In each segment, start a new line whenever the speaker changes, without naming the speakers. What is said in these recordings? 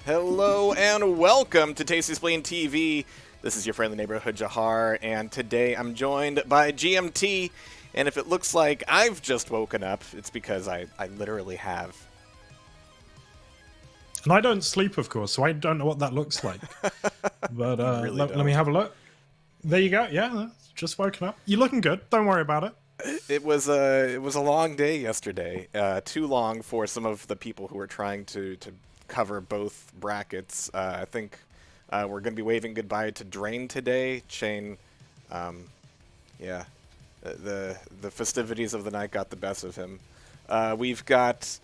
Hello and welcome to Tasty Spleen TV. This is your friendly neighborhood Jehar, and today I'm joined by GMT. And if it looks like I've just woken up, it's because I literally have.
And I don't sleep, of course, so I don't know what that looks like. But
really
let me have a look. There you go. Yeah, just woken up. You're looking good. Don't worry about it.
It was a long day yesterday. Too long for some of the people who were trying to cover both brackets. I think we're going to be waving goodbye to Drain today. Shane, yeah, the festivities of the night got the best of him. We've got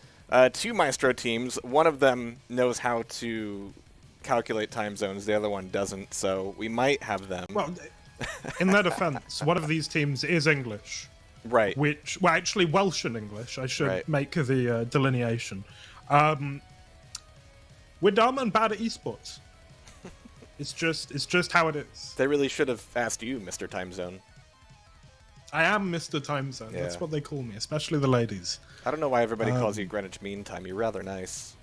two Maestro teams. One of them knows how to calculate time zones. The other one doesn't, so we might have them.
Well, in their defense, one of these teams is English.
Right.
Well, actually Welsh and English. I should make the delineation. We're dumb and bad at esports. It's just how it is.
They really should have asked you, Mr. Time Zone.
I am Mr. Time Zone. Yeah. That's what they call me, especially the ladies.
I don't know why everybody calls you Greenwich Mean Time. You're rather nice.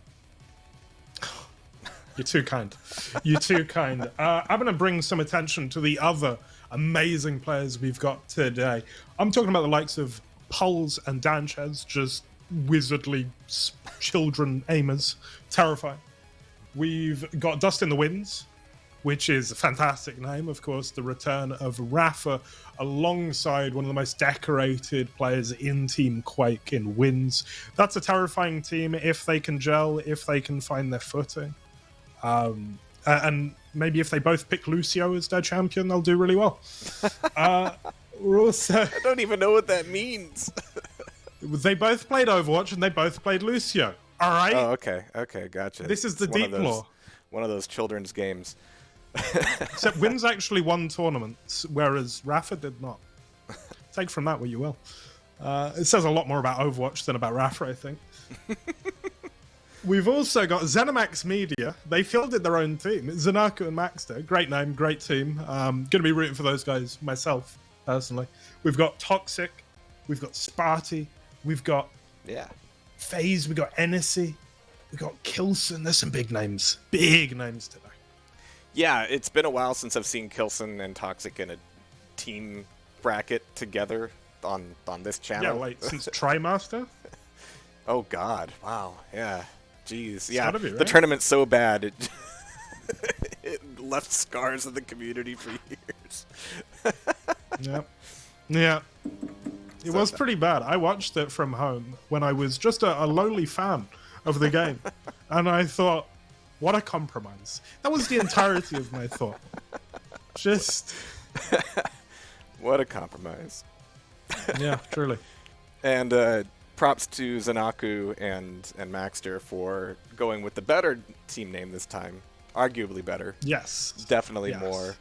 You're too kind. You're too kind. I'm going to bring some attention to the other amazing players we've got today. I'm talking about the likes of Pulse and Danchez, just wizardly children aimers. Terrifying. We've got Dust in the Winds, which is a fantastic name. Of course, the return of Rafa alongside one of the most decorated players in Team QUAKE in Wins. That's a terrifying team if they can gel, if they can find their footing. And maybe if they both pick Lucio as their champion, they'll do really well. We're also...
I don't even know what that means.
They both played Overwatch and they both played Lucio. All right?
Oh, okay. Okay, gotcha.
This is the deep lore.
One of those children's games.
Except Wins actually won tournaments, whereas Rafa did not. Take from that what you will. It says a lot more about Overwatch than about Rafa, I think. We've also got ZeniMax Media. They fielded their own team. Zanaku and Maxter. Great name, great team. Going to be rooting for those guys myself, personally. We've got Toxic. We've got Sparty. We've got FaZe. We've got Enesy. We've got Kilson. There's some big names. Big names today.
Yeah, it's been a while since I've seen Kilson and Toxic in a team bracket together on this channel.
Yeah, like since Trimaster?
Oh, God. Wow. Yeah. Jeez.
It's
yeah,
gotta be, right?
The tournament's so bad, it left scars in the community for years.
Yeah. It was pretty bad. I watched it from home when I was just a lowly fan of the game. And I thought, what a compromise. That was the entirety of my thought. Just...
What a compromise.
Yeah, truly.
And props to Zanaku and Maxter for going with the better team name this time. Arguably better.
Yes.
Definitely more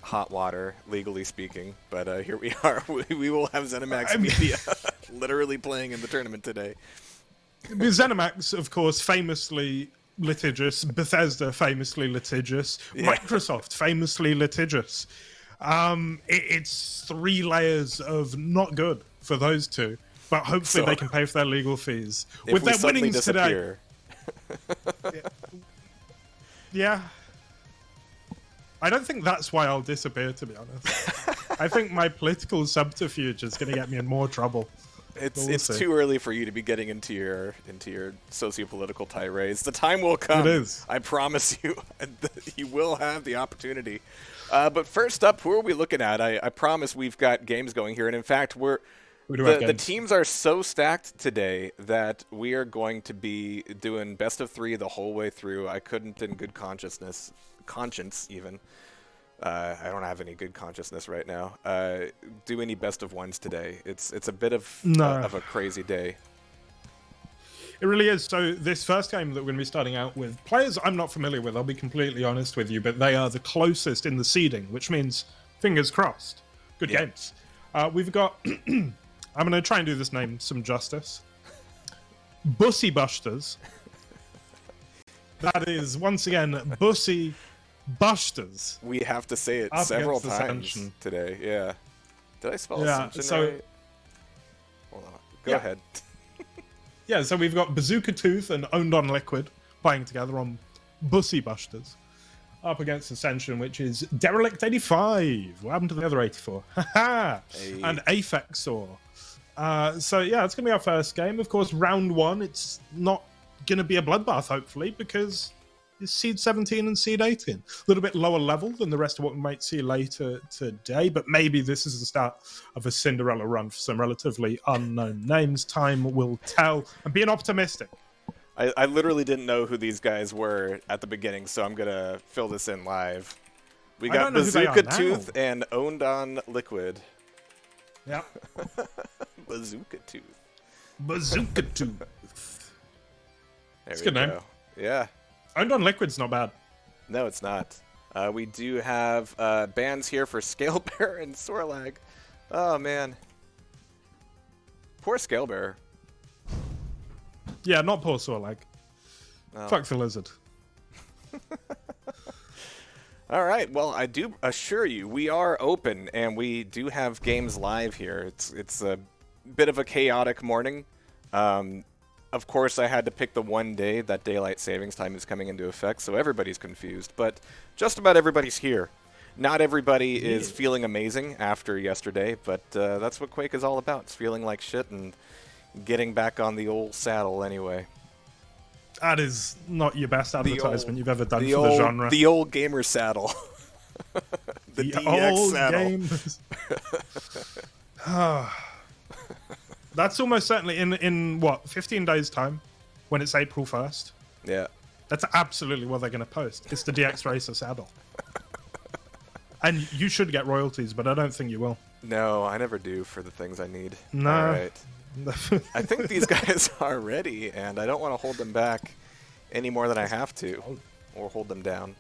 hot water, legally speaking. But here we are. We will have ZeniMax Media literally playing in the tournament today.
ZeniMax, of course, famously litigious. Bethesda, famously litigious. Yeah. Microsoft, famously litigious. It's 3 layers of not good for those two. But hopefully they can pay for their legal fees. With their winnings today. Yeah. I don't think that's why I'll disappear, to be honest. I think my political subterfuge is going to get me in more trouble.
It's too early for you to be getting into your socio-political tirades. The time will come.
It is.
I promise you. You will have the opportunity. But first up, who are we looking at? I promise we've got games going here. And in fact, the teams are so stacked today that we are going to be doing best of 3 the whole way through. I couldn't in good conscience even. I don't have any good consciousness right now. Do any best of 1s today. It's a bit of a crazy day.
It really is. So this first game that we're going to be starting out with, players I'm not familiar with, I'll be completely honest with you, but they are the closest in the seeding, which means fingers crossed. Good games. We've got... I'm going to try and do this name some justice. Bussy Busters. That is, once again, Bussy Busters.
We have to say it several times today. Yeah. Did I spell Ascension right? Hold on. Go ahead.
Yeah, so we've got Bazooka Tooth and Owned on Liquid playing together on Bussy Busters up against Ascension, which is Derelict 85. What happened to the other 84? And Afexor. So yeah, it's going to be our first game. Of course, round one, it's not going to be a bloodbath, hopefully, because it's Seed 17 and Seed 18. A little bit lower level than the rest of what we might see later today, but maybe this is the start of a Cinderella run for some relatively unknown names. Time will tell. I'm being optimistic.
I literally didn't know who these guys were at the beginning, so I'm going to fill this in live. We got Bazooka Tooth and Owned on Liquid.
Yep.
Bazooka Tooth.
Bazooka Tooth.
That's
a good name.
Yeah.
Owned on Liquid's not bad.
No, it's not. We do have bans here for Scale Bearer and Sorlag. Oh, man. Poor Scale Bearer.
Yeah, not poor Sorlag. No. Fuck the lizard.
All right. Well, I do assure you, we are open, and we do have games live here. It's a bit of a chaotic morning. Of course, I had to pick the one day that daylight savings time is coming into effect, so everybody's confused. But just about everybody's here. Not everybody is feeling amazing after yesterday, but that's what Quake is all about. It's feeling like shit and getting back on the old saddle anyway.
That is not your best advertisement you've ever done for the genre.
The old gamer saddle. the DX
old
saddle.
That's almost certainly in what, 15 days time, when it's April 1st.
Yeah.
That's absolutely what they're going to post. It's the DX Racer saddle. And you should get royalties, but I don't think you will.
No, I never do for the things I need.
No.
All right. I think these guys are ready, and I don't want to hold them back any more than I have to, or hold them down.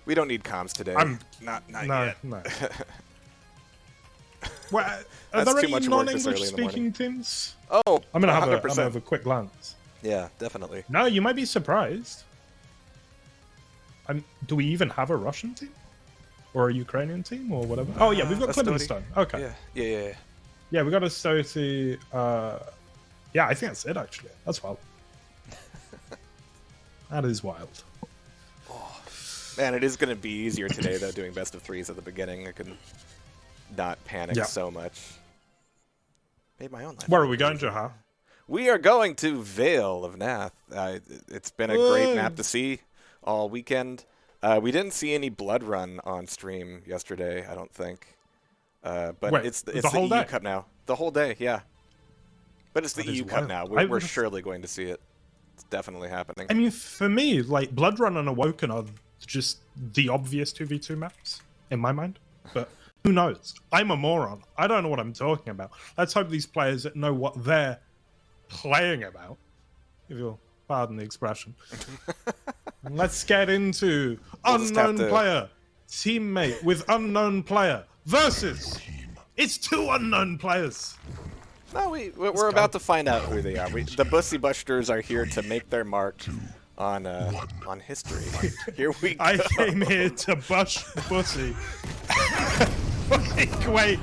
We don't need comms today. Not yet.
No. Well, are there any non-English speaking teams?
Oh,
I'm gonna have a quick glance.
Yeah, definitely.
No, you might be surprised. Do we even have a Russian team? Or a Ukrainian team, or whatever? Oh, yeah, we've got Clipperstone. Okay.
Yeah.
Yeah, we got a Stoti. Yeah, I think that's it, actually. That's wild. That is wild.
Oh, man, it is going to be easier today, though, doing best of threes at the beginning. I can not panic so much. Made my own life.
Where are we going, Jehar?
We are going to Vale of Nath. It's been a great map to see all weekend. We didn't see any Blood Run on stream yesterday, I don't think. But
wait,
it's the EU Cup now. The whole day, yeah. But it's the EU Cup now. We're surely going to see it. It's definitely happening.
I mean, for me, like, Blood Run and Awoken are just the obvious 2v2 maps, in my mind. But who knows? I'm a moron. I don't know what I'm talking about. Let's hope these players know what they're playing about, if you'll pardon the expression. Let's get into unknown player, teammate with unknown player versus... It's two unknown players.
No, we're about to find out who they are. The Bussy Busters are here to make their mark on history. Here we go.
I came here to bush Bussy. Quake,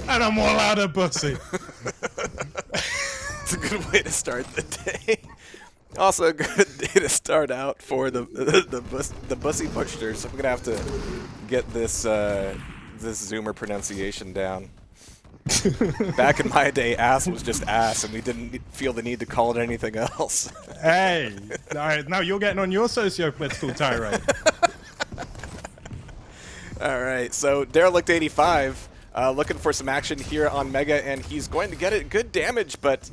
and I'm all out of Bussy.
It's a good way to start the day. Also a good day to start out for the Bussy Busters. I'm gonna have to get this this Zoomer pronunciation down. Back in my day, ass was just ass, and we didn't feel the need to call it anything else.
Hey, all right, now you're getting on your socio-political tirade. All
right, so Derelict 85 looking for some action here on Mega, and he's going to get it. Good damage, but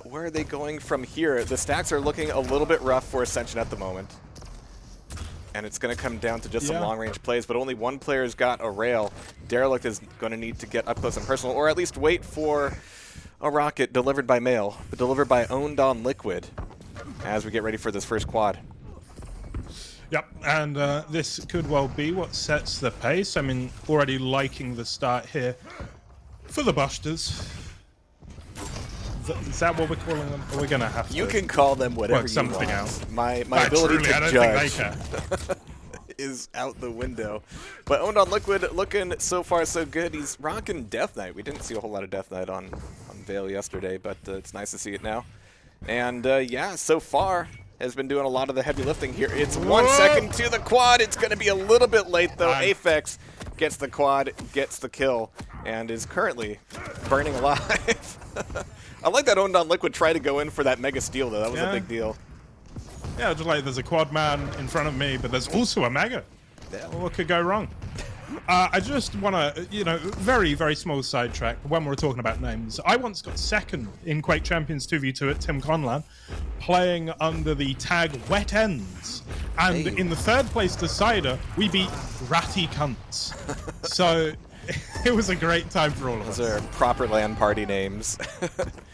where are they going from here? The stacks are looking a little bit rough for Ascension at the moment. And it's going to come down to just some long-range plays, but only one player's got a rail. Derelict is going to need to get up close and personal, or at least wait for a rocket delivered by mail, but delivered by Owned on Liquid, as we get ready for this first quad.
Yep, and this could well be what sets the pace. I mean, already liking the start here for the Busters. Is that what we're calling them? Or we're going to have to...
You can call them whatever you want.
Else.
My ability to judge is out the window. But Owned on Liquid looking so far so good. He's rocking Death Knight. We didn't see a whole lot of Death Knight on Vale yesterday, but it's nice to see it now. And yeah, so far, has been doing a lot of the heavy lifting here. It's 1 second to the quad. It's going to be a little bit late, though. Aphex gets the quad, gets the kill, and is currently burning alive. I like that Owned on Liquid tried to go in for that Mega Steal, though. That was a big deal.
Yeah, just like there's a quad man in front of me, but there's also a Mega.
Yeah.
What could go wrong? I just want to, very, very small sidetrack when we're talking about names. I once got second in Quake Champions 2v2 at Tim Conlan, playing under the tag Wet Ends. And in the third place decider, we beat Ratty Cunts. So it was a great time for all of us.
Those are proper LAN party names.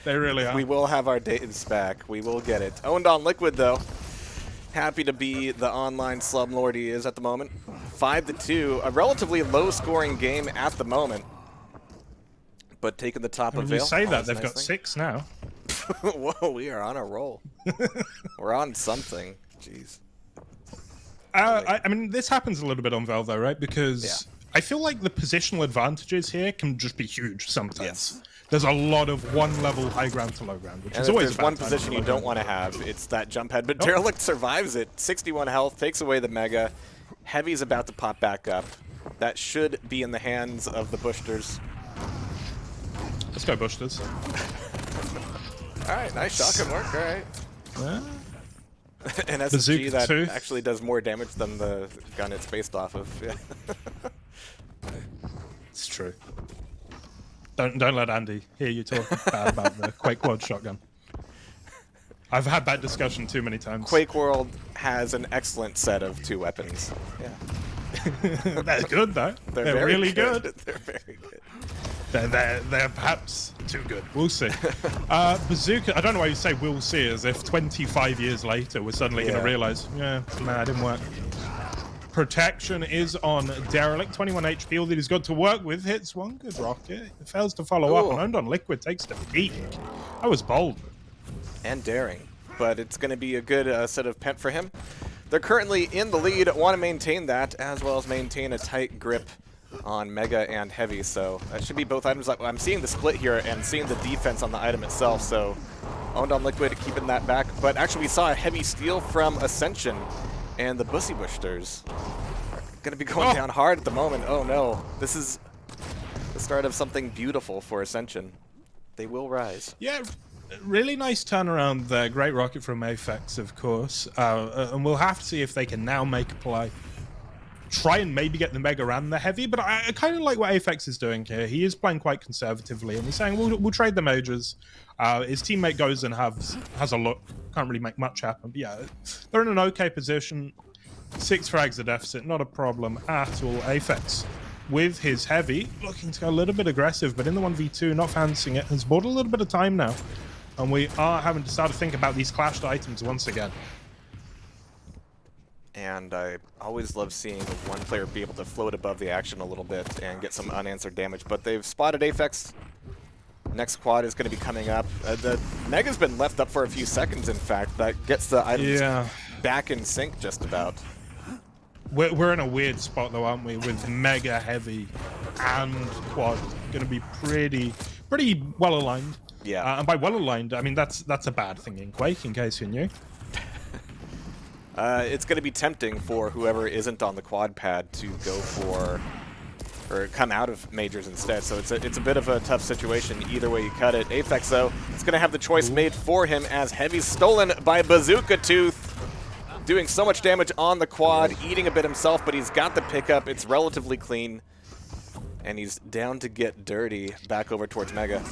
They really are.
We will have our dates back. We will get it. Owned on Liquid, though. Happy to be the online slumlord he is at the moment. 5-2, a relatively low-scoring game at the moment, but taking the top of Veil.
You say that, they've got 6 now.
Whoa, we are on a roll. We're on something. Jeez.
I mean, this happens a little bit on Veil, though, right? Because I feel like the positional advantages here can just be huge sometimes.
Yes.
There's a lot of one-level high ground to low ground, which
and
is
if
always
there's one position you don't want to have, it's that jump head. But Derelict survives it. 61 health, takes away the Mega. Heavy's about to pop back up. That should be in the hands of the Bushters.
Let's go Bushters.
All right, nice shotgun work. All right.
Yeah.
An SSG that actually does more damage than the gun it's based off of. Yeah.
It's true. Don't let Andy hear you talk bad about the Quake Quad shotgun. I've had that discussion too many times.
Quake World has an excellent set of 2 weapons. Yeah.
They're good though.
They're
really good.
They're very good.
They're perhaps too good. We'll see. Bazooka, I don't know why you say we'll see, as if 25 years later we're suddenly going to realize, nah, it didn't work. Protection is on Derelict, 21 HP, all that he's got to work with. Hits one good rocket. It fails to follow up, and Owned on Liquid takes the peak. That was bold.
And daring, but it's going to be a good set of pent for him. They're currently in the lead, want to maintain that, as well as maintain a tight grip on Mega and Heavy, so that should be both items. I'm seeing the split here and seeing the defense on the item itself, so Owned on Liquid keeping that back. But actually we saw a heavy steal from Ascension, and the Bussy Bushters are going to be going down hard at the moment. Oh no, this is the start of something beautiful for Ascension. They will rise.
Yeah, really nice turnaround there. Great rocket from Aphex, of course. And we'll have to see if they can now make a play. Try and maybe get the Mega and the Heavy, but I kind of like what Aphex is doing here. He is playing quite conservatively, and he's saying, we'll trade the Majors. His teammate goes and has a look. Can't really make much happen, but yeah, they're in an okay position. 6 frags a deficit, not a problem at all. Aphex, with his Heavy, looking to go a little bit aggressive, but in the 1v2, not fancying it, has bought a little bit of time now. And we are having to start to think about these clashed items once again.
And I always love seeing one player be able to float above the action a little bit and get some unanswered damage. But they've spotted Aphex. Next quad is going to be coming up. The Mega's been left up for a few seconds, in fact. That gets the items back in sync just about.
We're in a weird spot, though, aren't we? With Mega, Heavy, and Quad. Going to be pretty well aligned.
Yeah.
And by well aligned, I mean that's a bad thing in Quake, in case you knew.
It's going to be tempting for whoever isn't on the quad pad to go for, or come out of Majors instead. So it's a bit of a tough situation either way you cut it. Aphex, though, is going to have the choice made for him as Heavy's stolen by Bazooka Tooth. Doing so much damage on the quad, eating a bit himself, but he's got the pickup. It's relatively clean. And he's down to get dirty back over towards Mega.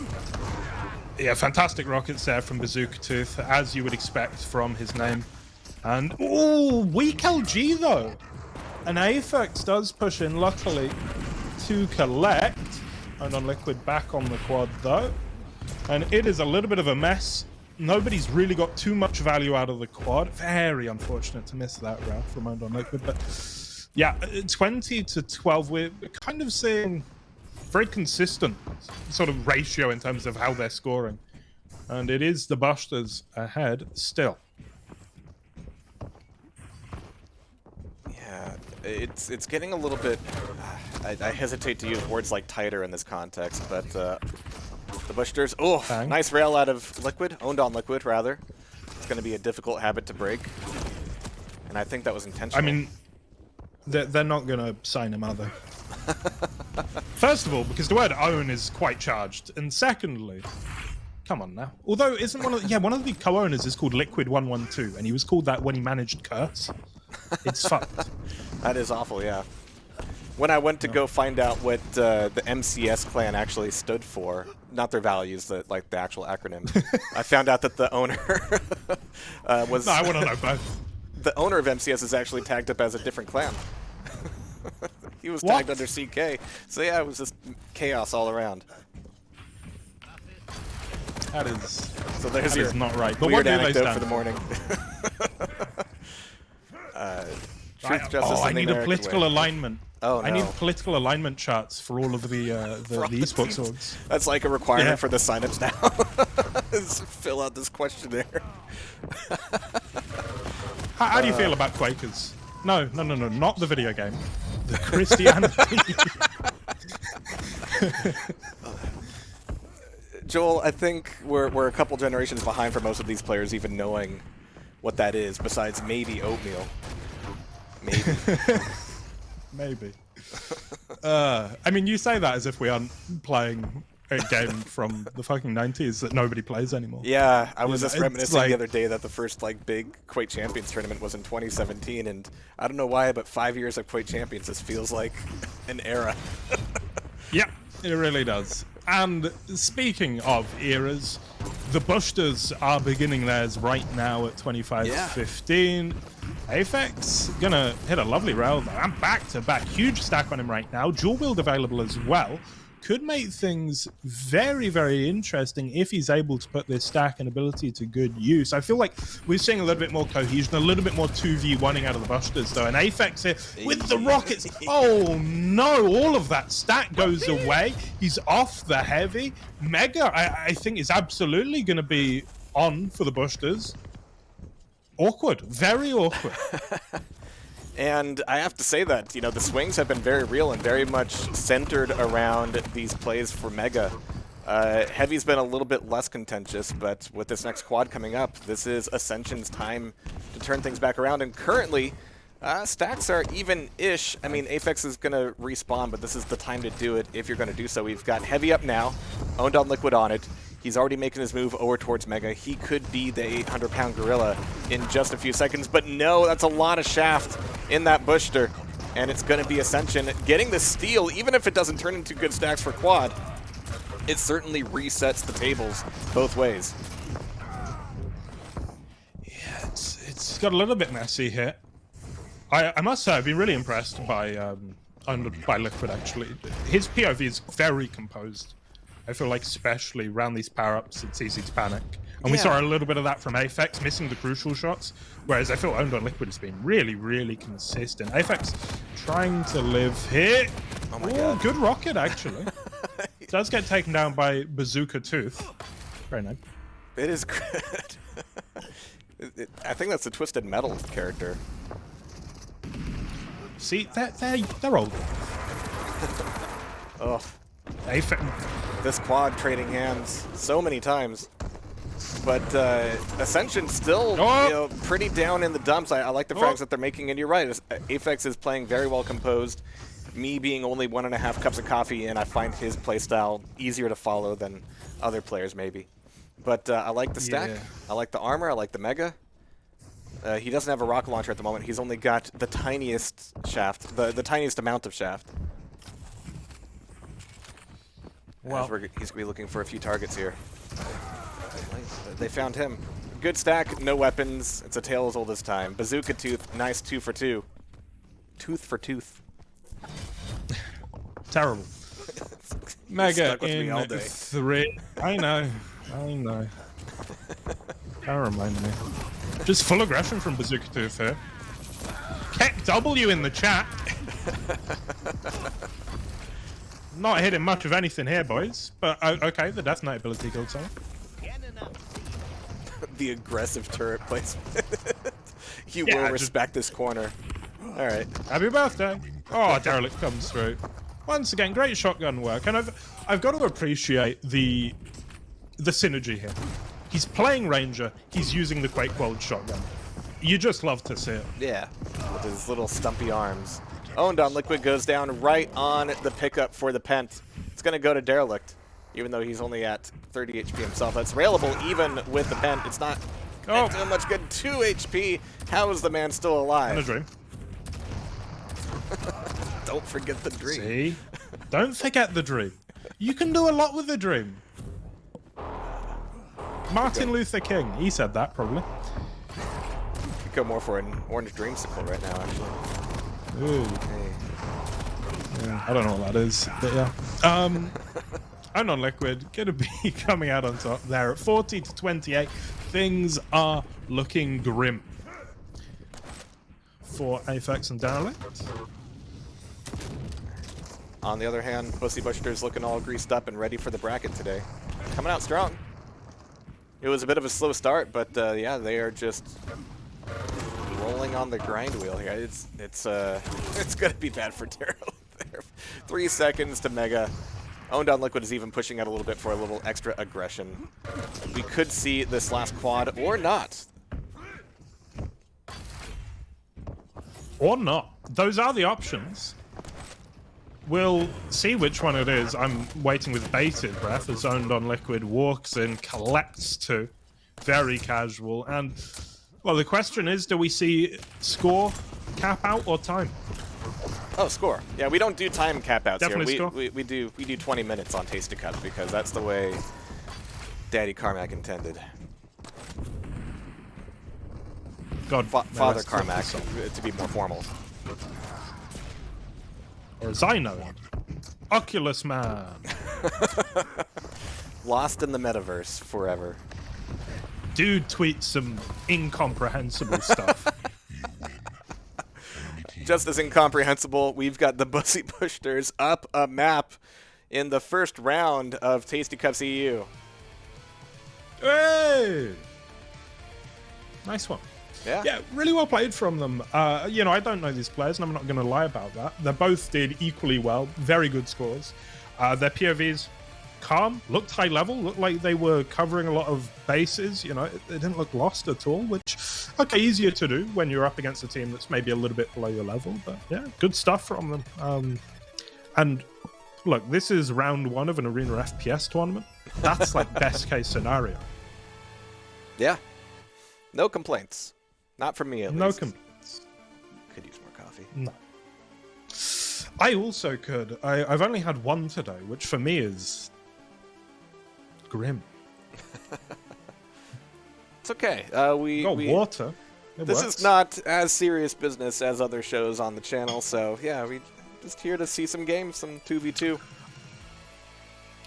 Yeah, fantastic rockets there from Bazooka Tooth, as you would expect from his name. And, ooh, weak LG though. And Aphex does push in, luckily, to collect. Owned on Liquid back on the quad though. And it is a little bit of a mess. Nobody's really got too much value out of the quad. Very unfortunate to miss that round from Owned on Liquid. But yeah, 20-12, we're kind of seeing very consistent sort of ratio in terms of how they're scoring. And it is the Bushters ahead still.
Yeah, it's getting a little bit... I hesitate to use words like tighter in this context, but the Bushters... Oh, nice rail out of Liquid. Owned on Liquid, rather. It's going to be a difficult habit to break. And I think that was intentional.
I mean, they're not going to sign him, are they? First of all, because the word own is quite charged. And secondly, come on now. Although, isn't one of the co-owners is called Liquid112, and he was called that when he managed Curse. It's fucked.
That is awful, yeah. When I went to go find out what the MCS clan actually stood for, not their values, like the actual acronym, I found out that the owner was...
No, I want to know both.
The owner of MCS is actually tagged up as a different clan. He was tagged under CK. So yeah, it was just chaos all around.
That is...
So there's
that
your
is not right. But
weird
what do they
anecdote
stand
for the morning. Truth, justice,
I
and the
need a
American
political
way.
alignment.
Oh, no.
I need political alignment charts for all of the esports orgs.
That's like a requirement for the signups now. Is fill out this questionnaire.
How do you feel about Quakers? No, not the video game. The Christianity.
Joel, I think we're a couple generations behind for most of these players even knowing what that is, besides maybe oatmeal. Maybe.
Maybe. I mean, you say that as if we aren't playing a game from the fucking 90s that nobody plays anymore.
Yeah, I was just reminiscing
like...
the other day that the first big QUAKE Champions tournament was in 2017, and I don't know why, but 5 years of QUAKE Champions, this feels like an era.
Yeah, it really does. And speaking of eras, the Bushters are beginning theirs right now at 25-15. Aphex gonna hit a lovely rail though, and back-to-back. Huge stack on him right now. Dual wield available as well. Could make things very, very interesting if he's able to put this stack and ability to good use. I feel like we're seeing a little bit more cohesion, a little bit more 2v1ing out of the Bushters though. And Aphex here with the rockets. Oh no, all of that stack goes away. He's off the heavy. Mega, I think, is absolutely going to be on for the Bushters. Awkward, very awkward.
And I have to say that, the swings have been very real and very much centered around these plays for Mega. Heavy's been a little bit less contentious, but with this next quad coming up, this is Ascension's time to turn things back around. And currently, stacks are even-ish. I mean, Aphex is going to respawn, but this is the time to do it if you're going to do so. We've got Heavy up now, owned on Liquid on it. He's already making his move over towards Mega. He could be the 800-pound gorilla in just a few seconds, but no, that's a lot of shaft in that Bushter, and it's going to be Ascension getting the steal. Even if it doesn't turn into good stacks for quad, it certainly resets the tables both ways.
Yeah, it's got a little bit messy here. I must say, I've been really impressed by Liquid, actually. His POV is very composed. I feel like, especially around these power-ups, it's easy to panic. And we saw a little bit of that from Aphex, missing the crucial shots, whereas I feel Owned on Liquid has been really, really consistent. Aphex trying to live here.
Oh my God.
Good rocket, actually. Does get taken down by Bazooka Tooth. Very nice.
It is good. I think that's the Twisted Metal character.
See, they're old.
Oh. This quad trading hands so many times. But Ascension still pretty down in the dumps. I like the frags that they're making, and you're right. Aphex is playing very well composed. Me being only 1.5 cups of coffee, and I find his playstyle easier to follow than other players maybe. But I like the stack. Yeah. I like the armor. I like the Mega. He doesn't have a rocket launcher at the moment. He's only got the tiniest shaft, the tiniest amount of shaft. Well, he's going to be looking for a few targets here. They found him. Good stack, no weapons. It's a tale as old as time. Bazooka Tooth, nice 2 for 2. Tooth for tooth.
Terrible. Mega in 3. I know. Don't remind me. Just full aggression from Bazooka Tooth here. Keck W in the chat. Not hitting much of anything here, boys. But okay, the Death Knight ability killed someone.
The aggressive turret placement. You will respect this corner. All right.
Happy birthday. Oh, Derelict comes through. Once again, great shotgun work, and I've got to appreciate the synergy here. He's playing Ranger. He's using the Quake World shotgun. You just love to see it.
Yeah, with his little stumpy arms. Owned on Liquid goes down right on the pickup for the Pent. It's going to go to Derelict, even though he's only at 30 HP himself. That's railable even with the Pent. It's not doing much good. 2 HP. How is the man still alive?
In a dream.
Don't forget the dream.
See? Don't forget the dream. You can do a lot with the dream. Martin Luther King, he said that probably.
Could go more for an orange dreamsicle right now, actually.
Ooh.
Okay.
Yeah, I don't know what that is, but yeah. I'm on Liquid, gonna be coming out on top there at 40 to 28. Things are looking grim for Aphex and Derelict.
On the other hand, Pussy Buster's looking all greased up and ready for the bracket today. Coming out strong. It was a bit of a slow start, but yeah, they are just rolling on the grind wheel here. It's gonna be bad for Derelict there. 3 seconds to Mega. Owned on Liquid is even pushing out a little bit for a little extra aggression. We could see this last quad or not.
Or not. Those are the options. We'll see which one it is. I'm waiting with bated breath as Owned on Liquid walks in, collects 2. Very casual. And, well, the question is, do we see score, cap out, or time?
Oh, score. Yeah, we don't do time cap outs
Definitely
here.
score.
We do 20 minutes on TastyCups because that's the way Daddy Carmack intended.
God,
Father Carmack, to be more formal.
Or as I know it, Oculus Man.
Lost in the metaverse forever.
Dude tweets some incomprehensible stuff.
Just as incomprehensible, we've got the Pussy Bushers up a map in the first round of TastyCups EU.
Hey! Nice one.
Yeah.
Really well played from them. You know, I don't know these players, and I'm not going to lie about that. They both did equally well. Very good scores. Their POVs, calm, looked high level, looked like they were covering a lot of bases. You know, they didn't look lost at all, which, okay, easier to do when you're up against a team that's maybe a little bit below your level. But yeah, good stuff from them. And look, this is round 1 of an Arena FPS tournament. That's like best case scenario.
Yeah. No complaints. Not from me, at least.
No complaints.
Could use more coffee.
No. I also could. I've only had one today, which for me is grim.
It's okay. We
water.
This is not as serious business as other shows on the channel, so yeah, we just here to see some games, some 2v2.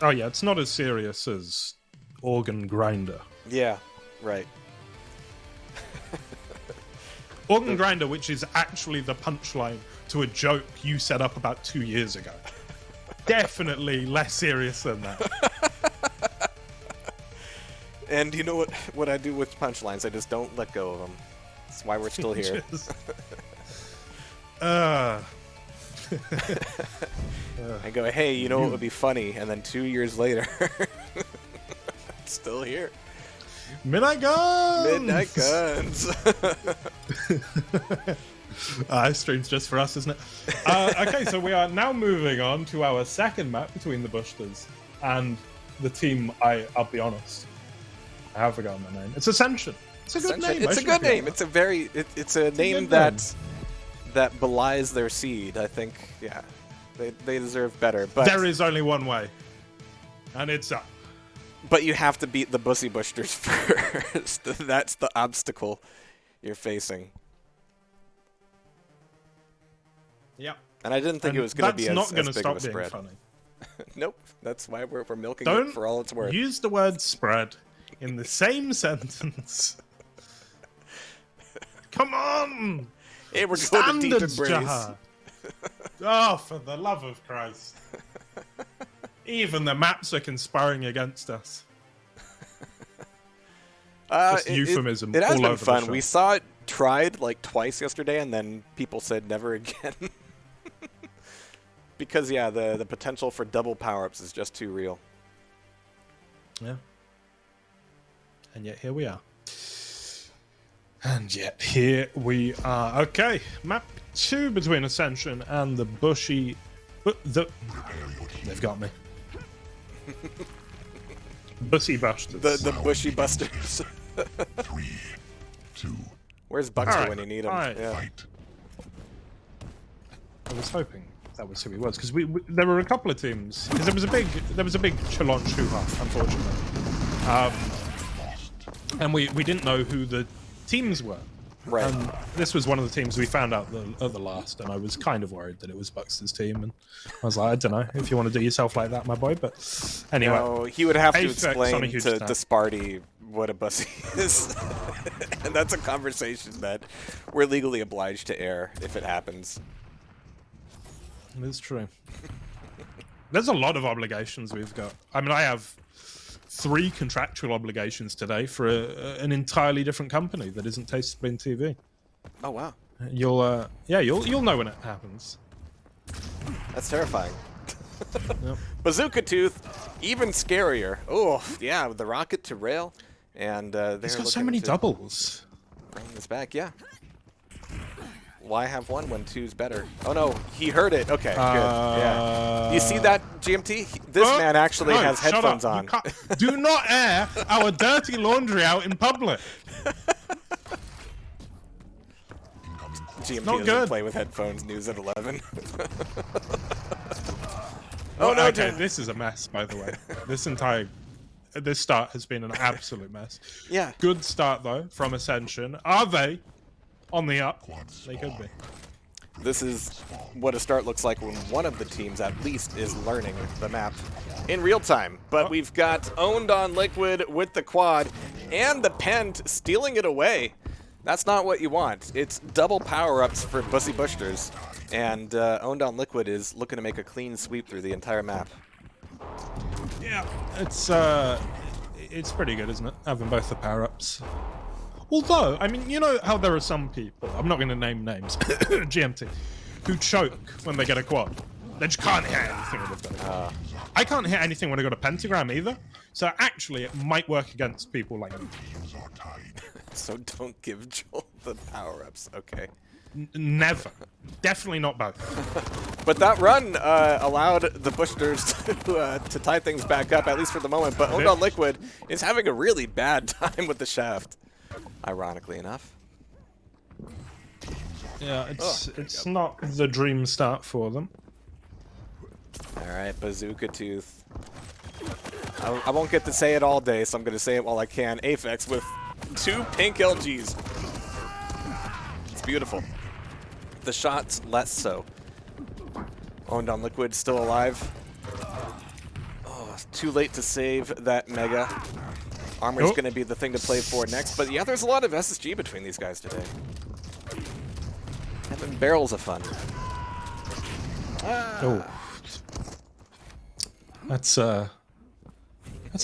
Oh yeah, it's not as serious as Organ Grinder.
Yeah, right.
Organ Grinder, which is actually the punchline to a joke you set up about 2 years ago. Definitely less serious than that.
And you know what I do with punchlines? I just don't let go of them. That's why we're still here. I go, hey, you know what would be funny? And then 2 years later, it's still here.
Midnight Guns!
Midnight Guns!
Stream's just for us, isn't it? Okay, so we are now moving on to our second map between the Bushters and the team, I'll be honest, I have forgotten their name. It's Ascension. It's a good name.
It's a good name. It's a name that belies their seed, I think. Yeah, they deserve better. But
there is only one way, and it's up.
But you have to beat the Pussy Bushers first. That's the obstacle you're facing.
Yeah.
And I didn't think it was going to be as big of a spread.
Funny.
Nope. That's why we're milking
Don't
it for all it's worth.
Use the word spread in the same sentence. Come on!
Hey, we're going to deep embrace.
Jehar. Oh, for the love of Christ. Even the maps are conspiring against us. Just euphemism.
It has
all
been
over
fun.
The show.
We saw it tried like twice yesterday, and then people said never again. Because, yeah, the potential for double power-ups is just too real.
Yeah. And yet here we are. And yet here we are. Okay, map 2 between Ascension and the bushy... They've got me. Bussy Busters.
The bushy busters.
3, 2.
Where's Buxter
Alright,
when you need him?
alright.
Yeah.
Fight.
I was hoping that was who he was, because there were a couple of teams. Because there was a big challenge hoo-ha, unfortunately. And we didn't know who the teams were.
Right.
And this was one of the teams we found out at the last, and I was kind of worried that it was Buxter's team. And I was like, I don't know if you want to do yourself like that, my boy. But anyway,
No, he would have to
Aphex on a
explain
huge
to
stat.
Sparty what a bussy is. And that's a conversation that we're legally obliged to air if it happens.
it's true. There's a lot of obligations we've got. I mean, I have 3 contractual obligations today for an entirely different company that isn't TastyCups TV.
Oh, wow.
You'll know when it happens.
That's terrifying.
Yep.
Bazooka Tooth, even scarier. Oh, yeah, the rocket to rail. And they're
He's got so
looking
many
to
doubles.
bring this back, yeah. Why have one when two's better? Oh, no, he heard it. Okay, good. Yeah. You see that, GMT? This man actually
No,
has
shut
headphones
up.
on.
You can't- Do not air our dirty laundry out in public.
GMT
not
doesn't
good.
play with headphones. News at 11.
Oh,
no,
okay,
dude.
this is a mess, by the way. This start has been an absolute mess.
Yeah.
Good start, though, from Ascension. Are they on the up? They could be.
This is what a start looks like when one of the teams, at least, is learning the map in real time. But we've got Owned on Liquid with the quad and the Pent stealing it away. That's not what you want. It's double power-ups for Bussy Bushters. And Owned on Liquid is looking to make a clean sweep through the entire map.
Yeah, it's pretty good, isn't it? Having both the power-ups. Although, I mean, you know how there are some people, I'm not going to name names, GMT, who choke when they get a quad. They just can't hit anything when they've got a quad. I can't hit anything when I got a pentagram either. So actually, it might work against people like me.
So don't give Joel the power-ups, okay.
Never. Definitely not both.
But that run allowed the Bushters to tie things back up, at least for the moment. But Owned on Liquid is having a really bad time with the shaft, ironically enough.
Yeah, it's not the dream start for them.
All right, Bazooka Tooth. I won't get to say it all day, so I'm going to say it while I can. Aphex with 2 pink LGs. It's beautiful. The shots, less so. Owned on Liquid still alive. Oh, it's too late to save that Mega. Armor's going to be the thing to play for next. But yeah, there's a lot of SSG between these guys today. Having barrels of fun.
Oh. That's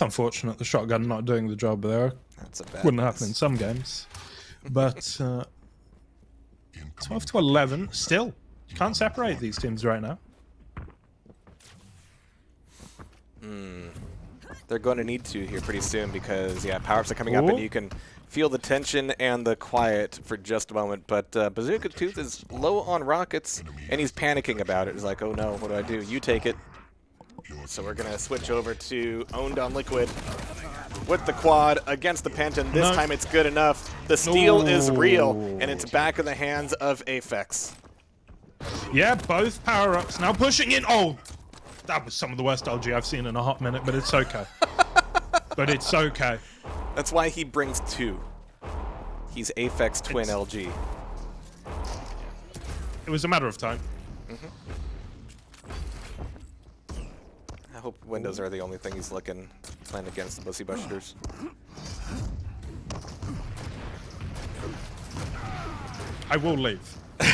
unfortunate, the shotgun not doing the job there.
That's a bad
Wouldn't
miss.
happen in some games. But 12 to 11, still. You can't separate these teams right now.
They're going to need to here pretty soon because, yeah, power-ups are coming up and you can feel the tension and the quiet for just a moment. But Bazooka Tooth is low on rockets and he's panicking about it. He's like, oh no, what do I do? You take it. So we're going to switch over to Owned on Liquid with the quad against the Pent, and this time it's good enough. The steal is real, and it's back in the hands of Aphex.
Yeah, both power-ups now pushing in. Oh, that was some of the worst LG I've seen in a hot minute, but it's okay. But it's okay.
That's why he brings 2. He's Aphex twin LG.
It was a matter of time.
I hope windows are the only thing he's looking playing against the Bussy Bushters.
I will leave.
I'm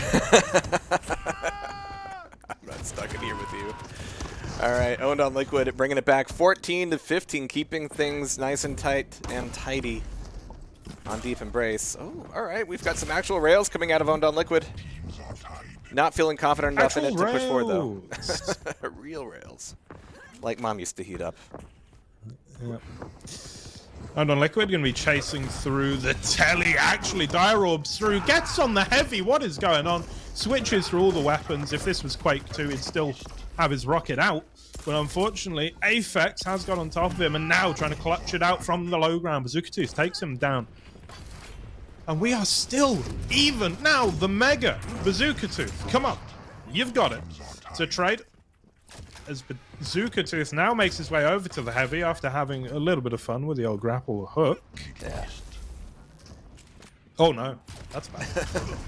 not stuck in here with you. All right, Owned on Liquid, bringing it back 14 to 15, keeping things nice and tight and tidy on Deep Embrace. Oh, all right, we've got some actual rails coming out of Owned on Liquid. Not feeling confident enough in it to push forward, though. Real rails. Like Mom used to heat up.
Yep. And on Liquid, going to be chasing through the telly. Actually, Dire Orbs through. Gets on the heavy. What is going on? Switches through all the weapons. If this was Quake 2, he'd still have his rocket out. But unfortunately, Aphex has got on top of him and now trying to clutch it out from the low ground. Bazooka Tooth takes him down. And we are still even. Now, the Mega Bazooka Tooth. Come on. You've got it. It's a trade. As Bazooka Tooth now makes his way over to the heavy after having a little bit of fun with the old grapple hook.
Yeah.
Oh no, that's bad.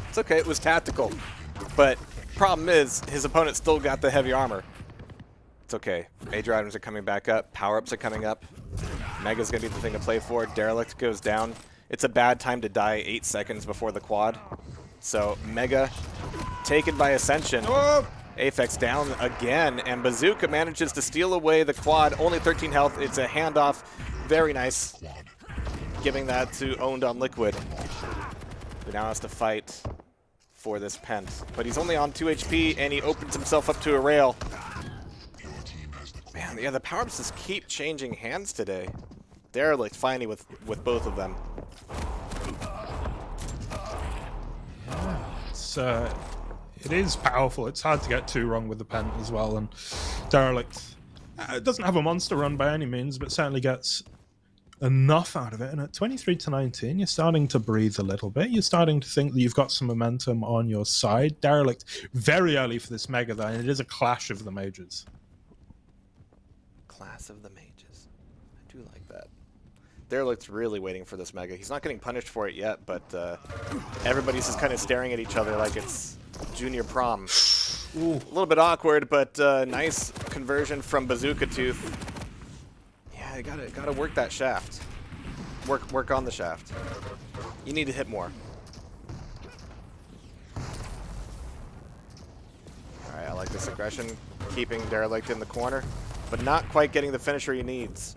It's okay, it was tactical. But problem is, his opponent still got the heavy armor. It's okay. Major items are coming back up. Power-ups are coming up. Mega's going to be the thing to play for. Derelict goes down. It's a bad time to die 8 seconds before the quad. So Mega taken by Ascension.
Oh!
Aphex down again, and Bazooka manages to steal away the quad. Only 13 health. It's a handoff. Very nice. Giving that to Owned on Liquid. He now has to fight for this pent. But he's only on 2 HP, and he opens himself up to a rail. Man, yeah, the power-ups just keep changing hands today. Derelict finally with both of them.
It is powerful. It's hard to get too wrong with the pen as well. And Derelict doesn't have a monster run by any means, but certainly gets enough out of it. And at 23-19, you're starting to breathe a little bit. You're starting to think that you've got some momentum on your side. Derelict very early for this Mega, though, and it is a clash of the majors.
Class of the mages. I do like that. Derelict's really waiting for this Mega. He's not getting punished for it yet, but everybody's just kind of staring at each other like it's junior prom. Ooh. A little bit awkward, but nice conversion from Bazooka Tooth. Yeah, you gotta work that shaft. Work on the shaft. You need to hit more. Alright, I like this aggression. Keeping Derelict in the corner, but not quite getting the finisher he needs.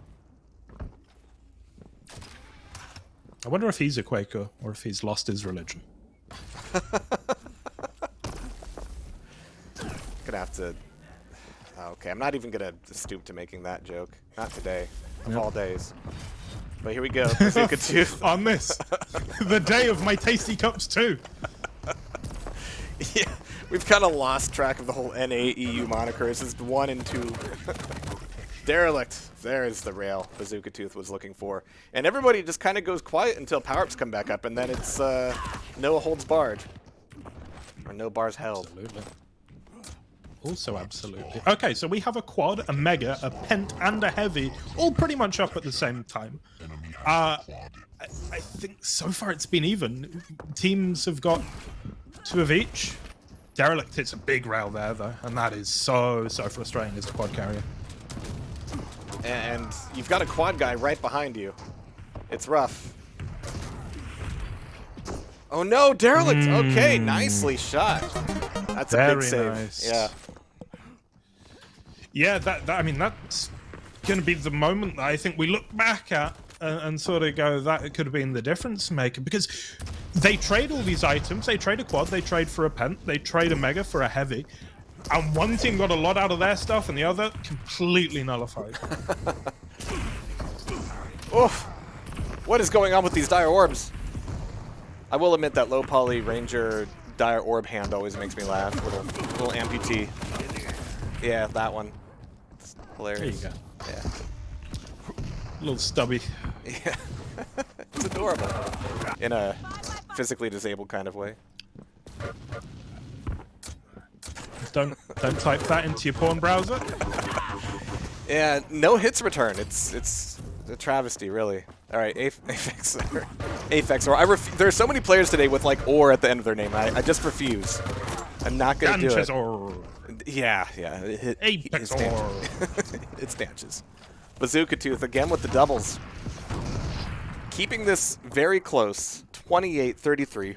I wonder if he's a Quaker or if he's lost his religion.
Gonna have to... Okay, I'm not even gonna stoop to making that joke. Not today. Of all days. But here we go. Bazooka Tooth.
On this. The day of my TastyCups too.
Yeah, we've kind of lost track of the whole NAEU moniker. This is 1 and 2. Derelict. There's the rail Bazooka Tooth was looking for. And everybody just kind of goes quiet until power-ups come back up, and then it's no holds barred. Or no bars held.
Absolutely. Also absolutely. Okay, so we have a quad, a mega, a pent, and a heavy, all pretty much up at the same time. I think so far it's been even. Teams have got 2 of each. Derelict hits a big rail there, though, and that is so frustrating as a quad carrier.
And you've got a quad guy right behind you. It's rough. Oh no, Derelict! Okay, nicely shot. That's a big save.
Nice.
Yeah.
Yeah, I mean, that's going to be the moment that I think we look back at and sort of go, that could have been the difference maker. Because they trade all these items. They trade a quad, they trade for a pent, they trade a mega for a heavy. And one team got a lot out of their stuff, and the other completely nullified.
Oof. What is going on with these dire orbs? I will admit that low poly ranger dire orb hand always makes me laugh. Little amputee. Yeah, that one. It's hilarious.
There you go.
Yeah.
A little stubby.
Yeah. It's adorable. In a physically disabled kind of way.
Don't type that into your porn browser.
Yeah, no hits return. It's a travesty, really. All right, Aphex. Aphex. Or there are so many players today with like "or" at the end of their name. I just refuse. I'm not gonna do it.
Or.
Yeah.
Apex or.
It stanches. Bazooka Tooth again with the doubles. Keeping this very close. 28-33.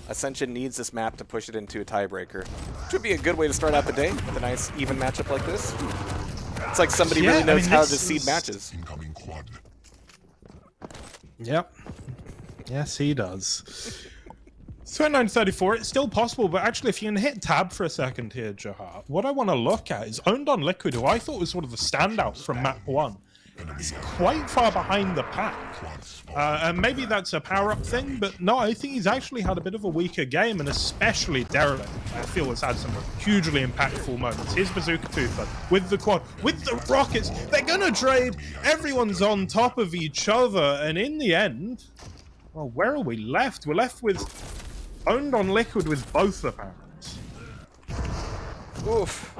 Ascension needs this map to push it into a tiebreaker, which would be a good way to start out the day with a nice even matchup like this. It's like somebody really knows how to seed matches.
Yep. Yes, he does. 29-34, it's still possible, but actually if you can hit tab for a second here, Jehar, what I want to look at is Owned on Liquid, who I thought was sort of the standout from map 1, is quite far behind the pack. And maybe that's a power-up thing, but no, I think he's actually had a bit of a weaker game, and especially Derelict, I feel, has had some hugely impactful moments. Here's Bazooka Tooth with the quad, with the rockets. They're gonna trade. Everyone's on top of each other, and in the end, well, where are we left? We're left with Owned on Liquid with both the powers.
Oof.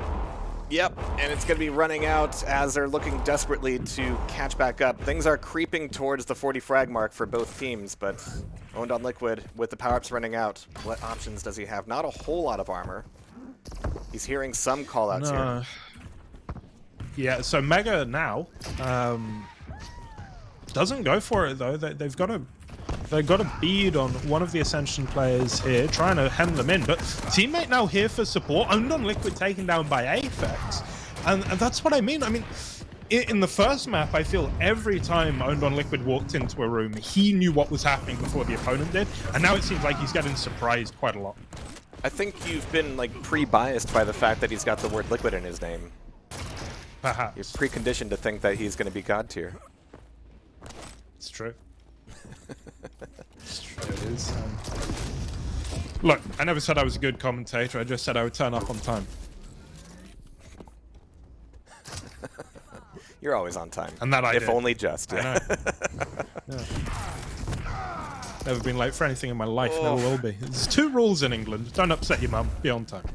Yep, and it's going to be running out as they're looking desperately to catch back up. Things are creeping towards the 40 frag mark for both teams, but Owned on Liquid, with the power-ups running out, what options does he have? Not a whole lot of armor. He's hearing some call-outs here.
Yeah, so Mega now doesn't go for it, though. They've got a bead on one of the Ascension players here, trying to hem them in, but teammate now here for support. Owned on Liquid taken down by Aphex, and that's what I mean. I mean, in the first map, I feel every time Owned on Liquid walked into a room, he knew what was happening before the opponent did, and now it seems like he's getting surprised quite a lot.
I think you've been like pre-biased by the fact that he's got the word liquid in his name.
Perhaps.
You're preconditioned to think that he's going to be God tier.
It's true. It's true, it is. Look, I never said I was a good commentator, I just said I would turn up on time.
You're always on time.
And that I
If
did.
only just. Yeah.
Yeah. Never been late for anything in my life, never will be. There's 2 rules in England. Don't upset your mum, be on time.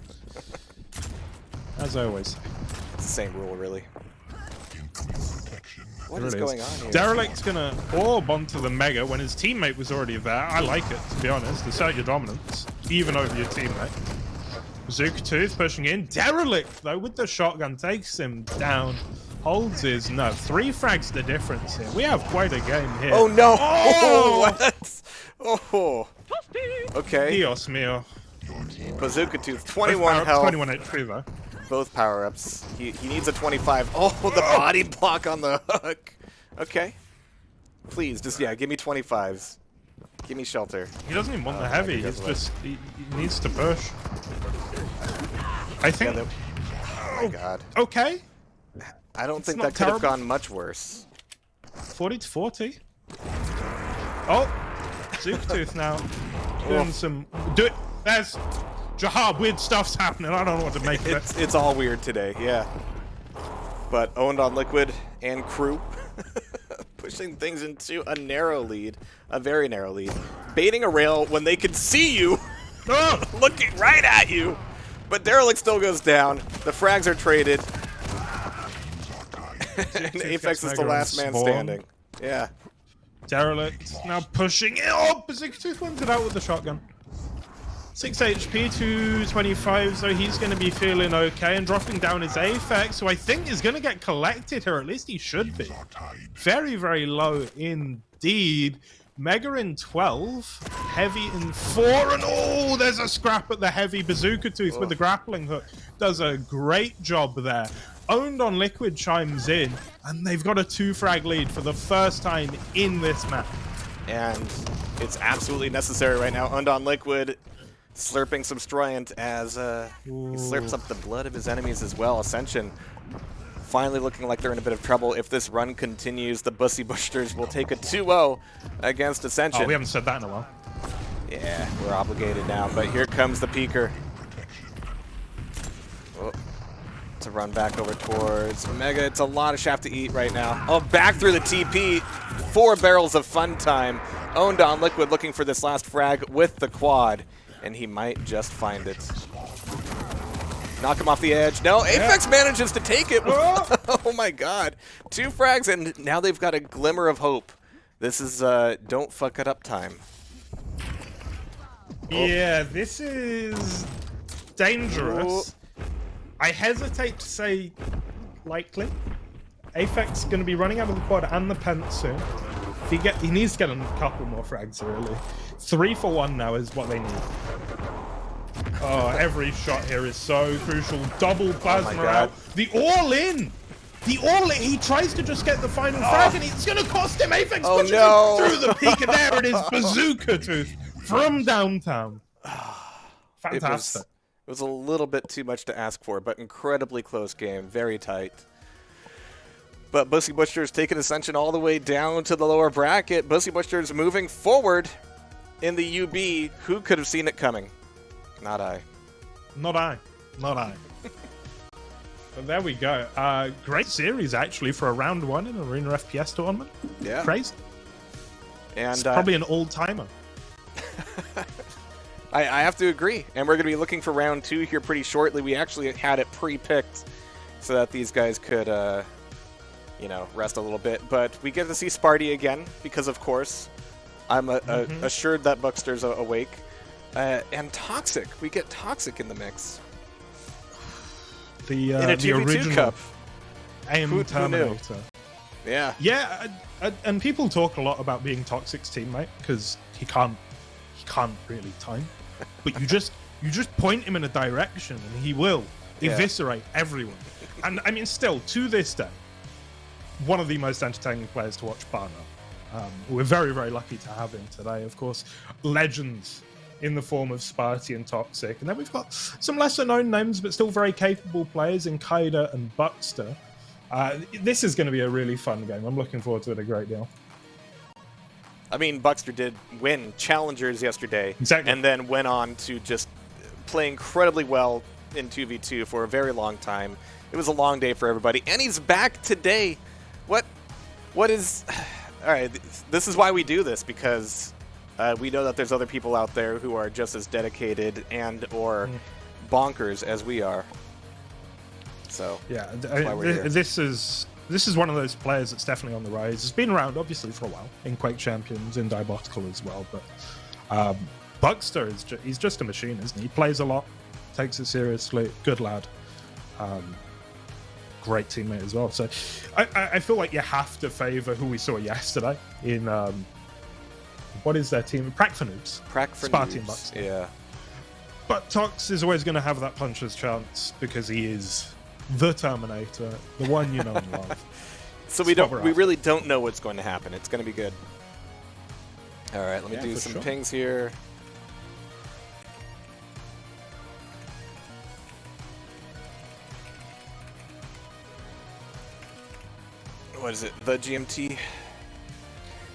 As I always say.
It's the same rule, really. What is going on here?
Derelict's gonna orb onto the Mega when his teammate was already there. I like it, to be honest. Assert your dominance, even over your teammate. Bazooka Tooth pushing in. Derelict, though, with the shotgun, takes him down. Holds his no. 3 frags the difference here. We have quite a game here.
Oh no!
Oh!
What? Oh. Okay.
Dios mío.
Bazooka Tooth, 21 health.
21 HP, though.
Both power-ups. He needs a 25. Oh, the body block on the hook. Okay. Please, just, yeah, give me 25s. Give me shelter.
He doesn't even want the heavy. He's just, he needs to push. I think...
Yeah, oh, my God.
Okay.
I don't think
not
that could have
terrible.
gone much worse.
40 to 40. Oh, Zook Tooth now. Doing some... Do it. There's... Jehar, weird stuff's happening. I don't know what to make of it.
It's all weird today, yeah. But Owned on Liquid and crew pushing things into a narrow lead, a very narrow lead. Baiting a rail when they can see you, looking right at you. But Derelict still goes down. The frags are traded. And Aphex is the last man standing. Yeah.
Derelict now pushing it. Oh, Bazooka Tooth wins it out with the shotgun. 6 HP, 225, so he's going to be feeling okay, and dropping down his Aphex, who I think is going to get collected here, at least he should be. Very, very low indeed. Mega in 12, Heavy in 4, and oh, there's a scrap at the Heavy. Bazooka Tooth with the grappling hook does a great job there. Owned on Liquid chimes in, and they've got a 2-frag lead for the first time in this map.
And it's absolutely necessary right now. Owned on Liquid slurping some Stroyant as he slurps up the blood of his enemies as well. Ascension finally looking like they're in a bit of trouble. If this run continues, the Bussy Bushers will take a 2-0 against Ascension.
Oh, we haven't said that in a while.
Yeah, we're obligated now, but here comes the peeker. Oh, to run back over towards Mega. It's a lot of shaft to eat right now. Oh, back through the TP. 4 barrels of fun time. Owned on Liquid looking for this last frag with the quad, and he might just find it. Knock him off the edge. No, Aphex manages to take it. Oh my God. 2 frags, and now they've got a glimmer of hope. This is don't fuck it up time.
Yeah, this is dangerous. I hesitate to say likely. Aphex going to be running out of the quad and the pent soon. He needs to get a couple more frags, really. 3 for 1 now is what they need. Oh, every shot here is so crucial. Double plasma out. The all-in! The all-in! He tries to just get the final frag, and it's going to cost him. Aphex pushes him through the peak, and there it is. Bazooka Tooth from downtown. Fantastic.
It was a little bit too much to ask for, but incredibly close game. Very tight. But Bussy Butcher's taking Ascension all the way down to the lower bracket. Bussy Butcher's moving forward in the UB. Who could have seen it coming? Not I.
Not I. Not I. But there we go. Great series, actually, for a round one in an Arena FPS tournament.
Yeah.
Crazy.
And
it's probably an all-timer.
I have to agree. And we're going to be looking for round 2 here pretty shortly. We actually had it pre-picked so that these guys could, rest a little bit. But we get to see Sparty again because, of course, I'm assured that Buckster's awake. And Toxic. We get Toxic in the mix.
In
a
the
2v2
original
cup.
AIM Terminator.
Yeah.
Yeah, and people talk a lot about being Toxic's teammate because he can't really time. But you just point him in a direction and he will eviscerate everyone. And I mean, still to this day, one of the most entertaining players to watch, bar none. We're very, very lucky to have him today. Of course, legends in the form of Sparty and Toxic, and then we've got some lesser known names but still very capable players in Kaida and Buckster. This is going to be a really fun game. I'm looking forward to it a great deal.
I mean, Buckster did win Challengers yesterday,
exactly,
and then went on to just play incredibly well in 2v2 for a very long time. It was a long day for everybody, and he's back today. What is... All right, this is why we do this, because we know that there's other people out there who are just as dedicated and or bonkers as we are. So
yeah,
that's why we're here.
This is one of those players that's definitely on the rise. It's been around, obviously, for a while in Quake Champions, in Diabotical as well. But Buckster he's just a machine, isn't he? He plays a lot, takes it seriously. Good lad. Great teammate as well. So I feel like you have to favour who we saw yesterday in what is their team? Prac for Noobs.
Prac for
Sparty
Noobs.
and Buckster.
Yeah.
But Tox is always going to have that puncher's chance because he is the Terminator, the one you know and love.
So we really don't know what's going to happen. It's going to be good. All right, let me do some pings here. What is it? The GMT?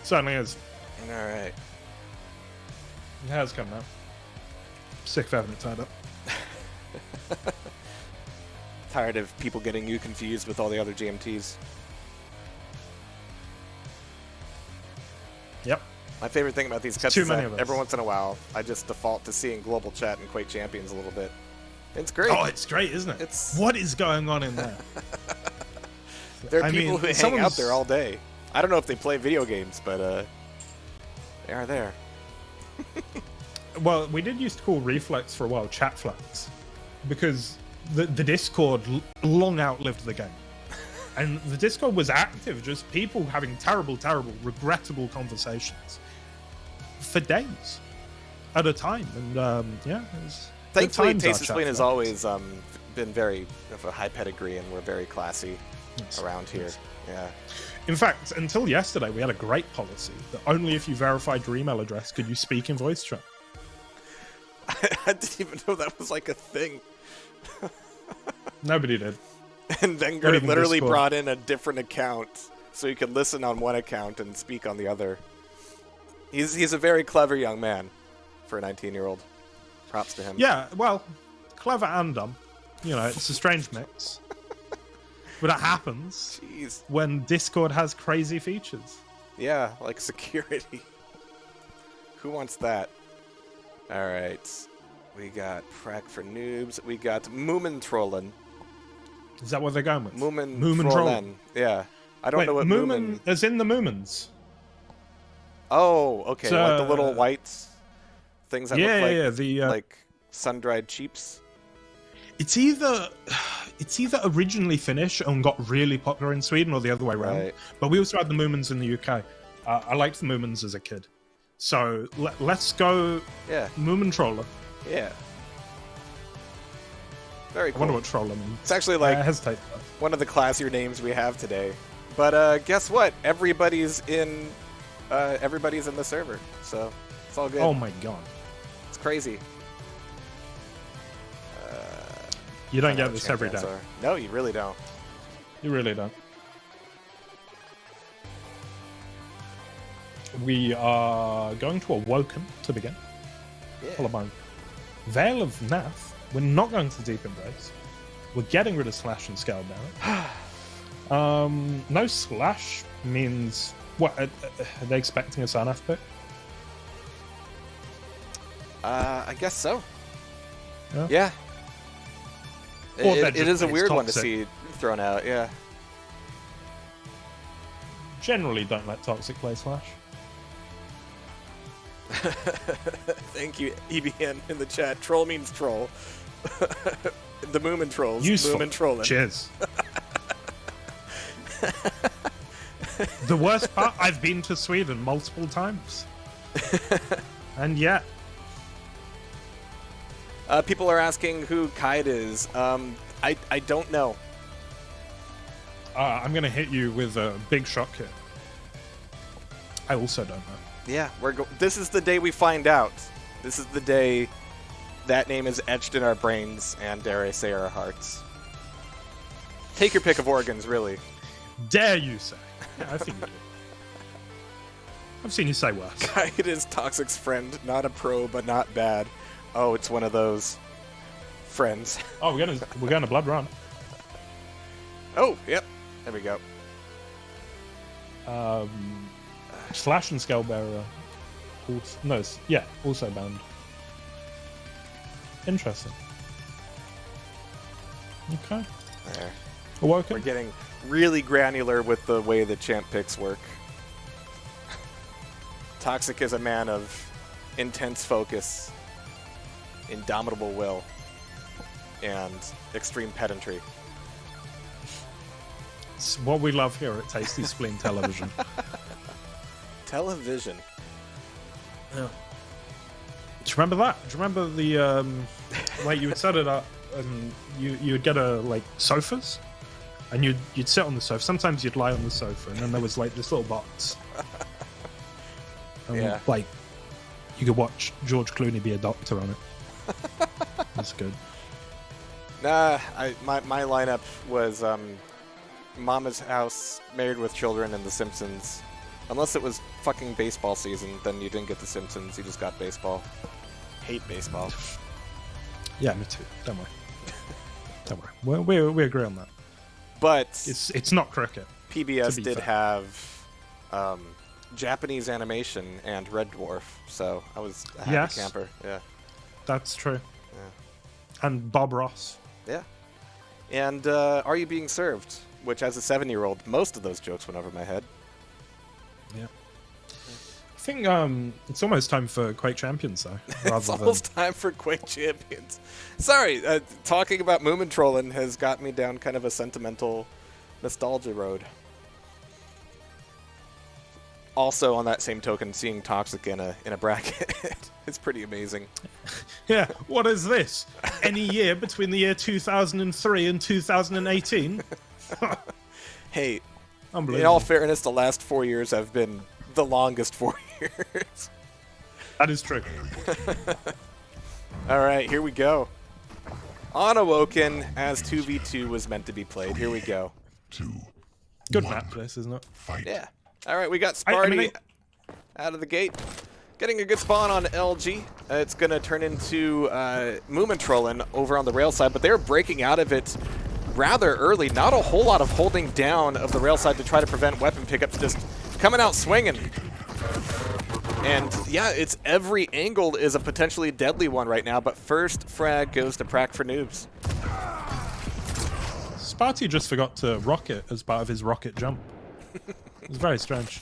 Certainly is.
All right.
It has come now. Sick of having it tied up.
Tired of people getting you confused with all the other GMTs.
Yep.
My favorite thing about these cuts is that every once in a while, I just default to seeing global chat and Quake Champions a little bit. It's great.
Oh, it's great, isn't it? What is going on in there?
There are people who hang out there all day. I don't know if they play video games, but they are there.
Well, we did used to call Reflex for a while Chat Flex, because the Discord long outlived the game. And the Discord was active, just people having terrible, regrettable conversations for days at a time. And yeah, it was...
Thankfully, TastyCups has always been very of a high pedigree, and we're very classy around here. Yeah.
In fact, until yesterday, we had a great policy that only if you verified your email address could you speak in voice chat.
I didn't even know that was like a thing.
Nobody did.
And Vanguard literally brought in a different account so you could listen on one account and speak on the other. He's a very clever young man for a 19-year-old. Props to him.
Yeah, well, clever and dumb. You know, it's a strange mix. But it happens when Discord has crazy features.
Yeah, like security. Who wants that? All right. We got Prac for Noobs. We got Moomin Trollin.
Is that what they're going with?
Moomin Trollin. Yeah. I don't know what Moomin...
as in the Moomins.
Oh, okay. So, like the little white things that look like, like sun-dried cheeps.
It's either originally Finnish and got really popular in Sweden, or the other way around. Right. But we also had the Moomins in the UK. I liked the Moomins as a kid. So let's go Moomin Troller.
Yeah. Very cool.
I wonder what Troller means.
It's actually like one of the classier names we have today. But guess what? Everybody's in the server. So it's all good.
Oh my god.
It's crazy.
You don't get this every day.
No, you really don't.
You really don't. We are going to Awoken to begin. Followed by Veil of Nath. We're not going to Deep Embrace. We're getting rid of Slash and Scalebearer. No Slash means... What, are they expecting a Sarnath pick?
I guess so.
Yeah.
It is a weird one to see thrown out, yeah.
Generally don't let Toxic play Slash.
Thank you, EBN in the chat. Troll means troll. The Moomin trolls.
Useful.
Moomin trolling.
Cheers. The worst part, I've been to Sweden multiple times. And yet.
People are asking who Kite is. I don't know.
I'm going to hit you with a big shock here. I also don't know.
Yeah, this is the day we find out. This is the day that name is etched in our brains and, dare I say, our hearts. Take your pick of organs, really.
Dare you say? Yeah, I think you do. I've seen you say worse.
Kite is Toxic's friend, not a pro, but not bad. Oh, it's one of those friends.
Oh, we're going to Blood Run.
Oh, yep. There we go.
Slash and Scalebearer. Also banned. Interesting. Okay.
There.
Awoken.
We're getting really granular with the way the champ picks work. Toxic is a man of intense focus, indomitable will, and extreme pedantry.
It's what we love here at Tasty Spleen Television.
Television.
Yeah. Do you remember that? Do you remember the like you would set it up and you would get sofas, and you'd sit on the sofa. Sometimes you'd lie on the sofa, and then there was this little box. And
Yeah.
You could watch George Clooney be a doctor on it. That's good.
Nah, my lineup was Mama's House, Married with Children, and The Simpsons. Unless it was fucking baseball season, then you didn't get The Simpsons, you just got baseball. Hate baseball.
Yeah, me too. Don't worry. Don't worry. We agree on that.
But
It's not cricket.
PBS did
fair.
have Japanese animation and Red Dwarf, so I was a happy camper. Yeah.
That's true.
Yeah.
And Bob Ross.
Yeah. And Are You Being Served? Which, as a 7-year-old, most of those jokes went over my head.
Yeah. I think it's almost time for Quake Champions, though.
It's almost time for Quake Champions. Sorry, talking about Moomin trolling has got me down kind of a sentimental nostalgia road. Also, on that same token, seeing Toxic in a bracket is pretty amazing.
Yeah, what is this? Any year between the year 2003 and 2018?
Hey,
Unbelievable.
in all fairness, the last 4 years have been the longest 4 years.
That is true.
All right, here we go. On Awoken, as 2v2 was meant to be played. Here we go.
2.
Good
1.
map, this, isn't it?
Fight.
Yeah. All right, we got Sparty out of the gate. Getting a good spawn on LG. It's going to turn into Moomin trolling over on the rail side, but they're breaking out of it rather early. Not a whole lot of holding down of the rail side to try to prevent weapon pickups, just coming out swinging. And yeah, it's every angle is a potentially deadly one right now, but first frag goes to Prac for Noobs.
Sparty just forgot to rocket as part of his rocket jump. It was very strange.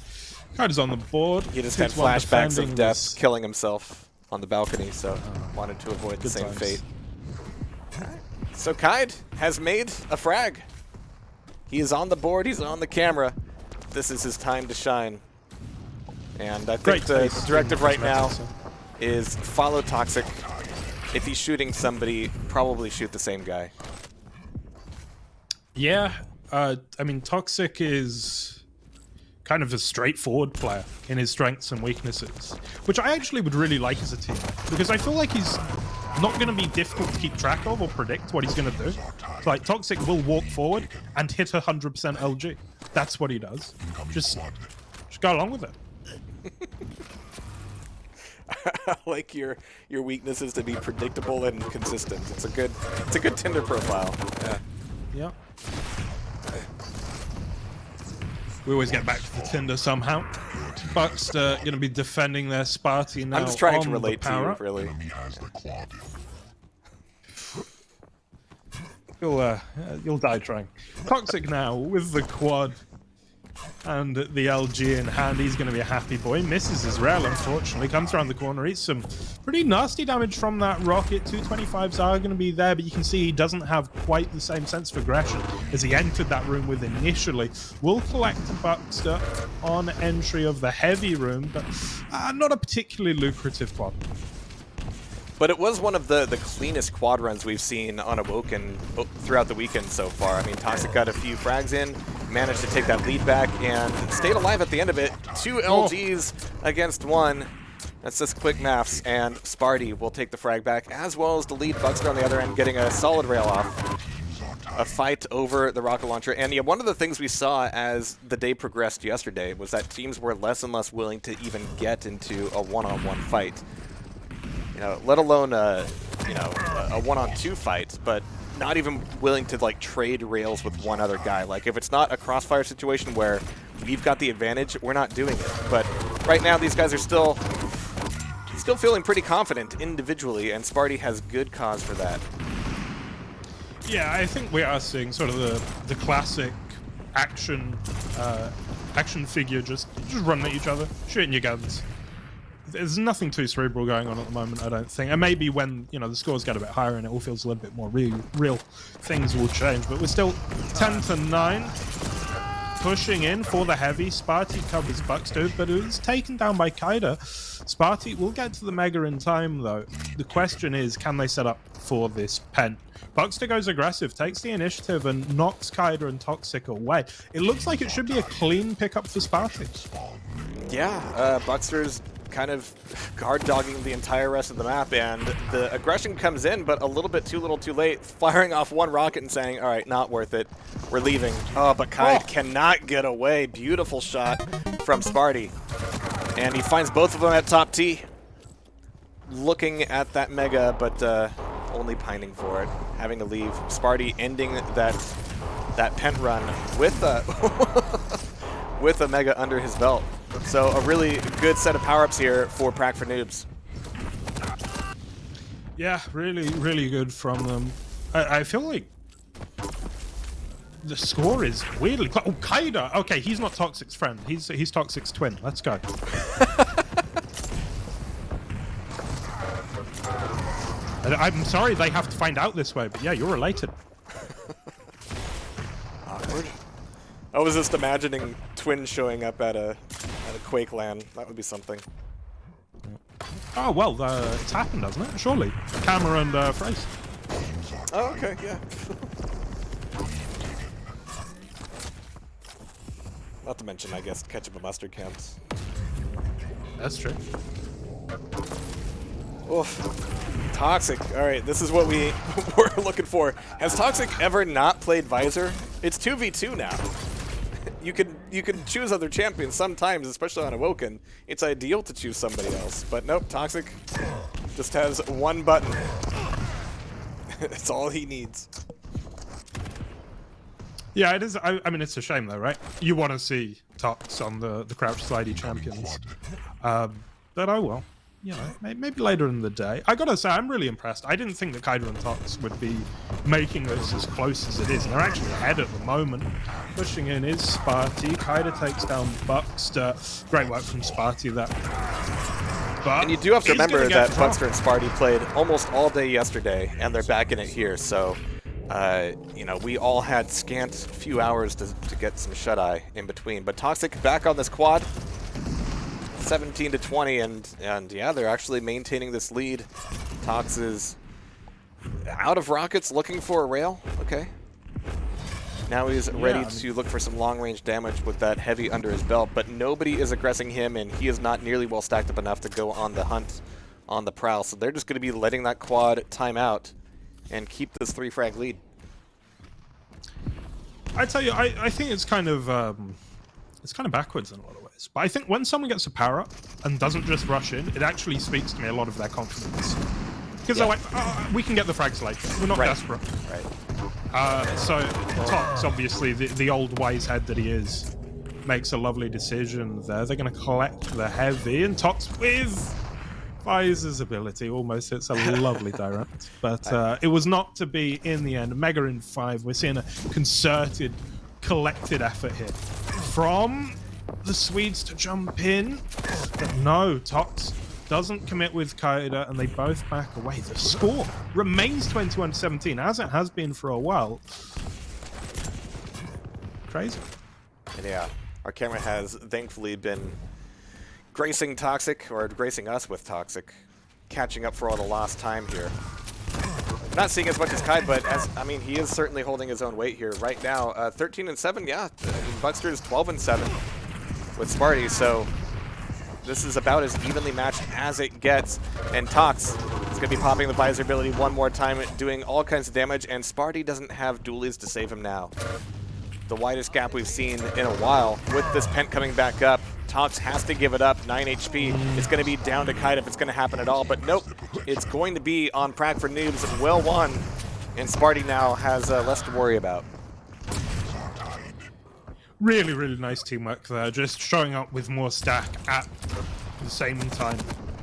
Card is on the board.
He just had
6-1
flashbacks of
defending
death,
this.
killing himself on the balcony, so wanted to avoid the
Good
same
times.
fate. So Kaid has made a frag. He is on the board, he's on the camera. This is his time to shine. And I think
Great
the
taste
directive
in
right now
cosmetics,
is follow Toxic. If he's shooting somebody, probably shoot the same guy.
Yeah, I mean, Toxic is kind of a straightforward player in his strengths and weaknesses, which I actually would really like as a team, because I feel like he's not going to be difficult to keep track of or predict what he's going to do. Like, Toxic will walk forward and hit 100% LG. That's what he does. Just go along with it.
Like your weakness is to be predictable and consistent. It's a good Tinder profile. Yeah.
Yep. We always get back to the Tinder somehow. Buckster going to be defending their Sparty now.
I'm just trying to relate to you, really.
Enemy has the quad.
You'll die trying. Toxic now with the quad and the LG in hand. He's going to be a happy boy. Misses his rail, unfortunately. Comes around the corner. Eats some pretty nasty damage from that rocket. 225s are going to be there, but you can see he doesn't have quite the same sense of aggression as he entered that room with initially. Will collect Buckster on entry of the heavy room, but not a particularly lucrative quad.
But it was one of the cleanest quad runs we've seen on Awoken throughout the weekend so far. I mean, Toxic got a few frags in, managed to take that lead back, and stayed alive at the end of it. 2 LGs against 1. That's just quick maths, and Sparty will take the frag back, as well as the lead. Buckster on the other end getting a solid rail off. A fight over the rocket launcher. And yeah, one of the things we saw as the day progressed yesterday was that teams were less and less willing to even get into a one-on-one fight. You know, let alone a one-on-two fight, but not even willing to like trade rails with one other guy. Like if it's not a crossfire situation where we've got the advantage, we're not doing it. But right now these guys are still feeling pretty confident individually, and Sparty has good cause for that.
Yeah, I think we are seeing sort of the classic action figure just running at each other, shooting your guns. There's nothing too cerebral going on at the moment, I don't think. And maybe when, you know, the scores get a bit higher and it all feels a little bit more real, things will change. But we're still 10-9, pushing in for the heavy. Sparty covers Buckster, but it was taken down by Kaida. Sparty will get to the Mega in time, though. The question is, can they set up for this pen? Buckster goes aggressive, takes the initiative, and knocks Kaida and Toxic away. It looks like it should be a clean pickup for Sparty.
Yeah, Buckster's kind of guard dogging the entire rest of the map, and the aggression comes in, but a little bit too little too late, firing off one rocket and saying, all right, not worth it, we're leaving. Oh, but Kaid cannot get away. Beautiful shot from Sparty, and he finds both of them at top T, looking at that Mega, but only pining for it, having to leave. Sparty ending that pent run with with a Mega under his belt. So a really good set of power-ups here for Prac for Noobs.
Yeah, really, really good from them. I feel like the score is weirdly... Oh, Kaida! Okay, he's not Toxic's friend. He's Toxic's twin. Let's go. I'm sorry they have to find out this way, but yeah, you're related.
Awkward. I was just imagining twins showing up at a Quake LAN. That would be something.
Oh, well, it's happened, hasn't it? Surely. Cameron and Frace.
Oh, okay, yeah. Not to mention, I guess, ketchup and mustard camps.
That's true.
Oof. Toxic. All right, this is what we were looking for. Has Toxic ever not played Visor? It's 2v2 now. You can choose other champions sometimes, especially on Awoken. It's ideal to choose somebody else, but nope, Toxic just has one button. It's all he needs.
Yeah, it is. I mean, it's a shame though, right? You want to see Tox on the crouch slidey champions, but oh well. You know, maybe later in the day. I gotta say, I'm really impressed. I didn't think that Kaida and Tox would be making this as close as it is, and they're actually ahead at the moment. Pushing in is Sparty. Kaida takes down Buckster. Great work from Sparty there. But
and you do have to remember that Buckster and Sparty played almost all day yesterday, and they're back in it here. So, you know, we all had scant few hours to get some shut-eye in between. But Toxic back on this quad. 17-20, and yeah, they're actually maintaining this lead. Tox is out of rockets, looking for a rail. Okay. Now he's ready to look for some long-range damage with that heavy under his belt, but nobody is aggressing him, and he is not nearly well stacked up enough to go on the hunt, on the prowl. So they're just going to be letting that quad time out and keep this 3-frag lead.
I tell you, I think it's kind of backwards in a lot of ways. always. But I think when someone gets a power up and doesn't just rush in, it actually speaks to me a lot of their confidence. Because they're like, oh, we can get the frags later. We're not desperate.
Right.
So Tox, obviously, the old wise head that he is, makes a lovely decision there. They're going to collect the heavy, and Tox with Visor's ability almost hits a lovely direct. But it was not to be in the end. Mega in 5. We're seeing a concerted, collected effort here from the Swedes to jump in. But no, Tox doesn't commit with Kaida, and they both back away. The score remains 21-17, as it has been for a while. Crazy.
And yeah, our camera has thankfully been gracing Toxic, or gracing us with Toxic, catching up for all the lost time here. Not seeing as much as Kai, but I mean, he is certainly holding his own weight here right now. 13-7, yeah. Buckster is 12-7 with Sparty, so this is about as evenly matched as it gets. And Tox is going to be popping the Visor ability one more time, doing all kinds of damage, and Sparty doesn't have dualies to save him now. The widest gap we've seen in a while. With this Pent coming back up, Tox has to give it up. 9 HP. It's going to be down to Kite if it's going to happen at all, but nope. It's going to be on Prac for Noobs. Well won. And Sparty now has less to worry about.
Really, really nice teamwork there. Just showing up with more stack at the same time.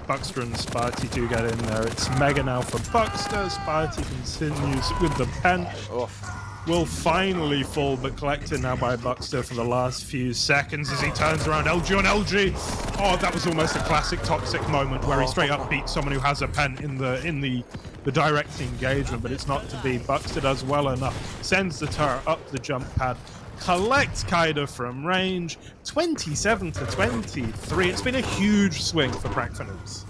Buckster and Sparty do get in there. It's Mega now for Buckster. Sparty continues with the Pent.
Oof.
Will finally fall, but collected now by Buckster for the last few seconds as he turns around. LG on LG. Oh, that was almost a classic Toxic moment where he straight up beats someone who has a pen in the direct engagement, but it's not to be. Buckster does well enough. Sends the turret up the jump pad. Collects Kaida from range. 27-23. It's been a huge swing for Prac for Noobs.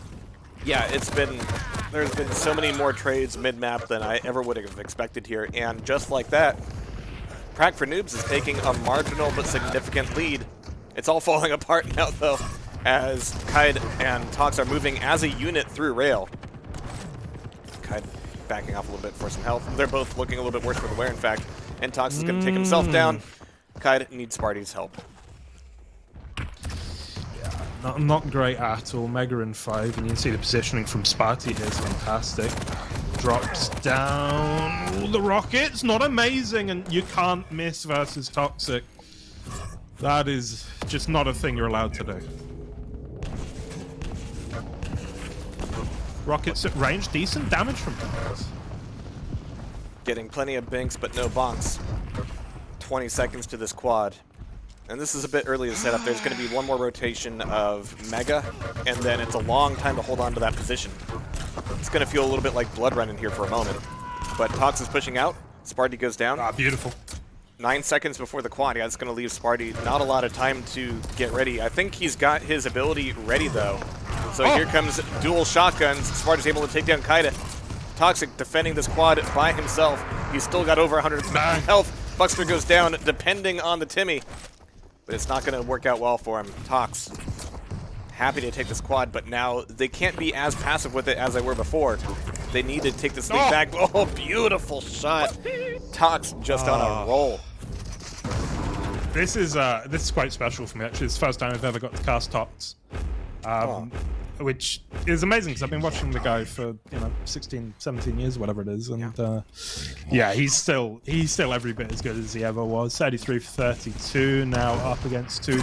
Yeah, there's been so many more trades mid-map than I ever would have expected here, and just like that, Prac for Noobs is taking a marginal but significant lead. It's all falling apart now, though, as Kaid and Tox are moving as a unit through rail. Kaid backing off a little bit for some health. They're both looking a little bit worse for the wear, in fact, and Tox is going to take himself down. Kaid needs Sparty's help.
Not great at all. Mega in 5, and you can see the positioning from Sparty here is fantastic. Drops down. Ooh, the rocket's not amazing, and you can't miss versus Toxic. That is just not a thing you're allowed to do. Rockets at range, decent damage from Toxic.
Getting plenty of binks, but no bonks. 20 seconds to this quad. And this is a bit early to set up. There's going to be one more rotation of Mega, and then it's a long time to hold on to that position. It's going to feel a little bit like Blood Run in here for a moment. But Tox is pushing out. Sparty goes down.
Ah, beautiful.
9 seconds before the quad. Yeah, it's going to leave Sparty not a lot of time to get ready. I think he's got his ability ready, though. So here comes dual shotguns. Sparty's able to take down Kaida. Toxic defending this quad by himself. He's still got over 100 health. Buckster goes down, depending on the Timmy. But it's not going to work out well for him. Tox, happy to take this quad, but now they can't be as passive with it as they were before. They need to take this lead back. Oh, beautiful shot. Tox just on a roll.
This is quite special for me, actually. It's the first time I've ever got to cast Tox. Which is amazing, because I've been watching the guy for 16, 17 years, whatever it is, and yeah, he's still every bit as good as he ever was. 33 for 32, now up against two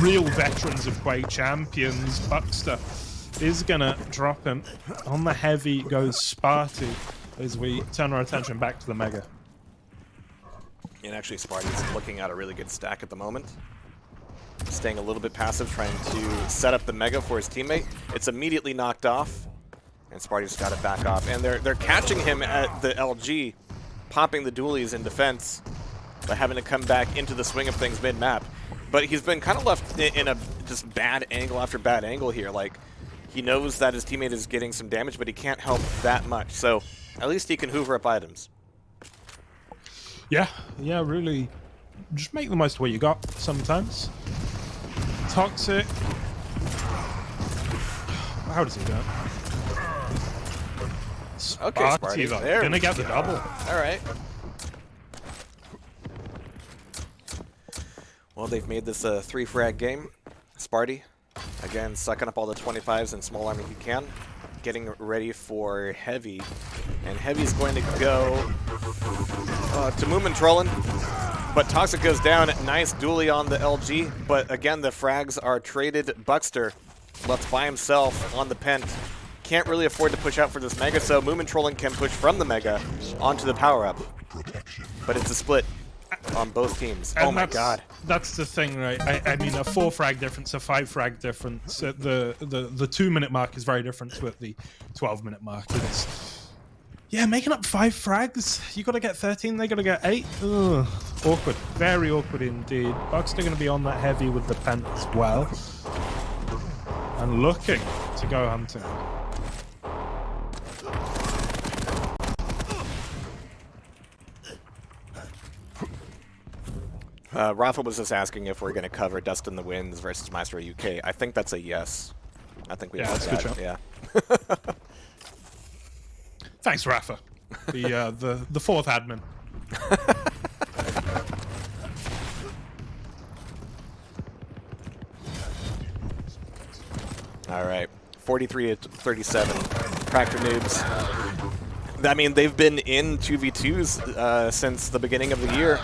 real veterans of QUAKE champions. Buckster is gonna drop him. On the heavy goes Sparty as we turn our attention back to the Mega.
And actually, Sparty's looking at a really good stack at the moment. Staying a little bit passive, trying to set up the Mega for his teammate. It's immediately knocked off, and Sparty's got to back off. And they're catching him at the LG, popping the dualies in defense, but having to come back into the swing of things mid-map. But he's been kind of left in a just bad angle after bad angle here. Like, he knows that his teammate is getting some damage, but he can't help that much. So at least he can hoover up items.
Yeah, really. Just make the most of what you got sometimes. Toxic. How does he go?
Okay, Sparty. There
gonna get the double.
All right. Well, they've made this a 3-frag game. Sparty, again, sucking up all the 25s and small army he can. Getting ready for Heavy. And Heavy's going to go to Moomin Trollin. But Toxic goes down. Nice dually on the LG. But again, the frags are traded. Buckster left by himself on the Pent. Can't really afford to push out for this Mega, so Moomin Trollin can push from the Mega onto the power-up. But it's a split on both teams.
And
oh my god.
That's the thing, right? I mean, a 4 frag difference, a 5 frag difference. At the 2-minute mark is very different to at the 12-minute mark. It's, yeah, making up 5 frags. You got to get 13, they got to get 8. Ugh. Awkward. Very awkward indeed. Buckster going to be on that Heavy with the Pent as well. And looking to go hunting.
Rafa was just asking if we're going to cover Dust in the Winds versus Maestro UK. I think that's a yes. I think we have
that's
that.
good
Yeah.
Thanks, Rafa. The fourth admin.
All right. 43-37. Cracker Noobs. I mean, they've been in 2v2s since the beginning of the year.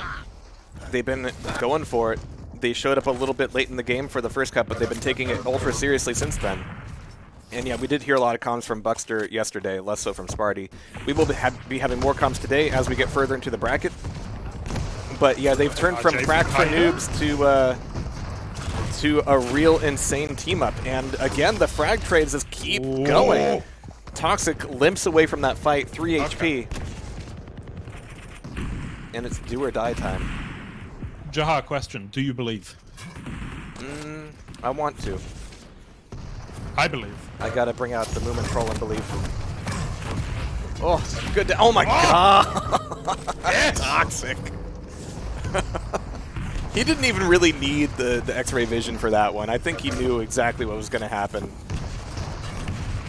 They've been going for it. They showed up a little bit late in the game for the first cup, but they've been taking it ultra seriously since then. And yeah, we did hear a lot of comms from Buckster yesterday, less so from Sparty. We will be having more comms today as we get further into the bracket. But yeah, they've turned from crack for noobs to a real insane team up. And again, the frag trades just keep going. Toxic limps away from that fight, 3 HP. And it's do or die time.
Jehar, question. Do you believe?
I want to.
I believe.
I gotta bring out the Moomin Troll and believe. Oh, good. Oh my god!
Yes!
Toxic. He didn't even really need the X-ray vision for that one. I think he knew exactly what was gonna happen.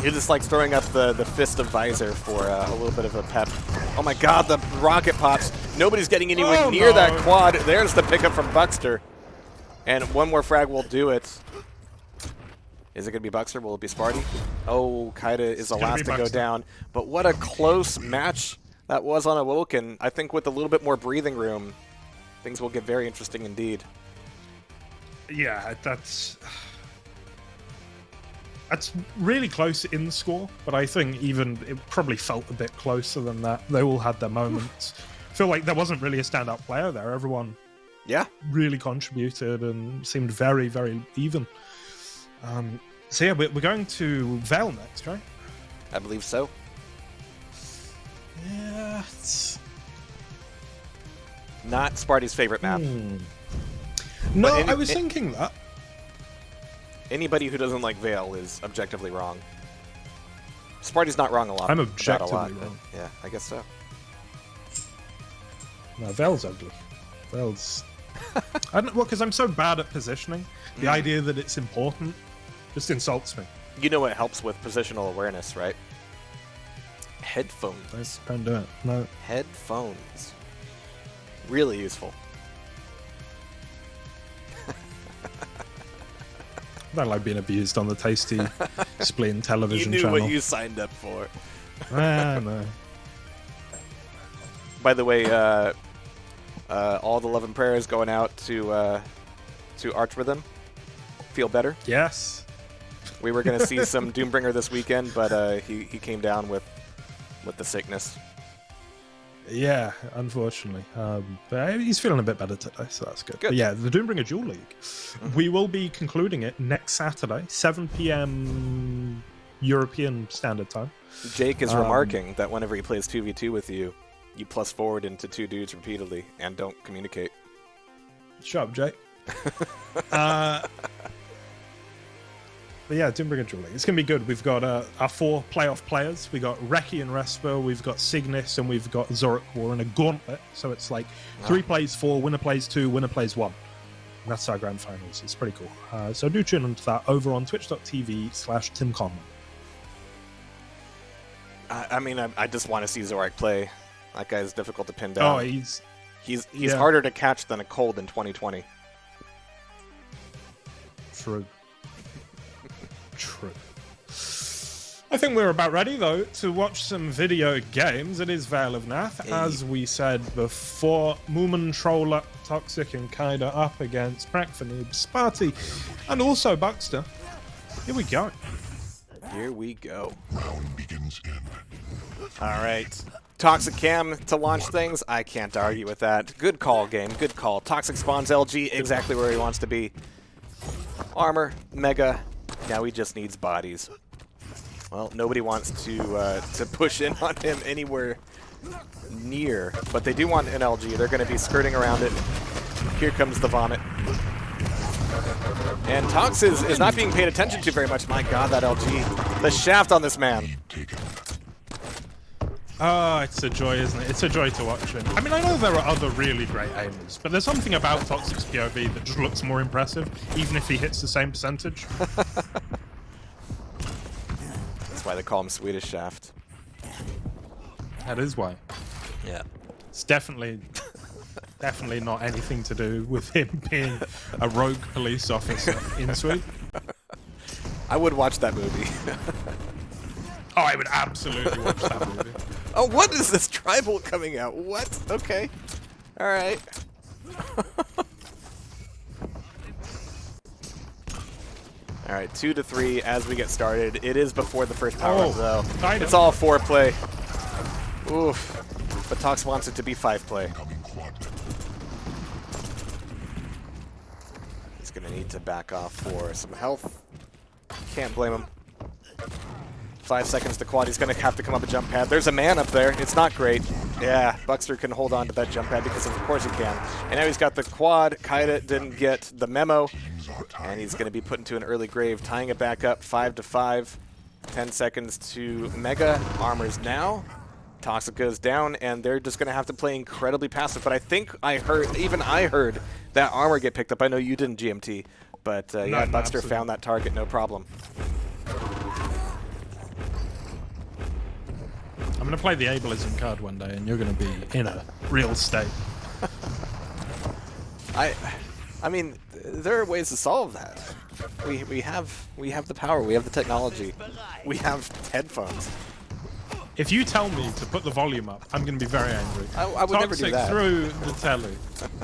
He just likes throwing up the fist of visor for a little bit of a pep. Oh my god, the rocket pops. Nobody's getting anywhere near that quad. There's the pickup from Buckster. And one more frag will do it. Is it going to be Buckster? Will it be Sparty? Oh, Kaida is the last to go down. But what a close match that was on Awoken. I think with a little bit more breathing room, things will get very interesting indeed.
Yeah, that's really close in the score, but I think even it probably felt a bit closer than that. They all had their moments. I feel like there wasn't really a standout player there. Everyone really contributed and seemed very, very even. So yeah, we're going to Vale next, right?
I believe so.
Yeah, it's
not Sparty's favorite map.
No, I was thinking that.
Anybody who doesn't like Vale is objectively wrong. Sparty's not wrong a lot.
I'm objectively wrong.
Yeah, I guess so.
No, Vale's ugly. Vale's... I don't know, well, because I'm so bad at positioning. The idea that it's important just insults me.
You know what helps with positional awareness, right? Headphones.
Don't do it. No.
Headphones. Really useful.
I don't like being abused on the Tasty Spleen television
channel.
channel.
You knew what you signed up for.
No.
By the way, all the love and prayers going out to Arch Rhythm. Feel better?
Yes.
We were going to see some Doombringer this weekend, but he came down with the sickness.
Yeah, unfortunately. But he's feeling a bit better today, so that's good. But yeah, the Doombringer Duel League. We will be concluding it next Saturday, 7 p.m. European Standard Time.
Jake is remarking that whenever he plays 2v2 with you, you plus forward into 2 dudes repeatedly and don't communicate.
Shut up, Jake. But yeah, Doombringer Duel League. It's going to be good. We've got our 4 playoff players. We got Reki and Respo, we've got Cygnus, and we've got Zorik War in a gauntlet. So it's like 3 plays 4, winner plays 2, winner plays 1. And that's our grand finals. It's pretty cool. So do tune into that over on twitch.tv/TimConlon.
I mean, I just want to see Zorik play. That guy is difficult to pin down.
Oh, he's
harder to catch than a cold in 2020.
True. True. I think we're about ready, though, to watch some video games. It is Vale of Nath.
Hey.
As we said before, Moomin, Troller, Toxic, and Kaida up against Crack for Noobs, Sparty, and also Buckster. Here we go.
Here we go.
Round begins in.
All right. Toxic Cam to launch things. I can't argue with that. Good call, game. Good call. Toxic spawns LG exactly where he wants to be. Armor, Mega. Now he just needs bodies. Well, nobody wants to push in on him anywhere near, but they do want an LG. They're going to be skirting around it. Here comes the vomit. And Tox is not being paid attention to very much. My god, that LG. The shaft on this man.
Taken.
Oh, it's a joy, isn't it? It's a joy to watch him. I mean, I know there are other really great aimers, but there's something about Toxic's POV that just looks more impressive, even if he hits the same percentage.
That's why they call him Swedish Shaft.
That is why.
Yeah.
It's definitely not anything to do with him being a rogue police officer in Sweden.
I would watch that movie.
Oh, I would absolutely watch that movie.
Oh, what is this tribal coming out? What? Okay. All right. All right, 2 to 3 as we get started. It is before the first power up, though. It's all 4-play. Oof. But Tox wants it to be 5-play.
Coming quad.
He's going to need to back off for some health. Can't blame him. 5 seconds to quad. He's going to have to come up a jump pad. There's a man up there. It's not great. Yeah, Buckster can hold on to that jump pad because of course he can. And now he's got the quad. Kaida didn't get the memo. And he's going to be put into an early grave, tying it back up 5 to 5. 10 seconds to Mega. Armor's now. Toxic goes down, and they're just going to have to play incredibly passive. But I think I heard that armor get picked up. I know you didn't, GMT. But yeah, Buckster found that target, no problem.
I'm going to play the ableism card one day, and you're going to be in a real state.
I mean, there are ways to solve that. We have the power. We have the technology. We have headphones.
If you tell me to put the volume up, I'm going to be very angry.
I would never do that.
Through the telly,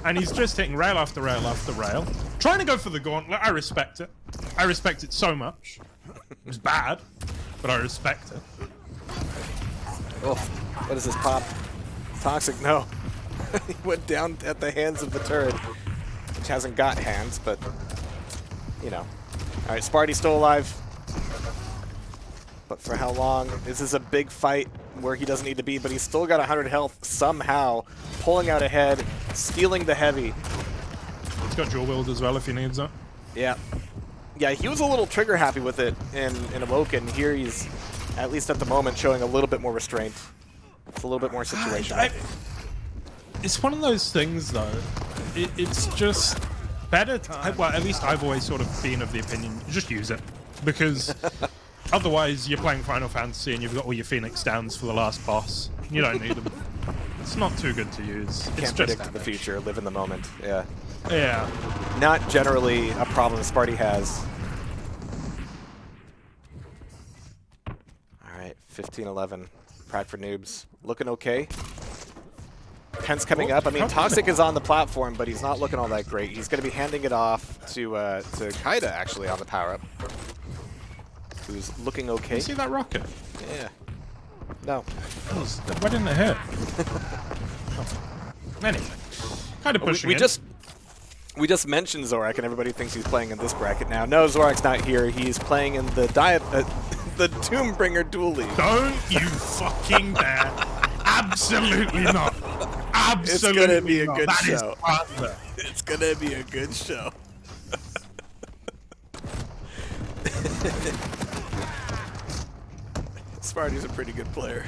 and he's just hitting rail after rail after rail, trying to go for the gauntlet. I respect it. I respect it so much. It's bad, but I respect it.
Oh, what is this pop? Toxic, no. He went down at the hands of the turret, which hasn't got hands, but, you know. All right, Sparty's still alive. But for how long? This is a big fight where he doesn't need to be, but he's still got 100 health somehow, pulling out ahead, stealing the heavy.
He's got dual wield as well if he needs it.
Yeah. Yeah, he was a little trigger happy with it in Awoken. Here he's, at least at the moment, showing a little bit more restraint. It's a little bit more situational.
It's one of those things, though. It's just better to... Well, at least I've always sort of been of the opinion, just use it. Because otherwise you're playing Final Fantasy and you've got all your Phoenix Downs for the last boss. You don't need them. It's not too good to use. It's
Can't predict the future, live in the moment. Yeah.
Yeah.
Not generally a problem Sparty has. Alright, 15-11. Pride for Noobs. Looking okay. Pence coming up. I mean, Toxic is on the platform, but he's not looking all that great. He's going to be handing it off to Kaida, actually, on the power-up. Who's looking okay.
You see that rocket?
Yeah. No.
Why didn't it hit? Anyway. Kind of pushing
We just mentioned Zorak, and everybody thinks he's playing in this bracket now. No, Zorak's not here. He's playing in the the Doombringer Dual League.
Don't you fucking dare. Absolutely not. Absolutely
It's gonna be a
not.
good
That is
show.
thunder.
It's gonna be a good show. Sparty's a pretty good player.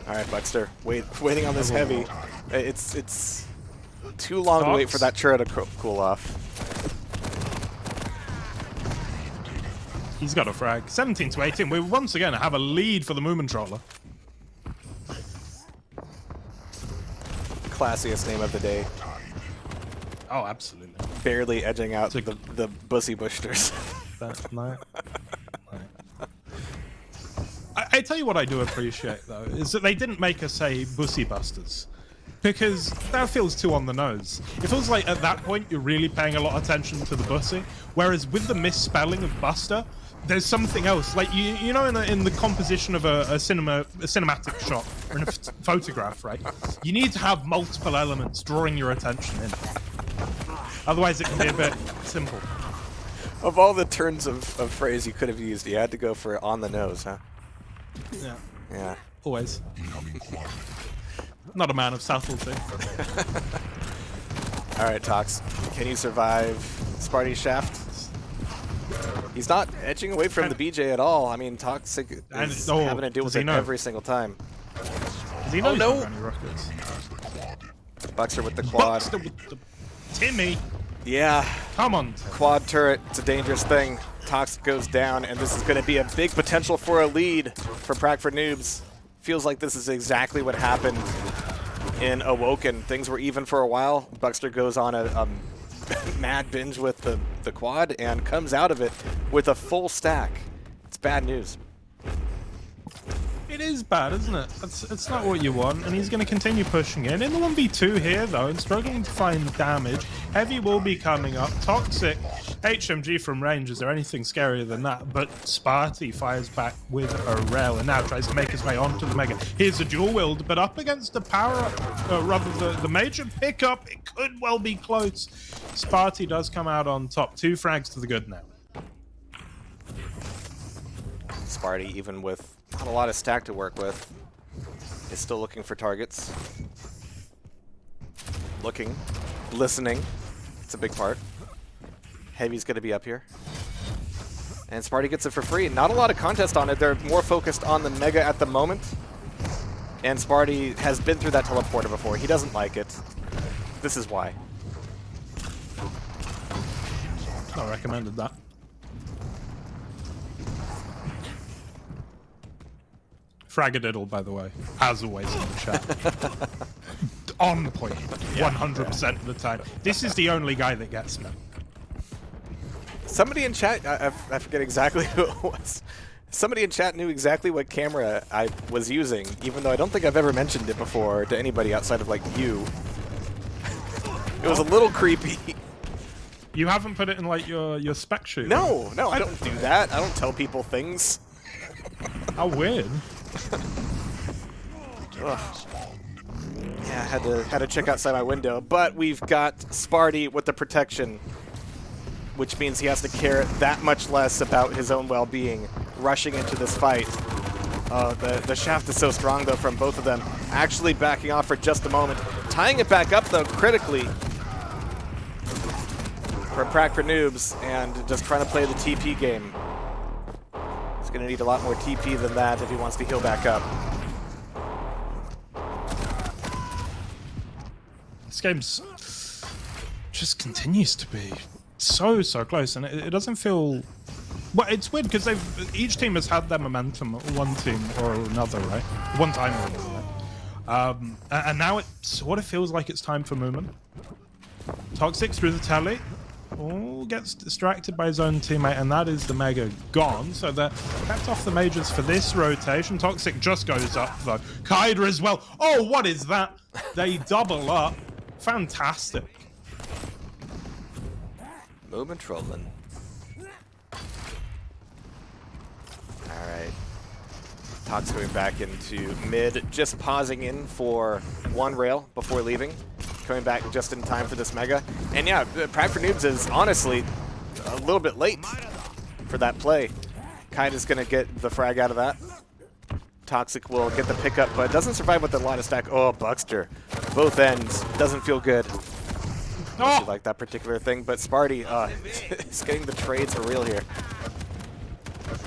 All right, Buckster, waiting on this heavy. It's too long to wait for that turret to cool off.
He's got a frag. 17 to 18. We once again have a lead for the Moomin Troller.
Classiest name of the day.
Oh, absolutely.
Barely edging out
It's
the bussy boosters.
I tell you what I do appreciate, though, is that they didn't make us say bussy busters. Because that feels too on the nose. It feels like at that point you're really paying a lot of attention to the bussy, whereas with the misspelling of buster, there's something else. Like you know, in the composition of a cinematic shot or in a photograph, right? You need to have multiple elements drawing your attention in. Otherwise, it can be a bit simple.
Of all the turns of phrase you could have used, you had to go for on the nose, huh?
Yeah.
Yeah.
Always. Not a man of subtlety.
All right, Tox. Can you survive Sparty's shaft? He's not edging away from the BJ at all. I mean, Toxic is having to deal with it every single time.
Does he know
oh, no!
Rockets?
Buxter with the quad.
Buxter with the Timmy!
Yeah.
Come on, Tim.
Quad turret. It's a dangerous thing. Toxic goes down, and this is going to be a big potential for a lead for Prac for Noobs. Feels like this is exactly what happened in Awoken. Things were even for a while. Buxter goes on a mad binge with the quad and comes out of it with a full stack. It's bad news.
It is bad, isn't it? It's not what you want, and he's going to continue pushing in. In the 1v2 here, though, and struggling to find damage. Heavy will be coming up. Toxic, HMG from range. Is there anything scarier than that? But Sparty fires back with a rail and now tries to make his way onto the Mega. Here's a dual wield, but up against the power-up, rather the major pickup, it could well be close. Sparty does come out on top. 2 frags to the good now.
Sparty, even with not a lot of stack to work with, is still looking for targets. Looking, listening. It's a big part. Heavy's going to be up here. And Sparty gets it for free. Not a lot of contest on it. They're more focused on the Mega at the moment. And Sparty has been through that teleporter before. He doesn't like it. This is why.
Not recommended that. Fragadiddle, by the way, as always in the chat. On point, 100% of the time. This is the only guy that gets me.
Somebody in chat, I forget exactly who it was. Somebody in chat knew exactly what camera I was using, even though I don't think I've ever mentioned it before to anybody outside of, like, you. It was a little creepy.
You haven't put it in, like, your spec sheet?
No, I don't do that. I don't tell people things.
How weird.
Ugh. Yeah, had to check outside my window, but we've got Sparty with the protection, which means he has to care that much less about his own well-being rushing into this fight. The shaft is so strong, though, from both of them. Actually backing off for just a moment. Tying it back up, though, critically for Prac for Noobs, and just trying to play the TP game. He's going to need a lot more TP than that if he wants to heal back up.
This game's just continues to be so close, and it doesn't feel... Well, it's weird because each team has had their momentum, one team or another, right? One time or another, right? And now it sort of feels like it's time for movement. Toxic through the tele. Oh, gets distracted by his own teammate, and that is the Mega gone. So they're kept off the majors for this rotation. Toxic just goes up, though. Kaida as well. Oh, what is that? They double up. Fantastic.
Movement trolling. Alright. Tox going back into mid, just pausing in for one rail before leaving. Coming back just in time for this Mega. And yeah, Prac for Noobs is honestly a little bit late for that play. Kaida's going to get the frag out of that. Toxic will get the pickup, but doesn't survive with a lot of stack. Oh, Buxter. Both ends. Doesn't feel good. Oh. Like that particular thing, but Sparty is getting the trades for real here.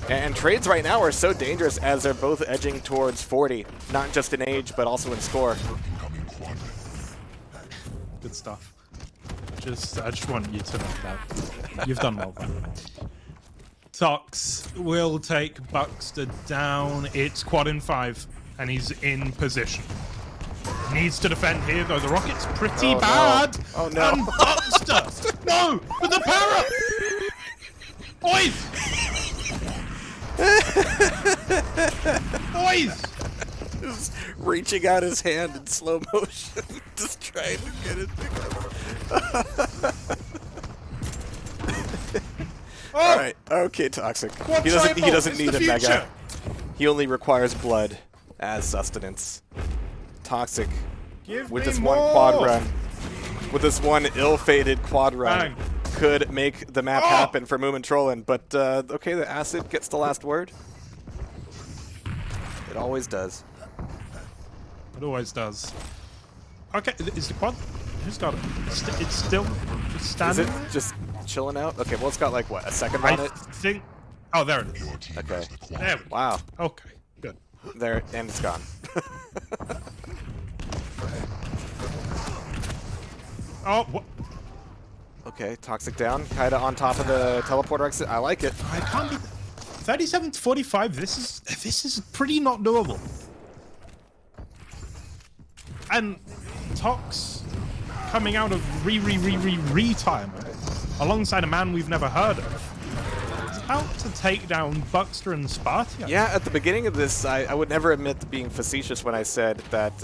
And trades right now are so dangerous as they're both edging towards 40, not just in age, but also in score.
Good stuff. I just want you to know that. You've done well, man. Tox will take Buxter down. It's quad in 5, and he's in position. Needs to defend here, though. The rocket's pretty
Oh, no.
bad.
Oh, no.
And Buster! No! With the power up! Boys! Boys!
Just reaching out his hand in slow motion, just trying to get it together. All right, okay, Toxic. He doesn't need a mega. He only requires blood as sustenance. Toxic, with this one quad run, with this one ill-fated quad run, could make the map happen for Moomin but okay, the acid gets the last word. It always does.
It always does. Okay, is the quad? Who's got it? It's still just standing.
Is it just chilling out? Okay, well, it's got like what, a second on
I
it?
think. Oh, there it is.
Your team
Okay.
has the quad.
There we go.
Wow.
Okay, good.
There, and it's gone.
Oh, what?
Okay, Toxic down. Kaida on top of the teleporter exit. I like it.
I can't be. 37 to 45. This is pretty not doable. And Tox coming out of retirement alongside a man we've never heard of. Is about to take down Buckster and Spartia.
Yeah, at the beginning of this, I would never admit to being facetious when I said that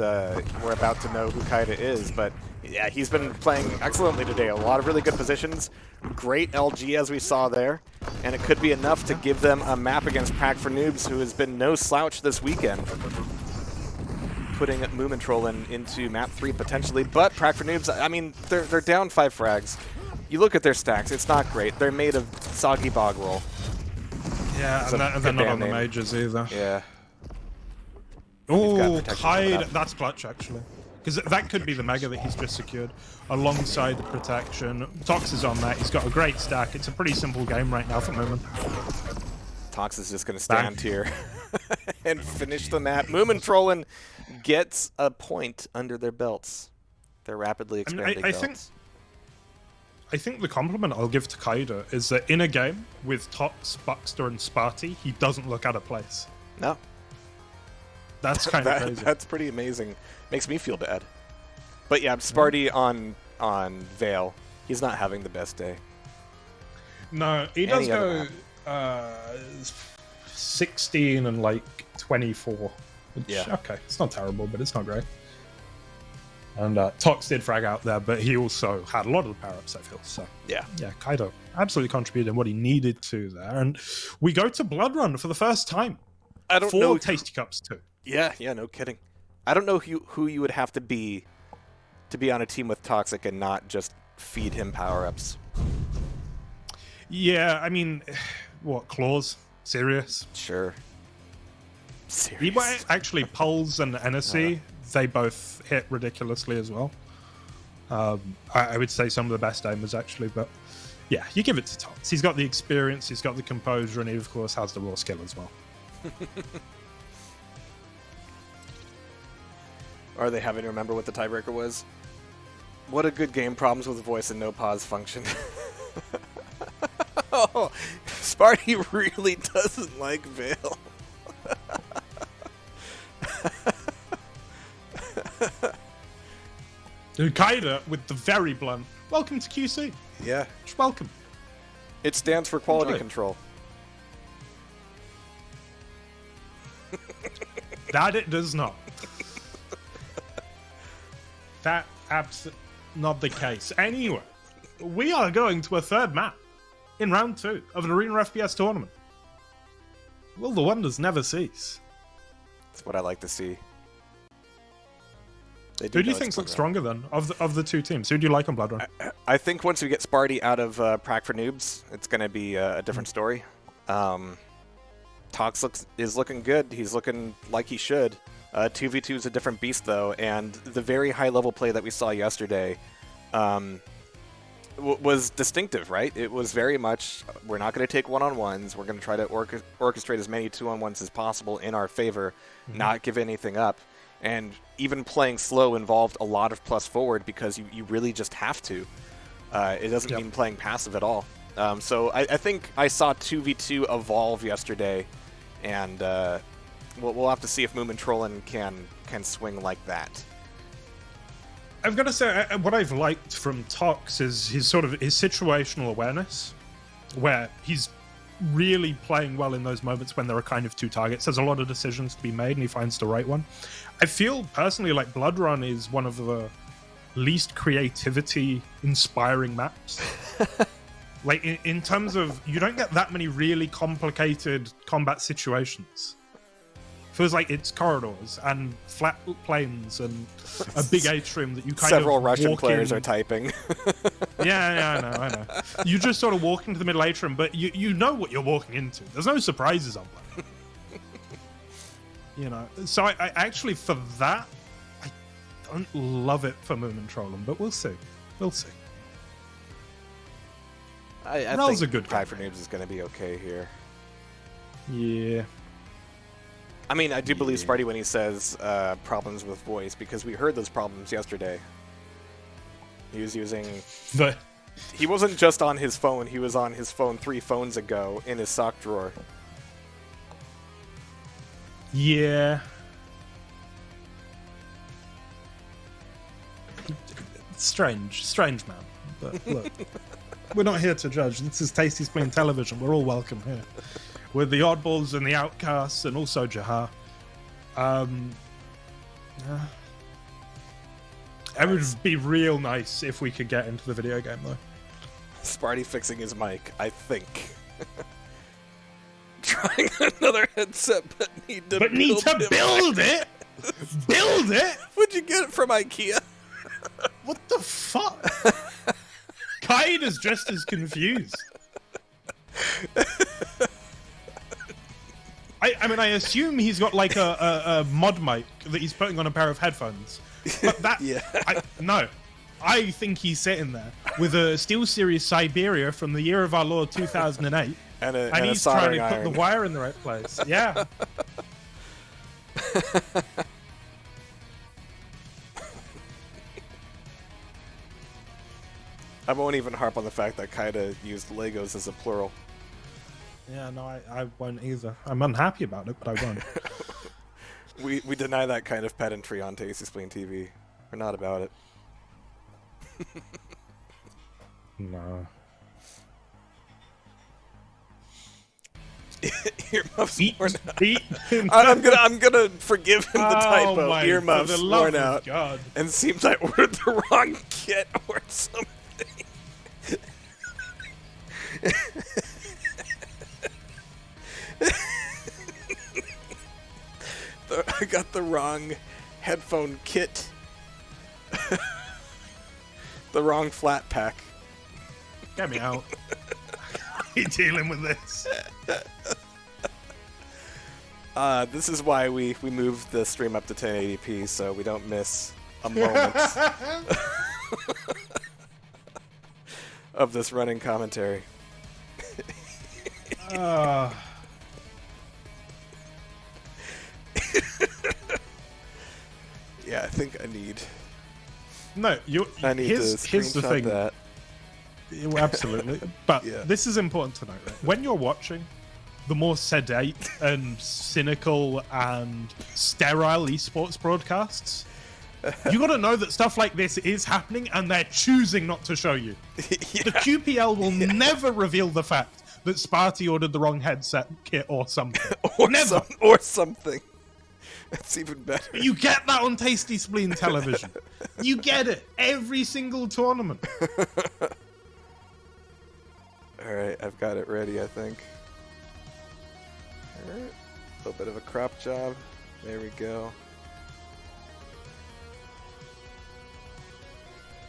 we're about to know who Kaida is, but yeah, he's been playing excellently today. A lot of really good positions. Great LG as we saw there, and it could be enough to give them a map against Prague for Noobs, who has been no slouch this weekend. Putting Moomin into map 3 potentially, but Prague for Noobs, I mean, they're down 5 frags. You look at their stacks, it's not great. They're made of soggy bog roll.
Yeah, and they're not on the majors either.
Yeah.
Oh,
protection
Kaida,
coming up.
that's clutch actually. Because that could be the mega that he's just secured alongside the protection. Tox is on that. He's got a great stack. It's a pretty simple game right now for Moomin.
Tox is just going to stand here and finish the map. Moomin gets a point under their belts. They're rapidly expanding belts.
I think the compliment I'll give to Kaida is that in a game with Tox, Buckster, and Sparty, he doesn't look out of place.
No.
That's kind of crazy.
That's pretty amazing. Makes me feel bad. But yeah, Sparty on Vale, he's not having the best day.
No, he does go 16 and like 24. Which,
Yeah.
Okay, it's not terrible, but it's not great. And Tox did frag out there, but he also had a lot of the power-ups, I feel. So
Yeah.
yeah, Kaido absolutely contributed what he needed to there. And we go to Blood Run for the first time.
I don't
for
know.
TastyCups too.
Yeah, no kidding. I don't know who you would have to be on a team with Toxic and not just feed him power-ups.
Yeah, I mean, what, Claws? Serious?
Sure. Serious.
Actually, Pulse and NSC, they both hit ridiculously as well. I would say some of the best aimers, actually, but yeah, you give it to Tox. He's got the experience, he's got the composure, and he, of course, has the raw skill as well.
Are they having to remember what the tiebreaker was? What a good game. Problems with voice and no pause function. Oh, Sparty really doesn't like Vale.
Kaida with the very blunt. Welcome to QC.
Yeah.
Just welcome.
It stands for quality
Enjoy it.
control.
That it does not. That absolutely not the case. Anyway, we are going to a third map in round 2 of an Arena FPS tournament. Will the wonders never cease?
That's what I like to see.
Who do you think's look stronger then of the two teams? Who do you like on Blood Run?
I think once we get Sparty out of Prague for Noobs, it's going to be a different story. Tox is looking good. He's looking like he should. 2v2 is a different beast, though, and the very high-level play that we saw yesterday was distinctive, right? It was very much, we're not going to take one-on-ones. We're going to try to orchestrate as many two-on-ones as possible in our favor, not give anything up. And even playing slow involved a lot of plus forward because you really just have to. It doesn't mean playing passive at all. So I think I saw 2v2 evolve yesterday, and we'll have to see if Moomin can swing like that.
I've got to say, what I've liked from Tox is his situational awareness, where he's really playing well in those moments when there are kind of two targets. There's a lot of decisions to be made, and he finds the right one. I feel personally like Blood Run is one of the least creativity inspiring maps. Like in terms of, you don't get that many really complicated combat situations. Feels like it's corridors and flat plains and a big atrium that you kind
Several
of
Russian
walk
players
in.
are typing.
Yeah, I know. You just sort of walk into the middle atrium, but you know what you're walking into. There's no surprises on that. You know, so I actually, for that, I don't love it for Moomin Trolling, but we'll see. We'll see.
I
Rel's
think
a good
Try
guy.
for Noobs is going to be okay here.
Yeah.
I mean, I do believe Sparty when he says problems with voice, because we heard those problems yesterday. He was using...
But
He wasn't just on his phone, he was on his phone 3 phones ago in his sock drawer.
yeah. Strange man. But look, we're not here to judge. This is Tasty Spleen Television. We're all welcome here. With the oddballs and the outcasts, and also Jehar. It would be real nice if we could get into the video game, though.
Sparty fixing his mic, I think. Trying another headset, but need to
build it. Build it.
Where'd you get it from IKEA?
What the fuck? Kaid is just as confused. I mean, I assume he's got like a mod mic that he's putting on a pair of headphones. But that,
Yeah.
No. I think he's sitting there with a SteelSeries Siberia from the year of our Lord 2008.
And
he's trying
soldering
to put
iron.
the wire in the right place. Yeah.
I won't even harp on the fact that Kaida used Legos as a plural.
Yeah, no, I won't either. I'm unhappy about it, but I won't.
We deny that kind of pedantry on Tasty Spleen TV. We're not about it.
No.
Earmuffs
Eat,
worn out.
eat.
I'm gonna forgive him the typo.
my,
Earmuffs
for the love
worn
of
out.
God.
And seems I ordered the wrong kit or something. I got the wrong headphone kit. The wrong flat pack.
Get me out. You dealing with this?
This is why we moved the stream up to 1080p so we don't miss a moment of this running commentary. Yeah, I think I need.
No,
I need
here's
to
the
screenshot
thing.
that.
Yeah, absolutely. But
Yeah.
this is important to note. Right? When you're watching the more sedate and cynical and sterile esports broadcasts, you got to know that stuff like this is happening and they're choosing not to show you.
Yeah.
The QPL will never reveal the fact that Sparty ordered the wrong headset kit or something. Never.
Or something. That's even better.
You get that on Tasty Spleen Television. You get it every single tournament.
Alright, I've got it ready, I think. Alright. A little bit of a crop job. There we go.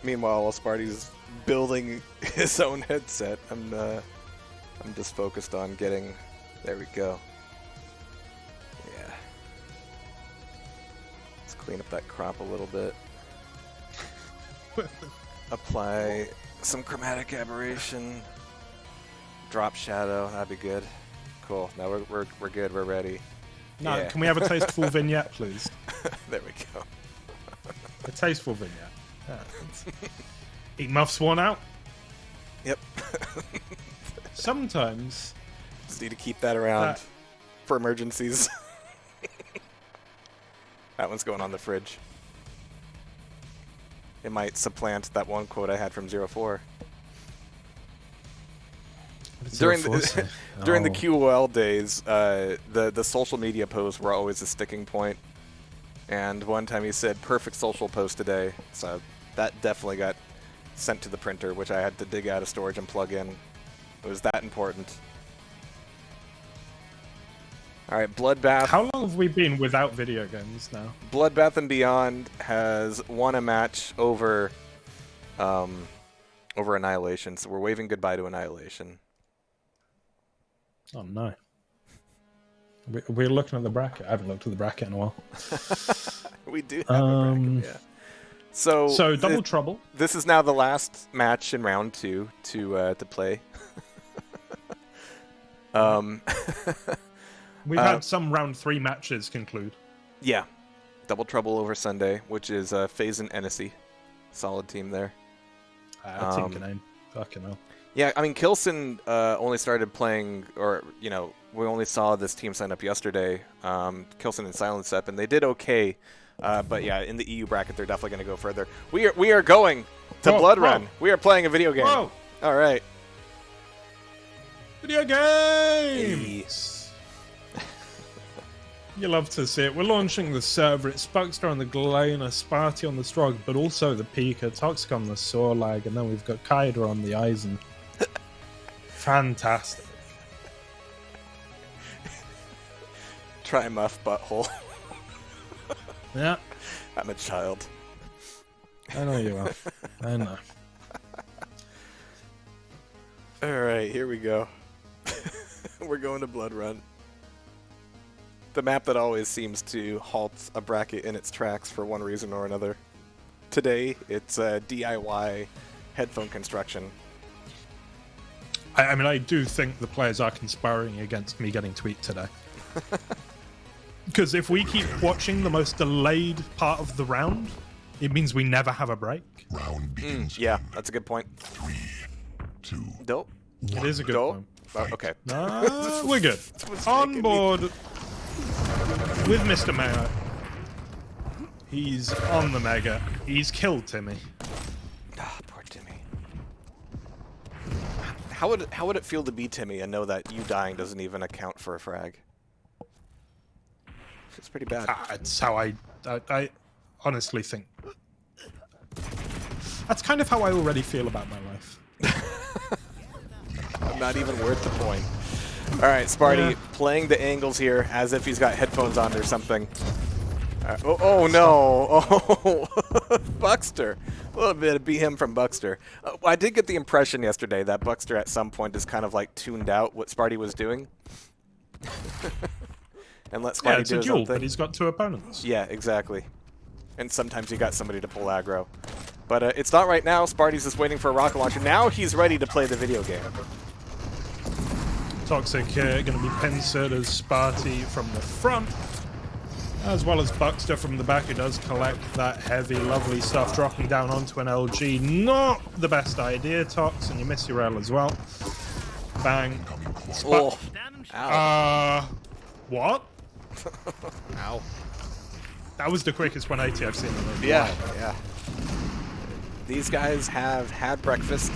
Meanwhile, while Sparty's building his own headset, I'm just focused on getting... There we go. Yeah. Let's clean up that crop a little bit. Apply some chromatic aberration. Drop shadow, that'd be good. Cool. Now we're good. We're ready.
No,
Yeah.
can we have a tasteful vignette, please?
There we go.
A tasteful vignette. Yeah. Eat muffs worn out.
Yep.
Sometimes.
Just need to keep that around for emergencies. That one's going on the fridge. it might supplant that one quote I had from 04. During the during the QOL days, the social media posts were always a sticking point. And one time he said, "Perfect social post today." So that definitely got sent to the printer, which I had to dig out of storage and plug in. It was that important. All right, Bloodbath.
How long have we been without video games now?
Bloodbath and Beyond has won a match over Annihilation, so we're waving goodbye to Annihilation.
Oh no. We're looking at the bracket. I haven't looked at the bracket in a while.
We do have a bracket, yeah. So
double trouble.
This is now the last match in round 2 to play.
We've had some round 3 matches conclude.
Yeah. Double trouble over Sunday, which is FaZe and Hennessy. Solid team there.
Team can aim. Fucking hell.
Yeah, I mean, Kilson only started playing, or, you know, we only saw this team sign up yesterday, Kilson and Silent Step, and they did okay. But yeah, in the EU bracket, they're definitely going to go further. We are going to Blood Run. We are playing a video game.
Whoa.
All right.
Video games! You love to see it. We're launching the server. It's Spuckster on the Galena, Sparty on the Strog, but also the Pika, Toxic on the Sorlag, and then we've got Kaida on the Eisen. Fantastic.
Try muff butthole.
Yeah.
I'm a child.
I know you are. I know.
All right, here we go. We're going to Blood Run. The map that always seems to halt a bracket in its tracks for one reason or another. Today, it's DIY headphone construction.
I mean, I do think the players are conspiring against me getting tweet today. Because if we keep watching the most delayed part of the round, it means we never have a break.
Round begins.
Yeah, that's a good point.
3, 2.
Dope.
It is a good
Dope.
point.
Oh, okay.
We're good. On board with Mr. Mayo. He's on the Mega. He's killed Timmy.
Ah, poor Timmy. How would it feel to be Timmy and know that you dying doesn't even account for a frag? It's pretty bad.
It's how I honestly think. That's kind of how I already feel about my life.
Not even worth the point. All right, Sparty playing the angles here as if he's got headphones on or something. Oh no! Oh, Buckster. A little bit of BM from Buckster. I did get the impression yesterday that Buckster at some point is kind of like tuned out what Sparty was doing. And let Sparty
it's
do
a
his
duel,
own thing.
but he's got 2 opponents.
Yeah, exactly. And sometimes you got somebody to pull aggro. But it's not right now. Sparty's just waiting for a rocket launcher. Now he's ready to play the video game.
Toxic going to be pincered as Sparty from the front, as well as Buckster from the back, who does collect that heavy, lovely stuff, dropping down onto an LG. Not the best idea, Tox, and you miss your L as well. Bang.
Oh. Ow.
What?
Ow.
That was the quickest 180 I've seen in a while.
Yeah. These guys have had breakfast,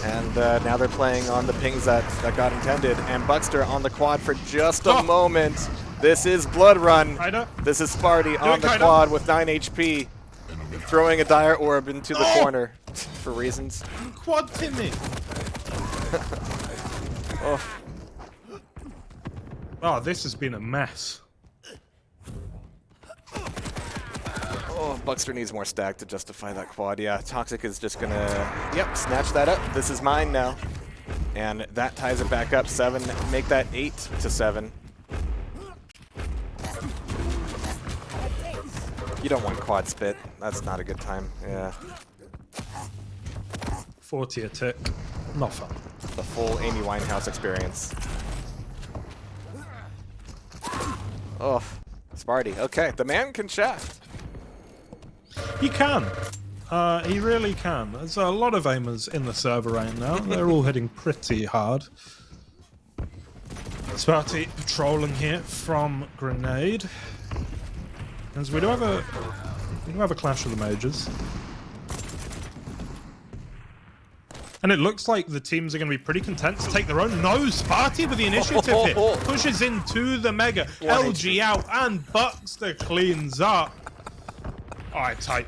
and now they're playing on the pings that got intended. And Buckster on the quad for just a moment. This is Blood Run.
Kaida.
This is Sparty on the quad with 9 HP, throwing a dire orb into the corner for reasons.
Quad Timmy. Oh, this has been a mess.
Oh, Buckster needs more stack to justify that quad. Yeah, Toxic is just gonna, snatch that up. This is mine now. And that ties it back up. 7, make that 8 to 7. You don't want quad spit. That's not a good time. Yeah.
40 a tick. Not fun.
The full Amy Winehouse experience. Oh, Sparty. Okay, the man can shaft.
He can. He really can. There's a lot of aimers in the server right now. They're all hitting pretty hard. Sparty patrolling here from Grenade. As we do have a clash of the majors. And it looks like the teams are going to be pretty content to take their own. No, Sparty with the initiative here. Pushes into the Mega. LG out, and Buckster cleans up. All right, tight.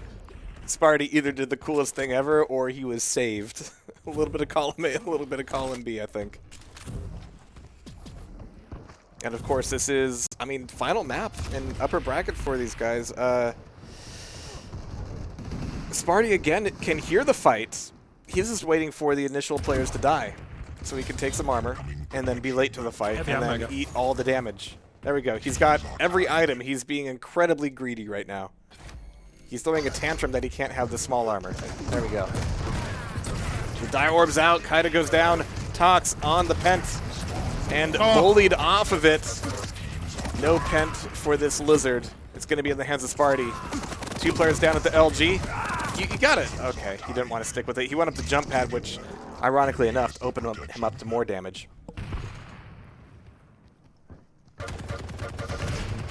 Sparty either did the coolest thing ever, or he was saved. A little bit of column A, a little bit of column B, I think. And of course, this is, I mean, final map in upper bracket for these guys. Sparty, again, can hear the fight. He's just waiting for the initial players to die, so he can take some armor and then be late to the fight and then eat all the damage. There we go. He's got every item. He's being incredibly greedy right now. He's throwing a tantrum that he can't have the small armor. There we go. The Die Orb's out. Kaida goes down. Tox on the Pent. And bullied off of it. No Pent for this Lizard. It's going to be in the hands of Sparty. 2 players down at the LG. You got it. Okay, he didn't want to stick with it. He went up the jump pad, which, ironically enough, opened him up to more damage.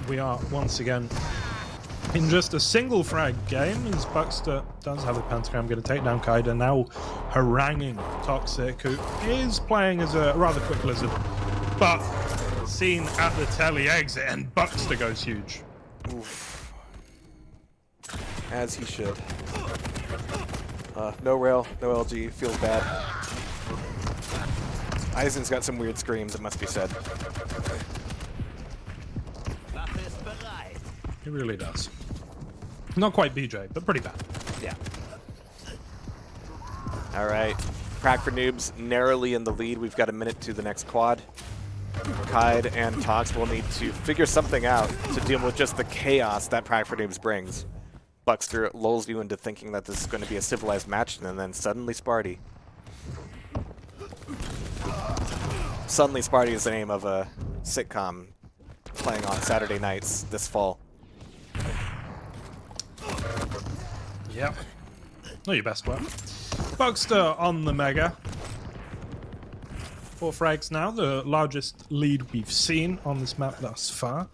We are, once again, in just a single frag game, as Buckster does have the pentagram, going to take down Kaida, now haranguing Toxic, who is playing as a rather quick Lizard, but seen at the telly exit, and Buckster goes huge.
Oof. As he should. No rail, no LG, feels bad. Eisen's got some weird screams, it must be said.
He really does. Not quite BJ, but pretty bad.
Yeah. All right. Crack for Noobs narrowly in the lead. We've got a minute to the next quad. Kaid and Tox will need to figure something out to deal with just the chaos that Crack for Noobs brings. Buckster lulls you into thinking that this is going to be a civilized match, and then suddenly Sparty. Suddenly Sparty is the name of a sitcom playing on Saturday nights this fall.
Yep. Not your best work. Buckster on the Mega. 4 frags now, the largest lead we've seen on this map thus far.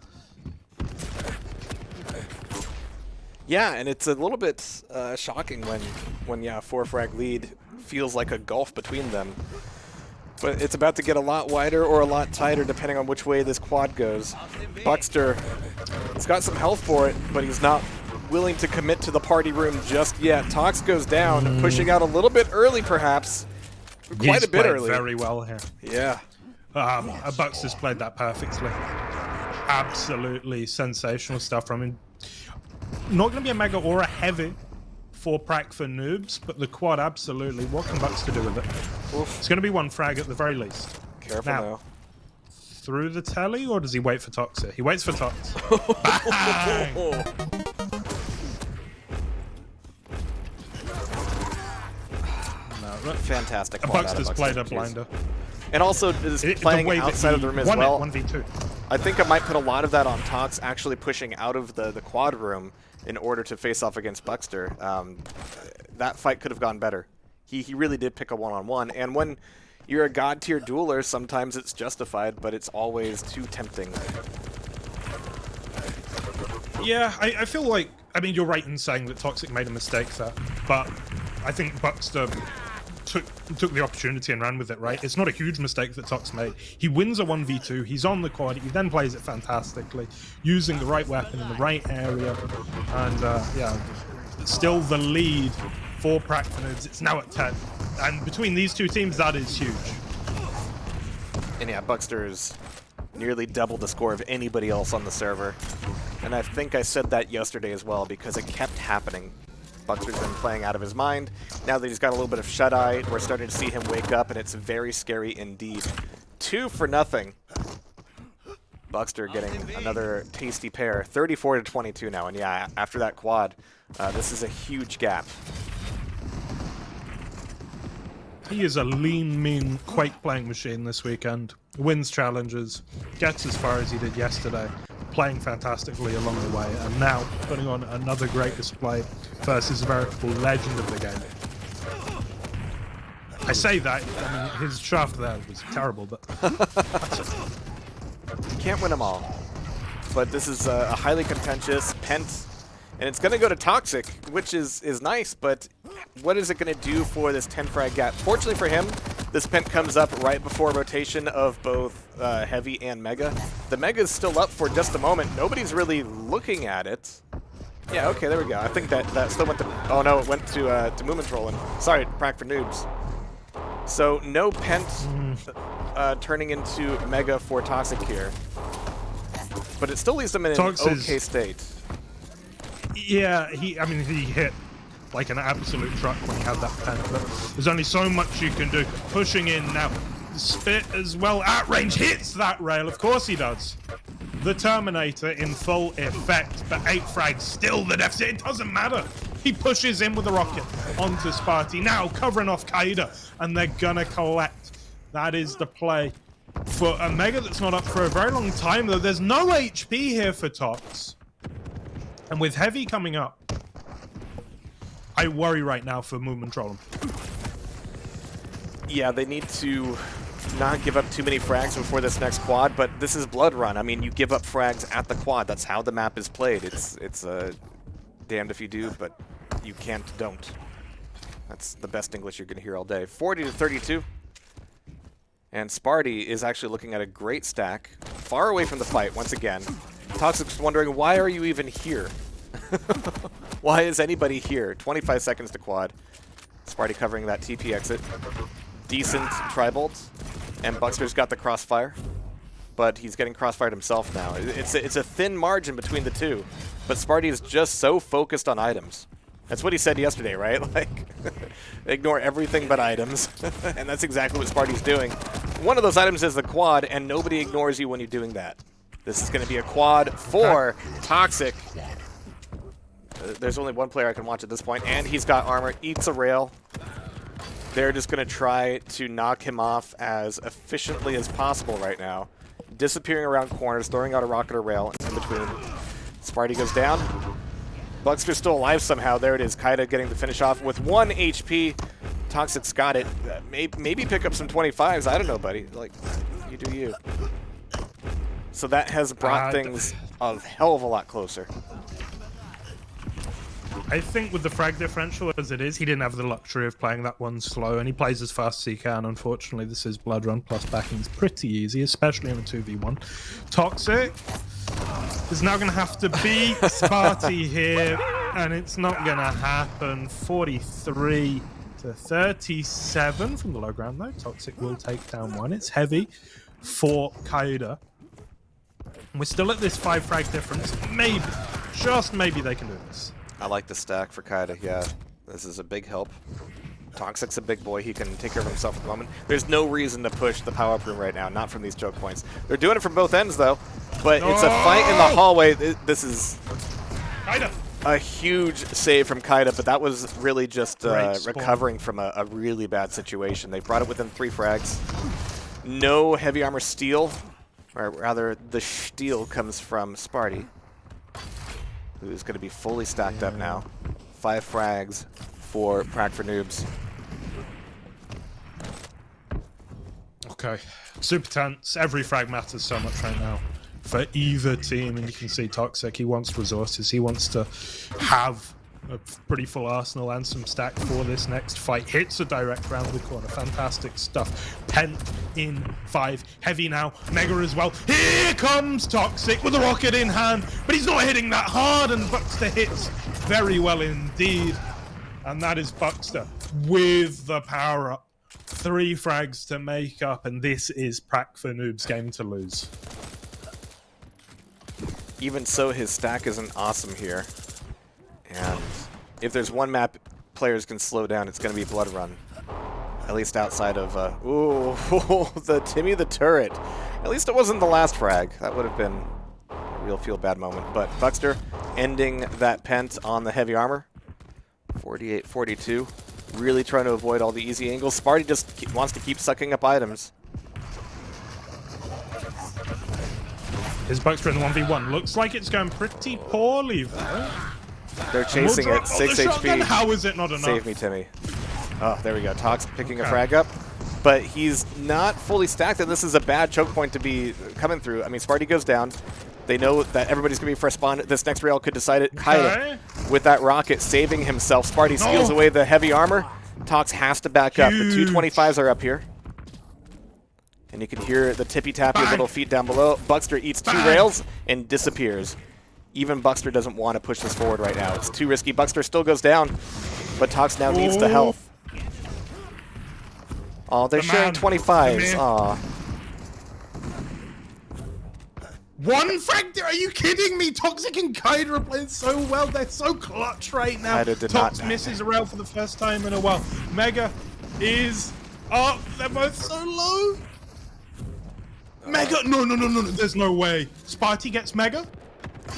Yeah, and it's a little bit shocking when 4 frag lead feels like a gulf between them. But it's about to get a lot wider or a lot tighter depending on which way this quad goes. Buckster has got some health for it, but he's not willing to commit to the party room just yet. Tox goes down, pushing out a little bit early perhaps. Quite a bit early.
Very well here.
Yeah.
Buckster's played that perfectly. Absolutely sensational stuff from him. Not going to be a Mega or a Heavy for Prac for Noobs, but the quad absolutely. What can Buckster do with it?
Oof.
It's going to be 1 frag at the very least.
Careful now.
Through the telly, or does he wait for Tox here? He waits for Tox. Bang!
Fantastic.
Buckster's played a blinder.
And also is playing outside of the room as well.
1v2.
I think I might put a lot of that on Tox actually pushing out of the quad room in order to face off against Buckster. That fight could have gone better. He really did pick a one-on-one, and when you're a god-tier dueler, sometimes it's justified, but it's always too tempting.
Yeah, I feel like, I mean, you're right in saying that Toxic made a mistake there, but I think Buckster took the opportunity and ran with it, right? It's not a huge mistake that Tox made. He wins a 1v2, he's on the quad, he then plays it fantastically, using the right weapon in the right area, and yeah, still the lead for Prac for Noobs. It's now at 10, and between these 2 teams, that is huge.
And yeah, Buckster's nearly double the score of anybody else on the server, and I think I said that yesterday as well because it kept happening. Buckster's been playing out of his mind. Now that he's got a little bit of shut-eye, we're starting to see him wake up, and it's very scary indeed. 2-0. Buckster getting another tasty pair. 34-22 now, and yeah, after that quad, this is a huge gap.
He is a lean, mean Quake playing machine this weekend. Wins challenges, gets as far as he did yesterday, playing fantastically along the way, and now putting on another great display versus a veritable legend of the game. I say that, I mean, his shaft there was terrible, but...
You can't win them all. But this is a highly contentious Pent, and it's going to go to Toxic, which is nice, but what is it going to do for this 10 frag gap? Fortunately for him, this pent comes up right before rotation of both Heavy and Mega. The Mega is still up for just a moment. Nobody's really looking at it. Yeah, okay, there we go. I think that still went to... Oh, no, it went to Movement Trolling. Sorry, Prac for Noobs. So, no Pent turning into Mega for Toxic here. But it still leaves him in an okay state.
Yeah, he hit like an absolute truck when he had that Pent, but there's only so much you can do. Pushing in now. Spit as well at range, hits that rail, of course he does. The Terminator in full effect, but 8 frags still the deficit, it doesn't matter. He pushes in with the rocket onto Sparty, now covering off Kaida, and they're gonna collect. That is the play. For a Mega that's not up for a very long time, though, there's no HP here for Tox. And with Heavy coming up, I worry right now for Movement Trolling.
Yeah, they need to not give up too many frags before this next quad, but this is Blood Run. I mean, you give up frags at the quad. That's how the map is played. It's damned if you do, but you don't. That's the best English you're going to hear all day. 40-32. And Sparty is actually looking at a great stack, far away from the fight once again. Toxic's wondering, why are you even here? Why is anybody here? 25 seconds to quad. Sparty covering that TP exit. Decent Tri-Bolt. And Buckster's got the crossfire. But he's getting crossfired himself now. It's a thin margin between the two. But Sparty is just so focused on items. That's what he said yesterday, right? Like, ignore everything but items. And that's exactly what Sparty's doing. One of those items is the quad, and nobody ignores you when you're doing that. This is going to be a quad for Toxic. There's only one player I can watch at this point, and he's got armor. Eats a rail. They're just going to try to knock him off as efficiently as possible right now. Disappearing around corners, throwing out a rocket or rail in between. Sparty goes down. Buckster's still alive somehow. There it is. Kaida getting the finish off with 1 HP. Toxic's got it. Maybe pick up some 25s. I don't know, buddy. Like, you do you. So that has brought things a hell of a lot closer.
I think with the frag differential as it is, he didn't have the luxury of playing that one slow, and he plays as fast as he can. Unfortunately, this is Blood Run plus backing is pretty easy, especially in a 2v1. Toxic is now going to have to beat Sparty here, and it's not going to happen. 43-37 from the low ground, though. Toxic will take down one. It's Heavy for Kaida. We're still at this 5 frag difference. Maybe, just maybe they can do this.
I like the stack for Kaida, yeah. This is a big help. Toxic's a big boy. He can take care of himself at the moment. There's no reason to push the power-up room right now, not from these choke points. They're doing it from both ends, though. But it's a fight in the hallway. This is
Kaida.
a huge save from Kaida, but that was really just recovering from a really bad situation. They brought it within 3 frags. No heavy armor steal, or rather, the steal comes from Sparty, who's going to be fully stacked up now. 5 frags for Prac for Noobs.
Okay, super tense. Every frag matters so much right now for either team, and you can see Toxic, he wants resources. He wants to have a pretty full arsenal and some stack for this next fight. Hits a direct round the corner. Fantastic stuff. Pent in 5. Heavy now. Mega as well. Here comes Toxic with a rocket in hand, but he's not hitting that hard, and Buckster hits very well indeed. And that is Buckster with the power-up. 3 frags to make up, and this is Prac for Noob's game to lose.
Even so, his stack isn't awesome here. And if there's one map players can slow down, it's going to be Blood Run. At least outside of, ooh, the Timmy the Turret. At least it wasn't the last frag. That would have been a real feel-bad moment. But Buckster ending that pent on the heavy armor. 48-42. Really trying to avoid all the easy angles. Sparty just wants to keep sucking up items.
His Buckster in the 1v1. Looks like it's going pretty poorly, though.
They're chasing it. 6 HP.
How is it not enough?
Save me, Timmy. Oh, there we go. Tox picking a frag up. But he's not fully stacked, and this is a bad choke point to be coming through. I mean, Sparty goes down. They know that everybody's going to be first spawn. This next rail could decide it. Kaida with that rocket, saving himself. Sparty steals away the heavy armor. Tox has to back up. The 225s are up here. And you can hear the tippy-tappy little feet down below. Buckster eats 2 rails and disappears. Even Buckster doesn't want to push this forward right now. It's too risky. Buckster still goes down, but Tox now needs the health. Oh, they're sharing 25s. Aw.
One frag? Are you kidding me? Toxic and Kaida are playing so well. They're so clutch right now. Tox misses a rail for the first time in a while. Mega is up. They're both so low. Mega! No. There's no way. Sparty gets Mega?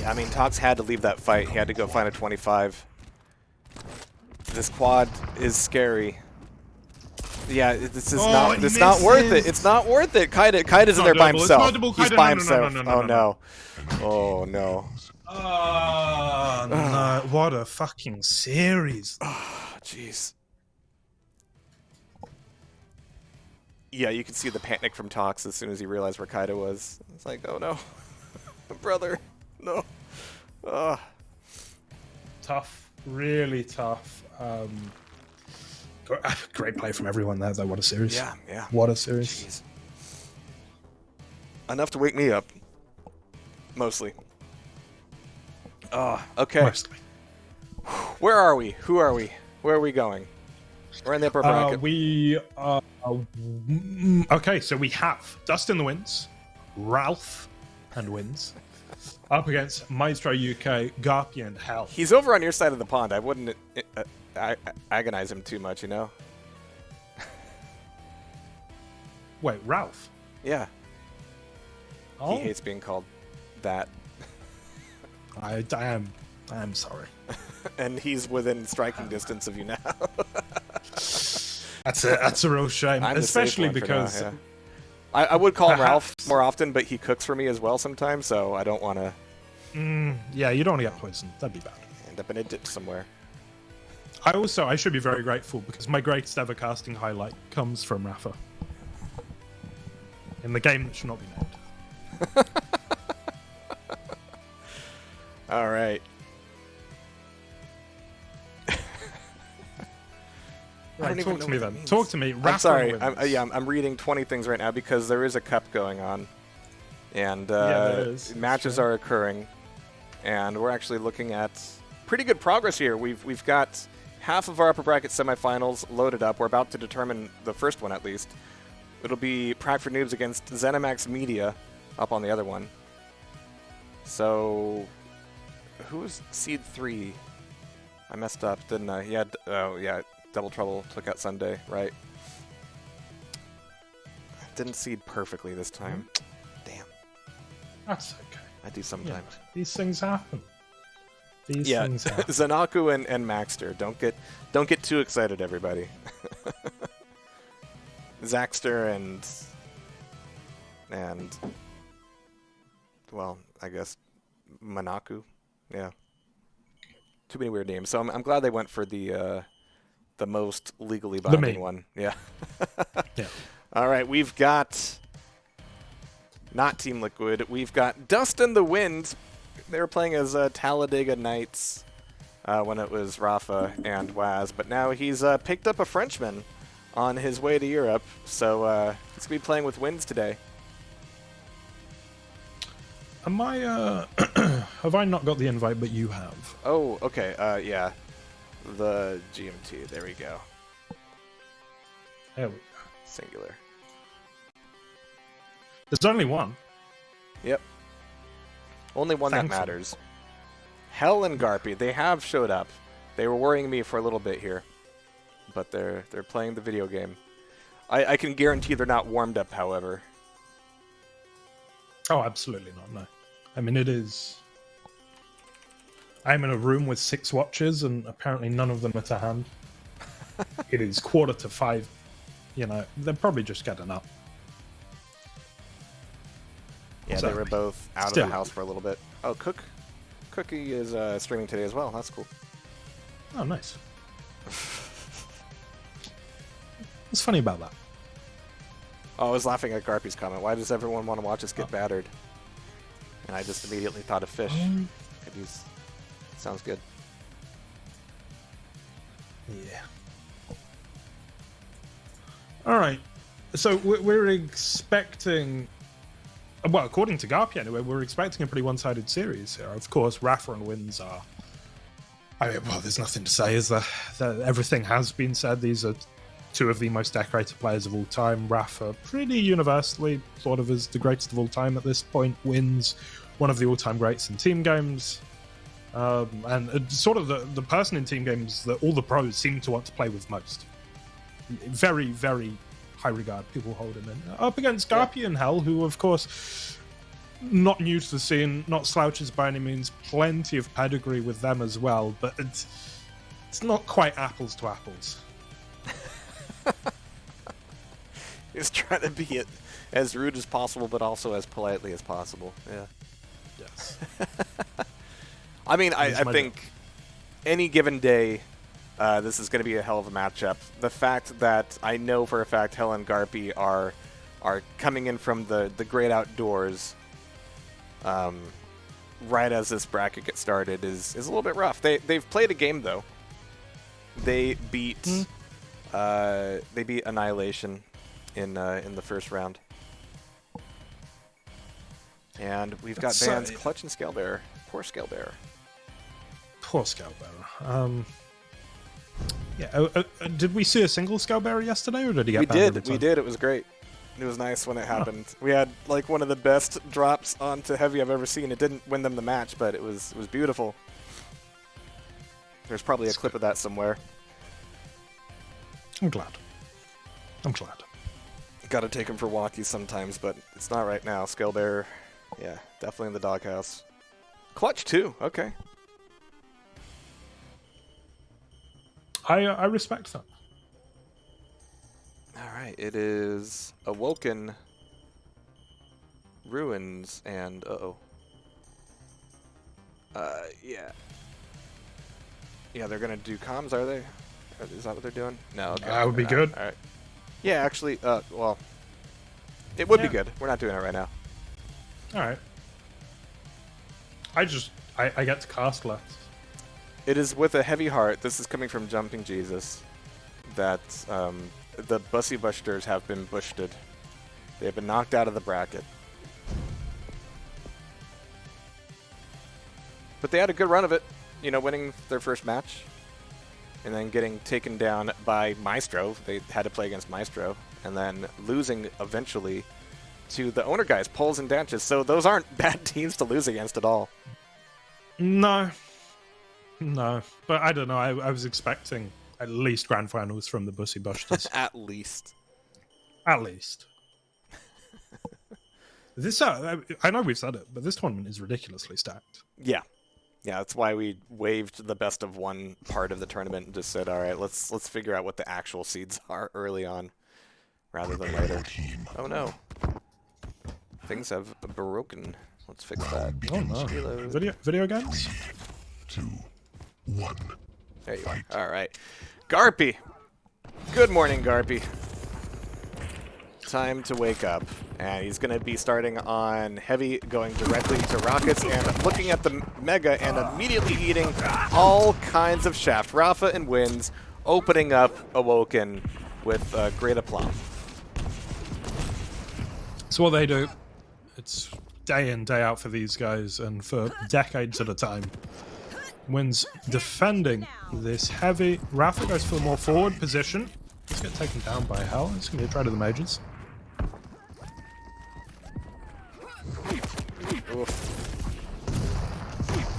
Yeah, I mean, Tox had to leave that fight. He had to go find a 25. This quad is scary. Yeah, this is not. It's not worth it. It's not worth it. Kaida's in there by himself. He's by himself. Oh no. Oh no.
No. What a fucking series.
Oh, jeez. Yeah, you can see the panic from Tox as soon as he realized where Kaida was. It's like, oh no, brother, no.
Tough, really tough. Great play from everyone there, though. What a series.
Yeah.
What a series.
Jeez. Enough to wake me up. Mostly. Okay.
Mostly.
Where are we? Who are we? Where are we going? We're in the upper bracket.
We are... okay, so we have Dust in the Winds, Ralph and Wins, up against Maestro UK, Garpy, and Hell.
He's over on your side of the pond. I wouldn't agonize him too much, you know?
Wait, Ralph?
Yeah.
Oh.
He hates being called that.
I am sorry.
And he's within striking distance of you now.
That's a real shame,
I'm
especially because
now, yeah. I would call him Ralph more often, but he cooks for me as well sometimes, so I don't want to.
Yeah, you don't want to get poisoned. That'd be bad.
End up in a ditch somewhere.
I should be very grateful because my greatest ever casting highlight comes from Rafa in the game that should not be named.
All right.
Right, talk to me then. Talk to me.
I'm sorry. I'm reading 20 things right now because there is a cup going on, and matches are occurring, and we're actually looking at pretty good progress here. We've got half of our upper bracket semifinals loaded up. We're about to determine the first one at least. It'll be Prague for Noobs against ZeniMax Media up on the other one. So, who's seed 3? I messed up, didn't I? Yeah. Oh yeah. Double Trouble took out Sunday, right? Didn't seed perfectly this time. Damn.
That's okay.
I do sometimes.
Yeah, these things happen. Things happen.
Zanaku and Maxter. Don't get too excited, everybody. Zaxter and well, I guess Manaku. Yeah. Too many weird names. So I'm glad they went for the most legally binding one. Yeah.
Yeah.
All right, we've got not Team Liquid. We've got Dust in the Wind. They were playing as Talladega Knights when it was Rafa and Waz, but now he's picked up a Frenchman on his way to Europe, so he's going to be playing with Winds today.
Am I, have I not got the invite, but you have?
Oh, okay, yeah. The GMT, there we go.
There we go.
Singular.
There's only one.
Yep. Only one that matters. Hell and Garpy, they have showed up. They were worrying me for a little bit here, but they're playing the video game. I can guarantee they're not warmed up, however.
Oh, absolutely not, no. I mean, it is... I'm in a room with 6 watches, and apparently none of them are to hand. It is 4:45. You know, they're probably just getting up.
Yeah,
So,
they were both out of the house for a little bit. Oh, Cookie is streaming today as well. That's cool.
Oh, nice. What's funny about that?
Oh, I was laughing at Garpy's comment. Why does everyone want to watch us get battered? And I just immediately thought of fish. Sounds good.
Yeah. All right. So we're expecting, well, according to Garpy anyway, we're expecting a pretty one-sided series here. Of course, Rafa and Wins are. I mean, well, there's nothing to say, is there? Everything has been said. These are two of the most decorated players of all time. Rafa, pretty universally thought of as the greatest of all time at this point. Wins, one of the all-time greats in team games. And sort of the person in team games that all the pros seem to want to play with most. Very, very high regard people hold him in. Up against Garpy and Hell, who, of course, not new to the scene, not slouches by any means, plenty of pedigree with them as well, but it's not quite apples to apples.
He's trying to be as rude as possible, but also as politely as possible. Yeah.
Yes.
I mean, I think any given day, this is going to be a hell of a matchup. The fact that I know for a fact Hell and Garpy are coming in from the great outdoors right as this bracket gets started is a little bit rough. They've played a game though. They beat Annihilation in the first round, and we've got bans Clutch and Scalebearer. Poor Scalebearer.
Poor Scalebearer. Yeah. Did we see a single Scalebearer yesterday, or did he get banned?
We did. It was great. It was nice when it happened. We had like one of the best drops onto Heavy I've ever seen. It didn't win them the match, but it was beautiful. There's probably a clip of that somewhere.
I'm glad.
Got to take him for walkies sometimes, but it's not right now. Scalebearer, yeah, definitely in the doghouse. Clutch too. Okay.
I respect that.
All right, it is Awoken, Ruins, and yeah. Yeah, they're gonna do comms, are they? Is that what they're doing? No. Okay.
That would be good.
All right. Yeah, actually, well, it would be good. We're not doing it right now.
All right. I get to cast left.
It is with a heavy heart. This is coming from Jumping Jesus. That the Bussy Busters have been bushted. They have been knocked out of the bracket. But they had a good run of it, you know, winning their first match. And then getting taken down by Maestro. They had to play against Maestro. And then losing eventually to the owner guys, Poles and Danches. So those aren't bad teams to lose against at all.
No. But I don't know. I was expecting at least grand finals from the Bussy Busters.
At least.
This I know we've said it, but this tournament is ridiculously stacked.
Yeah. Yeah, that's why we waived the best of one part of the tournament and just said, all right, let's figure out what the actual seeds are early on rather than later. Oh no. Things have broken. Let's fix that.
Oh no. Video games?
2, 1.
There you are. All right. Garpy. Good morning, Garpy. Time to wake up. And he's going to be starting on Heavy, going directly to Rockets, and looking at the Mega, and immediately eating all kinds of shaft. Rafa and Wins opening up Awoken with great aplomb.
It's what they do. It's day in, day out for these guys, and for decades at a time. Wins defending this Heavy. Rafa goes for a more forward position. He's get taken down by Hell. It's going to be a try to the Mages.
Oof.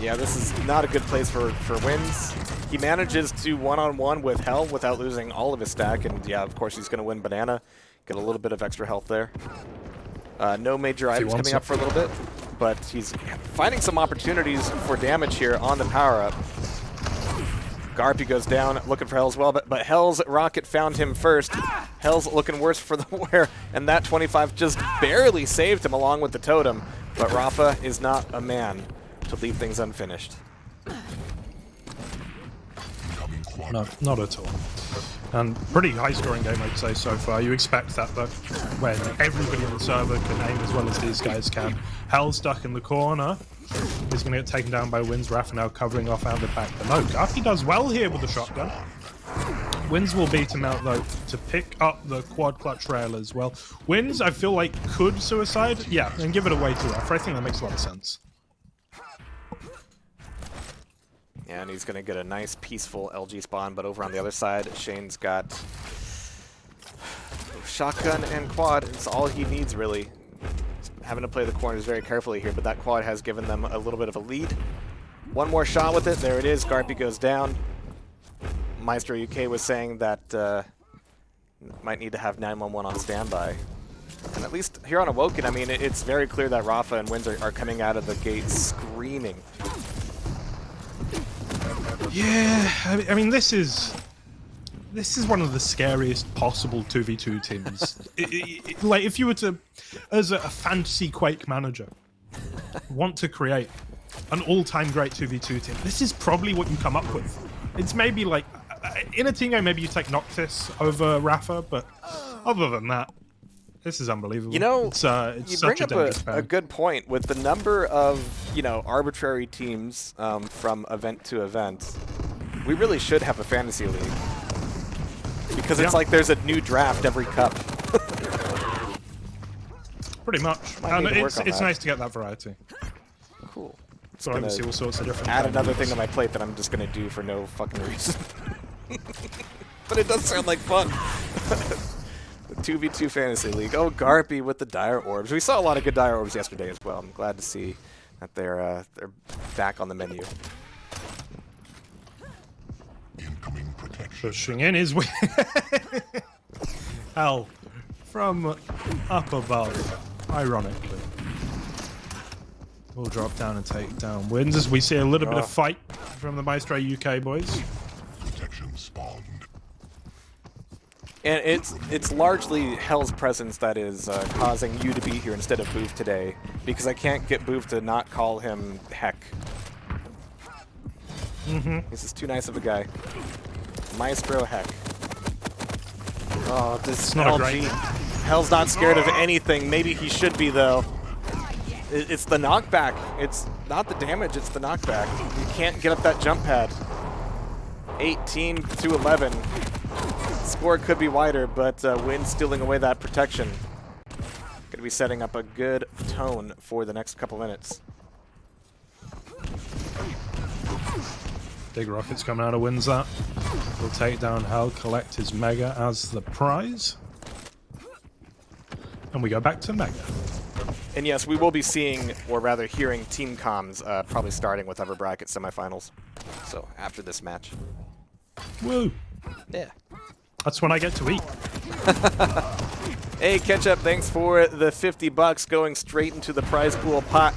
Yeah, this is not a good place for Wins. He manages to one-on-one with Hell without losing all of his stack, and yeah, of course he's going to win Banana. Get a little bit of extra health there. No major items coming up for a little bit, but he's finding some opportunities for damage here on the power-up. Garpy goes down, looking for Hell as well, but Hell's rocket found him first. Hell's looking worse for the wear, and that 25 just barely saved him along with the totem. But Rafa is not a man to leave things unfinished.
No, not at all. And pretty high-scoring game, I'd say, so far. You expect that, though, when everybody on the server can aim as well as these guys can. Hell stuck in the corner. He's going to get taken down by Wins. Rafa now covering off and back. But no, Garpy does well here with the shotgun. Wins will beat him out, though, to pick up the quad clutch rail as well. Wins, I feel like, could suicide. Yeah, and give it away to Rafa. I think that makes a lot of sense.
Yeah, and he's going to get a nice, peaceful LG spawn, but over on the other side, Shane's got shotgun and quad. It's all he needs, really. He's having to play the corners very carefully here, but that quad has given them a little bit of a lead. One more shot with it. There it is. Garpy goes down. Maestro UK was saying that might need to have 911 on standby. And at least here on Awoken, I mean, it's very clear that Rafa and Wins are coming out of the gate screaming.
Yeah, I mean, this is one of the scariest possible 2v2 teams. Like, if you were to, as a fantasy Quake manager, want to create an all-time great 2v2 team, this is probably what you come up with. It's maybe like, in a team game, maybe you take Noctis over Rafa, but other than that, this is unbelievable.
You know,
it's
you
such
bring up a good point with the number of, you know, arbitrary teams from event to event. We really should have a fantasy league because it's like there's a new draft every cup.
Pretty much. And it's nice to get that variety.
Cool.
So I can see all sorts of different.
Add another thing to my plate that I'm just gonna do for no fucking reason. But it does sound like fun. The 2v2 Fantasy League. Oh, Garpy with the Dire Orbs. We saw a lot of good Dire Orbs yesterday as well. I'm glad to see that they're back on the menu.
Incoming protection.
Pushing in his way. Hell, from up above, ironically. We'll drop down and take down Wins as we see a little bit of fight from the Maestro UK boys.
Protection spawned.
And it's largely Hell's presence that is causing you to be here instead of Booth today, because I can't get Booth to not call him Heck. This is too nice of a guy. Maestro Heck. Oh, this LG. Hell's not scared of anything. Maybe he should be, though. It's the knockback. It's not the damage, it's the knockback. You can't get up that jump pad. 18 to 11. Score could be wider, but Win stealing away that protection. Going to be setting up a good tone for the next couple minutes.
Big rockets coming out of Wins that. We'll take down Hell, collect his Mega as the prize. And we go back to Mega.
And yes, we will be seeing, or rather hearing, team comms probably starting with upper bracket semifinals. So after this match.
Woo!
Yeah.
That's when I get to eat.
Hey, Ketchup, thanks for the $50 going straight into the prize pool pot.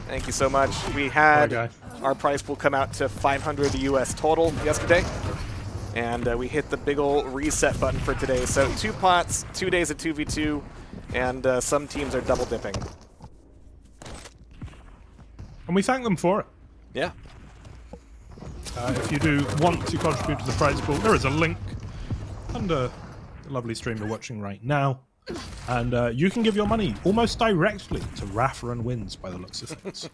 Thank you so much. We had our prize pool come out to 500 US total yesterday. And we hit the big ol' reset button for today. So 2 pots, 2 days of 2v2, and some teams are double dipping.
And we thank them for it.
Yeah.
If you do want to contribute to the prize pool, there is a link under the lovely stream you're watching right now. And you can give your money almost directly to Rafa and Wins by the looks of things.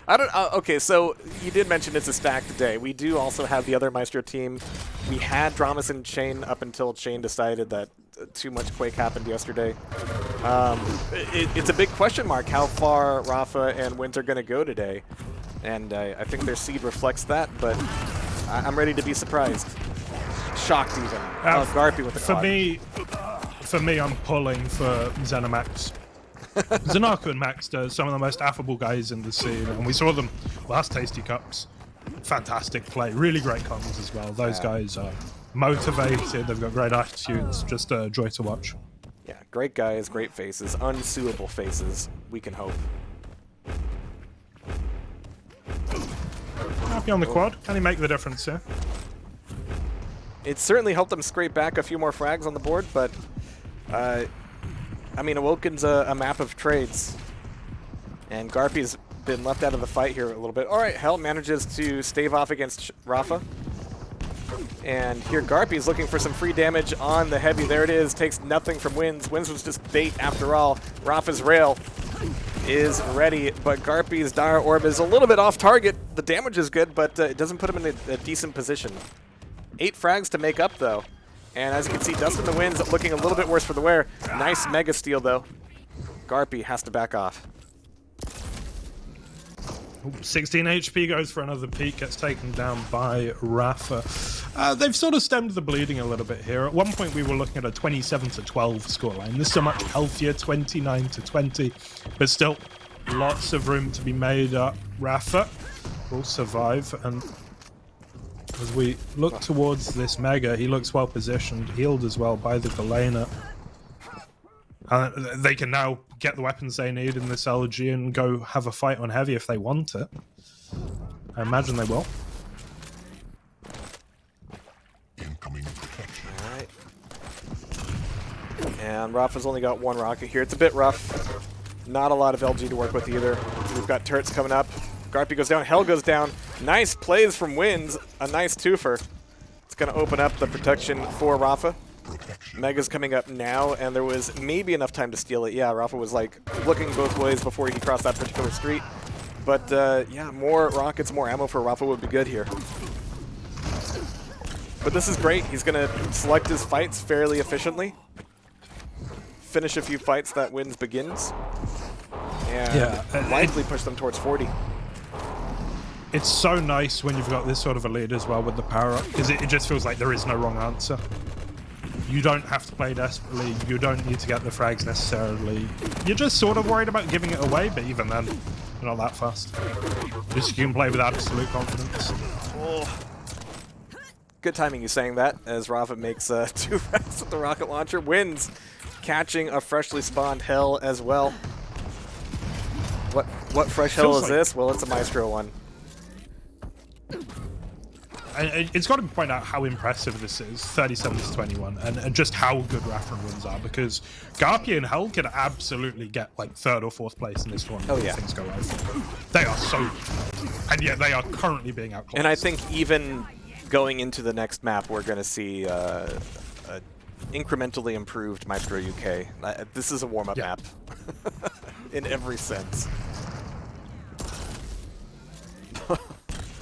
I don't. Okay, so you did mention it's a stacked day. We do also have the other Maestro team. We had Dramas and Chain up until Chain decided that too much Quake happened yesterday. It's a big question mark how far Rafa and Wins are going to go today, and I think their seed reflects that. But I'm ready to be surprised, shocked even. Garpy with the quad.
For me, I'm pulling for Zenimax. Zanarko and Max are some of the most affable guys in the scene, and we saw them last TastyCups. Fantastic play, really great comms as well. Those guys are motivated, they've got great attitudes, just a joy to watch.
Yeah, great guys, great faces, unsuable faces, we can hope.
Happy on the quad, can he make the difference here?
It certainly helped them scrape back a few more frags on the board, but I mean, Awoken's a map of trades, and Garpy's been left out of the fight here a little bit. All right, Hell manages to stave off against Rafa. And here Garpy's looking for some free damage on the heavy. There it is, takes nothing from Wins. Wins was just bait after all. Rafa's rail is ready, but Garpy's Dire Orb is a little bit off target. The damage is good, but it doesn't put him in a decent position. 8 frags to make up, though. And as you can see, Dust in the Winds looking a little bit worse for the wear. Nice Mega Steal, though. Garpy has to back off.
16 HP goes for another peak, gets taken down by Rafa. They've sort of stemmed the bleeding a little bit here. At one point we were looking at a 27-12 scoreline. This is a much healthier 29-20, but still lots of room to be made up. Rafa will survive, and as we look towards this Mega, he looks well positioned, healed as well by the Galena. They can now get the weapons they need in this LG and go have a fight on heavy if they want it. I imagine they will.
Incoming protection.
Alright. And Rafa's only got 1 rocket here. It's a bit rough. Not a lot of LG to work with either. We've got turrets coming up. Garpy goes down, Hell goes down. Nice plays from Winds. A nice twofer. It's going to open up the protection for Rafa. Mega's coming up now, and there was maybe enough time to steal it. Yeah, Rafa was like looking both ways before he crossed that particular street. But yeah, more rockets, more ammo for Rafa would be good here. But this is great. He's going to select his fights fairly efficiently. Finish a few fights that Winds begins. And likely push them towards 40.
It's so nice when you've got this sort of a lead as well with the power up, because it just feels like there is no wrong answer. You don't have to play desperately, you don't need to get the frags necessarily. You're just sort of worried about giving it away, but even then, you're not that fast. Just you can play with absolute confidence.
Oh. Good timing you saying that, as Rafa makes 2 frags with the rocket launcher. Wins, catching a freshly spawned Hell as well. What fresh Hell is this? Well, it's a Maestro one.
It's got to point out how impressive this is, 37-21, and just how good Rafa and Winds are, because Garpy and Hell could absolutely get like 3rd or 4th place in this tournament if things go right. They are so good, and yet they are currently being outclassed.
And I think even going into the next map, we're going to see a incrementally improved Maestro UK. This is a warm-up map in every sense.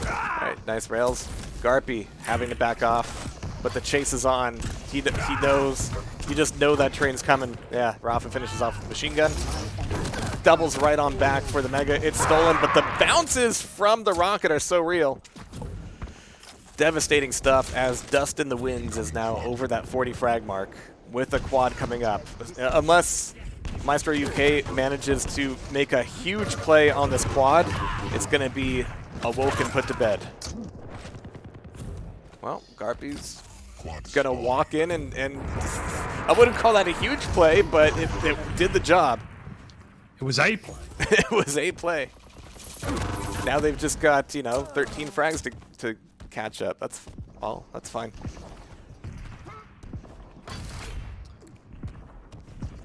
Alright, nice rails. Garpy having to back off, but the chase is on. He knows. You just know that train's coming. Yeah, Rafa finishes off with the machine gun. Doubles right on back for the Mega. It's stolen, but the bounces from the rocket are so real. Devastating stuff, as Dust in the Winds is now over that 40 frag mark with a quad coming up. Unless Maestro UK manages to make a huge play on this quad, it's going to be awoken, put to bed. Well, Garpy's going to walk in and I wouldn't call that a huge play, but it did the job.
It was a play.
It was a play. Now they've just got, 13 frags to catch up. That's fine.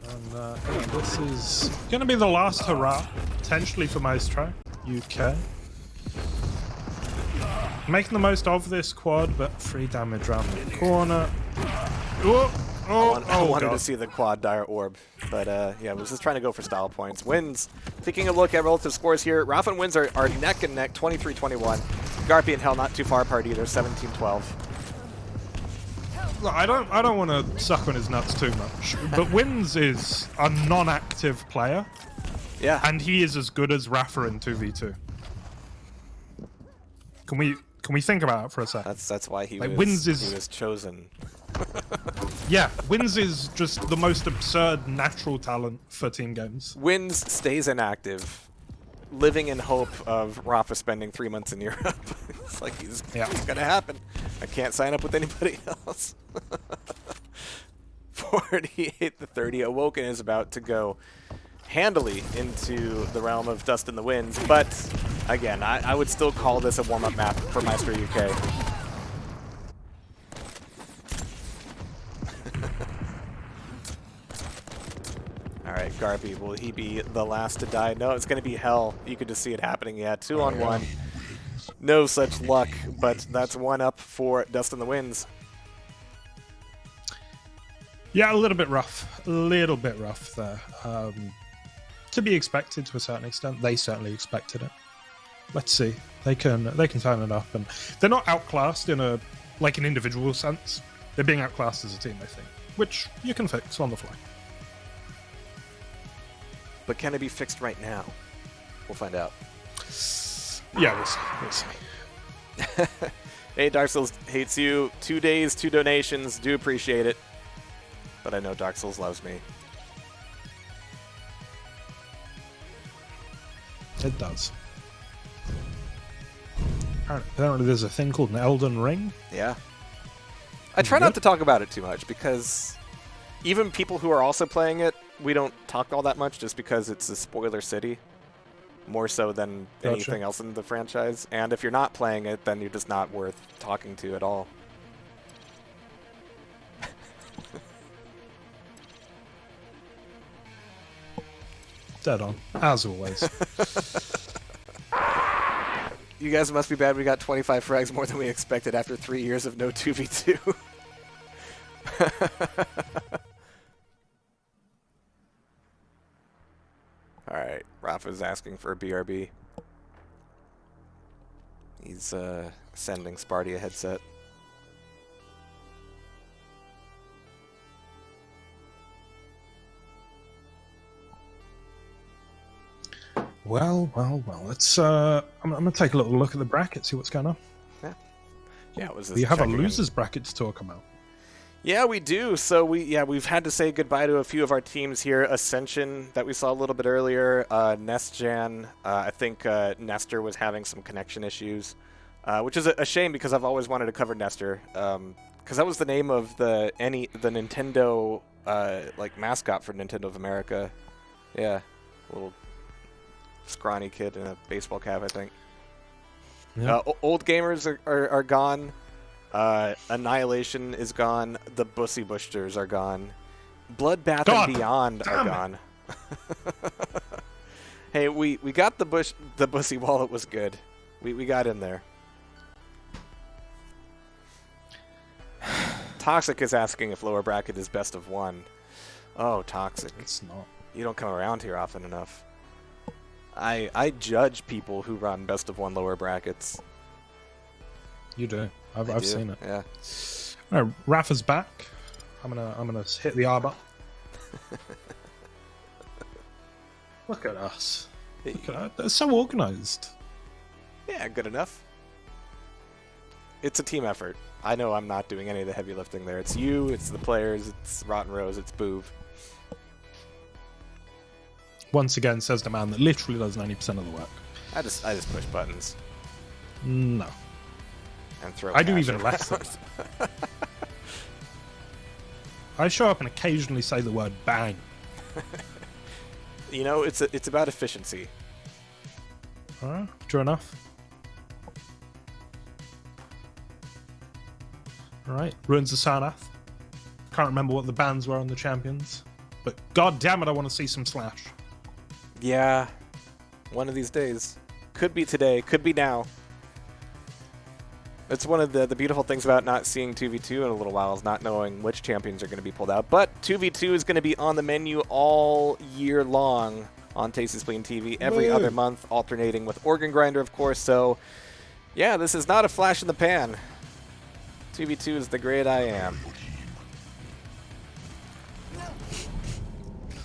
And this is going to be the last hurrah, potentially for Maestro UK. Making the most of this quad, but 3 damage around the corner.
I wanted to see the quad Dire Orb, but yeah, I was just trying to go for style points. Wins, taking a look at relative scores here. Rafa and Wins are neck and neck, 23-21. Garpy and Hell not too far apart either, 17-12.
I don't want to suck on his nuts too much, but Wins is a non-active player.
Yeah.
And he is as good as Rafa in 2v2. Can we think about it for a second?
That's why he was chosen.
Yeah, Wins is just the most absurd natural talent for team games.
Wins stays inactive, living in hope of Rafa spending 3 months in Europe. It's like it's gonna happen. I can't sign up with anybody else. 48-30. Awoken is about to go handily into the realm of Dust in the Winds, but again, I would still call this a warm-up map for Maestro UK. Alright, Garpy, will he be the last to die? No, it's going to be Hell. You could just see it happening. Yeah, 2-on-1. No such luck, but that's 1 up for Dust in the Winds.
Yeah, a little bit rough. A little bit rough there. to be expected to a certain extent. They certainly expected it. Let's see. They can turn it up, and they're not outclassed in an individual sense. They're being outclassed as a team, I think, which you can fix on the fly.
But can it be fixed right now? We'll find out.
Yeah, we'll see.
Hey, Dark Souls hates you. 2 days, 2 donations. Do appreciate it. But I know Dark Souls loves me.
It does. Apparently there's a thing called an Elden Ring.
Yeah. I try not to talk about it too much because even people who are also playing it, we don't talk all that much just because it's a spoiler city. More so than anything else in the franchise. And if you're not playing it, then you're just not worth talking to at all.
Dead on, as always.
You guys must be bad. We got 25 frags more than we expected after 3 years of no 2v2. Alright, Rafa's asking for a BRB. He's sending Sparty a headset.
Well. Let's. I'm gonna take a little look at the bracket, see what's going on.
Yeah, it was.
We have a losers bracket to talk about.
Yeah, we do. So we've had to say goodbye to a few of our teams here. Ascension that we saw a little bit earlier. Nestjan. I think Nestor was having some connection issues, which is a shame because I've always wanted to cover Nestor. Because that was the name of the Nintendo mascot for Nintendo of America. Yeah, little scrawny kid in a baseball cap, I think.
Yeah.
Old gamers are gone. Annihilation is gone. The Bussy Bushters are gone. Bloodbath and Beyond are gone. Hey, we got the Bussy while it was good. We got in there. Toxic is asking if lower bracket is best of one. Oh, Toxic.
It's not.
You don't come around here often enough. I judge people who run best of one lower brackets.
You do. I've seen it.
Yeah.
All right, Rafa's back. I'm gonna hit the R button. Look at us. Look at us. They're so organized.
Yeah, good enough. It's a team effort. I know I'm not doing any of the heavy lifting there. It's you, it's the players, it's Rotten Rose, it's Boov.
Once again, says the man that literally does 90% of the work.
I just push buttons
No.
and throw.
I do
cash
even
at
less than
rounds.
that. I show up and occasionally say the word bang.
You know, it's about efficiency.
Alright, true enough. Alright, Ruins of Sarnath. Can't remember what the bans were on the champions. But god damn it, I want to see some Slash.
Yeah, one of these days. Could be today, could be now. It's one of the beautiful things about not seeing 2v2 in a little while is not knowing which champions are going to be pulled out. But 2v2 is going to be on the menu all year long on Tasty Spleen TV every other month, alternating with Organ Grinder, of course. So, yeah, this is not a flash in the pan. 2v2 is the great I am.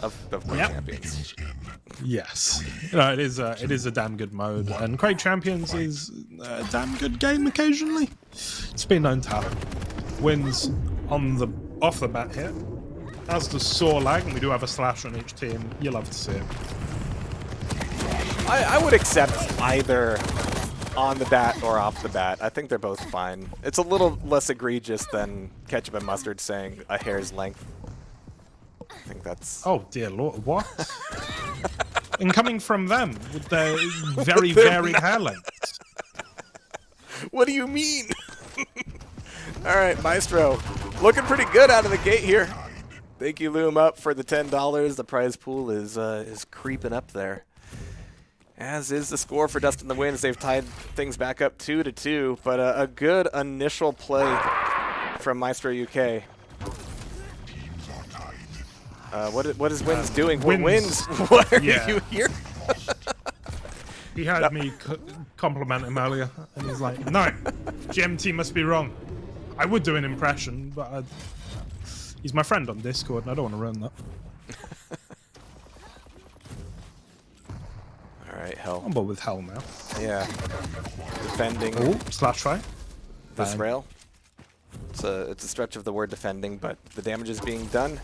Of QUAKE champions.
Yes, it is a damn good mode, and QUAKE Champions is a damn good game occasionally. It's been known to happen. Wins off the bat here, as does Sorlag, and we do have a Slash on each team. You love to see it.
I would accept either on the bat or off the bat. I think they're both fine. It's a little less egregious than Ketchup and Mustard saying a hair's length. I think that's...
Oh dear lord, what? And coming from them with their very varied hair lengths.
What do you mean? All right, Maestro, looking pretty good out of the gate here. Thank you, Loom Up, for the $10. The prize pool is creeping up there. As is the score for Dust in the Winds. They've tied things back up 2-2, but a good initial play from Maestro UK. What is Wins doing?
Wins.
What are
Yeah.
you here?
He had me compliment him earlier, and he's like, "No, GMT must be wrong." I would do an impression, but he's my friend on Discord, and I don't want to ruin that.
All right, Hell.
I'm bored with Hell now.
Yeah. Defending
Oh, slash try.
this
Bang.
rail. It's a stretch of the word defending, but the damage is being done.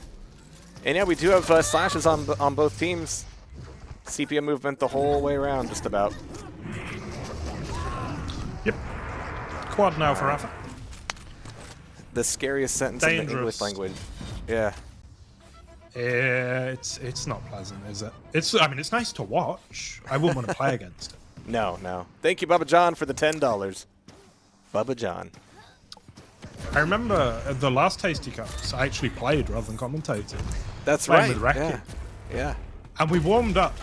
And yeah, we do have slashes on both teams. CPM movement the whole way around, just about.
Yep. Quad now for Rafa.
The scariest sentence in the
Dangerous.
English language. Yeah.
It's not pleasant, is it? I mean, it's nice to watch. I wouldn't want to play against it.
No, no. Thank you, Bubba John, for the $10. Bubba John.
I remember at the last TastyCups, I actually played rather than commentated.
That's
Playing
right.
with Reki.
Yeah. Yeah.
And we warmed up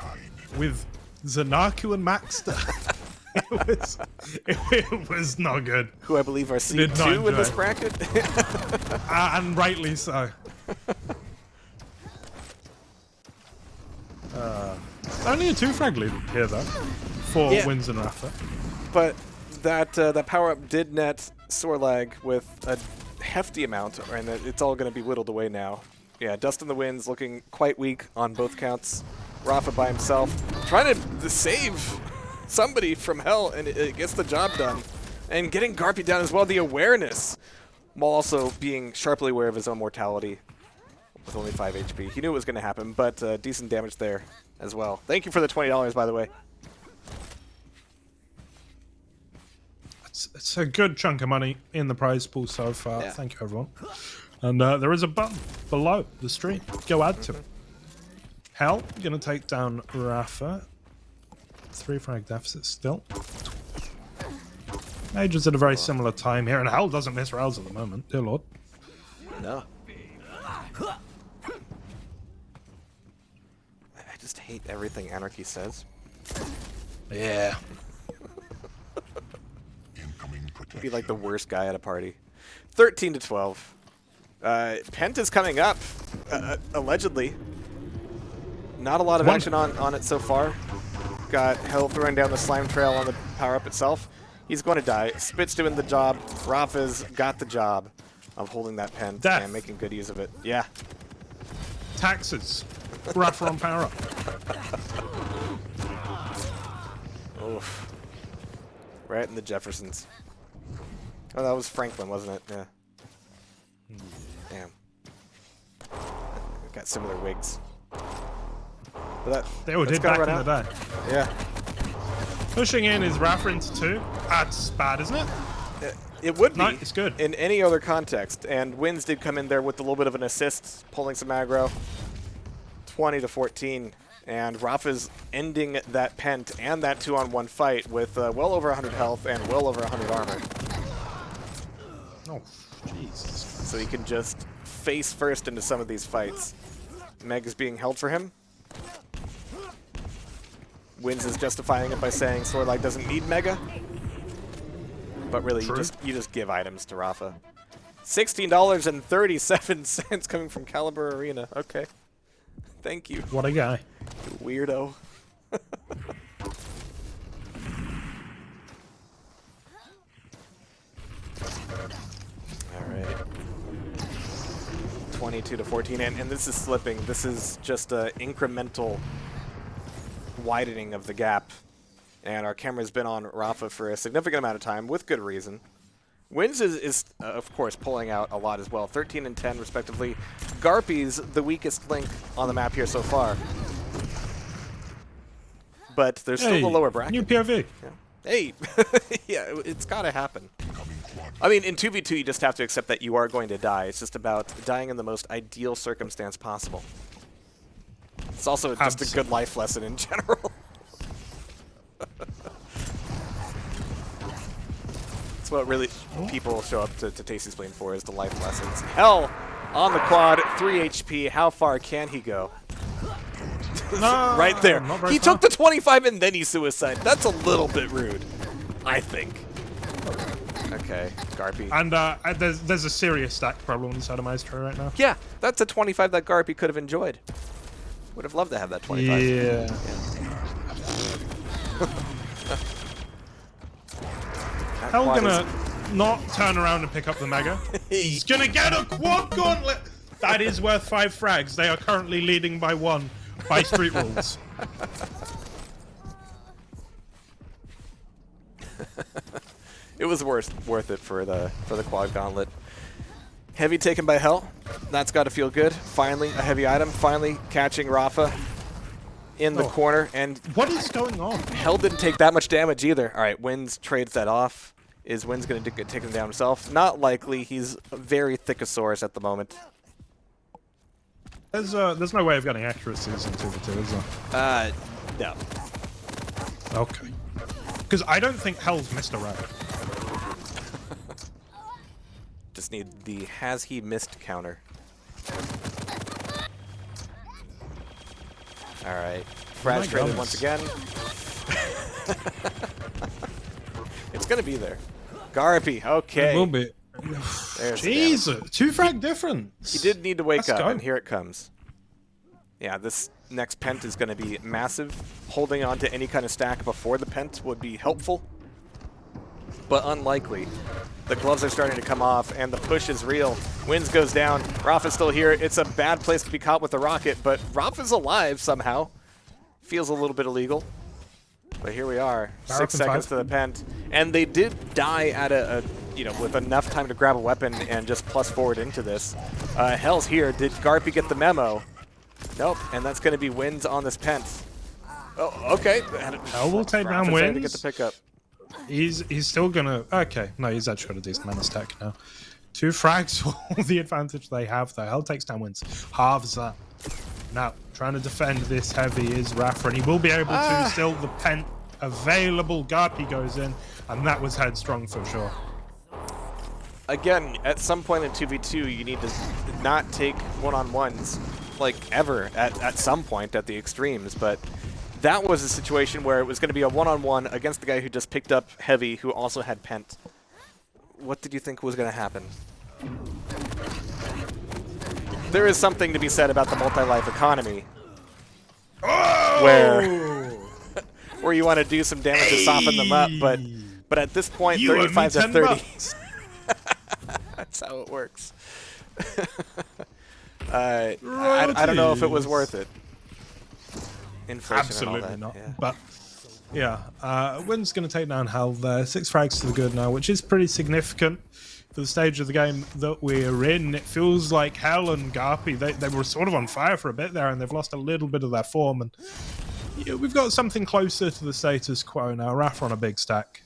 with Zanaku and Maxter. it was not good.
Who I believe are
Did not
C2 in
enjoy
this
it.
bracket.
And rightly so. Only a 2-frag lead here, though, for
Yeah.
Wins and Rafa.
But that power-up did net Sorlag with a hefty amount, and it's all going to be whittled away now. Yeah, Dust in the Winds looking quite weak on both counts. Rafa by himself, trying to save somebody from Hell, and it gets the job done. And getting Garpy down as well, the awareness, while also being sharply aware of his own mortality with only 5 HP. He knew it was going to happen, but decent damage there as well. Thank you for the $20, by the way.
It's a good chunk of money in the prize pool so far.
Yeah.
Thank you, everyone. And there is a button below the stream. Go add to it. Hell, gonna take down Rafa. 3-frag deficit still. Major's at a very similar time here, and Hell doesn't miss rails at the moment. Dear Lord.
No. I just hate everything Anarchy says.
Yeah.
Incoming protection.
Be like the worst guy at a party. 13 to 12. Pent is coming up, allegedly. Not a lot of action on it so far. Got Hell throwing down the slime trail on the power-up itself. He's going to die. Spit's doing the job. Rafa's got the job of holding that Pent
Death.
and making good use of it. Yeah.
Taxes. Rafa on power up.
Oof. Right in the Jeffersons. Oh, that was Franklin, wasn't it? Yeah. Damn. Got similar wigs. But
They all
that's
did
gonna
back
run
in the
out.
day.
Yeah.
Pushing in is Rafa into 2. That's bad, isn't it?
It would be
No, it's good.
in any other context. And Wins did come in there with a little bit of an assist, pulling some aggro. 20 to 14. And Rafa's ending that Pent and that 2-on-1 fight with well over 100 health and well over 100 armor.
Oh, Jesus.
So he can just face first into some of these fights. Meg is being held for him. Wins is justifying it by saying Swordlight doesn't need Mega. But really, you just give items to Rafa. $16.37 coming from Caliber Arena. Okay. Thank you,
What a guy.
you weirdo. Alright. 22 to 14, and this is slipping. This is just an incremental widening of the gap. And our camera's been on Rafa for a significant amount of time, with good reason. Wins is of course, pulling out a lot as well. 13 and 10, respectively. Garpy's the weakest link on the map here so far. But there's still the lower bracket.
New POV.
Yeah. Hey! Yeah, it's gotta happen. I mean, in 2v2, you just have to accept that you are going to die. It's just about dying in the most ideal circumstance possible. It's also just a good life lesson in general. It's what really people show up to Tasty's Plane for, is the life lessons. Hell on the quad, 3 HP. How far can he go?
No,
Right there.
not very
He
far.
took the 25 and then he suicide. That's a little bit rude, I think. Okay, Garpy.
And there's a serious stack problem inside of Maestro right now.
Yeah, that's a 25 that Garpy could have enjoyed. Would have loved to have that 25.
Yeah. Hell gonna not turn around and pick up the Mega. He's gonna get a quad gauntlet! That is worth 5 frags. They are currently leading by 1 by street rules.
It was worth it for the quad gauntlet. Heavy taken by Hell. That's got to feel good. Finally, a heavy item. Finally catching Rafa in the corner. And
what is going on?
Hell didn't take that much damage either. All right, Wins trades that off. Is Wins going to take him down himself? Not likely. He's very thickosaurus at the moment.
There's no way of getting accuracies in 2v2, is there?
No.
Okay. Because I don't think Hell's missed a round.
Just need the has he missed counter. Alright. Frags traded once again. It's gonna be there. Garpy, okay.
It will be. Jesus, 2 frag difference.
He did need to wake up, and here it comes. Yeah, this next pent is going to be massive. Holding on to any kind of stack before the pent would be helpful, but unlikely. The gloves are starting to come off, and the push is real. Wins goes down. Rafa's still here. It's a bad place to be caught with the rocket, but Rafa's alive somehow. Feels a little bit illegal. But here we are, 6 seconds to the pent, and they did die at with enough time to grab a weapon and just plus forward into this. Hell's here. Did Garpy get the memo? Nope, and that's going to be Wins on this pent. Oh, okay.
Hell will take down Wins.
To get the pickup.
He's still gonna. Okay, no, he's actually got a decent amount of stack now. 2 frags for all the advantage they have, though. Hell takes down Wins, halves that. Now, trying to defend this heavy is Rafa, and he will be able to. Still, the pent available. Garpy goes in, and that was headstrong for sure.
Again, at some point in 2v2, you need to not take one-on-ones, like, ever, at some point at the extremes, but that was a situation where it was going to be a one-on-one against the guy who just picked up heavy, who also had pent. What did you think was going to happen? There is something to be said about the multi-life economy, where you want to do some damage to soften them up, but at this point, 35 to 30. That's how it works. I don't know if it was worth it. Inflation
Absolutely
and all that.
not.
Yeah.
But yeah, Win's going to take down Hell there. 6 frags to the good now, which is pretty significant for the stage of the game that we're in. It feels like Hell and Garpy, they were sort of on fire for a bit there, and they've lost a little bit of their form. And yeah, we've got something closer to the status quo now. Rafa on a big stack,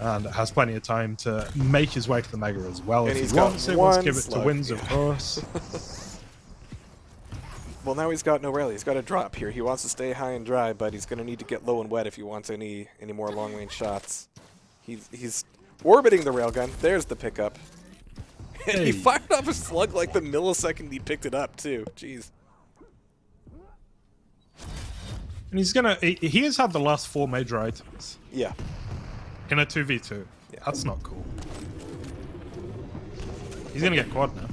and has plenty of time to make his way to the Mega as well.
And
if
he's
he wants
got
it, let's
one
give it
slug.
to Wins, of course.
Well, now he's got no rally. He's got a drop here. He wants to stay high and dry, but he's going to need to get low and wet if he wants any more long-range shots. He's orbiting the railgun. There's the pickup. And he fired off a slug like the millisecond he picked it up, too. Jeez.
And he has had the last 4 major items.
Yeah.
In a 2v2.
Yeah.
That's not cool. He's going to get quad now.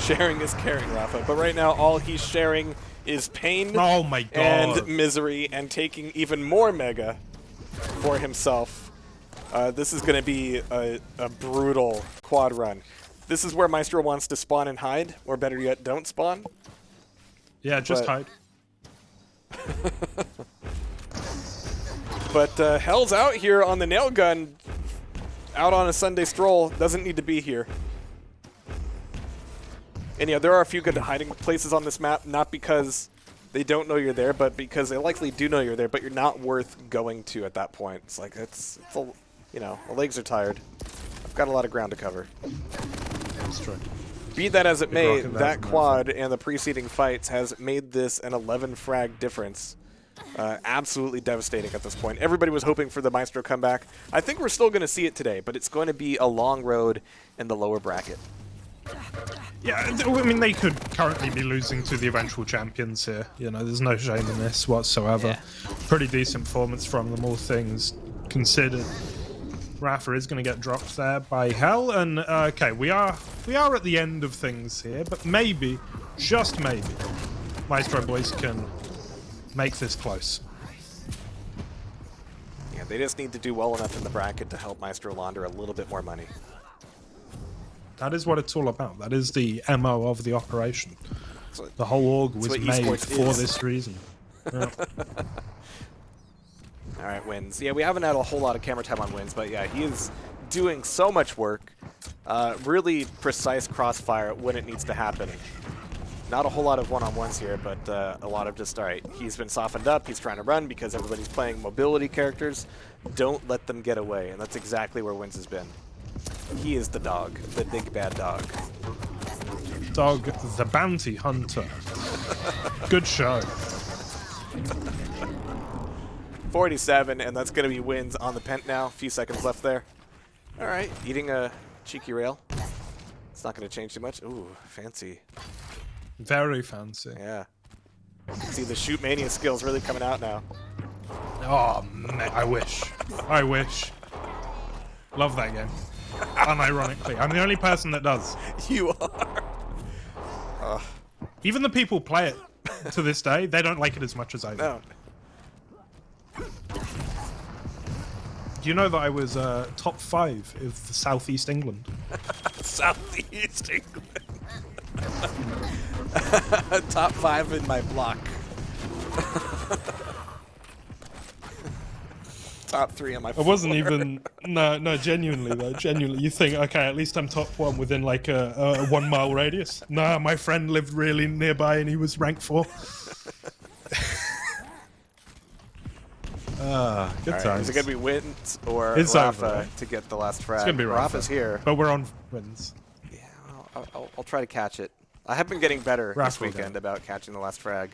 Sharing is caring, Rafa. But right now, all he's sharing is pain
Oh my god.
and misery and taking even more Mega for himself. This is going to be a brutal quad run. This is where Maestro wants to spawn and hide, or better yet, don't spawn.
Yeah, just hide.
But Hell's out here on the nail gun, out on a Sunday stroll, doesn't need to be here. And yeah, there are a few good hiding places on this map, not because they don't know you're there, but because they likely do know you're there, but you're not worth going to at that point. It's like, the legs are tired. I've got a lot of ground to cover.
That's true.
Be that as it may, that quad and the preceding fights has made this an 11 frag difference. Absolutely devastating at this point. Everybody was hoping for the Maestro comeback. I think we're still going to see it today, but it's going to be a long road in the lower bracket.
Yeah, I mean, they could currently be losing to the eventual champions here. You know, there's no shame in this whatsoever.
Yeah.
Pretty decent performance from them, all things considered. Rafa is going to get dropped there by Hell, and okay, we are at the end of things here, but maybe, just maybe, Maestro Boys can make this close.
Yeah, they just need to do well enough in the bracket to help Maestro launder a little bit more money.
That is what it's all about. That is the MO of the operation.
What,
the whole org was made for
is.
this reason. Yeah.
All right, Wins. Yeah, we haven't had a whole lot of camera time on Wins, but yeah, he is doing so much work. Really precise crossfire when it needs to happen. Not a whole lot of one-on-ones here, but a lot of just, all right, he's been softened up. He's trying to run because everybody's playing mobility characters. Don't let them get away, and that's exactly where Wins has been. He is the dog, the big bad dog.
Dog, the bounty hunter. Good show.
47, and that's going to be Wins on the pent now. A few seconds left there. All right, eating a cheeky rail. It's not going to change too much. Ooh, fancy.
Very fancy.
Yeah. See the shoot mania skills really coming out now.
Oh, man, I wish. I wish. Love that game. Unironically. I'm the only person that does.
You are.
Even the people who play it to this day, they don't like it as much as I do.
No.
Do you know that I was top 5 of Southeast England?
Southeast England. Top 5 in my block. Top 3 on my floor.
I wasn't even... No, genuinely, though. Genuinely. You think, okay, at least I'm top 1 within, like, a 1 mile radius. No, my friend lived really nearby and he was rank 4. Good
Right,
times.
is it going to be Wins or
It's
Rafa
over.
to get the last frag?
It's going to be Rafa.
Rafa's here.
But we're on Wins.
Yeah, I'll try to catch it. I have been getting better this
Rafa
weekend about catching the last frag.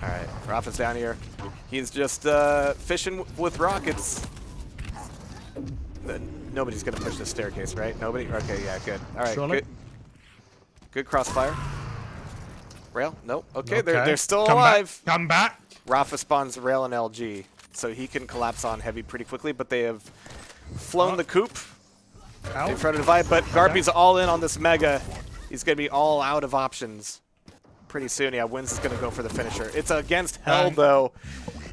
All right, Rafa's down here. He's just fishing with rockets. Nobody's going to push this staircase, right? Nobody? Okay, yeah, good. All right,
Surely?
good. Good crossfire. Rail? Nope. Okay, they're still
Come
alive.
Back. Come back.
Rafa spawns Rail and LG, so he can collapse on Heavy pretty quickly, but they have flown the coop in front of Divide, but Garpy's all in on this Mega. He's going to be all out of options pretty soon. Yeah, Wins is going to go for the finisher. It's against Hell, though.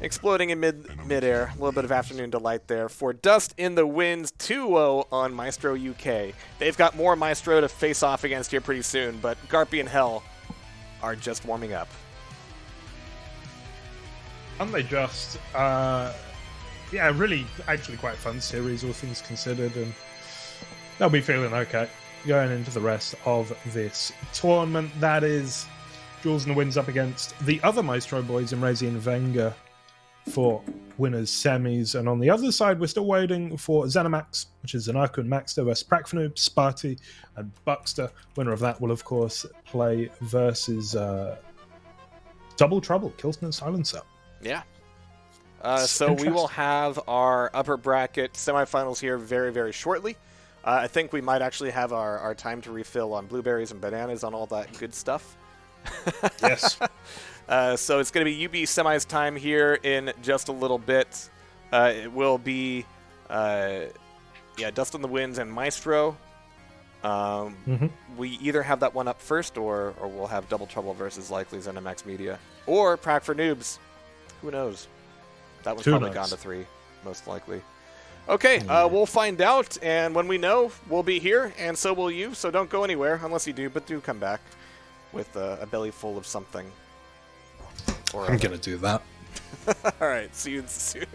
Exploding in midair. A little bit of afternoon delight there for Dust in the Wins. 2-0 on Maestro UK. They've got more Maestro to face off against here pretty soon, but Garpy and Hell are just warming up.
Aren't they just? Yeah, really, actually quite a fun series, all things considered, and they'll be feeling okay going into the rest of this tournament. That is Jules and the Wins up against the other Maestro boys in Rezi and Wenger for winners semis, and on the other side we're still waiting for Zenimax, which is Zanaku and Maxter versus Prakfanoob, Sparty and Buckster. Winner of that will of course play versus Double Trouble, Kilton and Silencer.
Yeah. So we will have our upper bracket semifinals here very, very shortly. I think we might actually have our time to refill on blueberries and bananas on all that good stuff.
Yes.
So it's going to be UB semis time here in just a little bit. It will be, Dust on the Winds and Maestro. We either have that one up first, or we'll have Double Trouble versus likely ZeniMax Media, or Prac for Noobs. Who knows? That one's probably gone to 3, most likely. Okay, we'll find out, and when we know, we'll be here, and so will you. So don't go anywhere, unless you do, but do come back with a belly full of something.
I'm gonna do that.
All right, see you soon.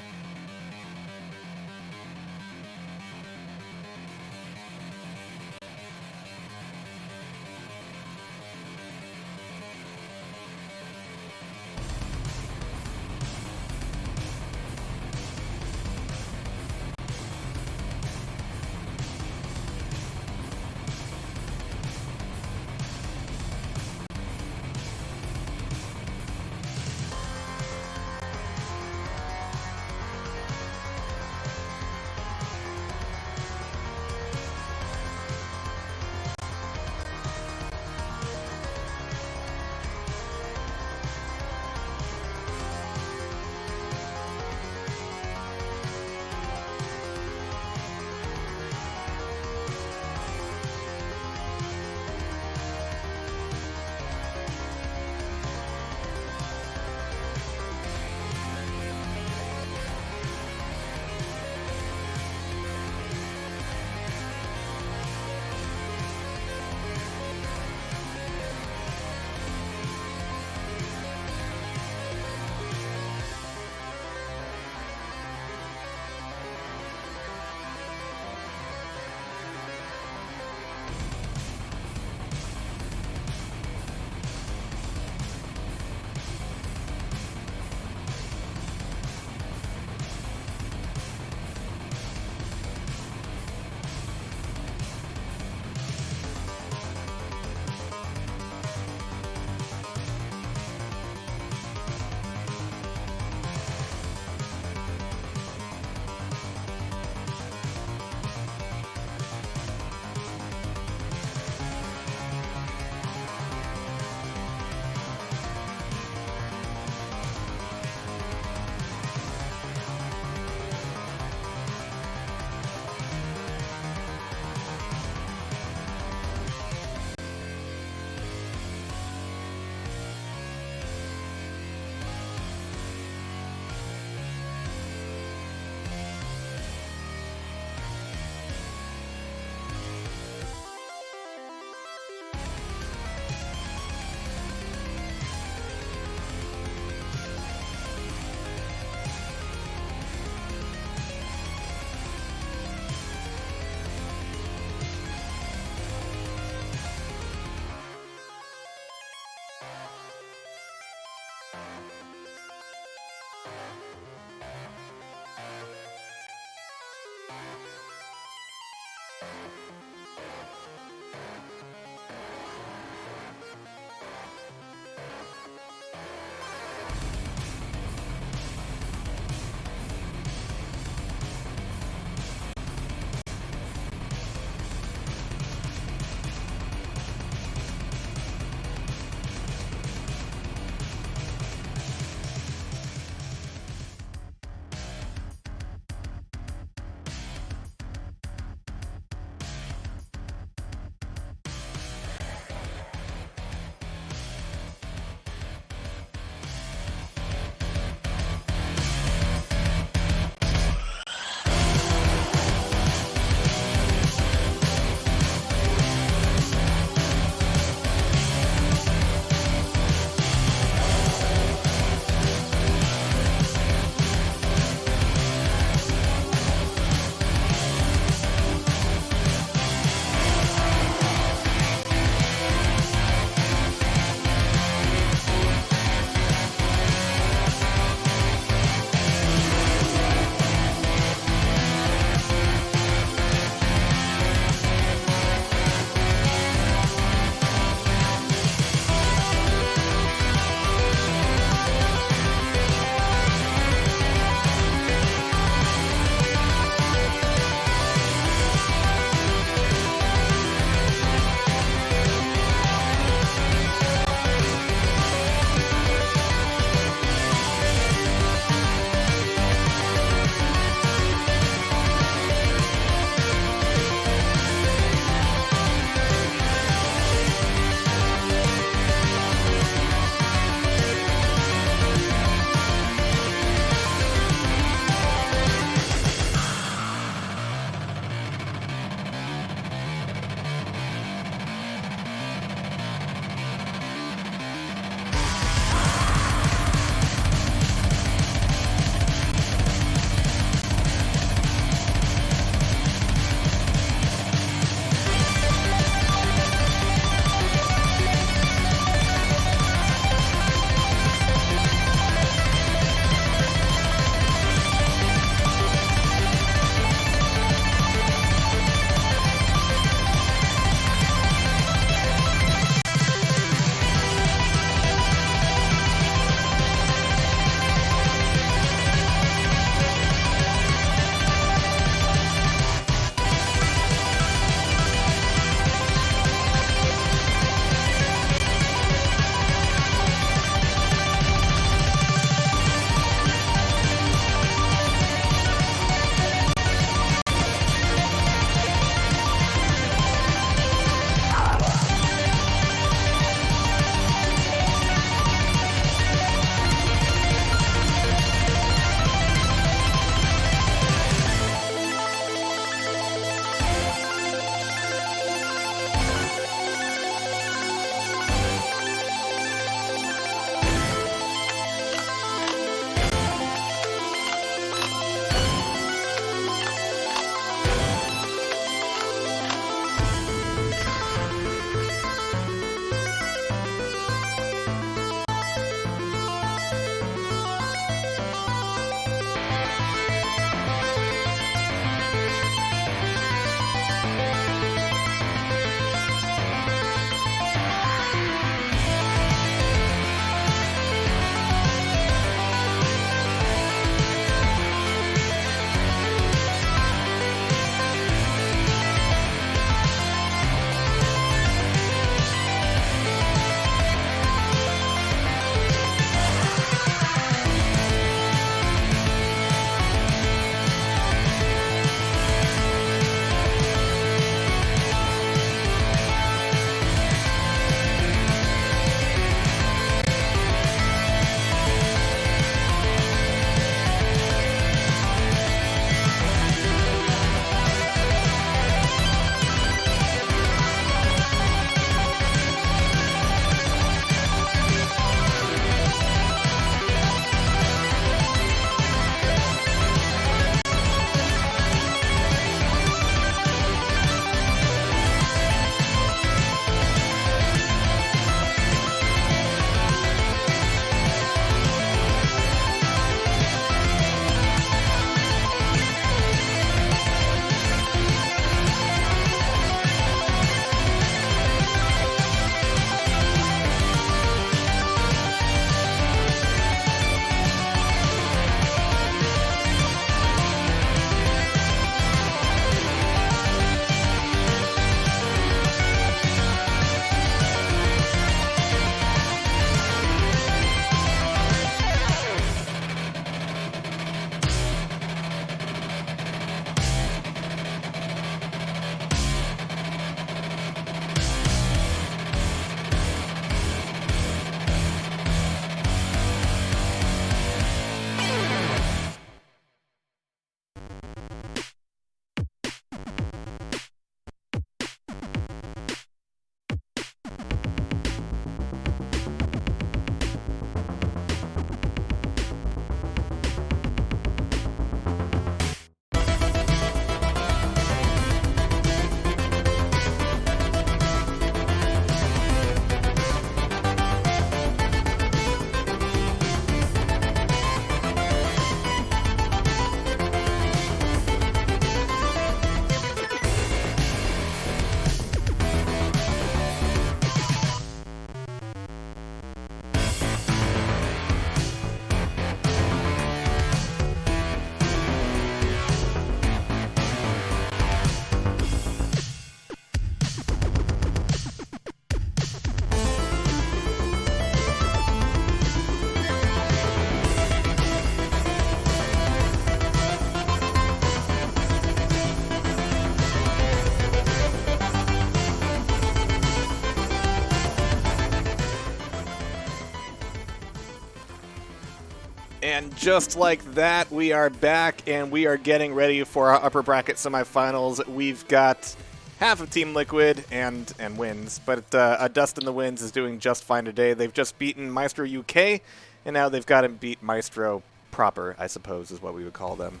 And just like that, we are back, and we are getting ready for our upper bracket semifinals. We've got half of Team Liquid and Wins, but a Dust in the Winds is doing just fine today. They've just beaten Maestro UK, and now they've got to beat Maestro proper, I suppose, is what we would call them.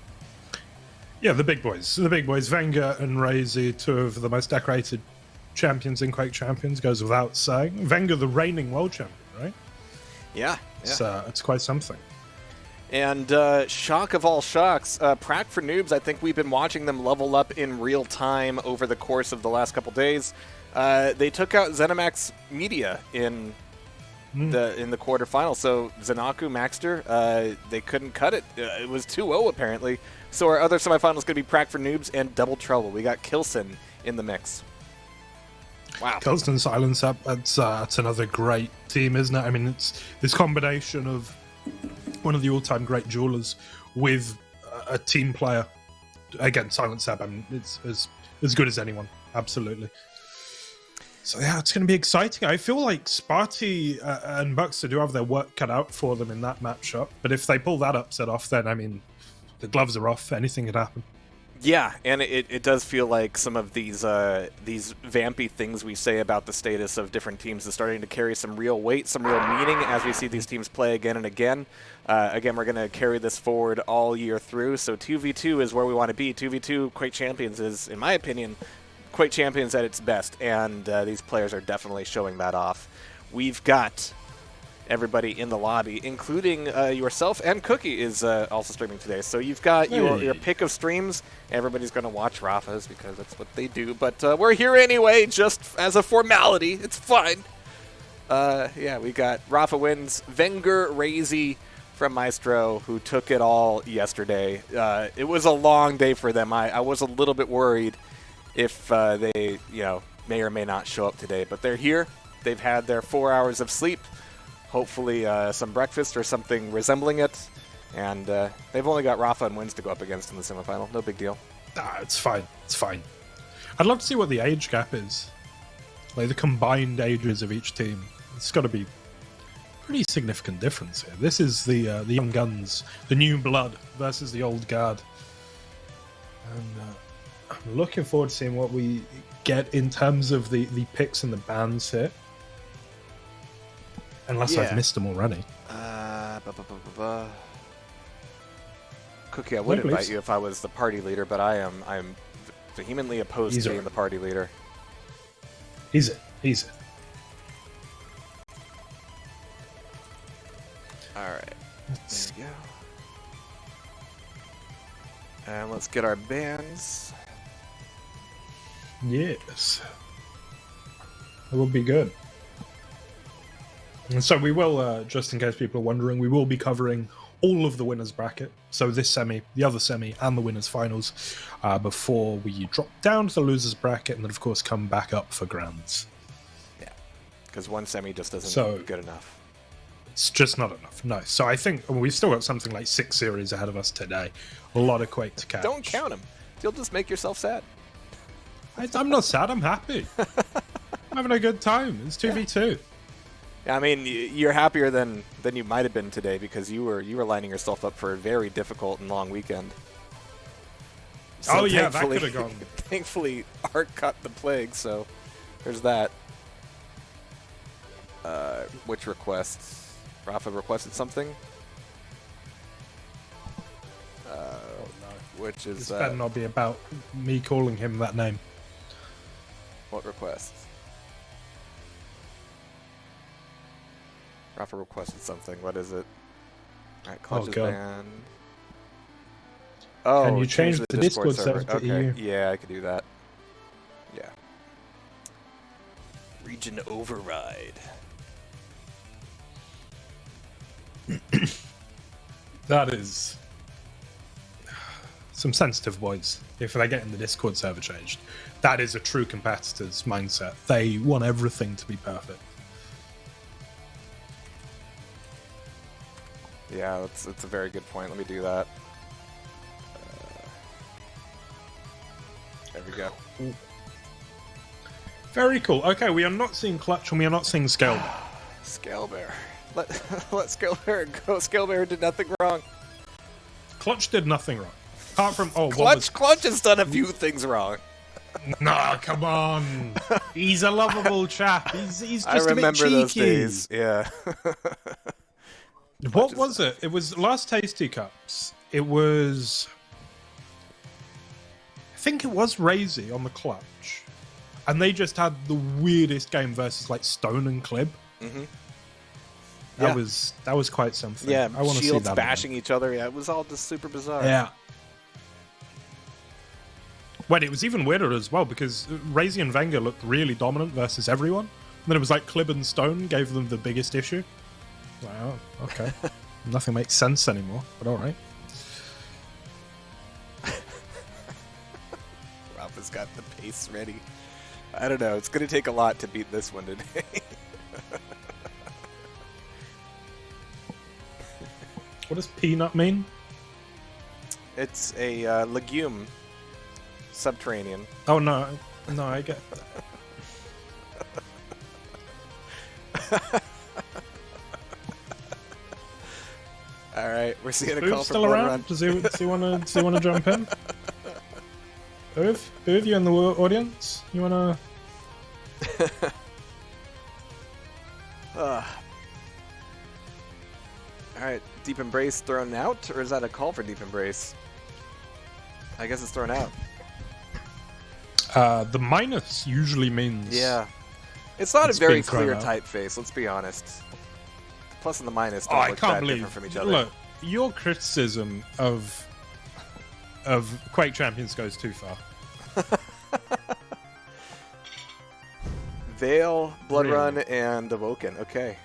Yeah, the big boys. The big boys. Wenger and Razy, two of the most decorated champions in Quake Champions, goes without saying. Wenger, the reigning world champion, right?
Yeah.
It's quite something.
And shock of all shocks, Prac for Noobs, I think we've been watching them level up in real time over the course of the last couple days. They took out ZeniMax Media in the quarterfinal, so Zanaku, Maxter, they couldn't cut it. It was 2-0 apparently. So our other semifinal is going to be Prac for Noobs and Double Trouble. We got Kilson in the mix. Wow.
Kilson Silence Up, that's another great team, isn't it? I mean, it's this combination of one of the all-time great jewelers with a team player. Again, Silence Up, I mean, it's as good as anyone, absolutely. So yeah, it's going to be exciting. I feel like Sparty and Buxter do have their work cut out for them in that matchup, but if they pull that upset off, then, I mean, the gloves are off. Anything could happen.
Yeah, and it does feel like some of these vampy things we say about the status of different teams is starting to carry some real weight, some real meaning as we see these teams play again and again. Again, we're going to carry this forward all year through, so 2v2 is where we want to be. 2v2 Quake Champions is, in my opinion, Quake Champions at its best, and these players are definitely showing that off. We've got everybody in the lobby, including yourself, and Cookie is also streaming today. So you've got your pick of streams. Everybody's going to watch Rafa's because that's what they do. But we're here anyway, just as a formality. It's fine. Yeah, we got Rafa Wins, Wenger, Razy from Maestro, who took it all yesterday. It was a long day for them. I was a little bit worried if they may or may not show up today. But they're here. They've had their 4 hours of sleep. Hopefully some breakfast or something resembling it. And they've only got Rafa and Wins to go up against in the semifinal. No big deal.
It's fine. It's fine. I'd love to see what the age gap is. Like the combined ages of each team. It's got to be pretty significant difference here. This is the young guns, the new blood versus the old guard. And I'm looking forward to seeing what we get in terms of the picks and the bans here. Unless I've missed them already.
Cookie, I would invite you if I was the party leader, but I'm vehemently opposed to being the party leader.
Easy.
Alright. There we go. And let's get our bans.
Yes. That would be good. And so we will, just in case people are wondering, we will be covering all of the winners bracket. So this semi, the other semi, and the winners finals before we drop down to the losers bracket and then, of course, come back up for grands.
Yeah, because one semi just isn't good enough.
It's just not enough, no. So I think we've still got something like 6 series ahead of us today. A lot of Quake to catch.
Don't count them. You'll just make yourself sad.
I'm not sad, I'm happy. I'm having a good time. It's 2v2.
I mean, you're happier than you might have been today because you were lining yourself up for a very difficult and long weekend. So
that could have gone.
Thankfully, Art cut the plague, so there's that. Which requests? Rafa requested something? Which is...
This better not be about me calling him that name.
What requests? Rafa requested something. What is it? Alright, Clutch is banned. Oh,
can you change the Discord server to
okay.
EU?
Yeah, I could do that. Yeah. Region override.
That is some sensitive words. If they're getting the Discord server changed, that is a true competitor's mindset. They want everything to be perfect.
Yeah, that's a very good point. Let me do that. There we go.
Very cool. Okay, we are not seeing Clutch and we are not seeing Scale.
Scale Bear. Let Skillbear go. Skillbear did nothing wrong.
Clutch did nothing wrong. Apart from
Clutch has done a few things wrong.
Nah, come on. He's a lovable chap. He's just
I
a bit
remember
cheeky.
those days. Yeah.
What was it? It was last TastyCups. It was, I think it was Razy on the Clutch, and they just had the weirdest game versus like Stone and Clib.
Mm-hmm.
That was quite something.
Yeah,
I want to see
shields
that
bashing each other. Yeah, it was all just super bizarre.
Yeah. Well, it was even weirder as well because Razy and Wenger looked really dominant versus everyone. And then it was like Clib and Stone gave them the biggest issue. Wow, okay. Nothing makes sense anymore, but alright.
Rafa's got the pace ready. I don't know. It's going to take a lot to beat this one today.
What does peanut mean?
It's a legume. Subterranean.
Oh, no, I get that.
All right, we're seeing a
Boov
call for
still
Blood
around?
Run.
Does he want to jump in? Boov, you in the audience? You want to?
All right, Deep Embrace thrown out, or is that a call for Deep Embrace? I guess it's thrown out.
The minus usually means.
Yeah. It's not
It's
a very
being thrown
clear
out.
typeface, let's be honest. The plus and the minus don't
I
look
can't
that
believe.
different from each other.
Look, your criticism of Quake Champions goes too far.
Veil, Blood
Really?
Run, and Awoken. Okay.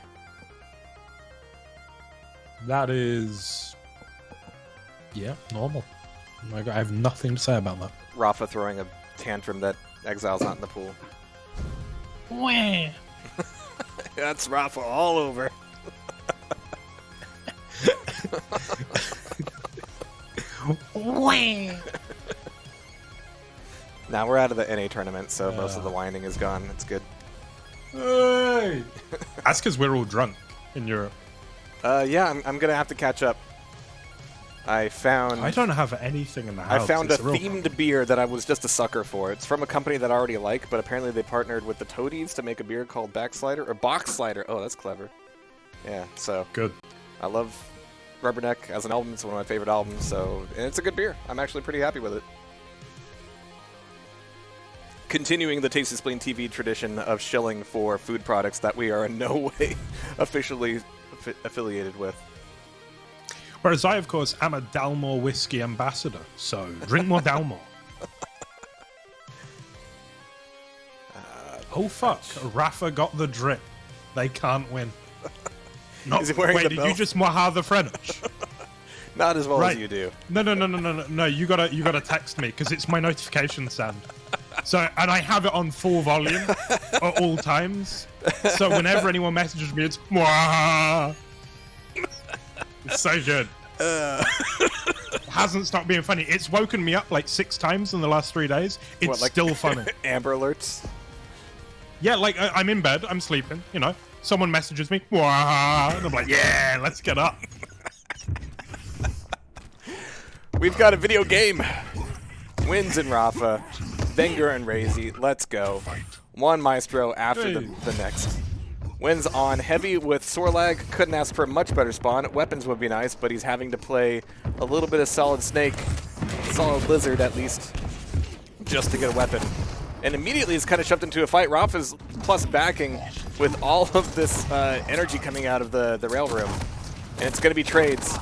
That is, yeah, normal. Like, I have nothing to say about that.
Rafa throwing a tantrum that Exile's not in the pool.
Wah.
That's Rafa all over. Now we're out of the NA tournament, so most of the whining is gone. It's good.
Hey! That's because we're all drunk in Europe.
Yeah, I'm gonna have to catch up. I
don't have anything in the house.
I found a
It's real
themed beer that I was just a sucker for. It's from a company that I already like, but apparently they partnered with the Toadies to make a beer called Backslider or Box Slider. Oh, that's clever. Yeah, so
good.
I love Rubberneck as an album. It's one of my favorite albums, so and it's a good beer. I'm actually pretty happy with it. Continuing the Tasty Spleen TV tradition of shilling for food products that we are in no way officially affiliated with.
Whereas I, of course, am a Dalmore whiskey ambassador, so drink more Dalmore. Oh fuck! Rafa got the drip. They can't win. No,
Is he wearing
wait,
the
did
belt?
you just Moha the French?
Not as well
Right.
as you do.
No. You gotta text me because it's my notification sound. So, and I have it on full volume at all times. So whenever anyone messages me, it's Moha. It's so good. It hasn't stopped being funny. It's woken me up like 6 times in the last 3 days. It's
What, like
still funny.
Amber alerts.
Yeah, like I'm in bed, I'm sleeping, you know. Someone messages me, "Wah," and I'm like, yeah, let's get up.
We've got a video game. Wins in Rafa, Wenger and Razy. Let's go. One Maestro after the next. Wins on Heavy with Sorlag. Couldn't ask for a much better spawn. Weapons would be nice, but he's having to play a little bit of Solid Snake, Solid Lizard at least, just to get a weapon. And immediately is kind of shoved into a fight. Rafa's plus backing with all of this energy coming out of the rail room. And it's going to be trades.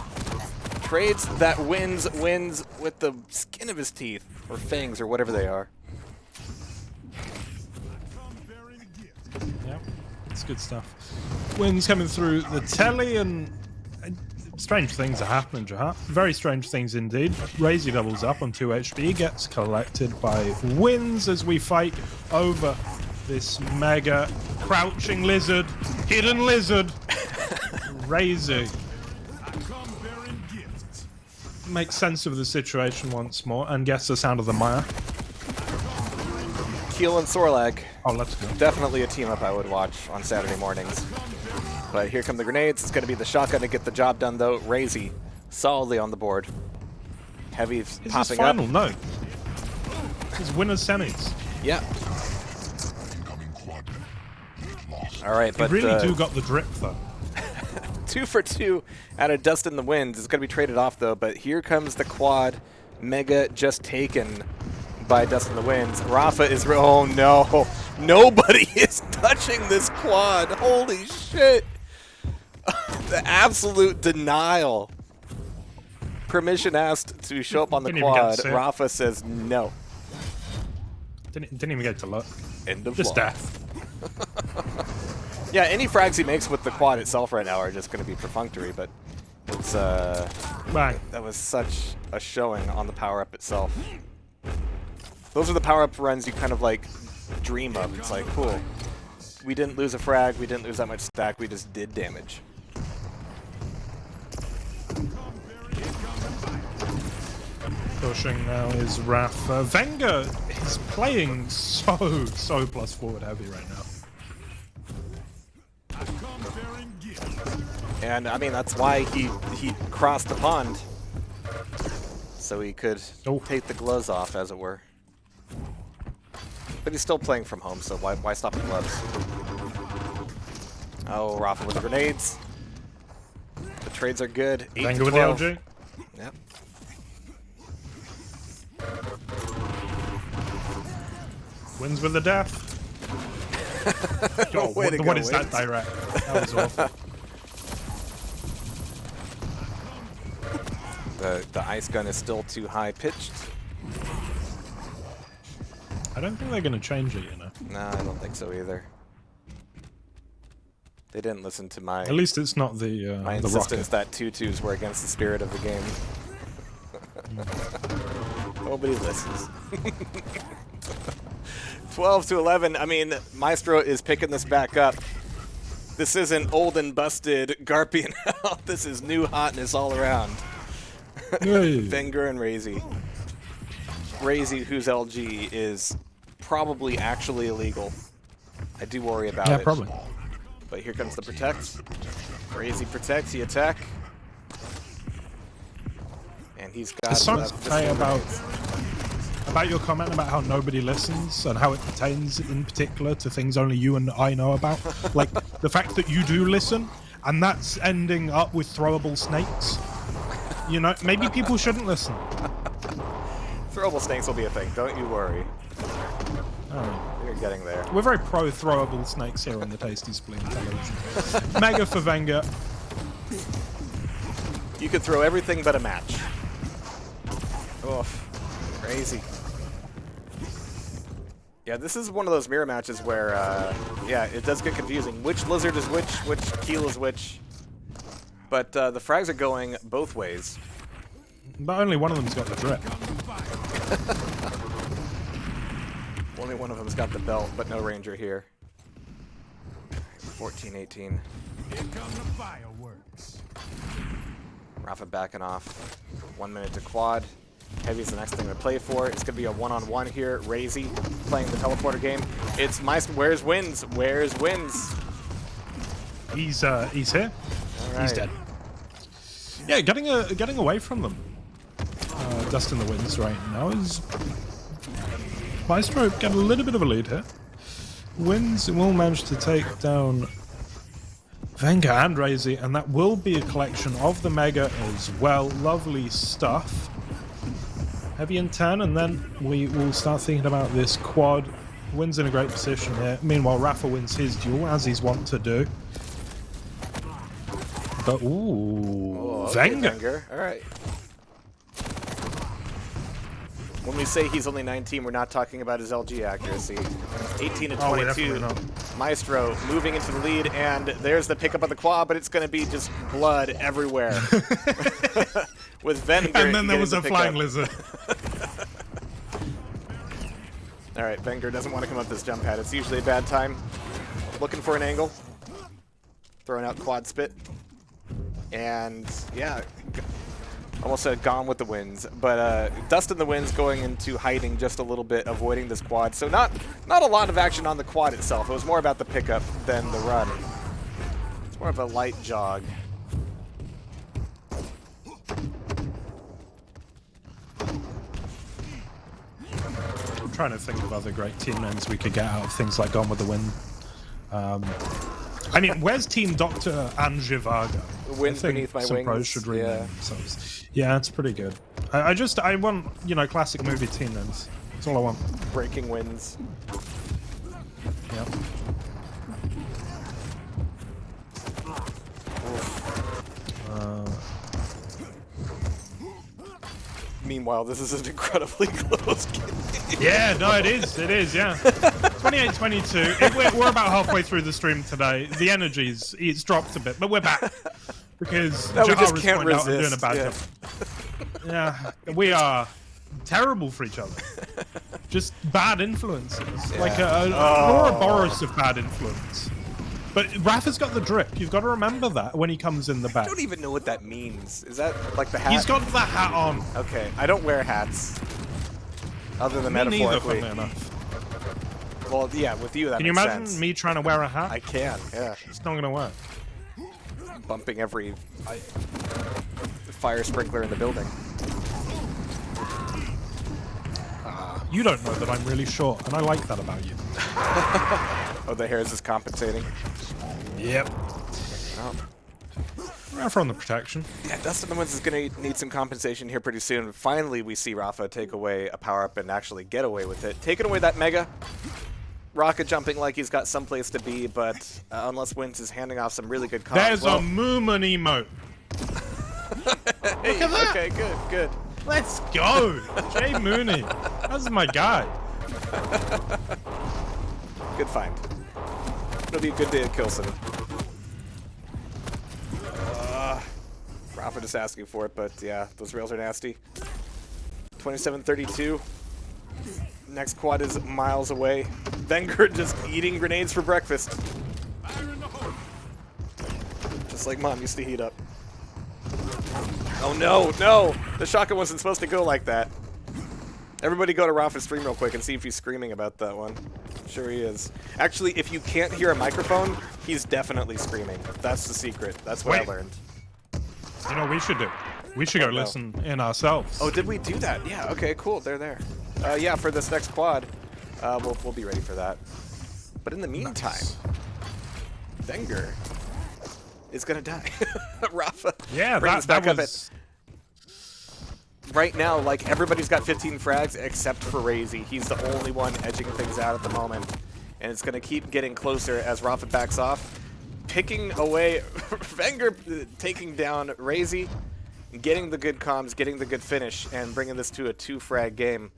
Trades that wins with the skin of his teeth, or fangs, or whatever they are.
Yep, it's good stuff. Wins coming through the telly, and strange things are happening, Jehar. Very strange things indeed. Razy doubles up on 2 HP, gets collected by Wins as we fight over this mega crouching lizard, hidden lizard. Razy makes sense of the situation once more and gets the sound of the mire.
Keel and Sorlag.
Oh, let's go.
Definitely a team up I would watch on Saturday mornings. But here come the grenades. It's going to be the shotgun to get the job done, though. Razy solidly on the board. Heavy's
Is
popping
this final?
up.
No. This is winner's semis.
Yeah.
Incoming quad. Lost.
All right, but
They really do got the drip, though.
2 for 2 out of Dust in the Winds. It's going to be traded off, though. But here comes the quad. Mega just taken by Dust in the Winds. Rafa is... Oh, no. Nobody is touching this quad. Holy shit. The absolute denial. Permission asked to show up on the
Didn't even get
quad.
to see it.
Rafa says no.
Didn't even get to look.
End of
Just
law.
death.
Yeah, any frags he makes with the quad itself right now are just going to be perfunctory, but it's
Bang.
that was such a showing on the power-up itself. Those are the power-up runs you kind of like dream of. It's like, cool. We didn't lose a frag, we didn't lose that much stack, we just did damage.
Pushing now is Rafa. Wenger is playing so plus forward heavy right now.
And I mean, that's why he crossed the pond. So he could take the gloves off, as it were. But he's still playing from home, so why stop the gloves? Oh, Rafa with the grenades. The trades are good. 8
Wenger
to
with the
12.
LG.
Yep.
Wins with the death. Oh,
Way to go,
what is that
Wins.
direct? That was awful.
The ice gun is still too high pitched.
I don't think they're going to change it, you know.
No, I don't think so either. They didn't listen to my
At least it's not the
my
the
insistence
rocket.
that 2-2s were against the spirit of the game. Nobody listens. 12 to 11. I mean, Maestro is picking this back up. This isn't old and busted Garpian. This is new hotness all around.
Hey.
Wenger and Razy. Razy, whose LG is probably actually illegal. I do worry about
Yeah,
it.
probably.
But here comes the protect. Razy protects the attack. And he's got...
There's something to say about
about
your comment about how nobody listens and how it pertains in particular to things only you and I know about. Like the fact that you do listen and that's ending up with throwable snakes. You know, maybe people shouldn't listen.
Throwable snakes will be a thing, don't you worry.
Alright.
You're getting there.
We're very pro throwable snakes here on the Tasty Spleen television. Mega for Wenger.
You could throw everything but a match. Oof. Crazy. Yeah, this is one of those mirror matches where, yeah, it does get confusing. Which lizard is which keel is which. But the frags are going both ways.
But only one of them's got the drip.
Only one of them's got the belt, but no ranger here. 14-18.
Here come the fireworks.
Rafa backing off. 1 minute to quad. Heavy's the next thing to play for. It's going to be a one-on-one here. Razy playing the teleporter game. It's Meister. Where's Wins? Where's Wins?
He's here.
All
He's
right.
dead. Yeah, getting away from them. Dust in the Winds right now is Maestro get a little bit of a lead here. Winds will manage to take down Wenger and Razy, and that will be a collection of the Mega as well. Lovely stuff. Heavy in 10, and then we will start thinking about this quad. Wins in a great position here. Meanwhile, Rafa wins his duel, as he's wont to do. But, ooh,
Oh, okay,
Wenger.
Wenger. All right. When we say he's only 19, we're not talking about his LG accuracy. 18 to
Oh,
22.
definitely not.
Maestro moving into the lead, and there's the pickup of the quad, but it's going to be just blood everywhere. With Wenger.
And then there
getting
was
the
a flying
pickup.
lizard.
All right, Wenger doesn't want to come up this jump pad. It's usually a bad time. Looking for an angle. Throwing out quad spit. And, yeah, almost gone with the Winds. But Dust in the Winds going into hiding just a little bit, avoiding this quad. So not a lot of action on the quad itself. It was more about the pickup than the run. More of a light jog.
I'm trying to think of other great team names we could get out of things like Gone with the Wind. I mean, where's Team Doctor and Zhivago?
The Winds
I think
Beneath My
some pros
Wings,
should rename
yeah.
themselves. Yeah, it's pretty good. I want, you know, classic movie team names. That's all I want.
Breaking Winds.
Yep.
Meanwhile, this is an incredibly close game.
Yeah, no, it is, yeah. 28-22. We're about halfway through the stream today. The energy's it's dropped a bit, but we're back. Because
No, we
Jehar
just
has
can't
pointed out I'm doing a
resist,
bad
yeah.
job. Yeah, we are terrible for each other. Just bad influences.
Yeah.
Like an Ouroboros of bad influence. But Rafa's got the drip. You've got to remember that when he comes in the back.
I don't even know what that means. Is that like the hat?
He's got the hat on.
Okay, I don't wear hats. Other than
Me neither,
metaphorically.
funnily enough.
Well, yeah, with you that
Can you
makes
imagine
sense.
me trying to wear a hat?
I can, yeah.
It's not going to work.
Bumping every fire sprinkler in the building.
You don't know that I'm really short, and I like that about you.
Oh, the hairs is compensating.
Yep.
Oh.
Rafa on the protection.
Yeah, Dustin the Winds is going to need some compensation here pretty soon. Finally, we see Rafa take away a power-up and actually get away with it. Taking away that Mega. Rocket jumping like he's got someplace to be, but unless Winds is handing off some really good comms.
There's a Moomin emote.
Hey,
Look at that.
okay, good.
Let's go. Jay Mooney. That's my guy.
Good find. It'll be a good day at Kilson. Rafa just asking for it, but yeah, those rails are nasty. 27-32. Next quad is miles away. Wenger just eating grenades for breakfast. Just like Mom used to heat up. Oh no! The shotgun wasn't supposed to go like that. Everybody go to Rafa's stream real quick and see if he's screaming about that one. I'm sure he is. Actually, if you can't hear a microphone, he's definitely screaming. That's the secret. That's what I learned.
You know what we should do? We should go listen in ourselves.
Oh, did we do that? Yeah, okay, cool. They're there. Yeah, for this next quad, we'll be ready for that. But in the meantime, Wenger is going to die. Rafa.
Yeah,
brings
that
back up
was...
right now, like, everybody's got 15 frags except for Razy. He's the only one edging things out at the moment. And it's going to keep getting closer as Rafa backs off. Picking away, Wenger taking down Razy, getting the good comms, getting the good finish, and bringing this to a 2-frag game.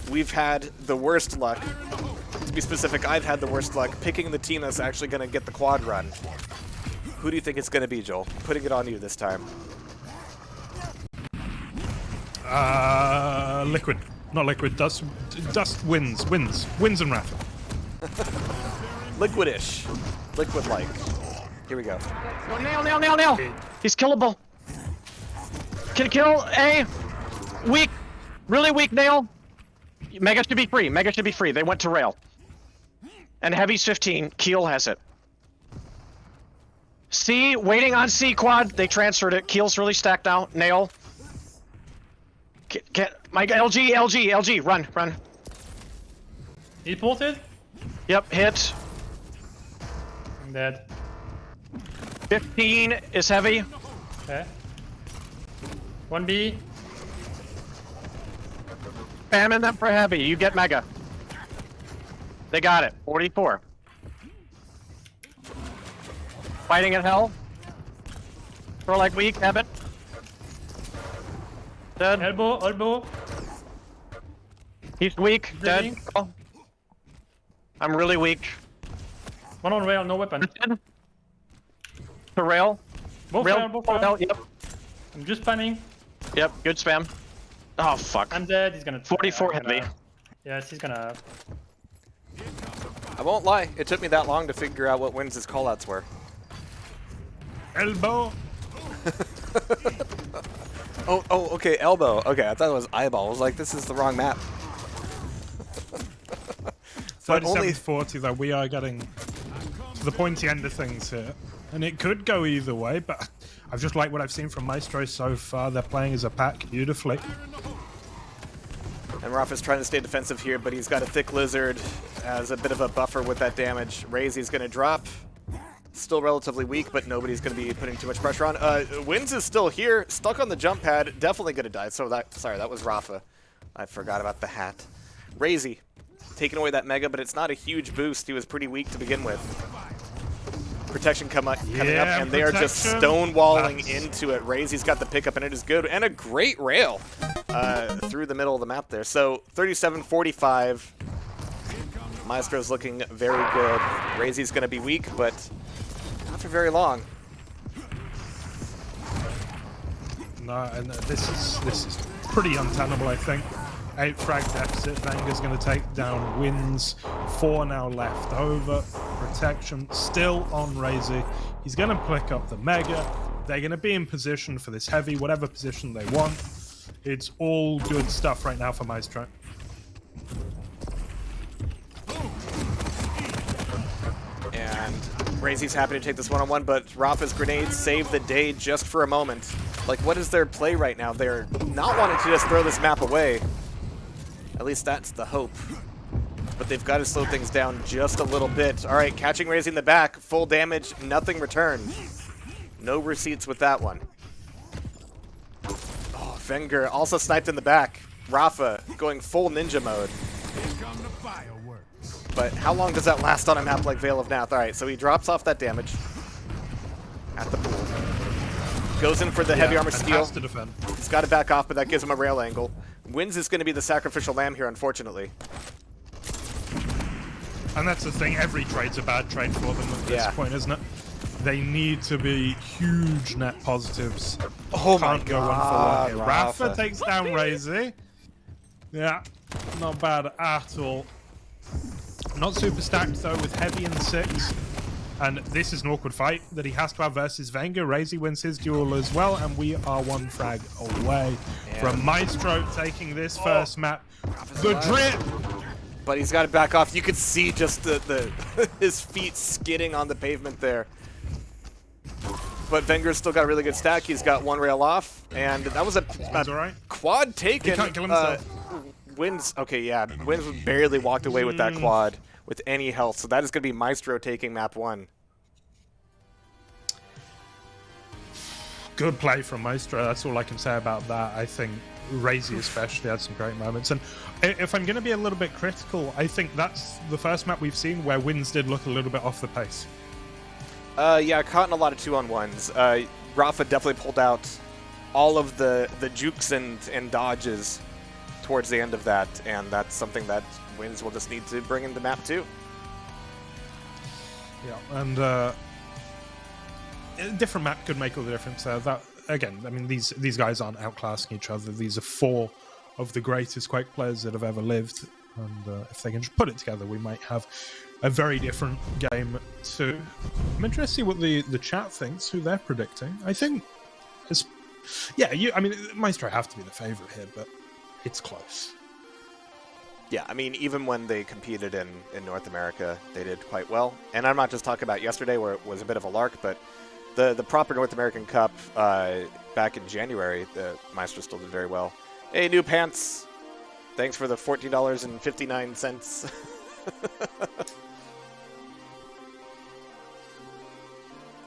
We've had the worst luck. To be specific, I've had the worst luck picking the team that's actually going to get the quad run. Who do you think it's going to be, Joel? Putting it on you this time.
Liquid. Not Liquid. Dust wins and Rafa.
Liquidish. Liquid-like. Here we go.
Oh, nail. He's killable. Can kill A. Weak. Really weak nail. Mega should be free. They went to rail. And Heavy's 15. Keel has it. C, waiting on C quad. They transferred it. Keel's really stacked now. Nail. My LG. Run.
He ported?
Yep, hit.
I'm dead.
15 is Heavy.
Okay. 1B.
Spamming them for Heavy. You get Mega. They got it. 44. Fighting at hell. For like weak, Ebbet. Dead.
Elbow.
He's weak. Dead.
Bleeding.
Oh. I'm really weak.
One on rail, no weapon.
Dead. To rail.
Both
Rail.
rail, both rail.
Yep.
I'm just spamming.
Yep. Good spam. Oh fuck.
I'm dead. He's gonna.
44 Heavy.
Yes, he's gonna.
I won't lie. It took me that long to figure out what Wins' callouts were.
Elbow.
Oh, okay, elbow. Okay, I thought it was eyeball. I was like, this is the wrong map. But only
37-40 though. We are getting to the pointy end of things here. And it could go either way, but I've just liked what I've seen from Maestro so far. They're playing as a pack beautifully.
And Rafa's trying to stay defensive here, but he's got a thick lizard as a bit of a buffer with that damage. Razy's going to drop. Still relatively weak, but nobody's going to be putting too much pressure on. Wins is still here, stuck on the jump pad, definitely going to die. So that was Rafa. I forgot about the hat. Razy taking away that mega, but it's not a huge boost. He was pretty weak to begin with. Protection coming up, and they are just stonewalling into it. Razy's got the pickup, and it is good. And a great rail through the middle of the map there. So 37-45. Maestro's looking very good. Razy's going to be weak, but not for very long.
No, and this is pretty untenable, I think. 8 frag deficit. Venga's going to take down Wins. 4 now left over. Protection still on Razy. He's going to pick up the mega. They're going to be in position for this heavy, whatever position they want. It's all good stuff right now for Maestro.
And Razy's happy to take this one-on-one, but Rafa's grenades save the day just for a moment. Like, what is their play right now? They're not wanting to just throw this map away. At least that's the hope. But they've got to slow things down just a little bit. All right, catching Razy in the back. Full damage, nothing returned. No receipts with that one. Oh, Wenger also sniped in the back. Rafa going full ninja mode.
Here come the fireworks.
But how long does that last on a map like Veil of Nath? All right, so he drops off that damage at the pool. Goes in for the heavy armor steal.
Has to defend.
He's got to back off, but that gives him a rail angle. Wins is going to be the sacrificial lamb here, unfortunately.
And that's the thing, every trade's a bad trade for them at this point, isn't it? They need to be huge net positives.
Oh
Can't
my
go
God,
1 for 1 here.
Rafa.
Rafa takes down Razy. Yeah, not bad at all. Not super stacked though with heavy and 6. And this is an awkward fight that he has to have versus Wenger. Razy wins his duel as well, and we are 1 frag away from Maestro taking this first map. The drip!
But he's got to back off. You could see just the his feet skidding on the pavement there. But Wenger's still got a really good stack. He's got 1 rail off, and that was a
right.
quad taken.
He can't kill himself.
Wins, okay, yeah. Wins barely walked away with that quad with any health. So that is going to be Maestro taking map 1.
Good play from Maestro. That's all I can say about that. I think Razy especially had some great moments. And if I'm going to be a little bit critical, I think that's the first map we've seen where Wins did look a little bit off the pace.
Yeah, caught in a lot of 2-on-1s. Rafa definitely pulled out all of the jukes and dodges towards the end of that, and that's something that Wins will just need to bring into map 2.
Yeah, and a different map could make all the difference. That again, I mean, these guys aren't outclassing each other. These are 4 of the greatest Quake players that have ever lived, and if they can just put it together, we might have a very different game too. I'm interested to see what the chat thinks, who they're predicting. I think it's, yeah, I mean, Maestro have to be the favorite here, but it's close.
Yeah, I mean, even when they competed in North America, they did quite well. And I'm not just talking about yesterday where it was a bit of a lark, but the proper North American Cup back in January, the Maestro still did very well. Hey, New Pants! Thanks for the $14.59.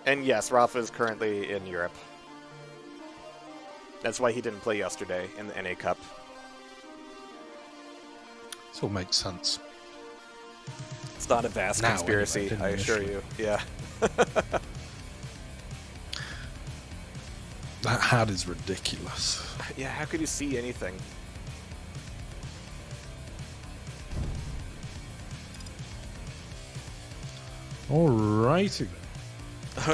And yes, Rafa is currently in Europe. That's why he didn't play yesterday in the NA Cup.
This all makes sense.
It's not a vast conspiracy,
anyway,
I assure you. Yeah.
That hat is ridiculous.
Yeah, how could you see anything?
Alrighty then.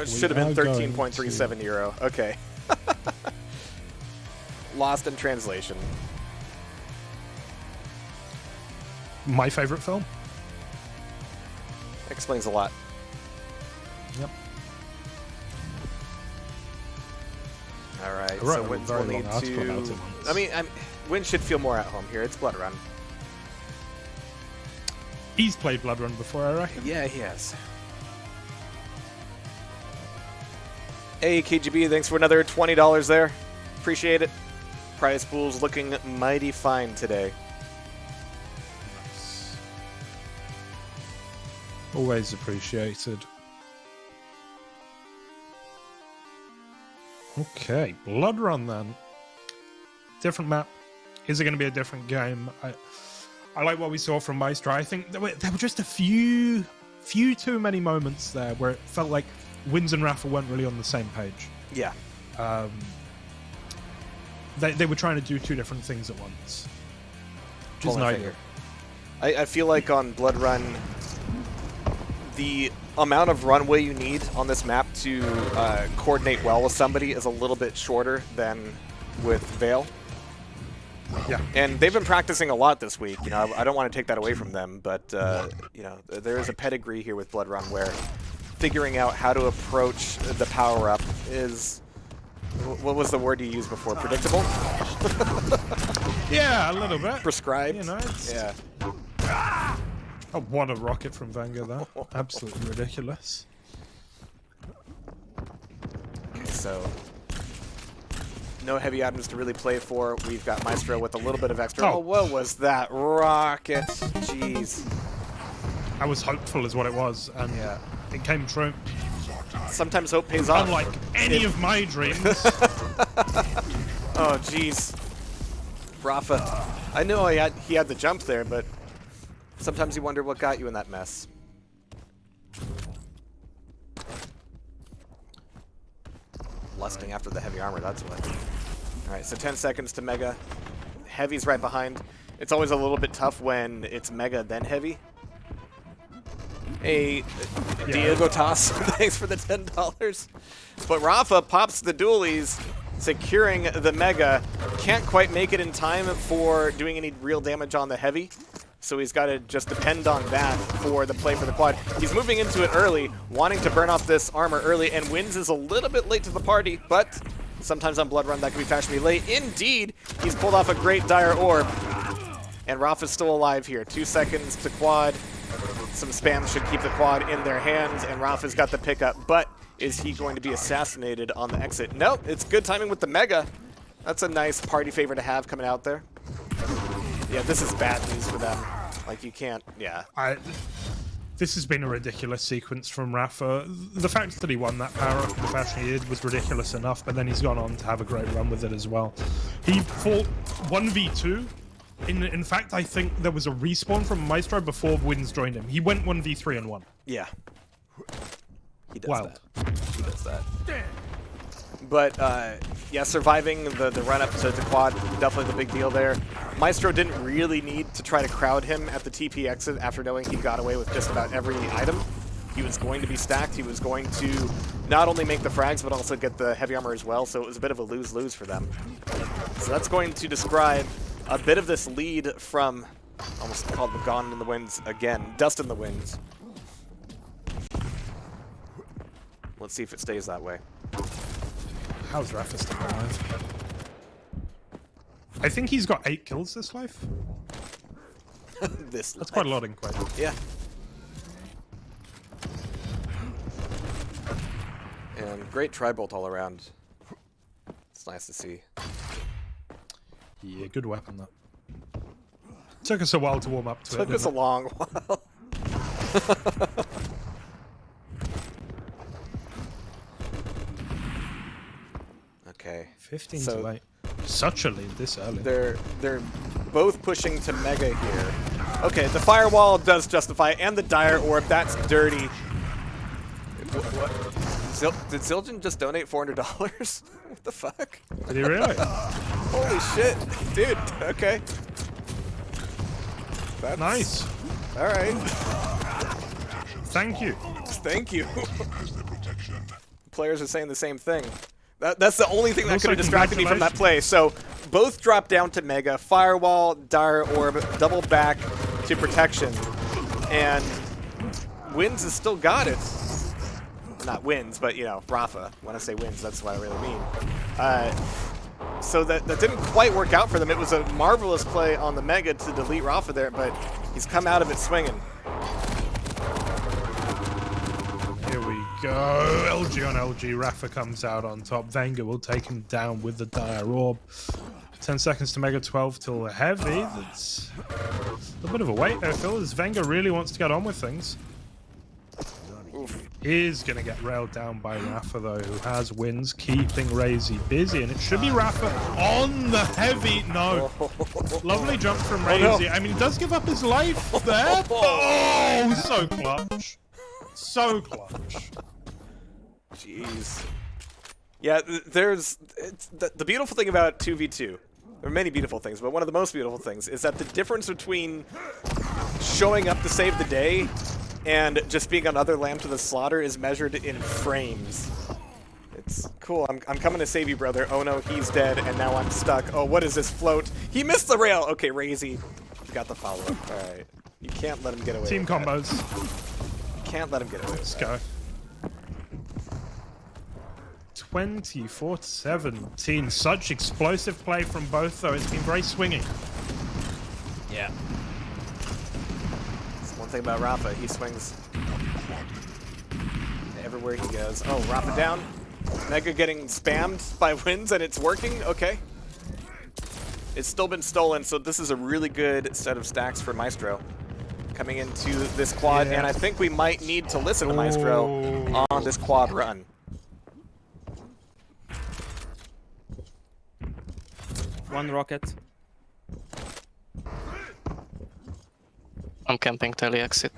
It should have been 13.37 euro. Okay. Lost in translation.
My favorite film.
Explains a lot.
Yep.
All right.
I wrote
So
a
Wins
very
will
long
need
article about it
to.
once.
I mean, Wins should feel more at home here. It's Blood Run.
He's played Blood Run before, I reckon.
Yeah, he has. Hey, KGB, thanks for another $20 there. Appreciate it. Prize pool's looking mighty fine today.
Always appreciated. Okay, Blood Run then. Different map. Is it going to be a different game? I like what we saw from Maestro. I think there were just a few too many moments there where it felt like Wins and Rafa weren't really on the same page.
Yeah.
They were trying to do two different things at once. Which is
Pull my
ideal.
finger. I feel like on Blood Run, the amount of runway you need on this map to coordinate well with somebody is a little bit shorter than with Veil.
Yeah.
And they've been practicing a lot this week. You know, I don't want to take that away from them, but you know, there is a pedigree here with Blood Run where figuring out how to approach the power-up is, what was the word you used before? Predictable?
Yeah, a little bit.
Prescribed?
You know, it's...
Yeah.
Oh, what a rocket from Vanga there. Absolutely ridiculous.
Okay, so no heavy items to really play for. We've got Maestro with a little bit of extra. Oh, what was that rocket? Jeez.
I was hopeful is what it was, and
Yeah.
it came true.
Sometimes hope pays off.
Unlike any of my dreams.
Oh, jeez. Rafa. I know he had the jump there, but sometimes you wonder what got you in that mess. Lusting after the heavy armor, that's what. Alright, so 10 seconds to Mega. Heavy's right behind. It's always a little bit tough when it's Mega then Heavy. Hey, Diego Toss, thanks for the $10. But Rafa pops the dualies, securing the Mega. Can't quite make it in time for doing any real damage on the Heavy. So he's got to just depend on that for the play for the quad. He's moving into it early, wanting to burn off this armor early, and Wins is a little bit late to the party, but sometimes on Blood Run that can be fashionably late. Indeed, he's pulled off a great Dire Orb, and Rafa's still alive here. 2 seconds to quad. Some spam should keep the quad in their hands, and Rafa's got the pickup, but is he going to be assassinated on the exit? Nope, it's good timing with the Mega. That's a nice party favor to have coming out there. Yeah, this is bad news for them. Like, you can't, yeah.
This has been a ridiculous sequence from Rafa. The fact that he won that power up in the fashion he did was ridiculous enough, but then he's gone on to have a great run with it as well. He fought 1v2. In fact, I think there was a respawn from Maestro before Wins joined him. He went 1v3 and won.
Yeah. He does
Wild.
that. He does that. But, yeah, surviving the run-up to quad, definitely the big deal there. Maestro didn't really need to try to crowd him at the TP exit after knowing he got away with just about every item. He was going to be stacked. He was going to not only make the frags, but also get the heavy armor as well, so it was a bit of a lose-lose for them. So that's going to describe a bit of this lead from, almost called the Gone in the Winds again, Dust in the Winds. Let's see if it stays that way.
How's Rafa still alive? I think he's got 8 kills this life. That's quite a lot in Quake.
Yeah. And great tri-bolt all around. It's nice to see.
Yeah, good weapon that. Took us a while to warm up to it.
Took us a long while. Okay.
15
so
to 8. Such a lead this early.
They're both pushing to Mega here. Okay, the firewall does justify, and the Dire Orb, that's dirty. What? Did Zildjian just donate $400? What the fuck?
Did he really?
Holy shit, dude. Okay. That's
Nice.
All right.
Thank you.
Thank you. Players are saying the same thing. That's the only thing that
Also,
could have distracted me from that play. So both drop down to Mega, Firewall, Dire Orb, double back to Protection. And Wins has still got it. Not Wins, but, you know, Rafa. When I say Wins, that's what I really mean. So that didn't quite work out for them. It was a marvelous play on the Mega to delete Rafa there, but he's come out of it swinging.
Here we go. LG on LG. Rafa comes out on top. Wenger will take him down with the Dire Orb. 10 seconds to Mega 12 till heavy. That's a bit of a wait there, Phil, as Wenger really wants to get on with things. Is going to get railed down by Rafa, though, who has wins, keeping Razy busy. And it should be Rafa on the heavy. No. Lovely jump from Razy.
no.
I mean, he does give up his life there. Oh, so clutch. So clutch.
Jeez. Yeah, there's the beautiful thing about 2v2. There are many beautiful things, but one of the most beautiful things is that the difference between showing up to save the day and just being another lamb to the slaughter is measured in frames. It's cool. I'm coming to save you, brother. Oh no, he's dead, and now I'm stuck. Oh, what is this float? He missed the rail! Okay, Razy, you got the follow-up. Alright. You can't let him get away
Team
with
combos.
that. You can't let him get away with
Let's
that.
go. 24-17. Such explosive play from both, though. It's been very swingy.
Yeah. That's one thing about Rafa. He swings everywhere he goes. Oh, Rafa down. Mega getting spammed by wins, and it's working. Okay. It's still been stolen, so this is a really good set of stacks for Maestro coming into this quad,
Yeah.
and I think we might need to listen to Maestro on this quad run.
One rocket.
I'm camping tele exit.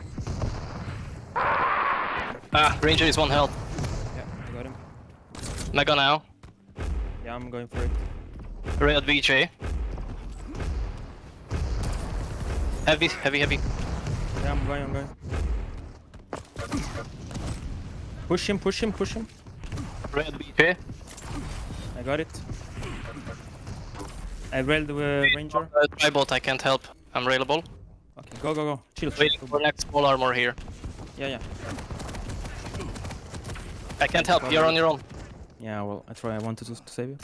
Ah, Ranger is 1 health.
Yeah, I got him.
Mega now.
Yeah, I'm going for it.
Red VJ. Heavy, heavy, heavy.
Yeah, I'm going. Push him.
Red VJ.
I got it. I railed the ranger.
Tribot, I can't help. I'm railable.
Okay, go. Chill.
Waiting for next small armor here.
Yeah.
I can't help, you're on your own.
Yeah, well, I wanted to save you.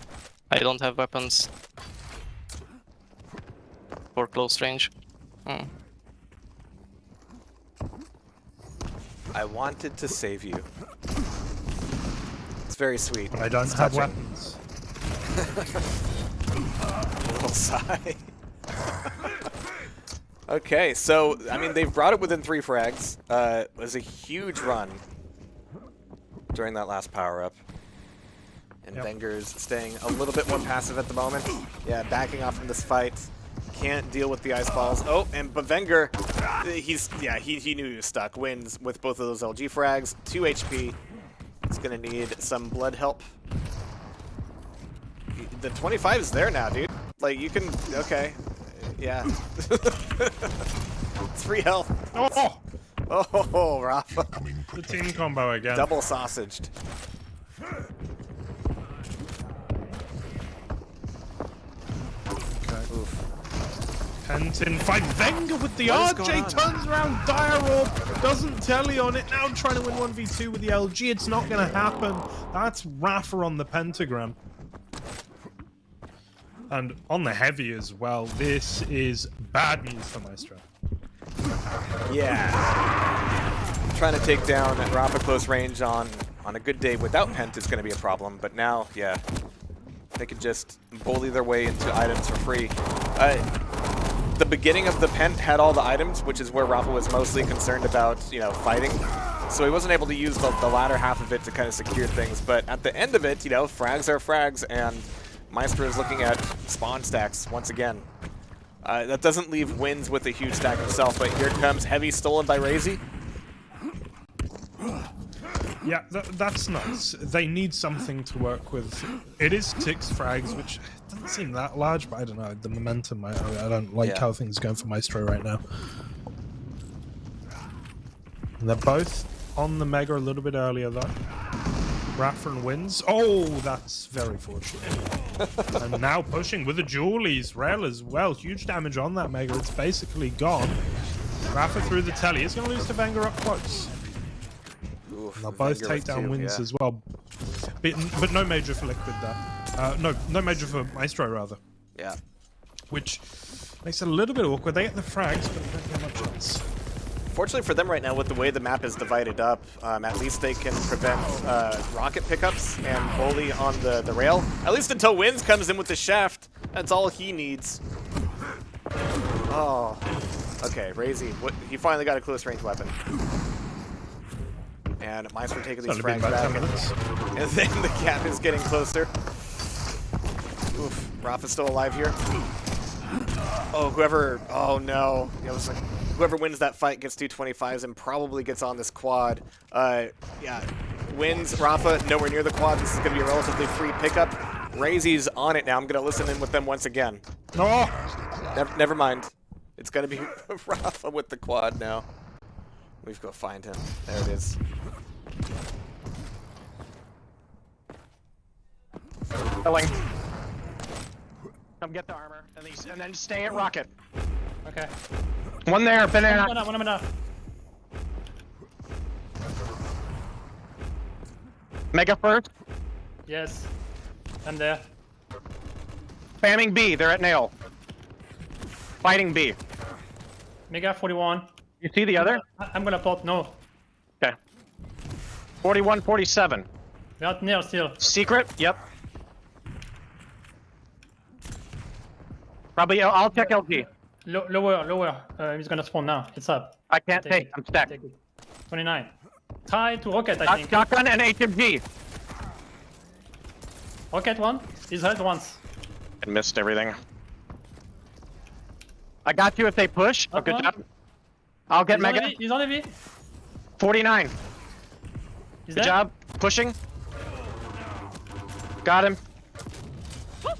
I don't have weapons for close range.
I wanted to save you. It's very sweet.
But I don't
It's
have
touching.
weapons.
A little sigh. Okay, so, I mean, they've brought it within 3 frags. It was a huge run during that last power-up. And
Yep.
Wenger's staying a little bit more passive at the moment. Yeah, backing off from this fight. Can't deal with the ice balls. Oh, but Wenger, he knew he was stuck. Wins with both of those LG frags. 2 HP. He's gonna need some blood help. The 25 is there now, dude. Like, you can, okay. Yeah. It's free health.
Oh!
Oh, Rafa.
The team combo again.
Double sausaged.
Okay.
Oof.
Pentin fight. Wenger with the
What is going
RJ
on?
turns around. Dire Orb doesn't telly on it. Now trying to win 1v2 with the LG. It's not going to happen. That's Rafa on the pentagram. And on the heavy as well. This is bad news for Maestro.
Yeah. Trying to take down Rafa close range on a good day without Pent is going to be a problem. But now, yeah, they could just bully their way into items for free. The beginning of the Pent had all the items, which is where Rafa was mostly concerned about, you know, fighting. So he wasn't able to use the latter half of it to kind of secure things. But at the end of it, you know, frags are frags, and Maestro is looking at spawn stacks once again. That doesn't leave wins with a huge stack himself, but here comes heavy stolen by Razy.
Yeah, that's nice. They need something to work with. It is 6 frags, which doesn't seem that large, but I don't know. The momentum, I don't like how things are going for Maestro right now. And they're both on the Mega a little bit earlier, though. Rafa wins. Oh, that's very fortunate. And now pushing with the Julies. Rail as well. Huge damage on that Mega. It's basically gone. Rafa through the telly. He's going to lose to Wenger up close.
Oof,
They'll both
Wenger
take
with
down
2,
wins
yeah.
as well. But no major for Liquid there. No major for Maestro, rather.
Yeah.
Which makes it a little bit awkward. They get the frags, but they don't get much else.
Fortunately for them right now, with the way the map is divided up, at least they can prevent rocket pickups and bully on the rail. At least until Wins comes in with the shaft. That's all he needs. Oh. Okay, Razy. He finally got a close range weapon. And Maestro taking these
It's only
frags
been about
back.
10 minutes.
And then the gap is getting closer. Oof. Rafa's still alive here. Oh, whoever... Oh, no. It was like... Whoever wins that fight gets 225s and probably gets on this quad. Yeah. Wins. Rafa, nowhere near the quad. This is going to be a relatively free pickup. Razy's on it now. I'm going to listen in with them once again.
Oh!
Never mind. It's going to be Rafa with the quad now. We've got to find him. There it is.
Killing. Come get the armor, and then stay at rocket.
Okay.
One there, banana.
One banana.
Mega first.
Yes. I'm there.
Spamming B. They're at nail. Fighting B.
Mega 41.
You see the other?
I'm gonna pop. No.
Okay. 41, 47.
We're at nail still.
Secret? Yep. Probably, I'll check LG.
Lower. He's gonna spawn now. It's up.
I can't take.
it.
I'm stacked.
Take it. 29. Tie to rocket, I think.
Shotgun and HMG.
Rocket one. He's hurt once.
I missed everything. I got you if they push. Oh,
Up
good
one.
job. I'll get
He's on
Mega.
heavy. He's on heavy.
49.
He's
Good
there.
job. Pushing. Got him.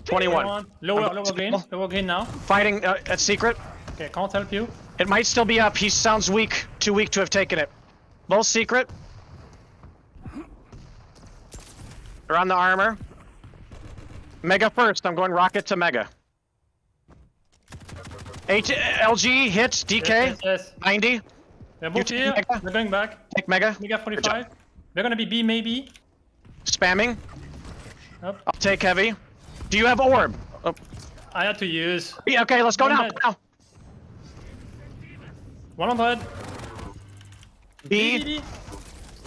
21.
Lower green. Lower green now.
Fighting at secret.
Okay, can't help you.
It might still be up. He sounds weak. Too weak to have taken it. Both secret. They're on the armor. Mega first. I'm going rocket to Mega. LG hits. DK.
Yes.
90.
They're both
take
here.
Mega?
They're going back.
Take Mega.
Mega 45. They're gonna be B maybe.
Spamming.
Up.
I'll take heavy. Do you have orb? Oh.
I had to use
Yeah, okay, let's go now.
100.
Now.
100.
B.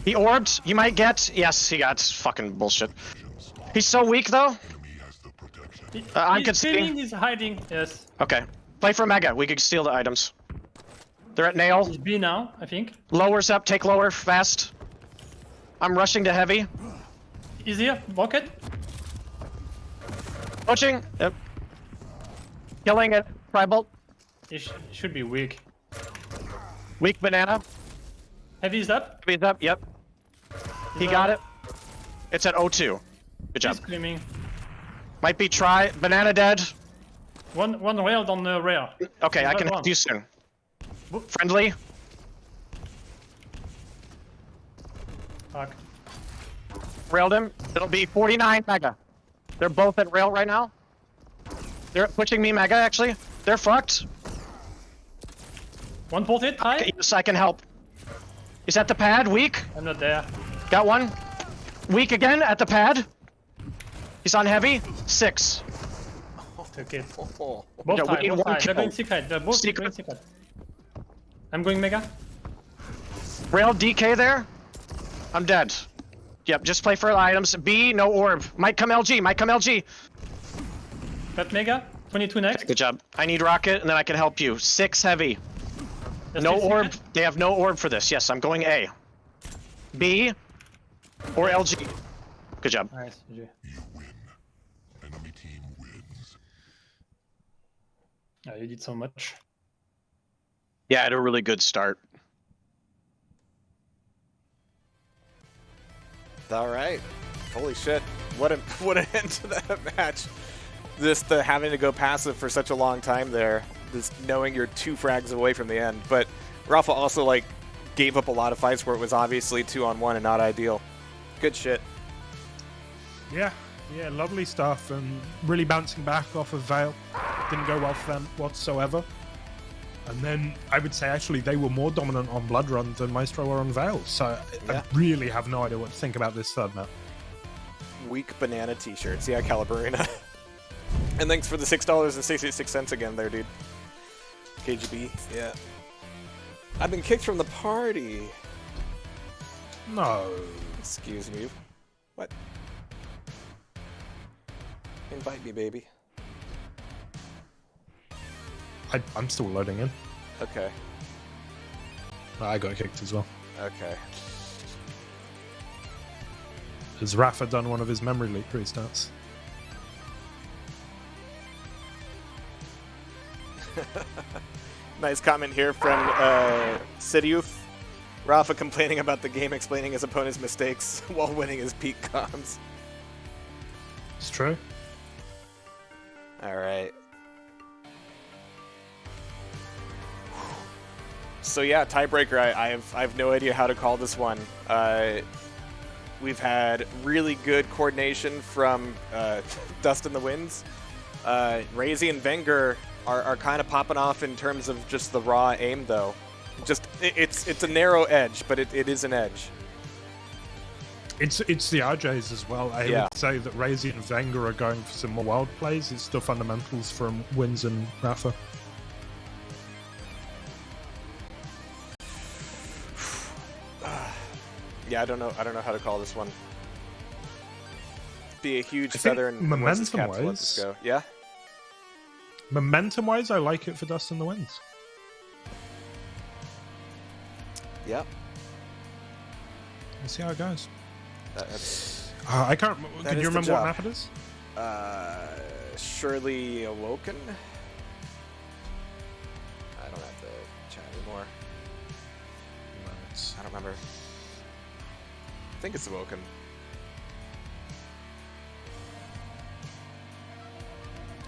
He orbed. He might get. Yes, he got. Fucking bullshit. He's so weak though. I'm
He's
conceding.
killing, he's hiding. Yes.
Okay. Play for Mega. We could steal the items. They're at nail.
He's B now, I think.
Lowers up. Take lower fast. I'm rushing to heavy.
He's here. Rocket.
Pushing. Yep. Killing it. Tribolt.
He should be weak.
Weak banana.
Heavy's up.
He's up. Yep. He got it. It's at 02. Good job.
He's screaming.
Might be try. Banana dead.
One rail on the rail.
Okay, I
Another
can
one.
help you soon. Friendly.
Fuck.
Railed him. It'll be 49 Mega. They're both at rail right now. They're pushing me Mega, actually. They're fucked.
One bolted. High.
Yes, I can help. He's at the pad. Weak.
I'm not there.
Got one. Weak again at the pad. He's on heavy. 6.
Took it.
Oh.
Both
No, we
sides.
need
Both
one
sides. They're
kill.
going secret. They're both
Secret.
going secret. I'm going Mega.
Rail DK there. I'm dead. Yep, just play for the items. B, no orb. Might come LG. Might come LG.
Got Mega. 22 next.
Good job. I need rocket, and then I can help you. 6 heavy.
There's
No
still
orb.
secret.
They have no orb for this. Yes, I'm going A. B or LG. Good job.
Nice. GG.
You win. Enemy team wins.
Oh, you did so much.
Yeah, I had a really good start.
All right. Holy shit. What an end to that match. Just having to go passive for such a long time there. Just knowing you're 2 frags away from the end. But Rafa also like gave up a lot of fights where it was obviously 2-on-1 and not ideal. Good shit.
Yeah, lovely stuff, and really bouncing back off of Veil. Didn't go well for them whatsoever. And then I would say actually they were more dominant on Blood Run than Maestro were on Veil. So
Yeah.
I really have no idea what to think about this third map.
Weak banana t-shirts. Yeah, Caliburina. And thanks for the $6.66 again there, dude. KGB. Yeah. I've been kicked from the party.
No.
Excuse me. What? Invite me, baby.
I'm still loading in.
Okay.
I got kicked as well.
Okay.
Has Rafa done one of his memory leak restarts?
Nice comment here from Sidiouth. Rafa complaining about the game, explaining his opponent's mistakes while winning his peak comms.
It's true.
All right. So yeah, tiebreaker. I have no idea how to call this one. We've had really good coordination from Dust in the Winds. Razy and Wenger are kind of popping off in terms of just the raw aim, though. It's a narrow edge, but it is an edge.
It's the RJs as well. I would say that Razy and Wenger are going for some more wild plays. It's the fundamentals from Wins and Rafa.
Yeah, I don't know how to call this one. Be a huge
I think
feather in Wins's cap to let this
momentum-wise-
go. Yeah.
Momentum-wise, I like it for Dust in the Winds.
Yeah.
Let's see how it goes.
That's
I can't.
That
Can
is
you
the
remember what
job.
map it is?
Surely Awoken? I don't have to chat anymore. I don't remember. I think it's Awoken.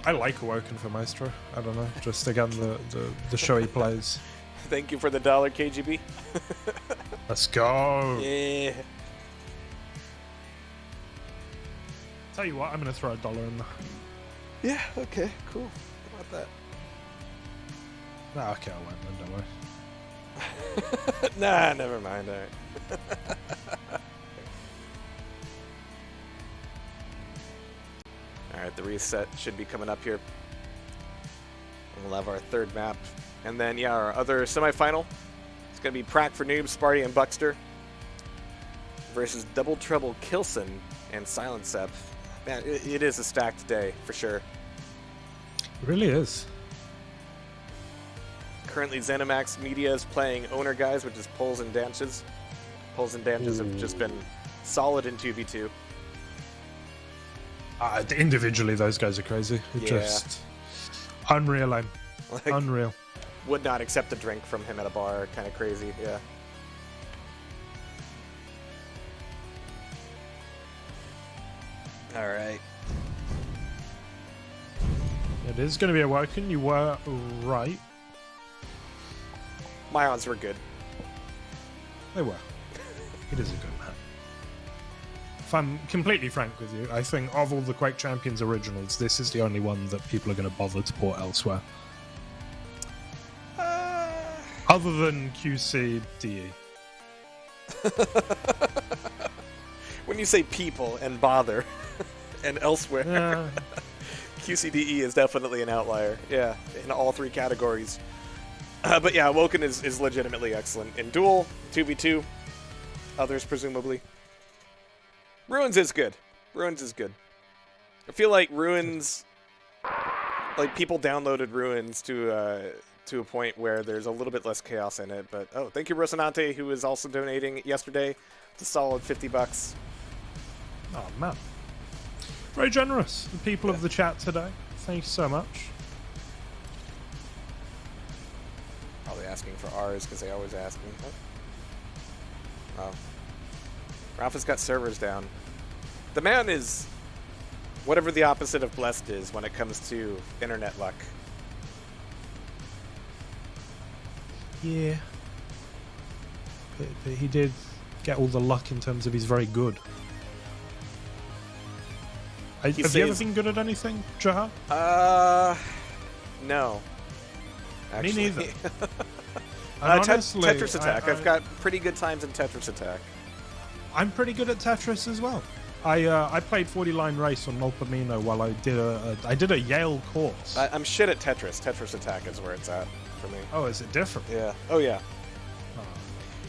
I like Awoken for Maestro. I don't know. Just again the show he plays.
Thank you for the $1 KGB.
Let's go.
Yeah.
Tell you what, I'm gonna throw $1 in there.
Yeah, okay, cool. How about that?
Nah, okay, I won't then, don't worry.
Nah, never mind. All right. All right, the reset should be coming up here. And we'll have our third map. And then, yeah, our other semifinal. It's going to be Prac for Noobs, Sparty, and Buckster versus Double Trouble Kilson and Silent Sep. Man, it is a stacked day, for sure.
It really is.
Currently, Zenimax Media is playing Owner Guys, which is Poles and Danches. Poles and Danches have just been solid in 2v2.
Individually, those guys are crazy.
Yeah.
Just unreal aim.
Like,
Unreal.
would not accept a drink from him at a bar. Kind of crazy, yeah. All right.
It is going to be Awoken. You were right.
My odds were good.
They were. It is a good map. If I'm completely frank with you, I think of all the Quake Champions originals, this is the only one that people are going to bother to port elsewhere. Other than QC DE.
When you say people and bother and elsewhere,
Yeah.
QCDE is definitely an outlier. Yeah, in all three categories. But yeah, Woken is legitimately excellent. In Duel, 2v2, others presumably. Ruins is good. Ruins is good. I feel like Ruins, like people downloaded Ruins to a point where there's a little bit less chaos in it. But oh, thank you Rosanante, who is also donating yesterday. It's a solid $50.
Oh, man. Very generous. The people of the chat today. Thank you so much.
Probably asking for ours because they always ask me. Oh. Rafa's got servers down. The man is whatever the opposite of blessed is when it comes to internet luck.
Yeah. But he did get all the luck in terms of he's very good. Have you ever
says-
been good at anything, Jehar?
No. Actually.
Me neither. And honestly,
Tetris Attack.
I-
I've got pretty good times in Tetris Attack.
I'm pretty good at Tetris as well. I played 40 Line Race on Molpamino while I did a Yale course.
I'm shit at Tetris. Tetris Attack is where it's at for me.
Oh, is it different?
Yeah. Oh, yeah.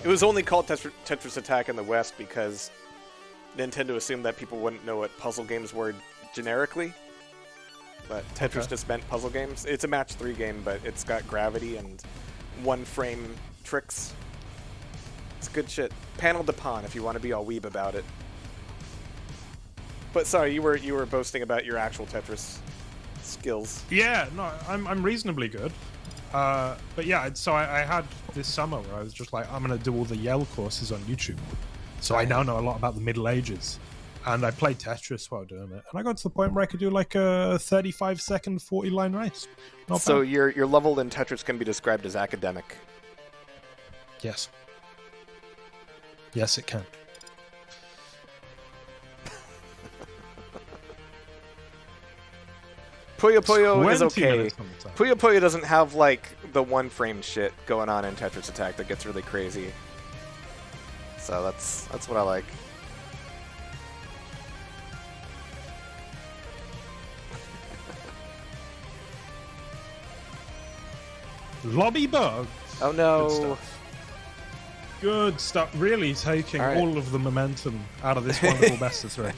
It was only called Tetris Attack in the West because Nintendo assumed that people wouldn't know what puzzle games were generically. But Tetris just meant puzzle games. It's a match 3 game, but it's got gravity and one-frame tricks. It's good shit. Panel de Pon if you want to be all weeb about it. But sorry, you were boasting about your actual Tetris skills.
Yeah, no, I'm reasonably good. But yeah, so I had this summer where I was just like, I'm gonna do all the Yale courses on YouTube. So I now know a lot about the Middle Ages. And I played Tetris while doing it. And I got to the point where I could do like a 35-second, 40-line race. Not
So
bad.
your level in Tetris can be described as academic.
Yes. Yes, it can.
Puyo Puyo is
20
okay.
minutes on the time.
Puyo Puyo doesn't have like the one-frame shit going on in Tetris Attack that gets really crazy. So that's what I like.
Lobby bugs.
Oh
Good
no.
stuff. Good stuff. Really taking
All right.
all of the momentum out of this wonderful best of 3.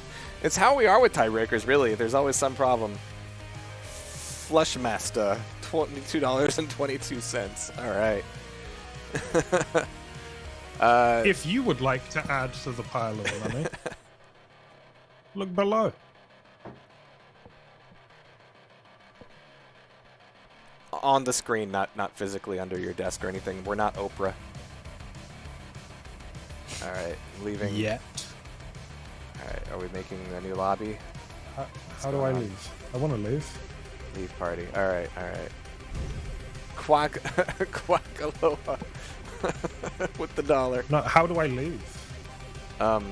It's how we are with tiebreakers, really. There's always some problem. Flushmaster, $22.22. All right.
If you would like to add to the pile of money, look below.
On the screen, not physically under your desk or anything. We're not Oprah. All right, leaving.
Yet.
All right, are we making a new lobby?
How do I leave? I want to leave.
Leave party. All right. Quack, quack aloha with the dollar.
No, how do I leave?
Oh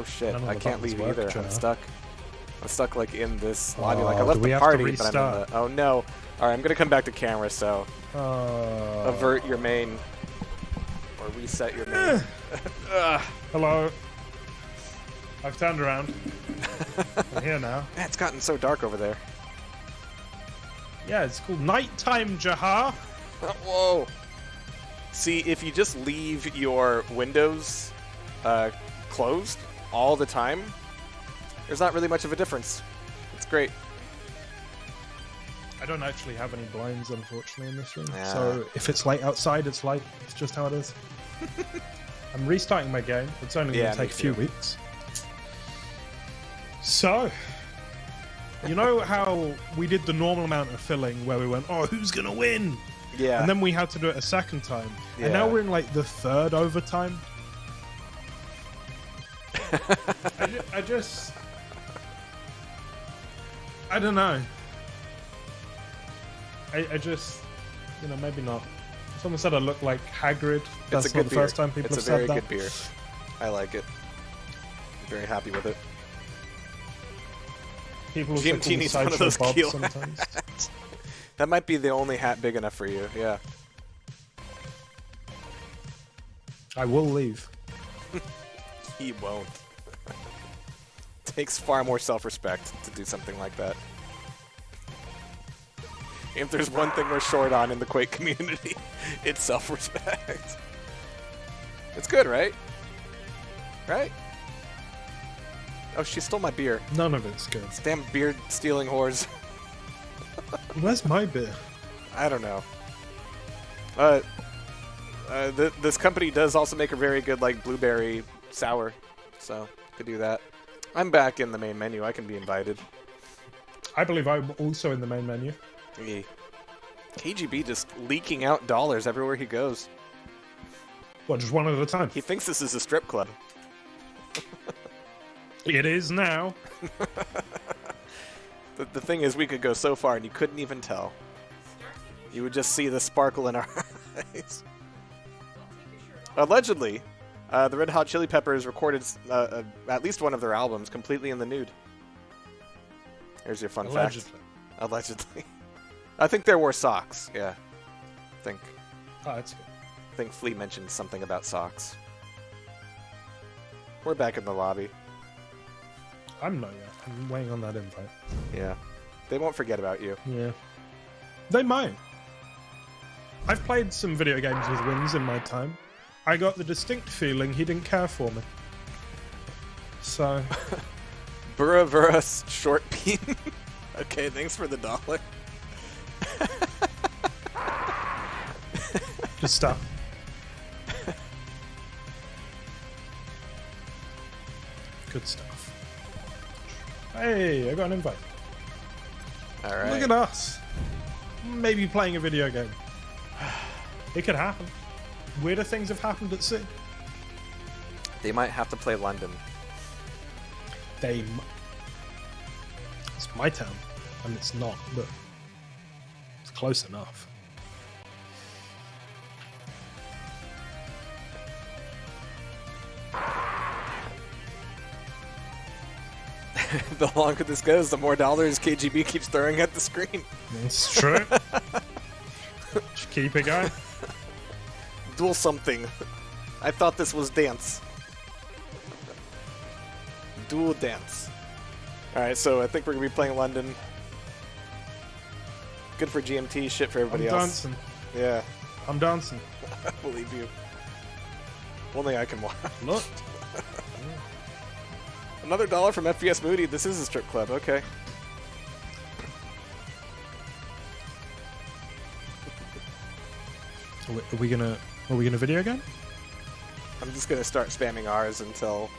shit!
None of
I
the
can't
buttons
leave
work,
either.
Joe.
I'm stuck. I'm stuck like in this lobby. Like I
Oh,
left
do we
the
have to
party, but I'm in
restart?
the. Oh no! All right, I'm gonna come back to camera. So avert your main or reset your main.
Hello. I've turned around. I'm here now.
Man, it's gotten so dark over there.
Yeah, it's called Nighttime, Jehar.
Whoa! See, if you just leave your windows closed all the time, there's not really much of a difference. It's great.
I don't actually have any blinds, unfortunately, in this room.
Yeah.
So if it's light outside, it's light. It's just how it is. I'm restarting my game. It's only going
Yeah,
to take
me
a few
too.
weeks. So, you know how we did the normal amount of filling where we went, oh, who's going to win?
Yeah.
And then we had to do it a second time. And now
Yeah.
we're in like the third overtime. I don't know. I just, you know, maybe not. Someone said I look like Hagrid. That's
it's a
not
good
the
beer.
first time people
it's
have
a very
said that.
good beer. I like it. I'm very happy with it.
People also call
GMT
me
needs one of
Sideshow
those
Bob
Keel
sometimes.
hats. That might be the only hat big enough for you. Yeah.
I will leave.
He won't. Takes far more self-respect to do something like that. If there's one thing we're short on in the Quake community, it's self-respect. It's good, right? Right? Oh, she stole my beer.
None of it's good.
Damn beer-stealing whores.
Where's my beer?
I don't know. This company does also make a very good, like, blueberry sour, so could do that. I'm back in the main menu. I can be invited.
I believe I'm also in the main menu.
Yeah. KGB just leaking out dollars everywhere he goes.
What, just one at a time?
He thinks this is a strip club.
It is now.
The thing is, we could go so far and you couldn't even tell. You would just see the sparkle in our eyes. Allegedly, the Red Hot Chili Peppers recorded at least one of their albums completely in the nude. Here's your fun fact. Allegedly. I think there were socks, yeah.
Oh, that's good.
I think Flea mentioned something about socks. We're back in the lobby.
I'm not yet. I'm waiting on that invite.
Yeah. They won't forget about you.
Yeah. They might. I've played some video games with wins in my time. I got the distinct feeling he didn't care for me. So,
Burra short beam. Okay, thanks for the $1.
good stuff. Good stuff. Hey, I got an invite.
All right.
Look at us. Maybe playing a video game. It could happen. Weirder things have happened at sea.
They might have to play London.
It's my town, and it's not, but it's close enough.
The longer this goes, the more dollars KGB keeps throwing at the screen.
It's true. Just keep it going.
Duel something. I thought this was dance. Duel dance. Alright, so I think we're going to be playing London. Good for GMT, shit for everybody
I'm
else.
dancing.
Yeah,
I'm dancing.
I believe you. Only I can watch.
Look.
Another $1 from FPS Moody. This is a strip club, okay.
Are we gonna video game?
I'm just going to start spamming R's until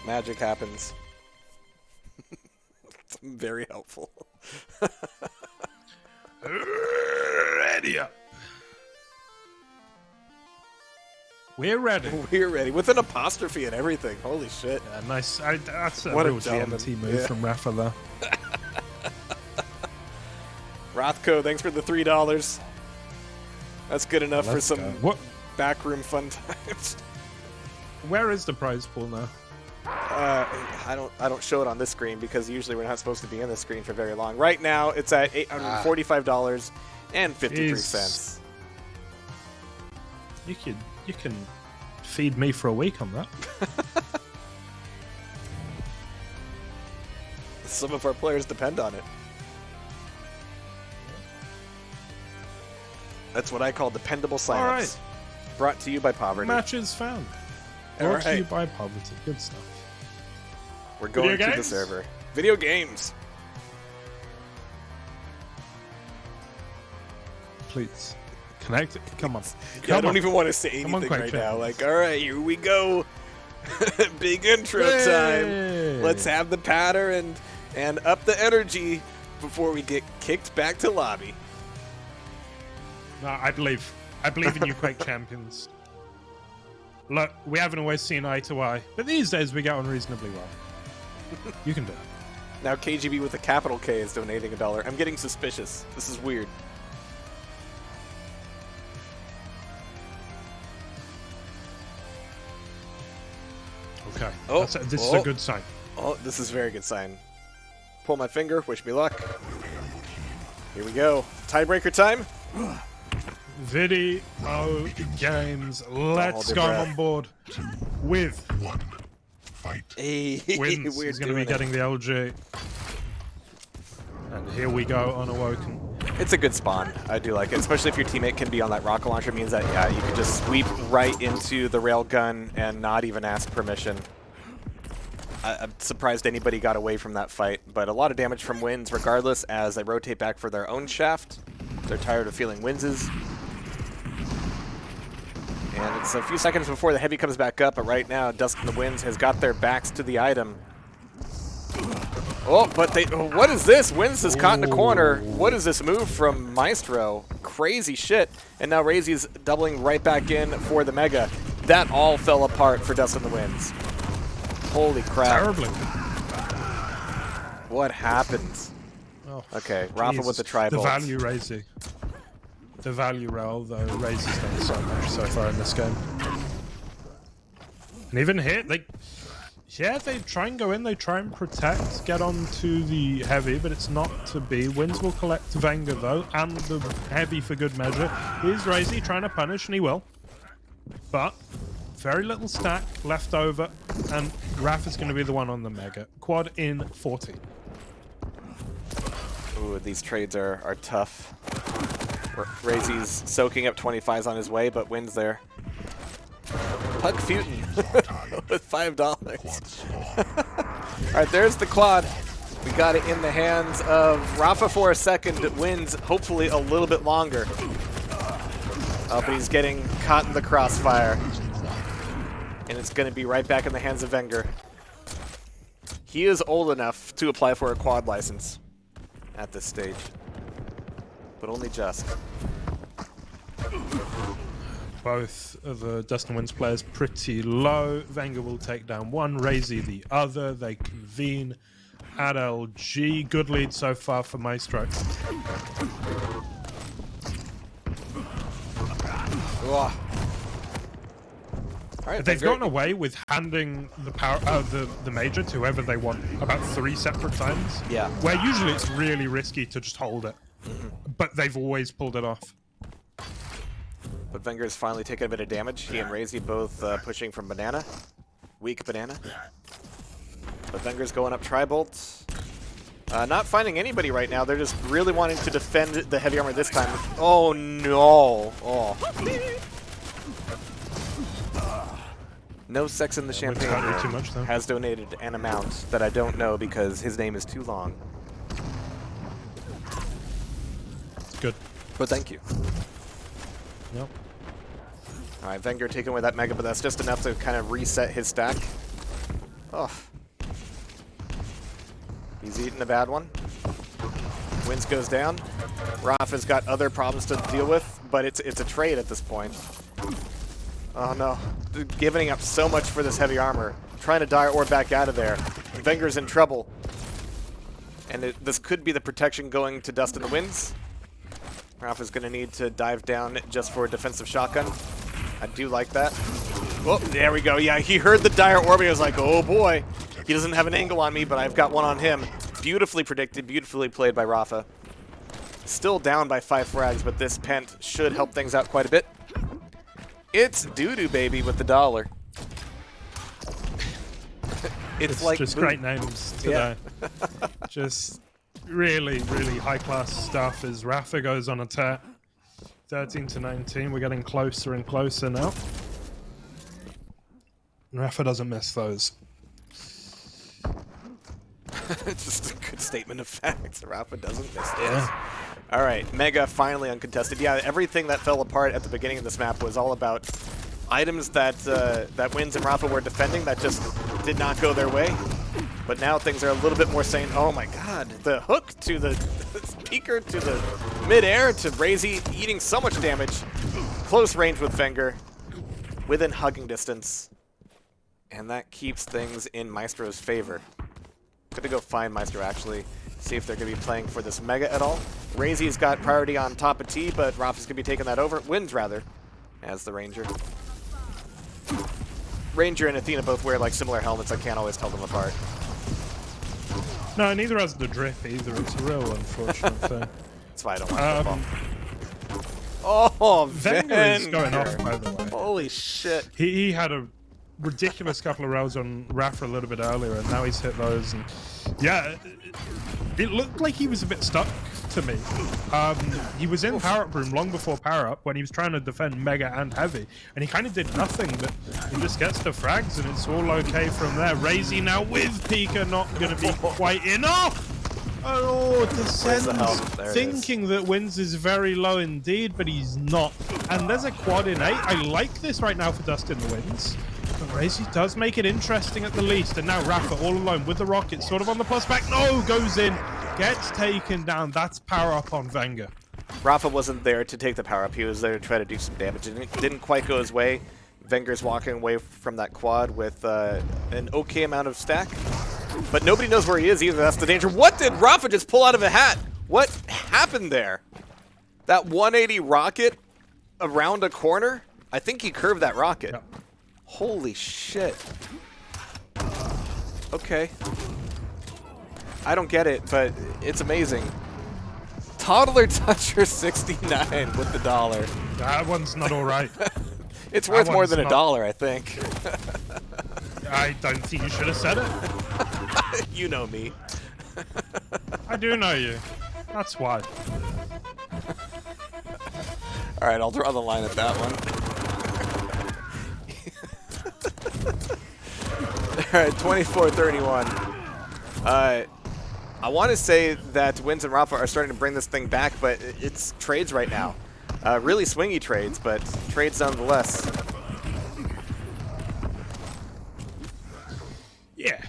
magic happens. It's very helpful.
Ready up. We're ready.
We're ready. With an apostrophe and everything. Holy shit.
Yeah, nice. That's a
What a
real
gentleman.
GMT move
Yeah.
from Rafa there.
Rothko, thanks for the $3. That's good enough for
Let's
some
go. What?
backroom fun times.
Where is the prize pool now?
I don't show it on this screen because usually we're not supposed to be in this screen for very long. Right now, it's at $845.53.
You can feed me for a week on that.
Some of our players depend on it. That's what I call dependable silence. Brought to you by poverty.
Matches found.
All
Brought to you
right.
by poverty. Good stuff.
We're going
Video
to the
games?
server. Video games.
Please. Connect it. Come on.
Yeah, I
Come
don't
on.
even want to say
Come on,
anything
Quake
right now.
champions.
Like, all right, here we go. Big intro time.
Hey!
Let's have the patter and up the energy before we get kicked back to lobby.
No, I believe in you, Quake champions. Look, we haven't always seen eye to eye, but these days we get on reasonably well. You can do it.
Now KGB with a capital K is donating $1. I'm getting suspicious. This is weird.
Okay.
Oh,
This is a good sign.
Oh, this is a very good sign. Pull my finger. Wish me luck. Here we go. Tiebreaker time.
Video games. Let's
your
go
breath.
on board with
One. Fight.
Hey,
Wins.
we're
He's going to
doing
be
it.
getting the LG. And here we go, unawoken.
It's a good spawn. I do like it, especially if your teammate can be on that rocket launcher. It means that, yeah, you can just sweep right into the railgun and not even ask permission. I'm surprised anybody got away from that fight, but a lot of damage from Wins regardless as they rotate back for their own shaft. They're tired of feeling Winses. And it's a few seconds before the heavy comes back up, but right now, Dusk and the Winds has got their backs to the item. Oh, but they, what is this? Winds is caught in a corner. What is this move from Maestro? Crazy shit. And now Razy's doubling right back in for the Mega. That all fell apart for Dust and the Winds. Holy crap.
Terribly.
What happened?
Oh,
Okay, Rafa with the
Jesus.
tribal.
The value Razy. The value rail, though, Razy's done so much so far in this game. And even here, they try and go in, they try and protect, get onto the heavy, but it's not to be. Wins will collect Venga, though, and the heavy for good measure. Here's Razy trying to punish, and he will. But very little stack left over, and Rafa's going to be the one on the Mega. Quad in 14.
Ooh, these trades are tough. Razy's soaking up 25s on his way, but Wins there. Puck Futin with $5. Alright, there's the quad. We got it in the hands of Rafa for a second. Wins hopefully a little bit longer. But he's getting caught in the crossfire. And it's going to be right back in the hands of Wenger. He is old enough to apply for a quad license at this stage. But only just.
Both of the Dust and Winds players pretty low. Wenger will take down one, Razy the other. They convene at LG. Good lead so far for Maestro.
All right,
They've gotten away with handing the power, the major to whoever they want about 3 separate times.
Yeah.
Where usually it's really risky to just hold it, but they've always pulled it off.
But Wenger's finally taken a bit of damage. He and Razy both pushing from banana. Weak banana. But Wenger's going up Tri-Bolt. Not finding anybody right now. They're just really wanting to defend the heavy armor this time. Oh no! Oh. No Sex in the Champagne
Too much, though.
has donated an amount that I don't know because his name is too long.
It's good.
But thank you.
Yep.
Alright, Wenger taking away that Mega, but that's just enough to kind of reset his stack. Oh. He's eating a bad one. Wins goes down. Rafa's got other problems to deal with, but it's a trade at this point. Oh no. Giving up so much for this heavy armor. Trying to dire orb back out of there. Wenger's in trouble. And this could be the protection going to Dust in the Winds. Rafa's going to need to dive down just for a defensive shotgun. I do like that. Oh, there we go. Yeah, he heard the dire orb. He was like, oh boy. He doesn't have an angle on me, but I've got one on him. Beautifully predicted, beautifully played by Rafa. Still down by 5 frags, but this pent should help things out quite a bit. It's Doo-Doo Baby with the $1. It's like
just great names today.
Yeah.
Just really, really high-class stuff as Rafa goes on a tear. 13 to 19. We're getting closer and closer now. And Rafa doesn't miss those.
It's just a good statement of facts. Rafa doesn't miss this. All right, Mega finally uncontested. Yeah, everything that fell apart at the beginning of this map was all about items that that Wins and Rafa were defending that just did not go their way. But now things are a little bit more sane. Oh my god, the hook to the speaker to the mid-air to Razy eating so much damage. Close range with Wenger, within hugging distance. And that keeps things in Maestro's favor. Gonna go find Maestro actually, see if they're gonna be playing for this Mega at all. Razy's got priority on top of T, but Rafa's gonna be taking that over. Wins rather, as the Ranger. Ranger and Athena both wear like similar helmets. I can't always tell them apart.
No, neither has the drip either. It's a real unfortunate thing.
That's why I don't watch football. Oh,
Wenger is going off, by the way.
Holy shit.
He had a ridiculous couple of rounds on Rafa a little bit earlier, and now he's hit those. And yeah, it looked like he was a bit stuck to me. He was in power-up room long before power-up when he was trying to defend Mega and Heavy, and he kind of did nothing, but he just gets the frags, and it's all okay from there. Razy now with Pika, not going to be quite enough! Oh, descends, thinking that Wins is very low indeed, but he's not. And there's a quad in 8. I like this right now for Dust in the Winds. But Razy does make it interesting at the least. And now Rafa all alone with the rocket, sort of on the plus back. No, goes in, gets taken down. That's power up on Wenger.
Rafa wasn't there to take the power up. He was there to try to do some damage. And it didn't quite go his way. Wenger's walking away from that quad with an okay amount of stack. But nobody knows where he is either. That's the danger. What did Rafa just pull out of a hat? What happened there? That 180 rocket around a corner? I think he curved that rocket.
Yep.
Holy shit. Okay. I don't get it, but it's amazing. Toddler Toucher 69 with the $1.
That one's not all right.
It's worth more than $1, I think.
I don't think you should have said it.
You know me.
I do know you. That's why.
Alright, I'll draw the line at that one. right, 24-31. I want to say that Wins and Rafa are starting to bring this thing back, but it's trades right now. Really swingy trades, but trades nonetheless.
Yeah.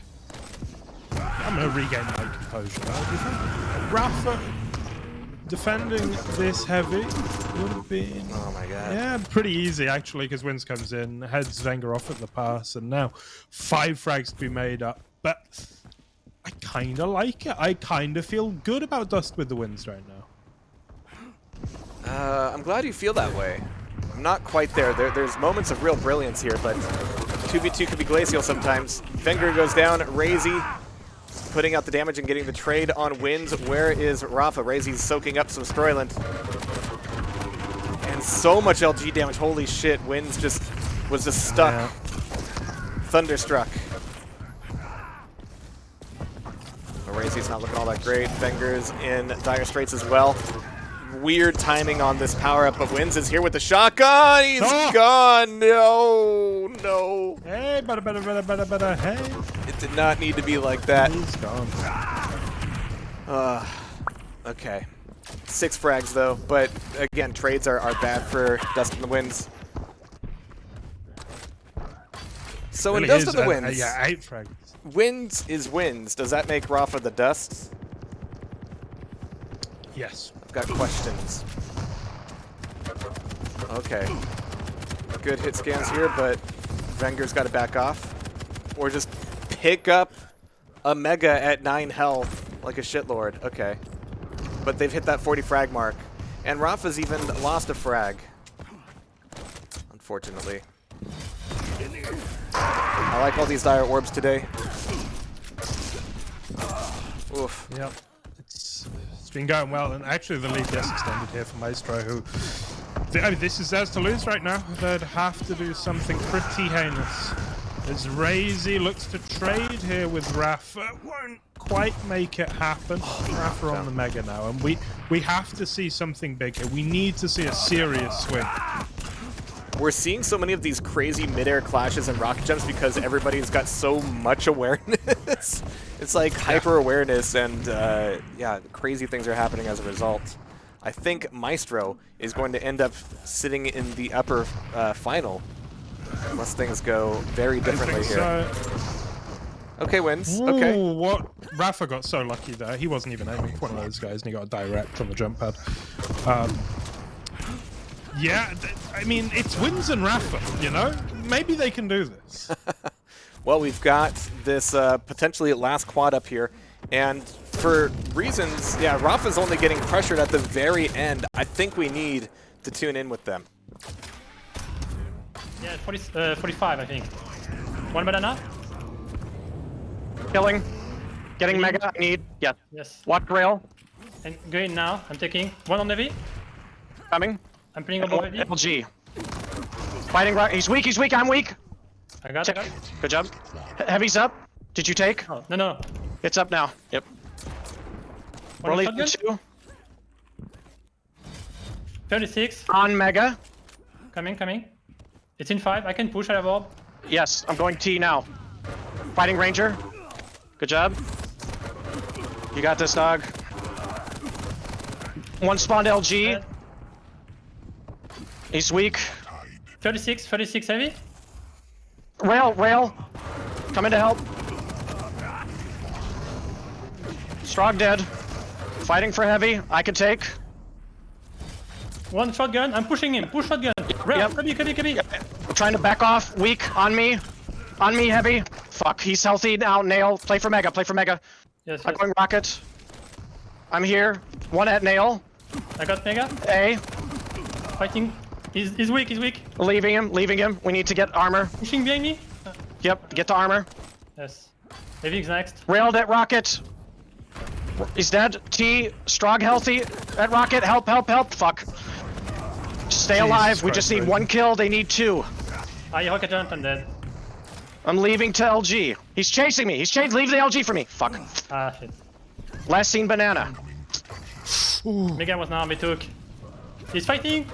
I'm going to regain my composure. Rafa defending this heavy would have been...
Oh my god.
Yeah, pretty easy actually, because Wins comes in, heads Wenger off at the pass, and now 5 frags to be made up. But I kind of like it. I kind of feel good about Dust with the Wins right now.
I'm glad you feel that way. I'm not quite there. There's moments of real brilliance here, but 2v2 could be glacial sometimes. Wenger goes down. Razy putting out the damage and getting the trade on Wins. Where is Rafa? Razy's soaking up some Stroyland. And so much LG damage. Holy shit. Wins was just stuck.
Yeah.
Thunderstruck. Razy's not looking all that great. Wenger's in dire straits as well. Weird timing on this power-up, but Wins is here with the shotgun. He's gone. No.
Hey, better, hey.
It did not need to be like that.
He's gone.
Okay. 6 frags, though. But, again, trades are bad for Dust and the Winds. So in Dust and the Winds,
yeah, 8 frags.
Wins is Wins. Does that make Rafa the Dust?
Yes.
I've got questions. Okay. Good hit scans here, but Wenger's got to back off. Or just pick up a Mega at 9 health like a shitlord. Okay. But they've hit that 40 frag mark. And Rafa's even lost a frag. Unfortunately. I like all these dire orbs today. Oof.
Yep. It's been going well, and actually the lead gets extended here for Maestro, who... I mean, this is theirs to lose right now. They'd have to do something pretty heinous. As Razy looks to trade here with Rafa, won't quite make it happen. Rafa on the Mega now, and we have to see something big here. We need to see a serious swing.
We're seeing so many of these crazy mid-air clashes and rocket jumps because everybody's got so much awareness. It's like hyper-awareness, and yeah, crazy things are happening as a result. I think Maestro is going to end up sitting in the upper final, unless things go very differently here.
So.
Okay, Wins.
Ooh,
Okay.
What? Rafa got so lucky there. He wasn't even aiming for one of those guys, and he got a direct on the jump pad. Yeah, I mean, it's Wins and Rafa, you know? Maybe they can do this.
Well, we've got this potentially last quad up here, and for reasons, yeah, Rafa's only getting pressured at the very end. I think we need to tune in with them.
Yeah, 45, I think. 1 banana?
Killing. Getting Mega. I need. Yeah.
Yes.
Watch rail.
And going now. I'm taking 1 on heavy.
Coming.
I'm playing above heavy.
LG. Fighting right. He's weak. He's weak. I'm weak.
I got
Check.
it.
Good job. Heavy's up. Did you take?
Oh, no.
It's up now. Yep.
One
Rolling
shotgun?
2.
36.
On Mega.
Coming. It's in 5. I can push. I have orb.
Yes. I'm going T now. Fighting Ranger. Good job. You got this, dog. 1 spawned LG. He's weak.
36 heavy.
Rail. Coming to help. Strog dead. Fighting for heavy. I can take.
1 shotgun. I'm pushing him. Push shotgun. Rail.
Yep.
Heavy.
I'm trying to back off. Weak. On me. On me, heavy. Fuck. He's healthy now. Nail. Play for Mega.
Yes.
I'm going rocket. I'm here. 1 at nail.
I got Mega.
A.
Fighting. He's weak.
Leaving him. We need to get armor.
Pushing behind me.
Yep. Get the armor.
Yes. Heavy is next.
Railed at rocket. He's dead. T. Strog healthy. At rocket. Help. Fuck. Stay alive. We just need 1 kill. They need 2.
I rocket jump. I'm dead.
I'm leaving to LG. He's chasing me. Leave the LG for me. Fuck.
Ah, shit.
Last seen banana.
Mega was now. Me took. He's fighting.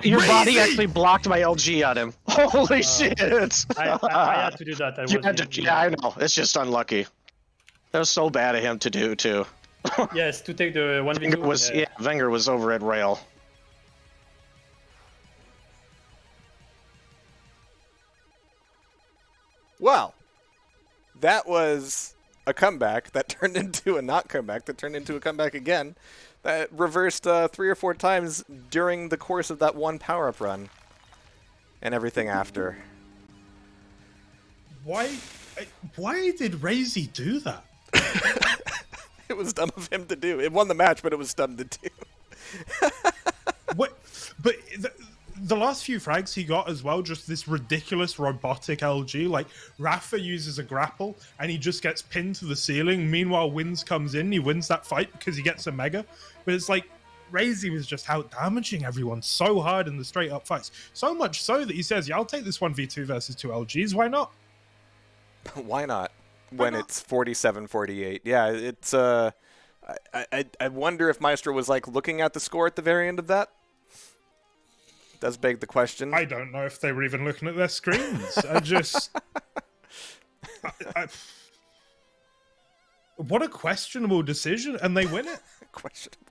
Your body actually blocked my LG at him. Holy shit!
I had to do that.
You had to, yeah, I know. It's just unlucky. That was so bad of him to do too.
Yes, to take the 1v2.
Yeah, Wenger was over at rail.
Well, that was a comeback that turned into a not comeback that turned into a comeback again. That reversed 3 or 4 times during the course of that one power-up run. And everything after.
Why did Razy do that?
It was dumb of him to do. It won the match, but it was dumb to do.
What? But the last few frags he got as well, just this ridiculous robotic LG. Like, Rafa uses a grapple, and he just gets pinned to the ceiling. Meanwhile, Wins comes in, he wins that fight because he gets a mega. But it's like, Razy was just out damaging everyone so hard in the straight up fights. So much so that he says, yeah, I'll take this 1v2 versus 2 LGs. Why not?
Why not? When it's 47-48. Yeah, it's I wonder if Maestro was like looking at the score at the very end of that. Does beg the question.
I don't know if they were even looking at their screens. What a questionable decision, and they win it.
Questionable.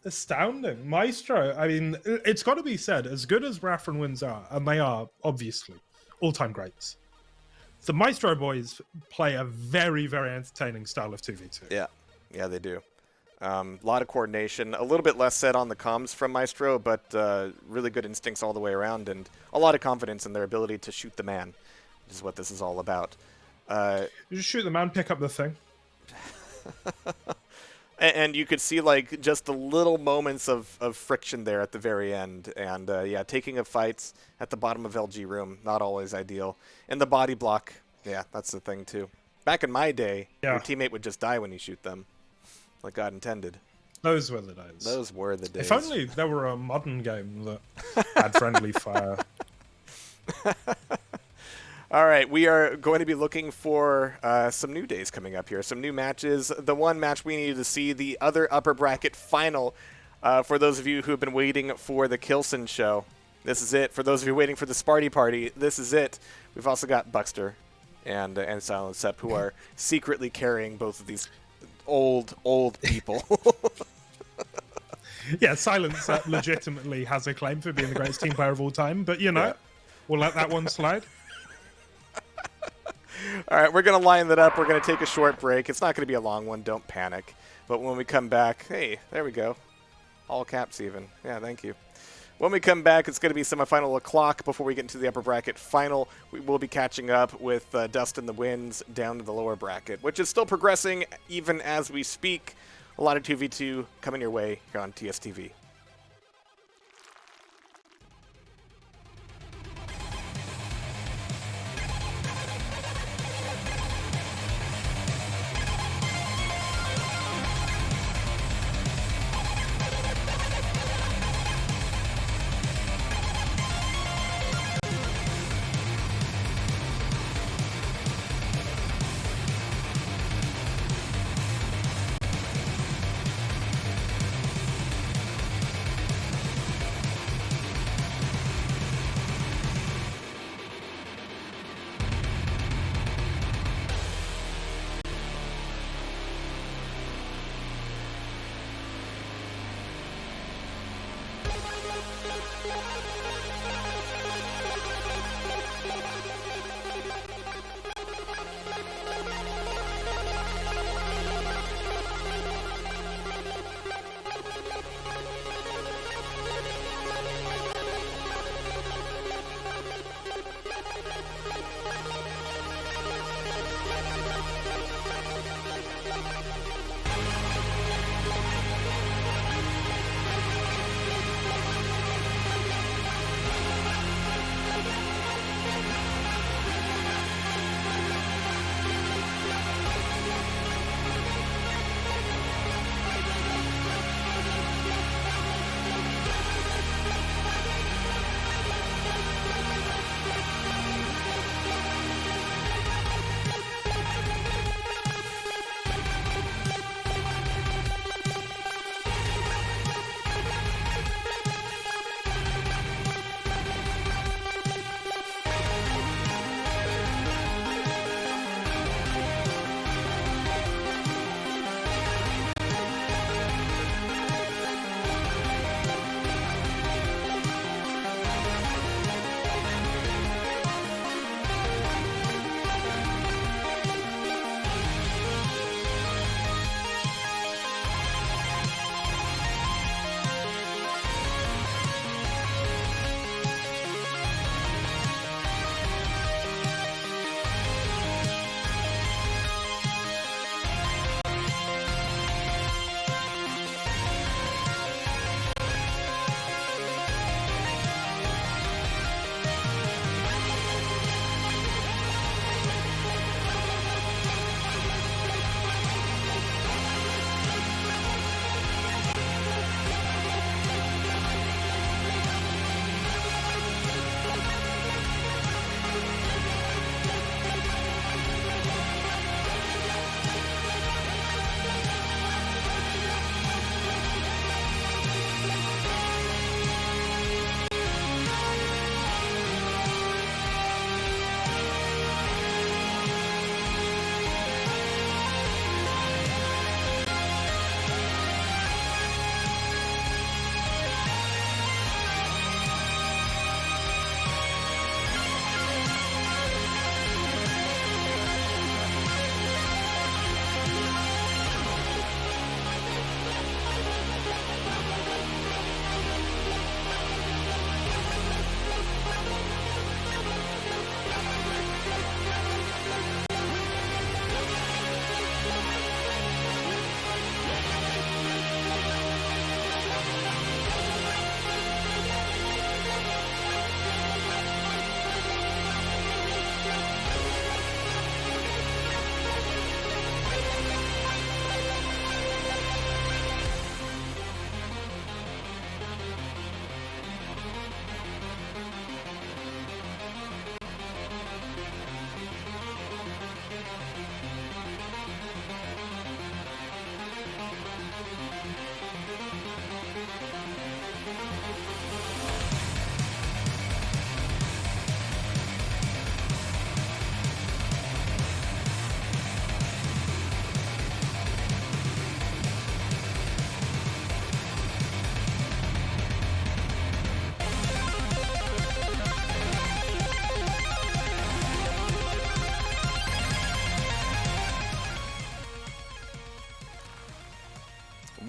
Astounding. Maestro, I mean, it's got to be said, as good as Raff and Wins are, and they are, obviously, all-time greats, the Maestro boys play a very, very entertaining style of 2v2.
Yeah, they do. A lot of coordination, a little bit less said on the comms from Maestro, but really good instincts all the way around, and a lot of confidence in their ability to shoot the man, which is what this is all about.
You just shoot the man, pick up the thing.
And you could see, like, just the little moments of friction there at the very end. And, yeah, taking of fights at the bottom of LG room, not always ideal. And the body block, yeah, that's the thing, too. Back in my day, your teammate would just die when you shoot them, like God intended.
Those were the days.
Those were the days.
If only there were a modern game that had friendly fire.
All right, we are going to be looking for some new days coming up here, some new matches. The one match we needed to see, the other upper bracket final, for those of you who have been waiting for the Kilson show. This is it. For those of you waiting for the Sparty Party, this is it. We've also got Buckster and Silent Sep, who are secretly carrying both of these old people.
Yeah, Silence legitimately has a claim for being the greatest team player of all time, but, you know, we'll let that one slide.
All right, we're going to line that up. We're going to take a short break. It's not going to be a long one. Don't panic. But when we come back, hey, there we go. All caps even. Yeah, thank you. When we come back, it's going to be semifinal o'clock before we get into the upper bracket final. We will be catching up with Dust in the Winds down to the lower bracket, which is still progressing even as we speak. A lot of 2v2 coming your way here on TSTV.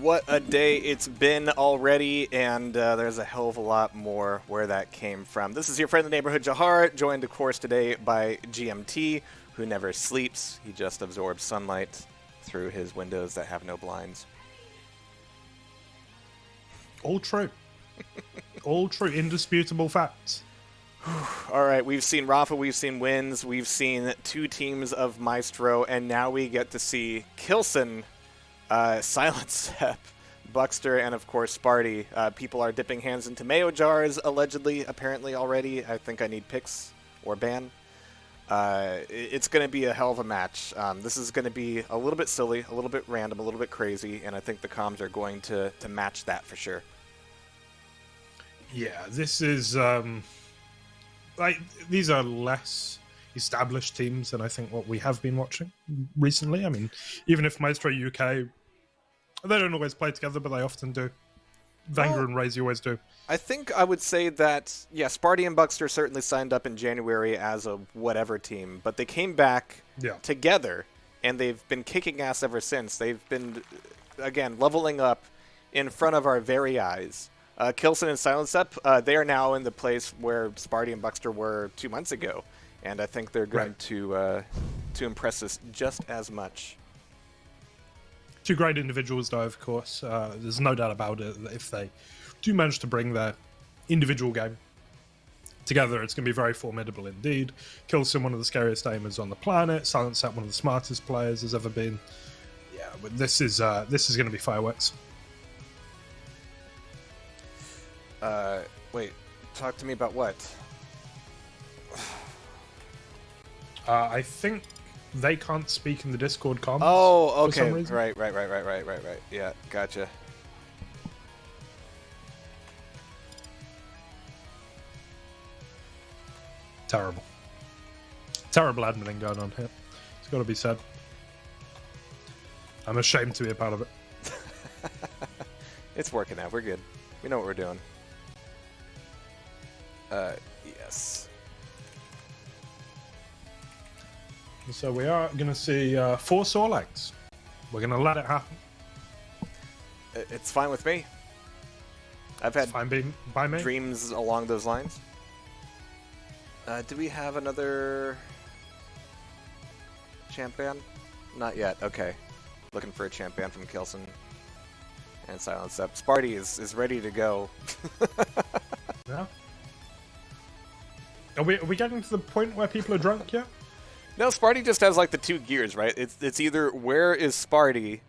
What a day it's been already, and there's a hell of a lot more where that came from. This is your friend in the neighborhood, Jehar, joined, of course, today by GMT, who never sleeps. He just absorbs sunlight through his windows that have no blinds.
All true. All true. Indisputable facts.
All right, we've seen Rafa, we've seen wins, we've seen 2 teams of Maestro, and now we get to see Kilson, Silent Step, Buckster, and of course Sparty. People are dipping hands into mayo jars, allegedly, apparently already. I think I need picks or ban. It's going to be a hell of a match. This is going to be a little bit silly, a little bit random, a little bit crazy, and I think the comms are going to match that for sure.
Yeah, this is like these are less established teams than I think what we have been watching recently. I mean, even if Maestro UK, they don't always play together, but they often do. Wenger and Raze always do.
I think I would say that, yeah, Sparty and Buckster certainly signed up in January as a whatever team, but they came back together, and they've been kicking ass ever since. They've been, again, leveling up in front of our very eyes. Kilson and Silent Step, they are now in the place where Sparty and Buckster were 2 months ago, and I think they're going to impress us just as much.
2 great individuals, though, of course. There's no doubt about it that if they do manage to bring their individual game together, it's going to be very formidable indeed. Kilson, one of the scariest aimers on the planet. Silent Step, one of the smartest players there's ever been. Yeah, but this is going to be fireworks.
Wait, talk to me about what?
I think they can't speak in the Discord comms.
Oh, okay.
For some reason.
Right. Yeah, gotcha.
Terrible. Terrible admin going on here. It's got to be said. I'm ashamed to be a part of it.
It's working out. We're good. We know what we're doing. Yes.
So we are going to see 4 Sorlags. We're going to let it happen.
It's fine with me. I've had
It's fine by me.
dreams along those lines. Do we have another champion? Not yet. Okay. Looking for a champion from Kilson and Silent Step. Sparty is ready to go.
Yeah. Are we getting to the point where people are drunk yet?
No, Sparty just has like the 2 gears, right? It's either where is Sparty,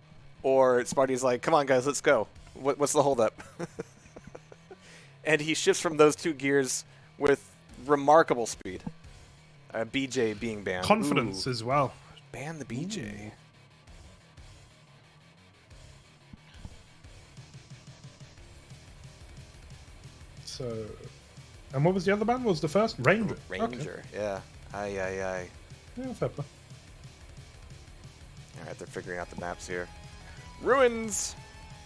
or Sparty's like, come on guys, let's go. What's the holdup? And he shifts from those 2 gears with remarkable speed. BJ being banned.
Confidence as well.
Ban the BJ. Ooh.
So, and what was the other band? What was the first? Ranger.
Ranger,
okay.
Yeah. Aye.
Yeah, fair play.
Alright, they're figuring out the maps here. Ruins!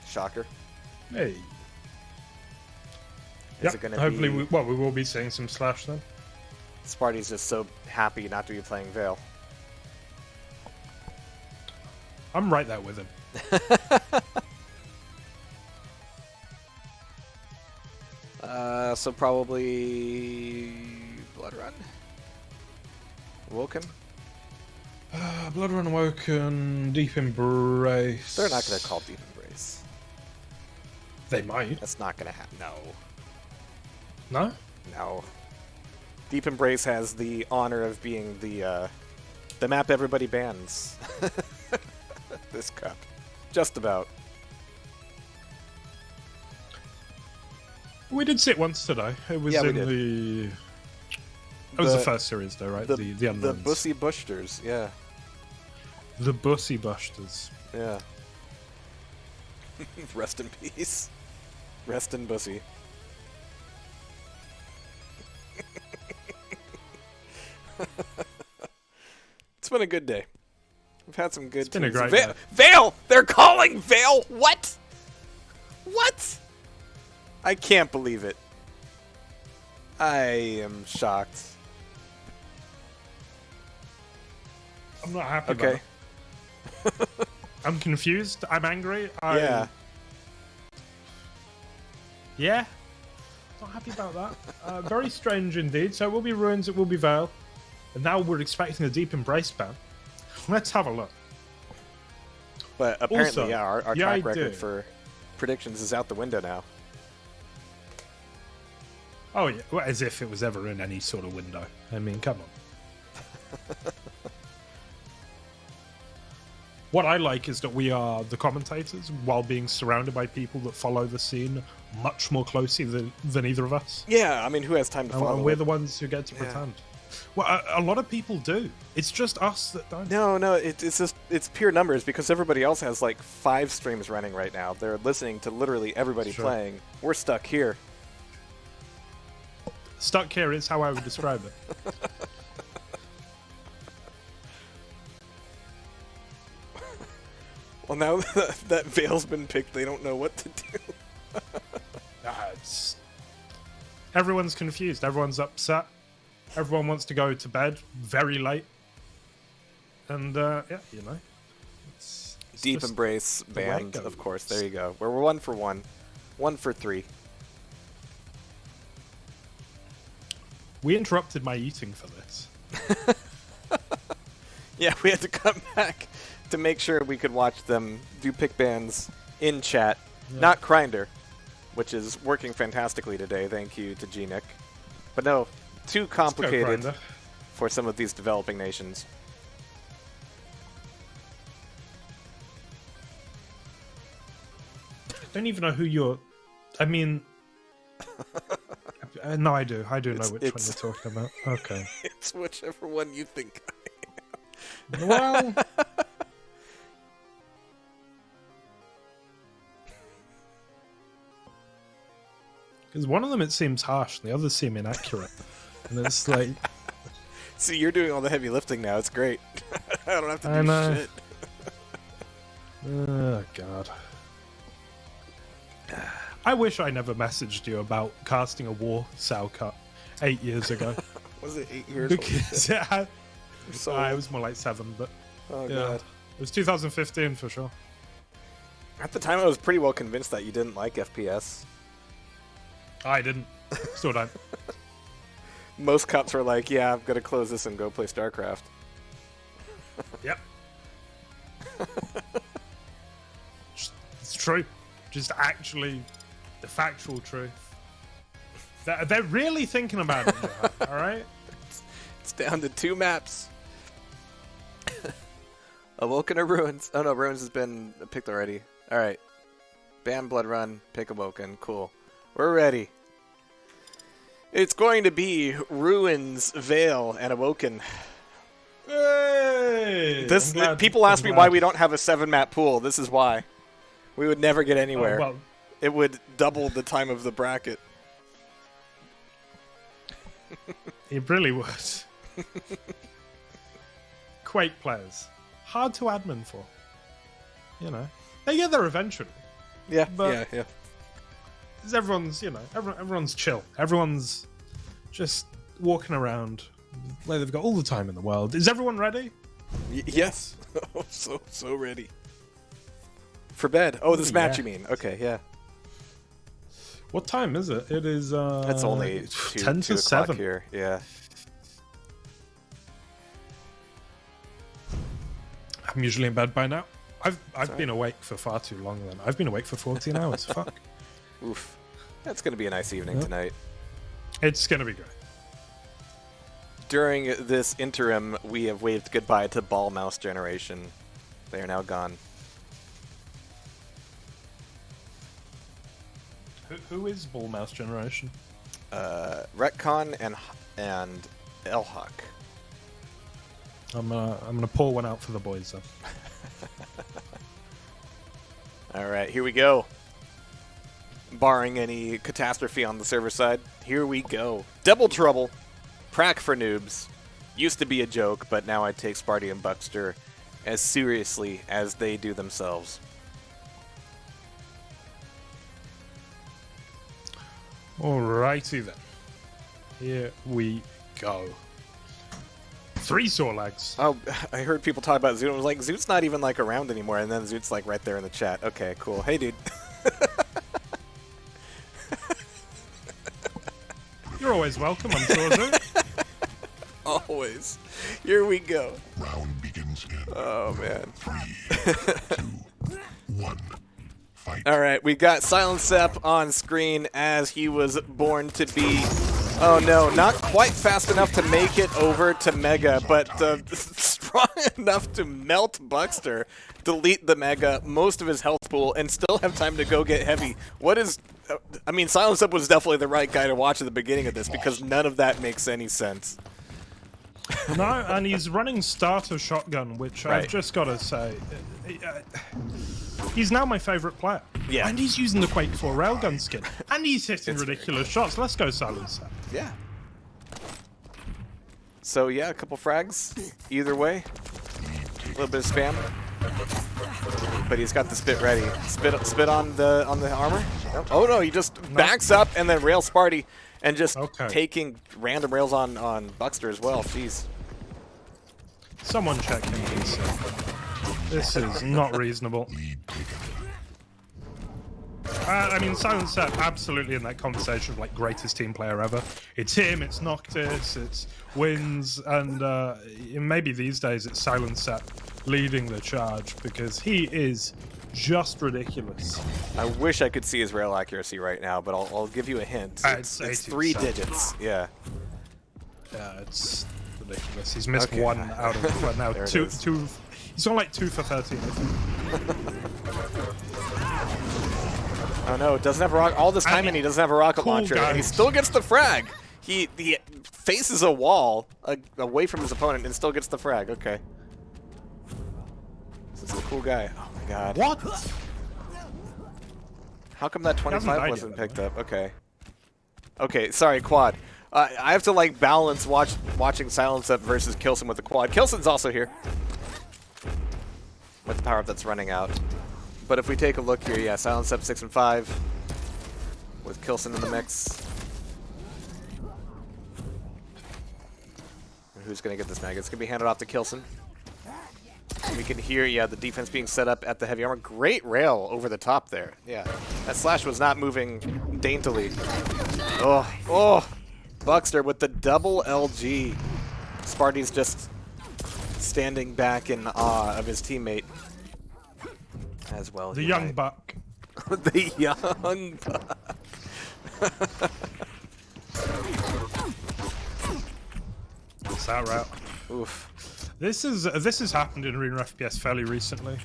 Shocker.
Hey.
Is it gonna
hopefully,
be...
we will be seeing some Slash then.
Sparty's just so happy not to be playing Veil.
I'm right there with him.
So probably Blood Run? Woken?
Blood Run Awoken, Deep Embrace.
They're not going to call Deep Embrace.
They might.
That's not going to happen. No.
No?
No. Deep Embrace has the honor of being the map everybody bans. This cup. Just about.
We did see it once today. It was in the... It was the first series though, right? The Unknowns.
The Bussy Bushters, yeah.
The Bussy Busters.
Yeah. Rest in peace. Rest in Bussy. It's been a good day. We've had some good
It's been a great
day.
day.
Veil! They're calling Veil! What? What? I can't believe it. I am shocked.
I'm not happy about it. I'm confused. I'm angry.
Yeah.
Yeah. Not happy about that. Very strange indeed. So it will be Ruins, it will be Veil. And now we're expecting a Deep Embrace ban. Let's have a look.
But apparently,
Also,
yeah, our
the
track record
idea-
for predictions is out the window now.
Oh, yeah. Well, as if it was ever in any sort of window. I mean, come on. What I like is that we are the commentators while being surrounded by people that follow the scene much more closely than either of us.
Yeah, I mean, who has time to follow
And we're
it?
the ones who get to pretend. Well, a lot of people do. It's just us that don't.
No, it's just it's pure numbers because everybody else has like 5 streams running right now. They're listening to literally everybody
Sure.
playing. We're stuck here.
Stuck here is how I would describe it.
Well, now that Veil's been picked, they don't know what to do.
Everyone's confused. Everyone's upset. Everyone wants to go to bed very late. And, yeah, you know. It's
Deep
just
Embrace
the way it
banned, of
goes.
course. There you go. We're 1 for 1. 1 for 3.
We interrupted my eating for this.
Yeah, we had to come back to make sure we could watch them do pick bans in chat. Not Grindr, which is working fantastically today. Thank you to G-Nick. But no, too complicated
Grindr.
for some of these developing nations.
I don't even know who you're... I mean... no, I do. I do know which one
it's-
you're talking about. Okay.
It's whichever one you think.
Well... Because one of them, it seems harsh, and the others seem inaccurate. And it's like...
See, you're doing all the heavy lifting now. It's great. I don't have to
I
do
know.
shit.
Oh, God. I wish I never messaged you about casting a war Sao cut 8 years ago.
Was it 8 years?
Because it
So
it was more like 7, but
oh,
yeah.
God.
It was 2015 for sure.
At the time, I was pretty well convinced that you didn't like FPS.
I didn't. Still don't.
Most cops were like, yeah, I'm going to close this and go play StarCraft.
Yep. It's true. Just actually the factual truth. They're really thinking about it, Jehar, all right?
It's down to 2 maps. Awoken or Ruins? Oh no, Ruins has been picked already. Alright. Ban Blood Run, pick Awoken. Cool. We're ready. It's going to be Ruins, Veil, and Awoken.
Hey! I'm glad-
People ask
I'm
me why
glad.
we don't have a 7-map pool. This is why. We would never get anywhere.
Oh, well,
It would double the time of the bracket.
it really would. Quake players. Hard to admin for. You know. They get there eventually.
Yeah,
But-
yeah.
'Cause everyone's, you know, everyone's chill. Everyone's just walking around like they've got all the time in the world. Is everyone ready?
Yes. so ready. For bed. Oh, this match you
Yeah.
mean. Okay, yeah.
What time is it? It is
That's only
10
2
to
o'clock
7
here. Yeah.
I'm usually in bed by now. I've been awake for far too long then. I've been awake for 14 hours. Fuck.
Oof. That's going to be a nice evening
Yep.
tonight.
It's gonna be great.
During this interim, we have waved goodbye to Ball Mouse Generation. They are now gone.
Who is Ball Mouse Generation?
Retcon and Elhawk.
I'm gonna pour one out for the boys then.
All right, here we go. Barring any catastrophe on the server side, here we go. Double Trouble. Prac for noobs. Used to be a joke, but now I take Sparty and Buckster as seriously as they do themselves.
Alrighty then. Here we go. 3 Sorlags.
Oh, I heard people talk about Zoot. I was like, Zoot's not even like around anymore, and then Zoot's like right there in the chat. Okay, cool. Hey, dude.
always welcome, I'm sure.
Always. Here we go.
Round begins in
Oh, man.
3, 2, 1. Fight.
All right, we got Silent Sep on screen as he was born to be. Oh no, not quite fast enough to make it over to Mega, but strong enough to melt Buckster, delete the Mega, most of his health pool, and still have time to go get Heavy. What is... I mean, Silent Sep was definitely the right guy to watch at the beginning of this, because none of that makes any sense.
No, and he's running starter shotgun, which
Right.
I've just got to say, he's now my favorite player.
Yeah.
And he's using the Quake 4 railgun skin, and he's hitting
It's very
ridiculous shots. Let's go, Silent Sep.
Yeah. So yeah, a couple frags, either way. A little bit of spam. But he's got the spit ready. Spit on the armor. Nope. Oh no, he just backs up and then rail Sparty and just taking random rails on Buckster as well. Jeez.
Someone check him, please. This is not reasonable. I mean, Silent Sep absolutely in that conversation of like greatest team player ever. It's him, it's Noctis, it's Wins, and maybe these days it's Silent Sep leading the charge because he is just ridiculous.
I wish I could see his rail accuracy right now, but I'll give you a hint. It's 3 digits. Yeah.
Yeah, it's ridiculous. He's missed one out of well, now two. He's on like 2 for 13. I think.
Oh no, it doesn't have a rocket. All this time and he doesn't have a rocket launcher, and he still gets the frag. He faces a wall away from his opponent and still gets the frag. Okay. This is a cool guy. Oh my god.
What?
How come that 25 wasn't picked up? Okay. Okay, sorry, quad. I have to like balance watching Silent Sep versus Kilson with the quad. Kilson's also here with the power up that's running out. But if we take a look here, yeah, Silent Sep 6 and 5 with Kilson in the mix. Who's gonna get this Mega? It's gonna be handed off to Kilson. We can hear, yeah, the defense being set up at the heavy armor. Great rail over the top there. Yeah, that slash was not moving daintily. Oh, Buckster with the double LG. Sparty's just standing back in awe of his teammate. As well.
The young buck.
The young buck.
It's that route.
Oof.
This has happened in Arena FPS fairly recently,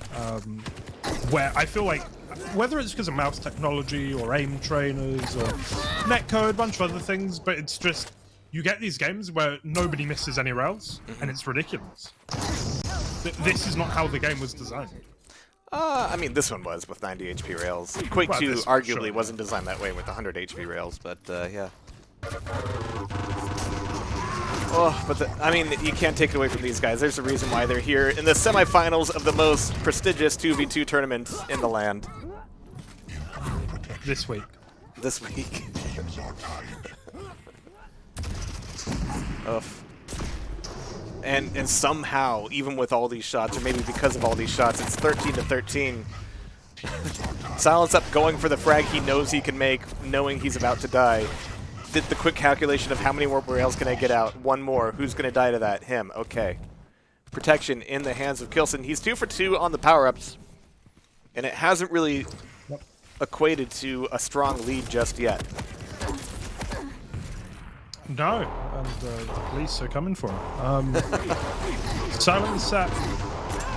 where I feel like whether it's because of mouse technology or aim trainers or netcode, a bunch of other things, but it's just you get these games where nobody misses any rails, and it's ridiculous. This is not how the game was designed.
I mean, this one was with 90 HP rails. Quake 2 arguably wasn't designed that way with 100 HP rails, but yeah. Oh, but I mean, you can't take it away from these guys. There's a reason why they're here in the semifinals of the most prestigious 2v2 tournament in the land.
This week.
This week. Oof. And somehow, even with all these shots, or maybe because of all these shots, it's 13-13. Silent Sep going for the frag he knows he can make, knowing he's about to die. Did the quick calculation of how many more rails can I get out? One more. Who's going to die to that? Him. Okay. Protection in the hands of Kilson. He's 2 for 2 on the power-ups. And it hasn't really equated to a strong lead just yet.
No, and the police are coming for him. Silent Sep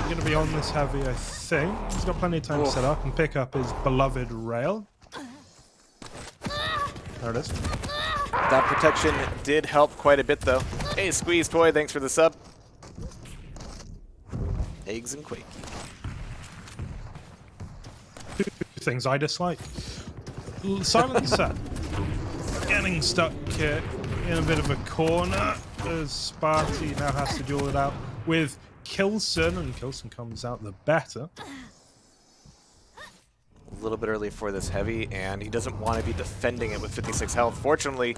going to be on this heavy, I think. He's got plenty of time to set up and pick up his beloved rail. There it is.
That protection did help quite a bit, though. Hey, Squeeze Toy, thanks for the sub. Eggs and Quake.
Two things I dislike. Silent Sep getting stuck in a bit of a corner as Sparty now has to duel it out with Kilson, and Kilson comes out the better.
A little bit early for this heavy, and he doesn't want to be defending it with 56 health. Fortunately,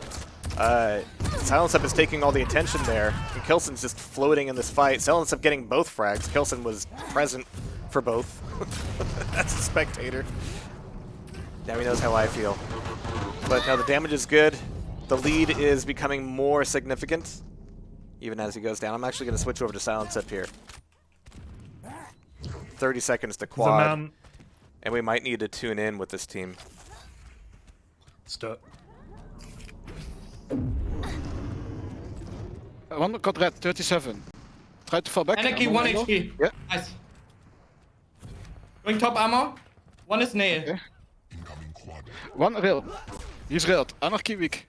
Silent Sep is taking all the attention there, and Kilson's just floating in this fight. Silent Sep getting both frags. Kilson was present for both as a spectator. Now he knows how I feel. But now the damage is good. The lead is becoming more significant, even as he goes down. I'm actually going to switch over to Silence Up here. 30 seconds to quad, and we might need to tune in with this team.
Let's do it.
One got red, 37. Try to fall back.
Anarchy,
I'm
1
on
HP.
Yeah.
Nice. Going top armor. One is nail.
Okay.
Incoming quad.
One rail. He's railed. Anarchy weak.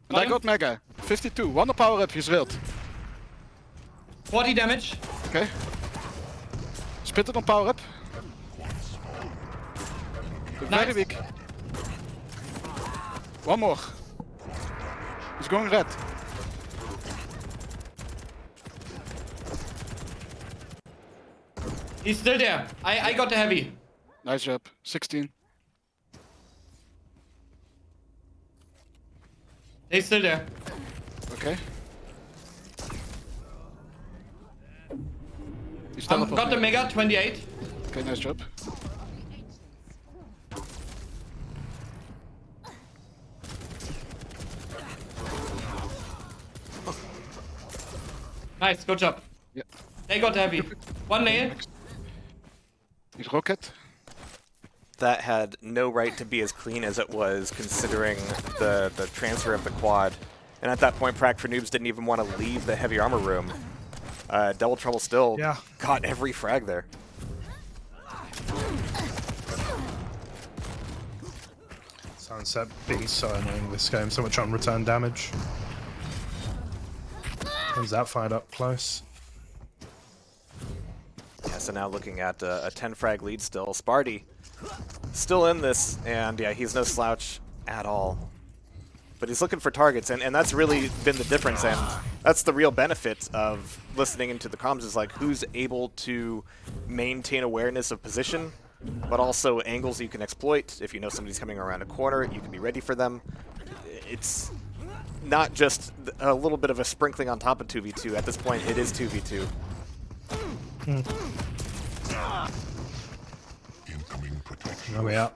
And I got Mega. 52. One power up, he's railed.
40 damage.
Okay. Spit it on power up. Very
Nice.
weak. One more. He's going red.
He's still there. I got the heavy.
Nice job. 16.
He's still there.
Okay. He's teleporting.
Got the mega, 28.
Okay, nice job.
Nice, good job.
Yeah.
They got heavy. One nail.
He's rocket.
That had no right to be as clean as it was, considering the transfer of the quad. And at that point, Prac for Noobs didn't even want to leave the heavy armor room. Double Trouble still got every frag there.
Sunset being so annoying this game, so much on return damage. When's that fired up close?
Yeah, so now looking at a 10 frag lead still. Sparty still in this, and yeah, he's no slouch at all. But he's looking for targets, and that's really been the difference, and that's the real benefit of listening into the comms, is like who's able to maintain awareness of position, but also angles you can exploit. If you know somebody's coming around a corner, you can be ready for them. It's not just a little bit of a sprinkling on top of 2v2. At this point, it is 2v2.
Incoming protection.
There we are.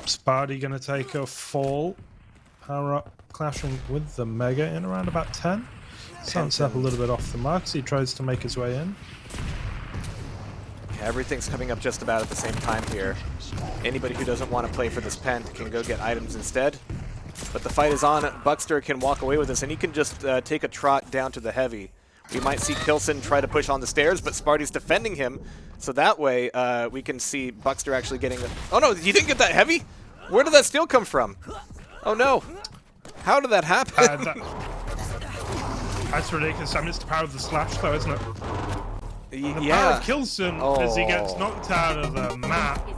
Sparty gonna take a fall. Power up, clashing with the Mega in around about 10. Sounds up a little bit off the mark as he tries to make his way in.
Yeah, everything's coming up just about at the same time here. Anybody who doesn't want to play for this pent can go get items instead. But the fight is on. Buckster can walk away with this, and he can just take a trot down to the heavy. We might see Kilson try to push on the stairs, but Sparty's defending him. So that way, we can see Buckster actually getting... Oh no, he didn't get that heavy? Where did that steal come from? Oh no. How did that happen?
That's ridiculous. I missed the power of the slash though, isn't it? The power
Yeah.
of Kilson as he gets knocked out of the map.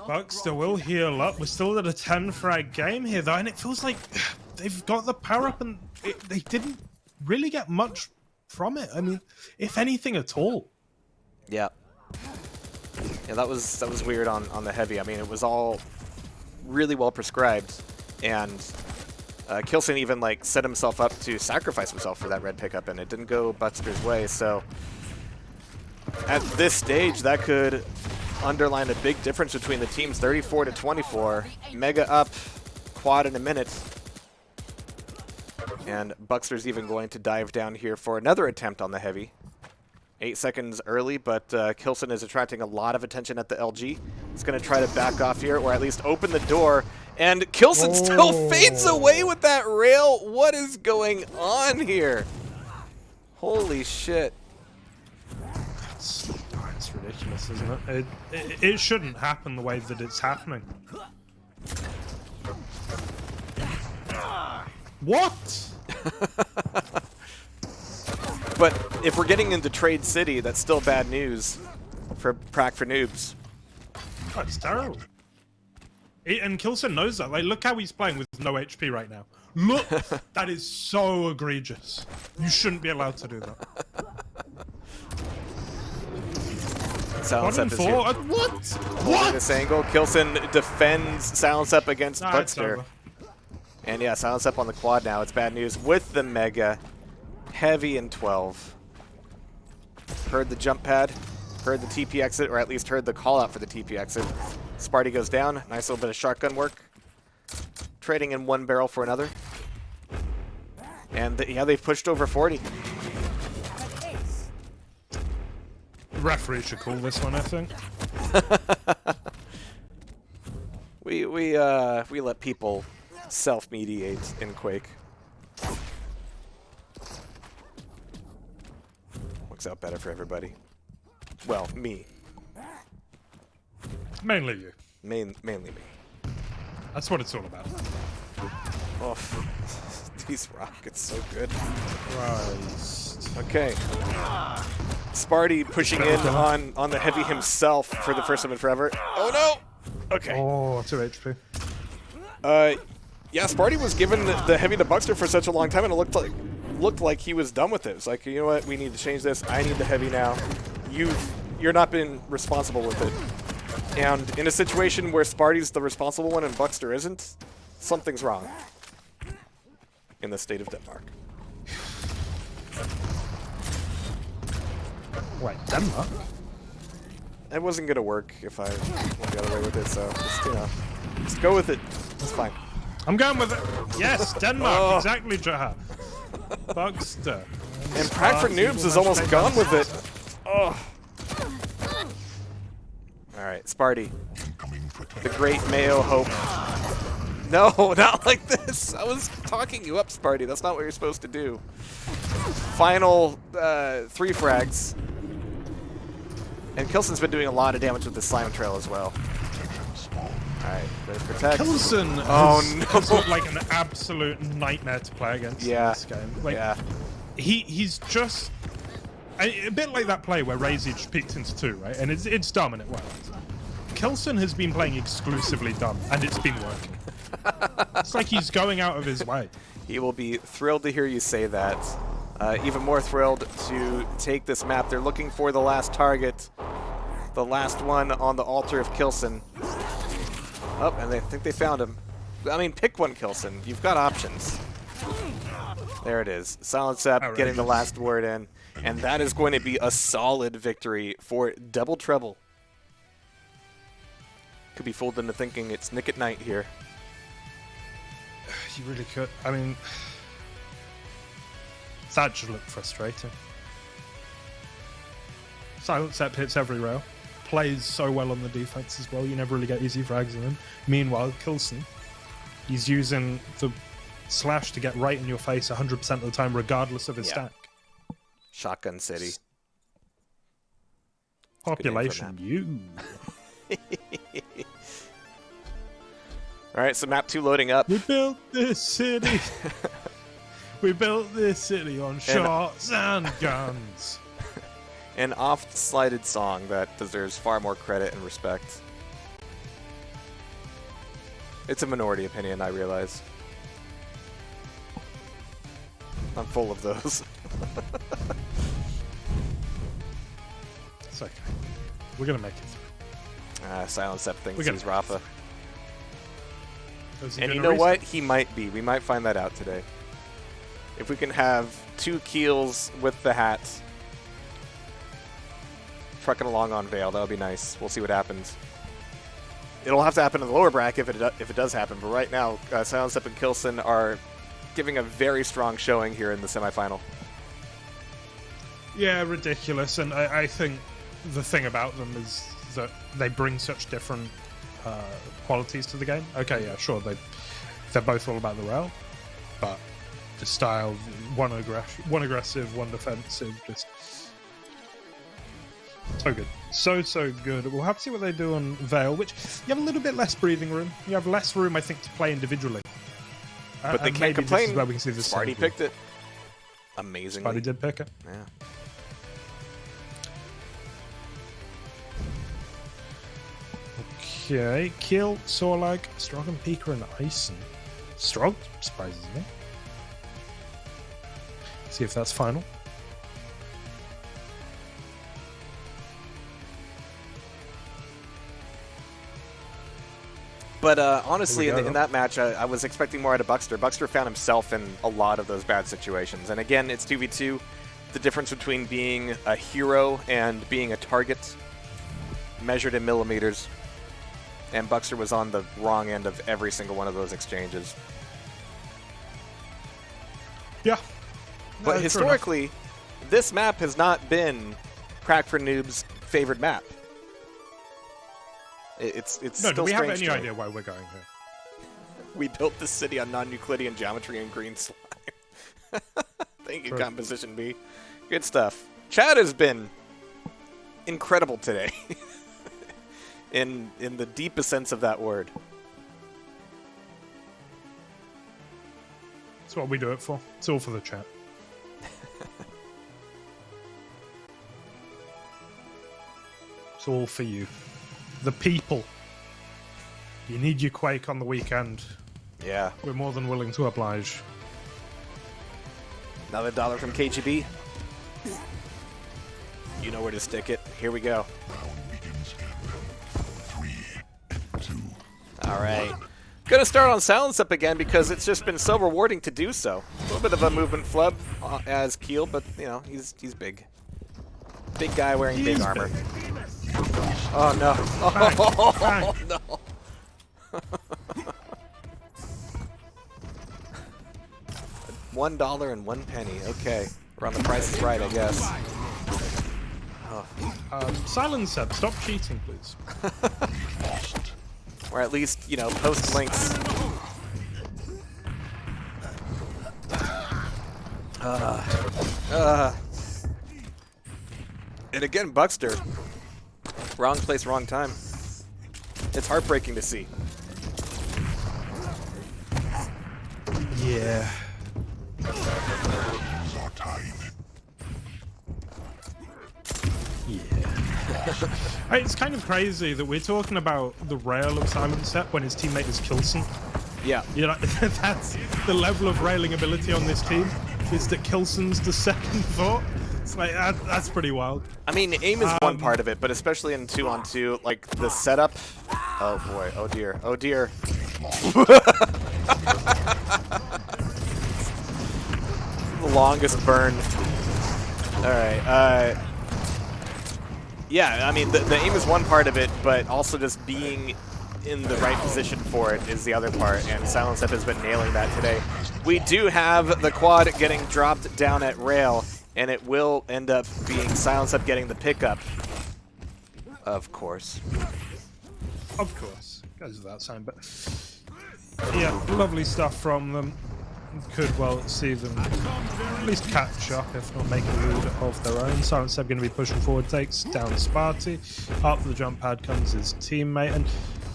Buckster will heal up. We're still at a 10 frag game here though, and it feels like they've got the power up and they didn't really get much from it. I mean, if anything at all.
Yeah. Yeah, that was weird on the heavy. I mean, it was all really well prescribed, and Kilson even like set himself up to sacrifice himself for that red pickup, and it didn't go Buckster's way. So at this stage, that could underline a big difference between the teams. 34 to 24. Mega up, quad in a minute. And Buckster's even going to dive down here for another attempt on the heavy. 8 seconds early, but Kilson is attracting a lot of attention at the LG. He's going to try to back off here, or at least open the door. And Kilson still fades away with that rail. What is going on here? Holy shit.
It's ridiculous, isn't it? It shouldn't happen the way that it's happening. What?
But if we're getting into Trade City, that's still bad news for Prac for Noobs.
That's terrible. And Kilson knows that. Like, look how he's playing with no HP right now. Look, that is so egregious. You shouldn't be allowed to do that.
Silence Up is here.
What?
Holding this angle. Kilson defends Silence Up against
Nah, it's
Buckster.
over.
And yeah, Silence Up on the quad now. It's bad news with the Mega. Heavy in 12. Heard the jump pad. Heard the TP exit, or at least heard the call out for the TP exit. Sparty goes down. Nice little bit of shotgun work. Trading in one barrel for another. And yeah, they've pushed over 40.
The referee should call this one, I think.
We let people self-mediate in Quake. Works out better for everybody. Well, me.
Mainly you.
Mainly me.
That's what it's all about.
Oh, these rockets so good.
Christ.
Okay. Sparty pushing in on the heavy himself for the first time in forever. Oh no! Okay.
Oh, 2 HP.
Yeah, Sparty was given the heavy to Buckster for such a long time, and it looked like he was done with it. It's like, you know what? We need to change this. I need the heavy now. You're not been responsible with it. And in a situation where Sparty's the responsible one and Buckster isn't, something's wrong in the state of Denmark.
Wait, Denmark?
It wasn't gonna work if I went the other way with it, so just, you know, just go with it. It's fine.
I'm going with it. Yes, Denmark, exactly, Jehar. Buckster.
And Prague for Noobs is almost gone with it. Oh. Alright, Sparty. The great Mayo Hope. No, not like this. I was talking you up, Sparty. That's not what you're supposed to do. Final 3 frags. And Kilson's been doing a lot of damage with the Slime Trail as well. Alright, ready for protect.
Kilson has looked like an absolute nightmare to play against in this game. Like, he's just a bit like that play where Razy just peeked into 2, right? And it's dumb and it worked. Kelson has been playing exclusively dumb, and it's been working. It's like he's going out of his way.
He will be thrilled to hear you say that. Even more thrilled to take this map. They're looking for the last target. The last one on the altar of Kilson. Oh, and they think they found him. I mean, pick one, Kilson. You've got options. There it is. Silence Up getting the last word in. And that is going to be a solid victory for Double Treble. Could be fooled into thinking it's Nick at Night here.
You really could. I mean, that just looked frustrating. Silence Up hits every rail. Plays so well on the defense as well. You never really get easy frags in him. Meanwhile, Kilson, he's using the slash to get right in your face 100% of the time, regardless of his stack.
Shotgun City.
Population, you.
Alright, so map 2 loading up.
We built this city. We built this city on shots and guns.
An oft-slighted song that deserves far more credit and respect. It's a minority opinion, I realize. I'm full of those.
It's okay. We're gonna make it through.
Silence Up thinks he's Rafa. And you
know
what? He might be. We might find that out today. If we can have 2 kills with the hat trucking along on Veil, that would be nice. We'll see what happens. It'll have to happen in the lower bracket if it does happen, but right now, Silence Up and Kilson are giving a very strong showing here in the semifinal.
Yeah, ridiculous. And I think the thing about them is that they bring such different qualities to the game. Okay, yeah, sure, they're both all about the rail, but the style, one aggressive, one defensive, just so good. So good. We'll have to see what they do on Veil, which you have a little bit less breathing room. You have less room, I think, to play individually.
But they can't complain.
This is where we can see this.
Sparty picked it. Amazingly.
Sparty did pick it.
Yeah.
Okay, Kill, Sorlag, Strog and Pika and Ison. Strog surprises me. See if that's final.
But honestly, in that match, I was expecting more out of Buckster. Buckster found himself in a lot of those bad situations. And again, it's 2v2. The difference between being a hero and being a target, measured in millimeters. and Buxter was on the wrong end of every single one of those exchanges.
Yeah.
But
True
historically, this map has not been Crack for Noob's favorite map. It's
No,
still
do we have
strange
any
to me.
idea why we're going here?
We built this city on non-Euclidean geometry and green slime. Thank you,
True.
Composition B. Good stuff. Chat has been incredible today. in the deepest sense of that word.
That's what we do it for. It's all for the chat. It's all for you. The people. You need your Quake on the weekend.
Yeah.
We're more than willing to oblige.
Another dollar from KGB. You know where to stick it. Here we go.
Round begins in 3, 2.
All right. Gonna start on Silence Up again because it's just been so rewarding to do so. A little bit of a movement flub as Keel, but you know he's big. Big guy wearing big armor. Oh no! Oh no! $1 and 1 penny. Okay, we're on the Price is Right, I guess.
Silence Seb, stop cheating, please.
Or at least, you know, post links. And again, Buxter. Wrong place, wrong time. It's heartbreaking to see.
Yeah.
Hands are tied.
It's kind of crazy that we're talking about the rail of Silent Set when his teammate is Kilson.
Yeah.
You know, that's the level of railing ability on this team, is that Kilson's the second thought. It's like, that's pretty wild.
I mean, aim is one part of it, but especially in 2-on-2, like the setup. Oh boy, oh dear, oh dear. The longest burn. Alright, yeah, I mean, the aim is one part of it, but also just being in the right position for it is the other part, and Silence Up has been nailing that today. We do have the quad getting dropped down at rail, and it will end up being Silence Up getting the pickup. Of course.
Of course. Goes without saying, but yeah, lovely stuff from them. Could well see them at least catch up, if not make a lead of their own. Silent Seb going to be pushing forward, takes down Sparty. After the jump pad comes his teammate, and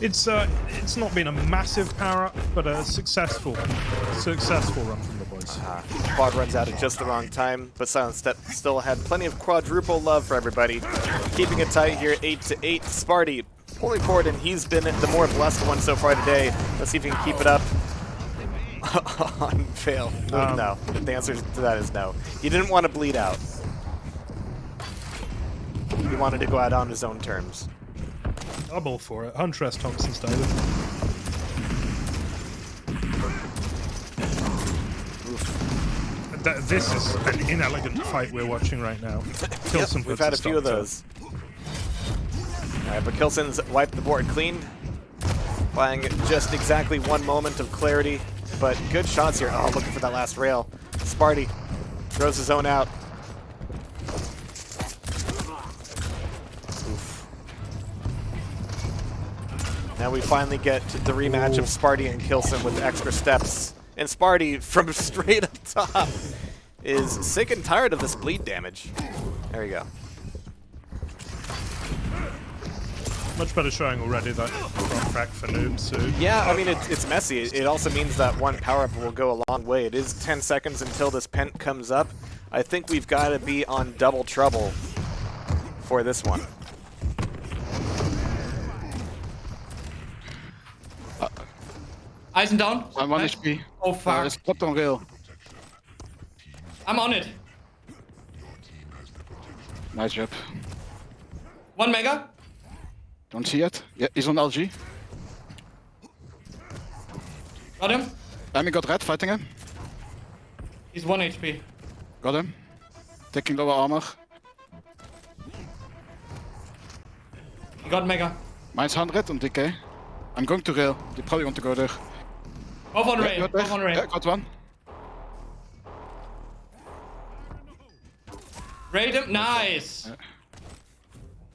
it's not been a massive power up, but a successful run from the boys.
Quad runs out at just the wrong time, but Silent Step still had plenty of quadruple love for everybody. Keeping it tight here, 8-8. Sparty pulling forward, and he's been the more blessed one so far today. Let's see if he can keep it up. On fail. No. The answer to that is no. He didn't want to bleed out. He wanted to go out on his own terms.
I'm all for it. Huntress Thompson style. This is an inelegant fight we're watching right now. Kilson
Yep, we've had a few of those. Alright, but Kilson's wiped the board clean. Buying just exactly one moment of clarity. But good shots here. Oh, looking for that last rail. Sparty throws his own out. Oof. Now we finally get the rematch of Sparty and Kilson with extra steps. And Sparty, from straight up top, is sick and tired of this bleed damage. There you go.
Much better showing already, though, from Crack for Noobs. So.
Yeah, I mean, it's messy. It also means that one power-up will go a long way. It is 10 seconds until this pent comes up. I think we've got to be on double trouble for this one.
Eisen down.
I'm 1 HP.
Oh fuck.
It's dropped on rail.
I'm on it.
Nice job.
1 mega.
Don't see it. Yeah, he's on LG.
Got him.
Amy got red, fighting him.
He's 1 HP.
Got him. Taking lower armor.
He got mega.
Mine's 100 on DK. I'm going to rail. They probably want to go there.
Both on
Yeah,
rail.
got there.
Both on rail.
Yeah, got one.
Raid him. Nice.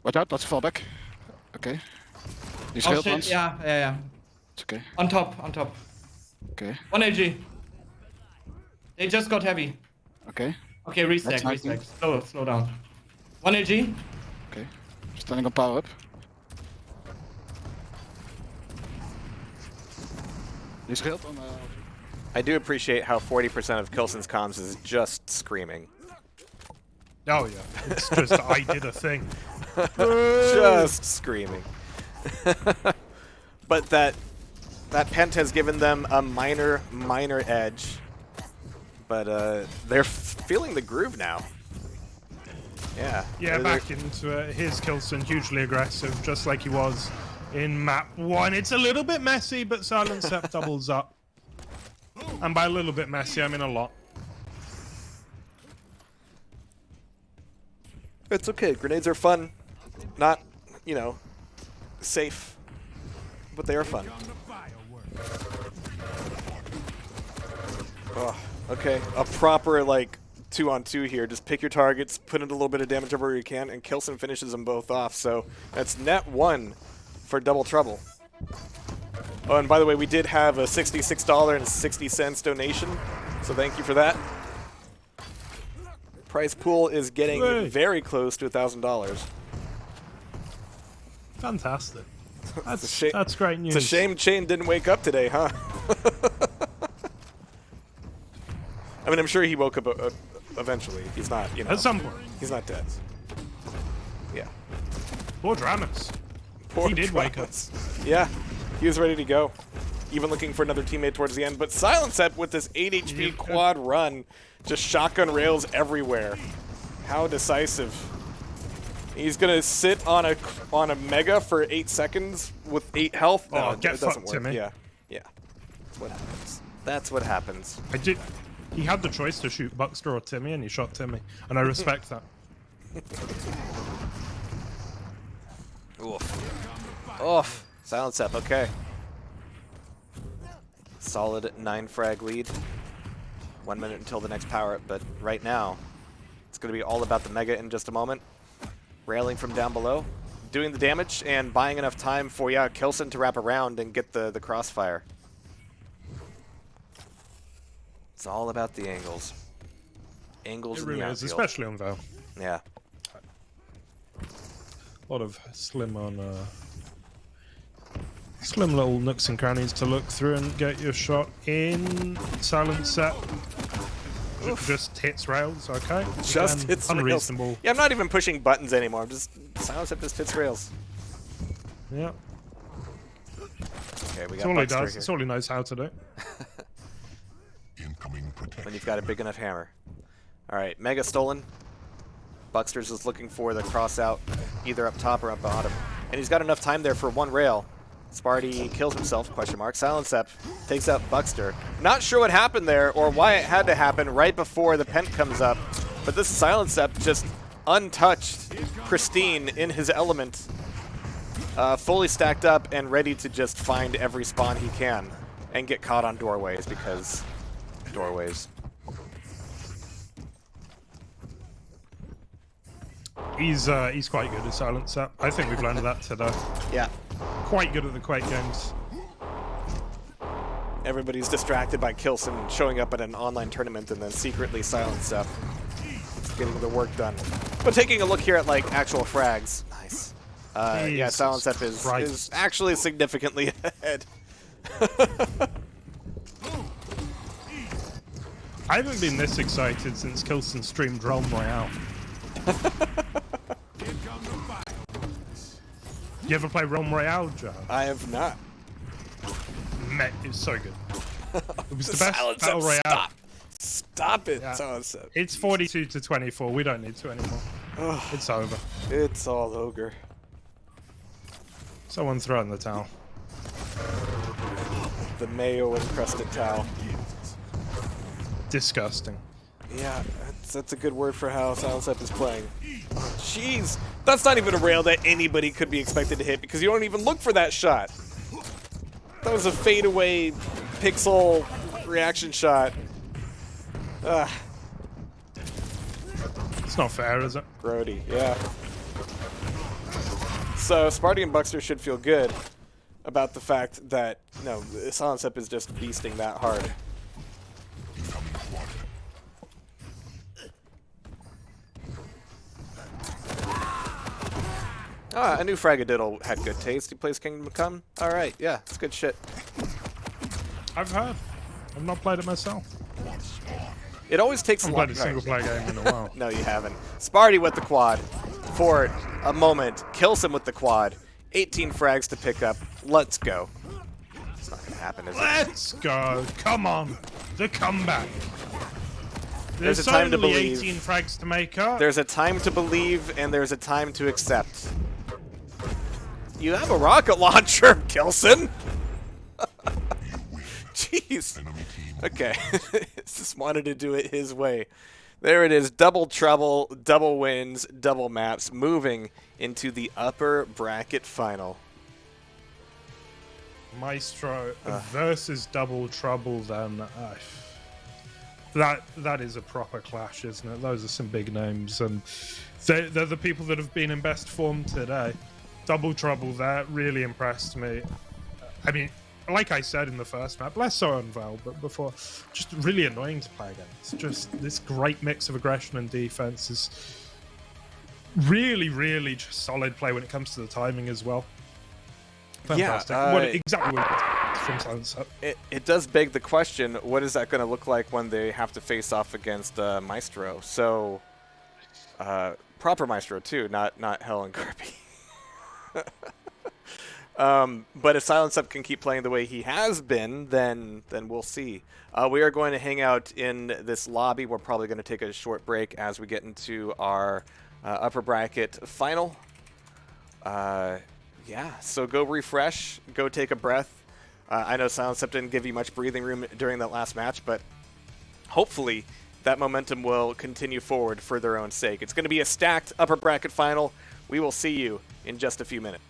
Watch out, let's fall back. Okay. These
Oh
railed
shit.
ones.
Yeah.
It's okay.
On top.
Okay.
1 AG. They just got heavy.
Okay.
Okay, restack.
That's 19.
Slow down. 1 AG.
Okay. Standing on power up. He's railed on.
I do appreciate how 40% of Kilson's comms is just screaming.
Oh yeah, it's just I did a thing.
Just screaming. But that pent has given them a minor edge. But they're feeling the groove now. Yeah.
Yeah, back into it. Here's Kilson, hugely aggressive, just like he was in map 1. It's a little bit messy, but Silent Step doubles up. And by a little bit messy, I mean a lot.
It's okay. Grenades are fun. Not, you know, safe. But they are fun. Oh, okay. A proper, like, 2-on-2 here. Just pick your targets, put in a little bit of damage everywhere you can, and Kilson finishes them both off. So that's net 1 for Double Trouble. Oh, and by the way, we did have a $66.60 donation, so thank you for that. Prize pool is getting very close to $1,000.
Fantastic.
That's
That's great news.
It's a shame Chain didn't wake up today, huh? I mean, I'm sure he woke up eventually. He's not, you know.
At some point.
He's not dead. Yeah.
Poor Dramus.
Poor
He did wake up.
Travis. Yeah, he was ready to go. Even looking for another teammate towards the end. But Silent Step with this 8 HP quad run, just shotgun rails everywhere. How decisive. He's gonna sit on a mega for 8 seconds with 8 health. No,
Oh,
it
get
doesn't
fucked,
work.
Timmy.
Yeah. That's what happens. That's what happens.
He had the choice to shoot Buckster or Timmy, and he shot Timmy, and I respect that.
Oof. Oof. Silent Step, okay. Solid 9 frag lead. 1 minute until the next power up, but right now, it's going to be all about the mega in just a moment. Railing from down below, doing the damage, and buying enough time for, Kilson to wrap around and get the crossfire. It's all about the angles. Angles
It
in
really
the
is,
outfield.
especially on Val.
Yeah.
A lot of slim little nooks and crannies to look through and get your shot in. Silent Set just hits rails, okay?
Just
Again,
hits
unreasonable.
rails. Yeah, I'm not even pushing buttons anymore. I'm just Silent Step just hits rails.
Yeah,
Okay, we
that's
got
all he
Buckster
does.
here.
That's all he knows how to do.
Incoming protection.
When you've got a big enough hammer. Alright, Mega stolen. Buckster's is looking for the cross out, either up top or up bottom. And he's got enough time there for 1 rail. Sparty kills himself, question mark. Silent Step takes out Buckster. Not sure what happened there or why it had to happen right before the pent comes up. But this Silent Step just untouched, pristine, in his element. Fully stacked up and ready to just find every spawn he can. And get caught on doorways because doorways.
He's quite good at Silent Set. I think we've learned that today.
Yeah.
Quite good at the Quake games.
Everybody's distracted by Kilson showing up at an online tournament and then secretly Silent Step getting the work done. But taking a look here at like actual frags, nice. Yeah, Silent Step is actually significantly ahead.
I haven't been this excited since Kilson streamed Realm Royale. You ever play Realm Royale, Joe?
I have not.
Mate, it's so good. It was the best
Silent
Battle
Step,
Royale.
Stop it,
Yeah.
Silent Step.
It's 42 to 24. We don't need to anymore. It's over.
It's all ogre.
Someone throw in the towel.
The mayo encrusted towel.
Disgusting.
Yeah, that's a good word for how Silent Step is playing. Jeez, that's not even a rail that anybody could be expected to hit because you don't even look for that shot. That was a fadeaway pixel reaction shot. Ugh.
It's not fair, is it?
Grody, yeah. So Sparty and Buckster should feel good about the fact that, no, Silence Up is just beasting that hard.
Incoming QUAKE.
Ah, I knew Fragadiddle had good taste. He plays Kingdom Come. Alright, yeah, it's good shit.
I've heard. I've not played it myself.
It always takes
I
a
haven't
lot.
played a single player game in a while.
No, you haven't. Sparty with the quad for a moment. Kills him with the quad. 18 frags to pick up. Let's go. It's not going to happen, is it?
Let's go. Come on. The comeback.
There's a time to
only
believe.
18 frags to make up.
There's a time to believe, and there's a time to accept. You have a rocket launcher, Kilson. Jeez.
Enemy team
Okay. Just wanted to do it his way. There it is. Double trouble, double wins, double maps, moving into the upper bracket final.
Maestro versus Double Trouble, then. That is a proper clash, isn't it? Those are some big names, and they're the people that have been in best form today. Double Trouble there really impressed me. I mean, like I said in the first map, less so on Val, but before, just really annoying to play against. Just this great mix of aggression and defense is really, really just solid play when it comes to the timing as well. Fantastic. Exactly what it from Silence Up.
It does beg the question, what is that going to look like when they have to face off against Maestro? So, proper Maestro too, not Hell and Kirby. But if Silence Up can keep playing the way he has been, then we'll see. We are going to hang out in this lobby. We're probably going to take a short break as we get into our upper bracket final. Yeah, so go refresh, go take a breath. I know Silence Up didn't give you much breathing room during that last match, but hopefully that momentum will continue forward for their own sake. It's going to be a stacked upper bracket final. We will see you in just a few minutes.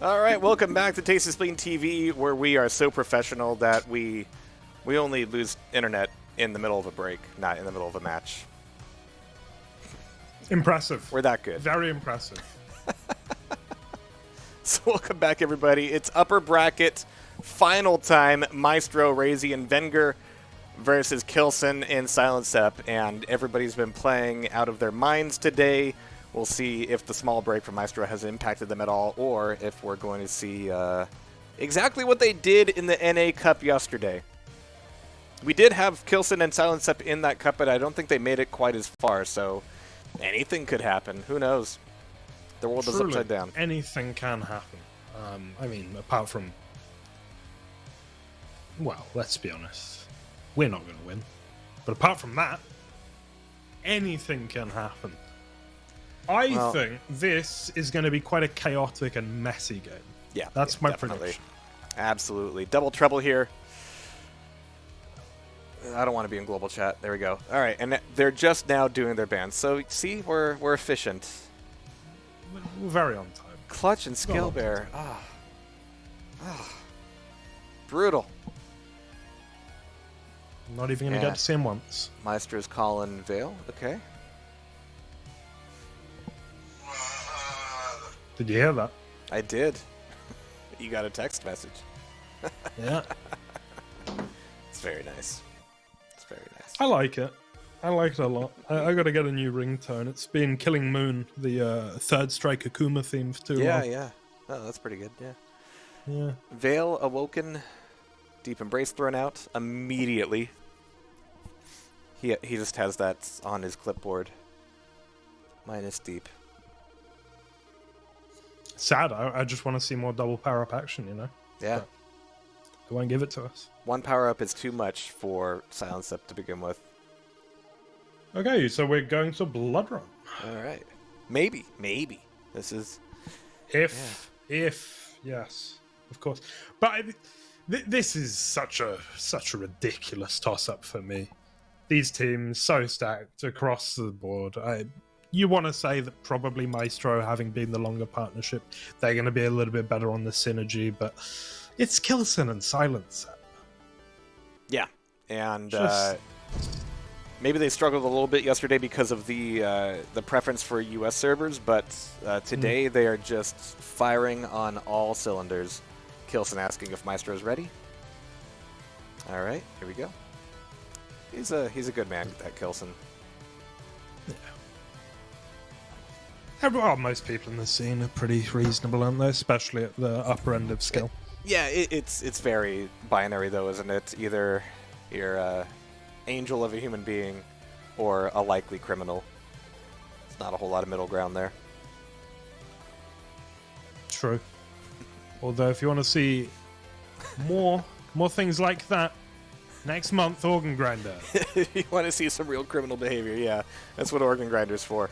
All right, welcome back to Tasty Spleen TV, where we are so professional that we only lose internet in the middle of a break, not in the middle of a match.
Impressive.
We're that good.
Very impressive.
So welcome back, everybody. It's upper bracket, final time, Maestro, Razy, and Wenger versus Kilson and Silencep, and everybody's been playing out of their minds today. We'll see if the small break from Maestro has impacted them at all, or if we're going to see exactly what they did in the NA Cup yesterday. We did have Kilson and Silencep in that cup, but I don't think they made it quite as far, so anything could happen. Who knows? The world is upside down.
Anything can happen. I mean, apart from... Well, let's be honest. We're not going to win. But apart from that, anything can happen. I think this is going to be quite a chaotic and messy game.
Yeah,
that's my
definitely.
prediction.
Absolutely. Double trouble here. I don't want to be in global chat. There we go. All right, and they're just now doing their bans. So, see, we're efficient.
We're very on time.
Clutch and Skill Bear. Brutal.
I'm not even going to get to see him once.
Maestro's calling Vale. Okay.
Did you hear that?
I did. You got a text message.
Yeah.
It's very nice. It's very nice.
I like it. I like it a lot. I got to get a new ringtone. It's been Killing Moon, the third strike Akuma theme for too long.
Yeah. Oh, that's pretty good. Yeah.
Yeah.
Vale awoken. Deep Embrace thrown out immediately. He just has that on his clipboard. Minus Deep.
Sad. I just want to see more double power-up action, you know?
Yeah.
But they won't give it to us.
One power-up is too much for Silencep to begin with.
Okay, so we're going to Blood Run.
All right. Maybe. This is...
If, yes, of course. But this is such a ridiculous toss-up for me. These teams so stacked across the board. You want to say that probably Maestro, having been the longer partnership, they're going to be a little bit better on the synergy, but it's Kilson and Silencep.
Yeah, and maybe they struggled a little bit yesterday because of the preference for US servers, but today they are just firing on all cylinders. Kilson asking if Maestro is ready. All right, here we go. He's a good man, that Kilson.
Yeah. Well, most people in the scene are pretty reasonable, aren't they? Especially at the upper end of skill.
Yeah, it's very binary though, isn't it? Either you're an angel of a human being or a likely criminal. It's not a whole lot of middle ground there.
True. Although if you want to see more things like that, next month, Organ Grinder.
You want to see some real criminal behavior, yeah. That's what Organ Grinder's for.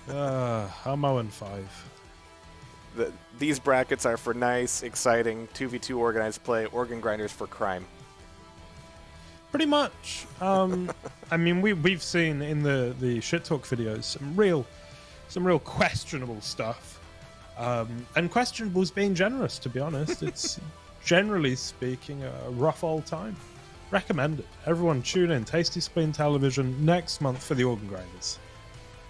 I'm 0-5.
These brackets are for nice, exciting 2v2 organized play. Organ Grinders for crime.
Pretty much. I mean, we've seen in the shit talk videos some real questionable stuff, and questionable's being generous. To be honest, it's generally speaking a rough old time. Recommend it. Everyone tune in. Tasty Spleen Television next month for the Organ Grinders,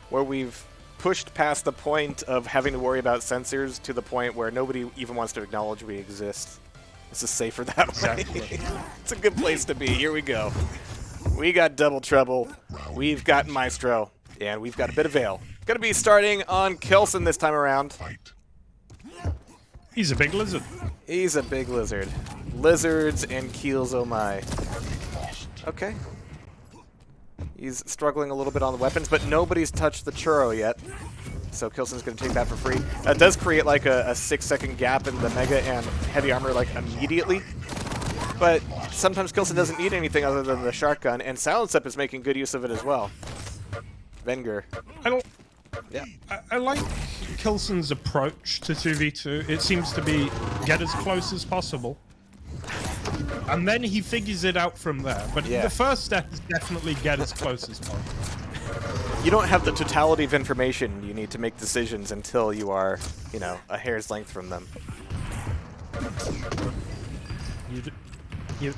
where we've pushed past the point of having to worry about censors to the point where nobody even wants to acknowledge we exist. This is safer that way. It's a good place to be. Here we go. We got Double Trouble. We've got Maestro. And we've got a bit of Vale. Going to be starting on Kilson this time around.
He's a big lizard.
He's a big lizard. Lizards and keels, oh my. Okay. He's struggling a little bit on the weapons, but nobody's touched the churro yet. So Kilson's going to take that for free. That does create like a 6-second gap in the Mega and Heavy Armor like immediately. But sometimes Kilson doesn't need anything other than the shotgun, and Silencep is making good use of it as well. Wenger.
I like Kilson's approach to 2v2. It seems to be get as close as possible, and then he figures it out from there. But the first step is definitely get as close as possible.
You don't have the totality of information. You need to make decisions until you are, you know, a hair's length from them.
You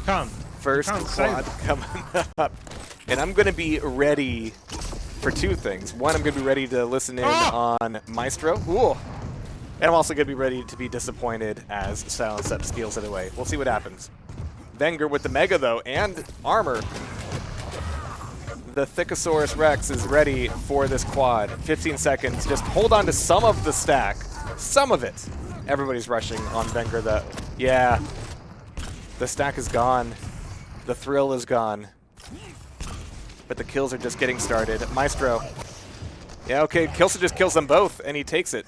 can't.
First
You can't say
quad
that.
coming up. And I'm going to be ready for two things. One, I'm going to be ready to listen in on Maestro. Ooh. And I'm also going to be ready to be disappointed as Silence Up steals it away. We'll see what happens. Wenger with the Mega, though, and armor. The Thickosaurus Rex is ready for this quad. 15 seconds. Just hold on to some of the stack. Some of it. Everybody's rushing on Wenger, though. Yeah. The stack is gone. The thrill is gone. But the kills are just getting started. Maestro. Yeah, okay. Kilson just kills them both, and he takes it.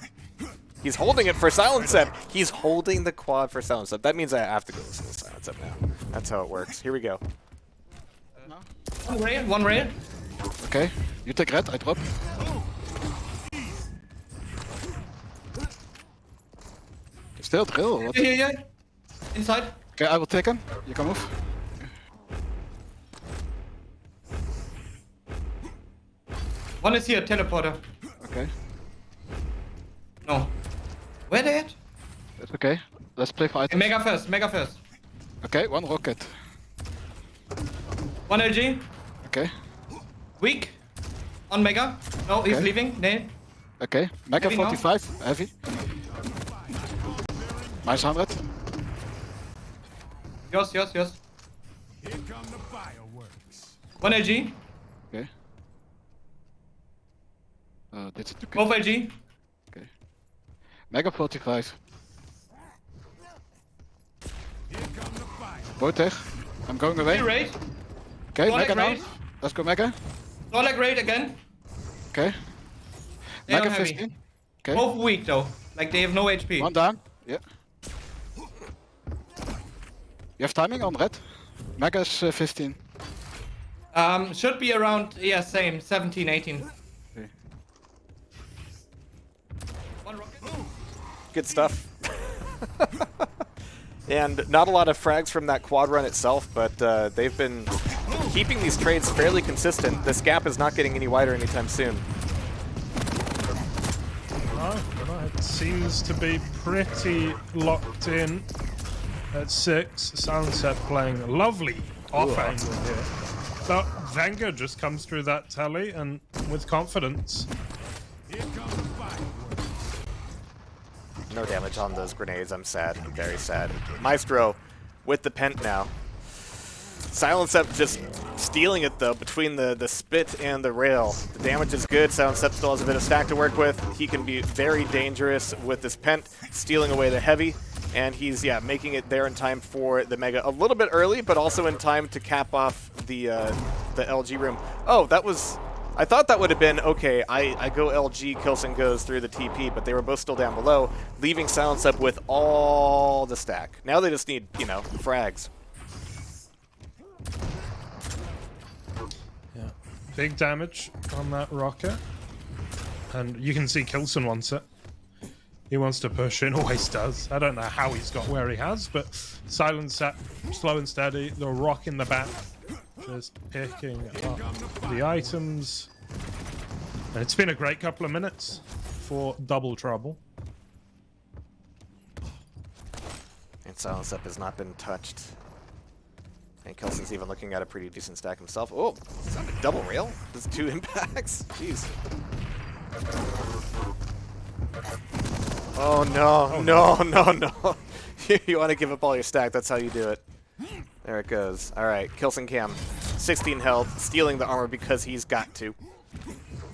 He's holding it for Silence Up. He's holding the quad for Silence Up. That means I have to go listen to Silence Up now. That's how it works. Here we go.
One rail, one rail.
Okay, you take red, I drop. Still drill, or what?
Yeah. Inside.
Okay, I will take him. You can move.
One is here, teleporter.
Okay,
No. Where they at?
that's okay. Let's play for
Okay,
items.
Mega first, Mega first.
Okay, one rocket.
One LG.
Okay,
Weak. On Mega. No, he's
Okay.
leaving. Nail.
okay. Mega
Heavy now.
45, heavy. -100.
Yours.
Here come the fireworks.
One LG.
Okay. Dit is
Both
okay.
LG.
Okay. Mega 45.
Here come the fire.
Booteg. I'm going away.
Three raid.
Okay,
Solid
Mega now.
raid.
Let's go Mega.
Solid raid again.
Okay.
They
Mega
don't have
15. Okay.
Both weak though. Like they have no HP.
One down. Yeah. You have timing on red? Mega is 15.
Should be around, yeah, same, 17, 18.
Okay.
One rocket.
Good stuff. And not a lot of frags from that quad run itself, but they've been keeping these trades fairly consistent. This gap is not getting any wider anytime soon.
No, it seems to be pretty locked in at 6. Sunset playing a lovely off angle here. But Wenger just comes through that tally and with confidence.
Here come the fireworks.
No damage on those grenades. I'm sad. I'm very sad. Maestro with the pent now. Silence Up just stealing it, though, between the spit and the rail. The damage is good. Silence Up still has a bit of stack to work with. He can be very dangerous with this pent, stealing away the heavy. And he's, yeah, making it there in time for the Mega. A little bit early, but also in time to cap off the LG room. Oh, that was... I thought that would have been, okay, I go LG, Kilson goes through the TP, but they were both still down below, leaving Silence Up with all the stack. Now they just need, you know, frags.
Yeah, big damage on that rocket. And you can see Kilson wants it. He wants to push in, always does. I don't know how he's got where he has, but Silence Up, slow and steady, the rock in the back. Just picking up the items. And it's been a great couple of minutes for Double Trouble.
And Silence Up has not been touched. And Kelson's even looking at a pretty decent stack himself. Oh, is that a double rail? There's 2 impacts? Jeez. Oh no, no. You want to give up all your stack, that's how you do it. There it goes. Alright, Kilson Cam. 16 health, stealing the armor because he's got to.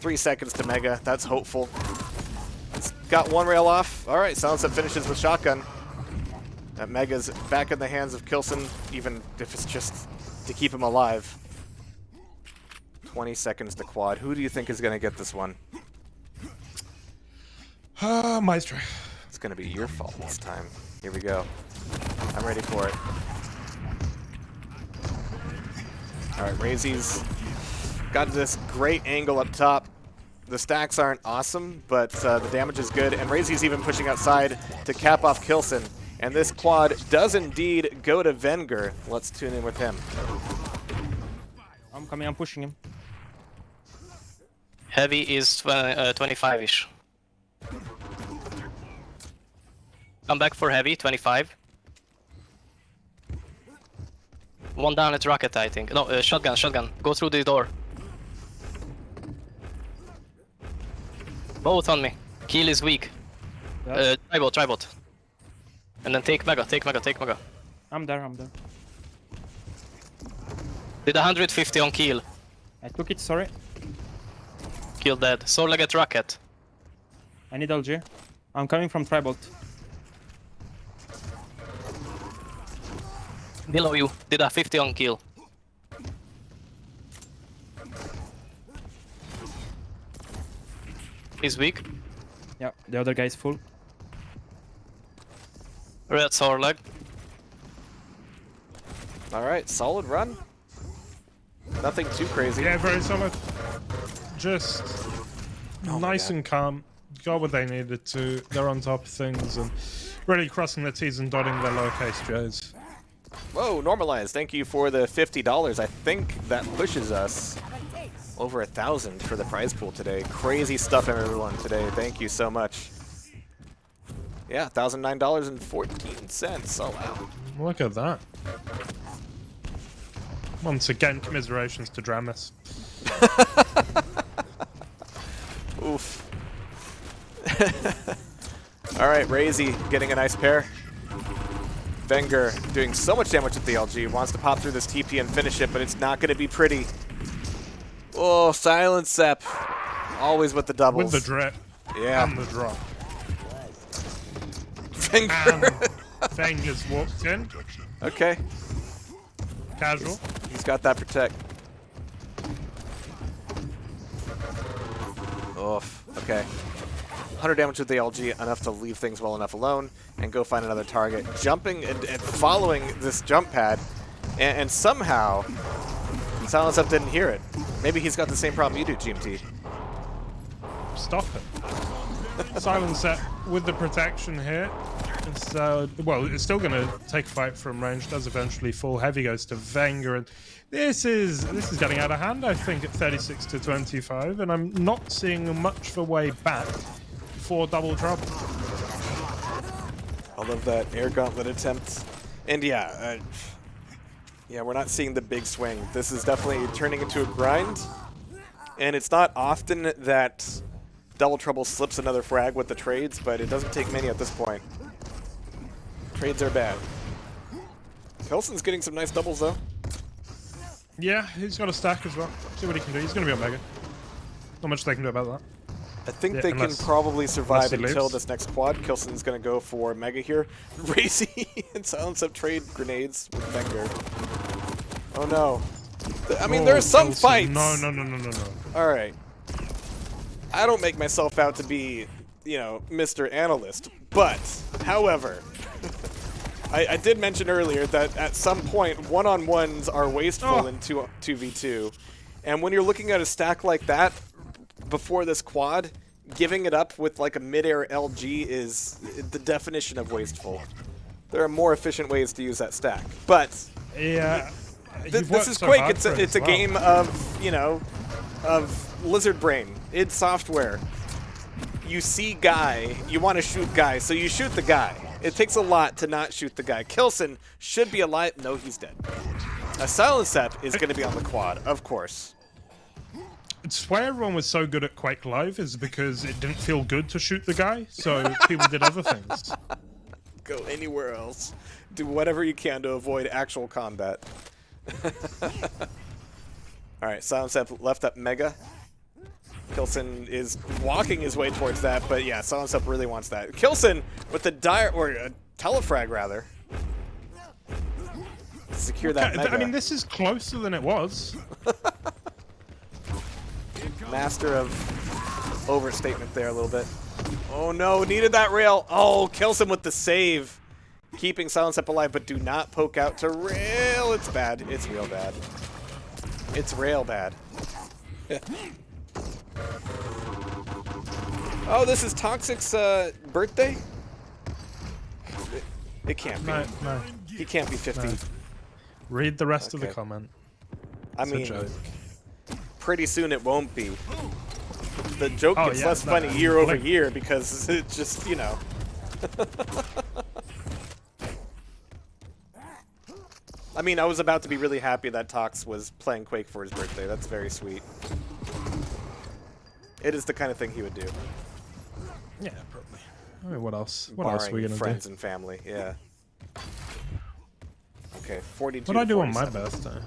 3 seconds to Mega, that's hopeful. It's got 1 rail off. Alright, Silence Up finishes with shotgun. That Mega's back in the hands of Kilson, even if it's just to keep him alive. 20 seconds to quad. Who do you think is going to get this one?
Maestro.
It's going to be your fault this time. Here we go. I'm ready for it. Alright, Razy's got this great angle up top. The stacks aren't awesome, but the damage is good. And Razy's even pushing outside to cap off Kilson. And this quad does indeed go to Wenger. Let's tune in with him.
I'm coming, I'm pushing him.
Heavy is 25-ish. Come back for heavy, 25. One down at rocket, I think. No, shotgun. Go through the door. Both on me. Keel is weak.
Yeah.
Tribot. And then take Mega.
I'm there.
Did 150 on Keel.
I took it, sorry.
Keel dead. Sorlag at rocket.
I need LG. I'm coming from Tribalt.
Below you. Did a 50 on Keel. He's weak.
Yeah, the other guy is full.
Red Sorlag.
All right, solid run. Nothing too crazy.
Yeah, very solid. Just
Oh my
nice
God.
and calm. Got what they needed to. They're on top of things and really crossing their T's and dotting their lowercase J's.
Whoa, normalized. Thank you for the $50. I think that pushes us over 1,000 for the prize pool today. Crazy stuff, everyone, today. Thank you so much. Yeah, $1,009.14. Oh, wow.
Look at that. Once again, commiserations to Dramus.
Oof. All right, Razy getting a nice pair. Wenger doing so much damage with the LG. Wants to pop through this TP and finish it, but it's not going to be pretty. Oh, Silent Sep. Always with the doubles.
With the drip.
Yeah.
And the drop.
Wenger.
Wenger's walked in.
Okay.
Casual.
He's got that protect. Oof. Okay. 100 damage with the LG, enough to leave things well enough alone and go find another target. Jumping and following this jump pad, and somehow Silence Up didn't hear it. Maybe he's got the same problem you do, GMT.
Stop it. Silence set with the protection here. So, well, it's still going to take a fight from range. Does eventually fall. Heavy goes to Wenger, and this is getting out of hand. I think at 36 to 25, and I'm not seeing much of a way back for double trouble.
I love that air gauntlet attempt, and yeah, we're not seeing the big swing. This is definitely turning into a grind, and it's not often that Double Trouble slips another frag with the trades, but it doesn't take many at this point. Trades are bad. Kelson's getting some nice doubles, though.
Yeah, he's got a stack as well. See what he can do. He's going to be on Mega. Not much they can do about that.
I think
Yeah,
they can
unless-
probably survive
unless he
until
lives.
this next quad. Kilson's going to go for Mega here. Racy and Silence Up trade grenades with Wenger. Oh, no. I mean, there's some
Kelson.
fights.
No.
All right. I don't make myself out to be, Mr. Analyst. But, however, I did mention earlier that at some point, one-on-ones are wasteful in 2v2. And when you're looking at a stack like that before this quad, giving it up with like a mid-air LG is the definition of wasteful. There are more efficient ways to use that stack. But
Yeah.
this is QUAKE. It's a game of, of lizard brain. Id Software. You see guy, you want to shoot guy, so you shoot the guy. It takes a lot to not shoot the guy. Kilson should be alive. No, he's dead. A Silence Sep is going to be on the quad, of course.
It's why everyone was so good at Quake Live is because it didn't feel good to shoot the guy, so people did other things.
Go anywhere else. Do whatever you can to avoid actual combat. Alright, Silence Sep left up Mega. Kilson is walking his way towards that, but yeah, Silence Up really wants that. Kilson with the telefrag rather. Secure that Mega.
I mean, this is closer than it was.
Master of overstatement there a little bit. Oh no, needed that rail. Oh, Kilson with the save. Keeping Silence Up alive, but do not poke out to rail. It's bad. It's real bad. It's rail bad. Oh, this is Toxic's birthday? It can't be.
No.
He can't be 50.
No. Read the rest of the
Okay.
comment.
I
It's a
mean,
joke.
pretty soon it won't be. The joke
Oh,
gets
yeah,
less
no,
funny year over
blink.
year because it's just, you know. I mean, I was about to be really happy that Tox was playing Quake for his birthday. That's very sweet. It is the kind of thing he would do.
Yeah, probably. I mean, what else? What else are we
Barring
gonna
friends
do?
and family, yeah. Okay, 42
What did I
to
do on my
47.
birthday?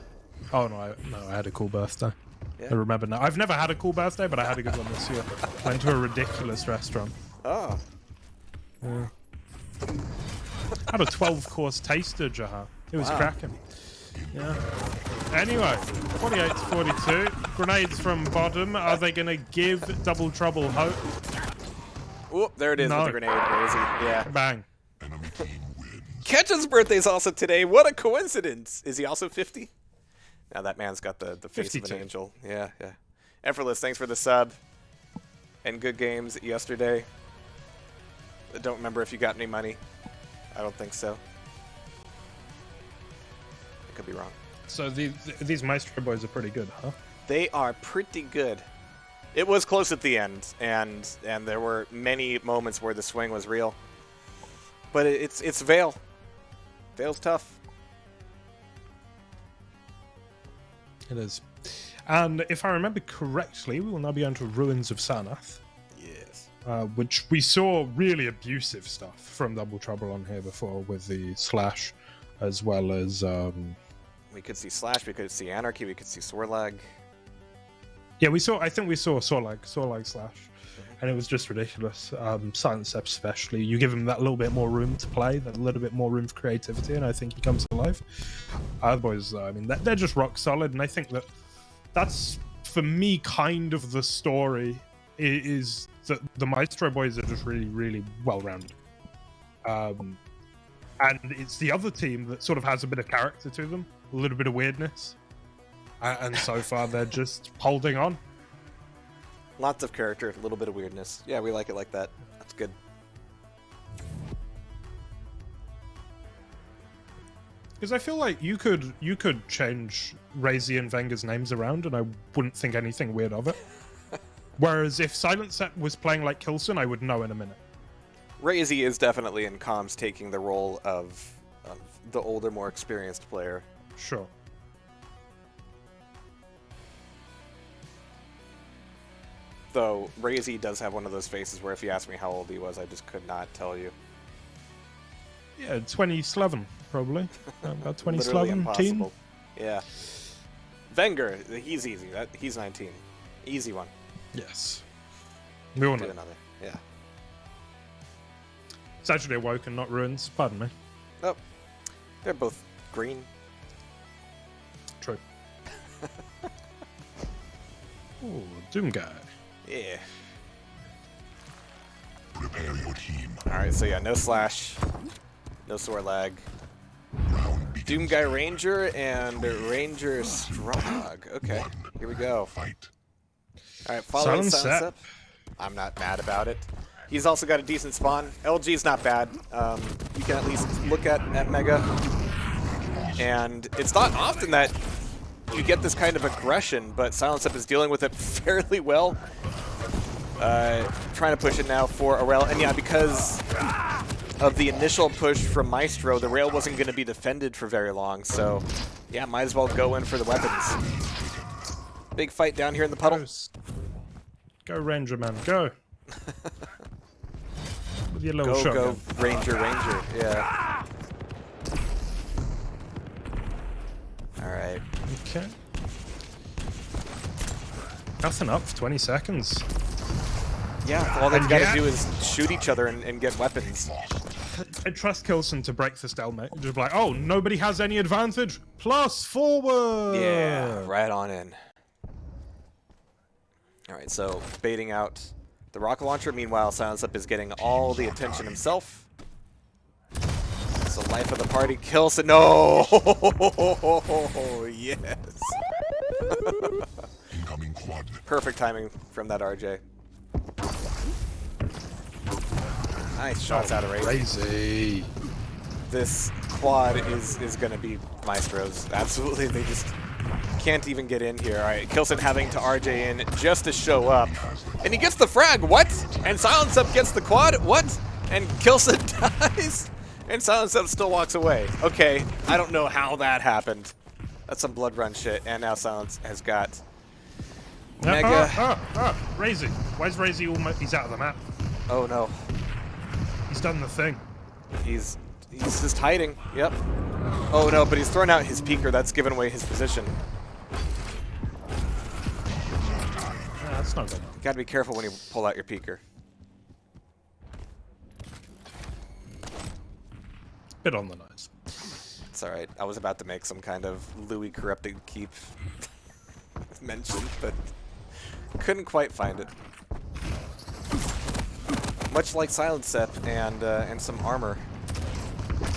Oh no, I had a cool birthday.
Yeah.
I remember now. I've never had a cool birthday, but I had a good one this year. Went to a ridiculous restaurant.
Oh,
Yeah. Had a 12-course taster, Jehar. It was
Wow.
cracking. Yeah. Anyway, 48 to 42. Grenades from bottom. Are they going to give Double Trouble hope?
oop, there it is with
No.
the grenade, crazy. Yeah.
Bang.
Enemy team wins.
Ketchum's birthday's also today. What a coincidence. Is he also 50? Now that man's got the face of
52.
an angel. Yeah, yeah. Effortless, thanks for the sub. And good games yesterday. I don't remember if you got any money. I don't think so. I could be wrong.
So these Maestro boys are pretty good, huh?
They are pretty good. It was close at the end, and there were many moments where the swing was real. But it's Vale. Vale's tough.
It is. And if I remember correctly, we will now be onto Ruins of Sanath,
Yes.
which we saw really abusive stuff from Double Trouble on here before with the slash, as well as
We could see Slash, we could see Anarchy, we could see Sorlag.
yeah, I think we saw Sorlag slash, and it was just ridiculous. Silent Step especially, you give him that little bit more room to play, that little bit more room for creativity, and I think he comes to life. Other boys, I mean, they're just rock solid, and I think that's for me kind of the story is that the Maestro boys are just really, really well rounded. And it's the other team that sort of has a bit of character to them, a little bit of weirdness. And so far, they're just holding on.
Lots of character, a little bit of weirdness. Yeah, we like it like that. That's good.
Because I feel like you could change Razy and Wenger's names around, and I wouldn't think anything weird of it. Whereas if Silent Set was playing like Kilson, I would know in a minute.
Razy is definitely in comms taking the role of the older, more experienced player.
Sure.
Though Razy does have one of those faces where if you asked me how old he was, I just could not tell you.
Yeah, 2011, probably. About 2011,
Literally
teen.
impossible. Yeah. Wenger, he's easy. He's 19. Easy one.
Yes. We all
Do
know.
another. Yeah.
Saturday Woken, not Ruins. Pardon me.
Oh, they're both green.
True. Ooh, Doom Guy.
Yeah.
Prepare your team.
All right. So yeah, no Slash, no Sorlag.
Round begins.
Doom Guy Ranger and Ranger Strog. Okay, here we go.
Fight.
All right, following
Silent Set.
Sunset. I'm not mad about it. He's also got a decent spawn. LG's not bad. You can at least look at Mega. And it's not often that you get this kind of aggression, but Silent Step is dealing with it fairly well. Trying to push it now for a rail. And yeah, because of the initial push from Maestro, the rail wasn't going to be defended for very long. So yeah, might as well go in for the weapons. Big fight down here in the puddle.
Go Ranger, man. Go. With your little
Go,
shotgun.
go, Ranger, yeah. Alright.
Okay. Nothing up for 20 seconds.
Yeah, all they've
And
got to
yeah.
do is shoot each other and get weapons.
I trust Kilson to break the stalemate. Just be like, oh, nobody has any advantage. Plus forward.
Yeah, right on in. Alright, so baiting out the rocket launcher. Meanwhile, Silent Step is getting all the attention himself. So life of the party kills it. No! Yes!
Incoming quad.
Perfect timing from that RJ. Nice shots out of range.
Crazy.
This quad is going to be Maestro's. Absolutely. They just Can't even get in here. All right, Kilson having to RJ in just to show up. And he gets the frag. What? And Silence Up gets the quad. What? And Kilson dies. And Silence Up still walks away. Okay, I don't know how that happened. That's some blood run shit. And now Silence has got Mega.
Razy. Where's Razy? Almost, he's out of the map.
Oh no.
He's done the thing.
He's just hiding. Yep. Oh no, but he's thrown out his peeker. That's given away his position.
That's not good.
You gotta be careful when you pull out your peeker.
Bit on the nose.
It's alright. I was about to make some kind of Louis corrupted keep mention, but couldn't quite find it. Much like Silent Step and some armor.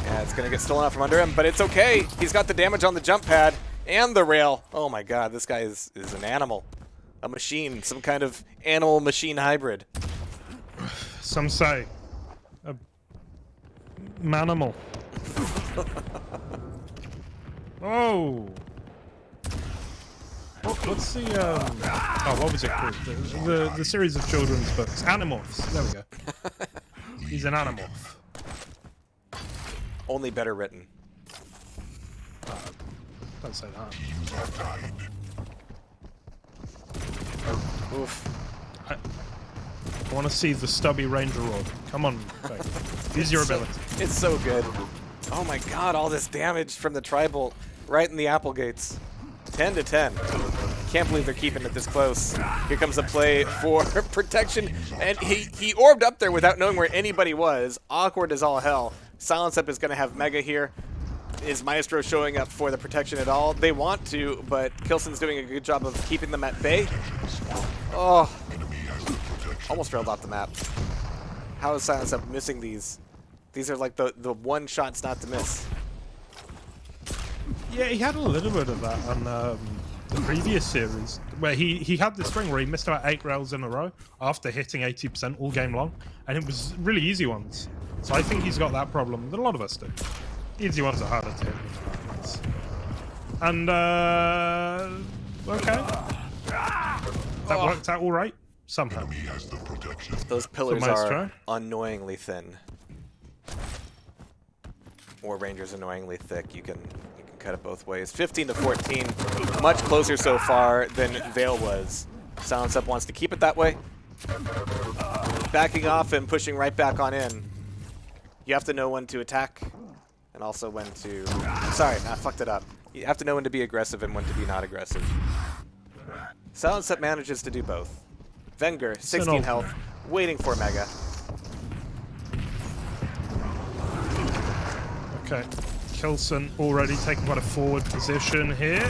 Yeah, it's gonna get stolen out from under him, but it's okay. He's got the damage on the jump pad and the rail. Oh my god, this guy is an animal. A machine, some kind of animal-machine hybrid.
Some say a manimal. Oh. What's the oh, what was it called? The series of children's books. Animorphs. There we go. He's an animorph.
Only better written.
Don't say that.
Oof.
I want to see the stubby ranger rod. Come on, use your ability.
It's so good. Oh my god, all this damage from the Tri-Bolt right in the apple gates. 10 to 10. Can't believe they're keeping it this close. Here comes a play for protection, and he orbed up there without knowing where anybody was. Awkward as all hell. Silence Up is going to have Mega here. Is Maestro showing up for the protection at all? They want to, but Kilson's doing a good job of keeping them at bay. Oh, almost railed off the map. How is Silence Up missing these? These are like the one shots not to miss.
Yeah, he had a little bit of that on the previous series, where he had this string where he missed about 8 rails in a row after hitting 80% all game long, and it was really easy ones. So I think he's got that problem that a lot of us do. Easy ones are harder to hit than the hard ones. And, okay. That worked out all right, somehow.
Those pillars are annoyingly thin. Or Ranger's annoyingly thick. You can cut it both ways. 15 to 14, much closer so far than Vale was. Silence Up wants to keep it that way. Backing off and pushing right back on in. You have to know when to attack, and also when to... Sorry, I fucked it up. You have to know when to be aggressive and when to be not aggressive. Silence Up manages to do both. Wenger, 16 health, waiting for Mega.
Okay, Kilson already taking quite a forward position here.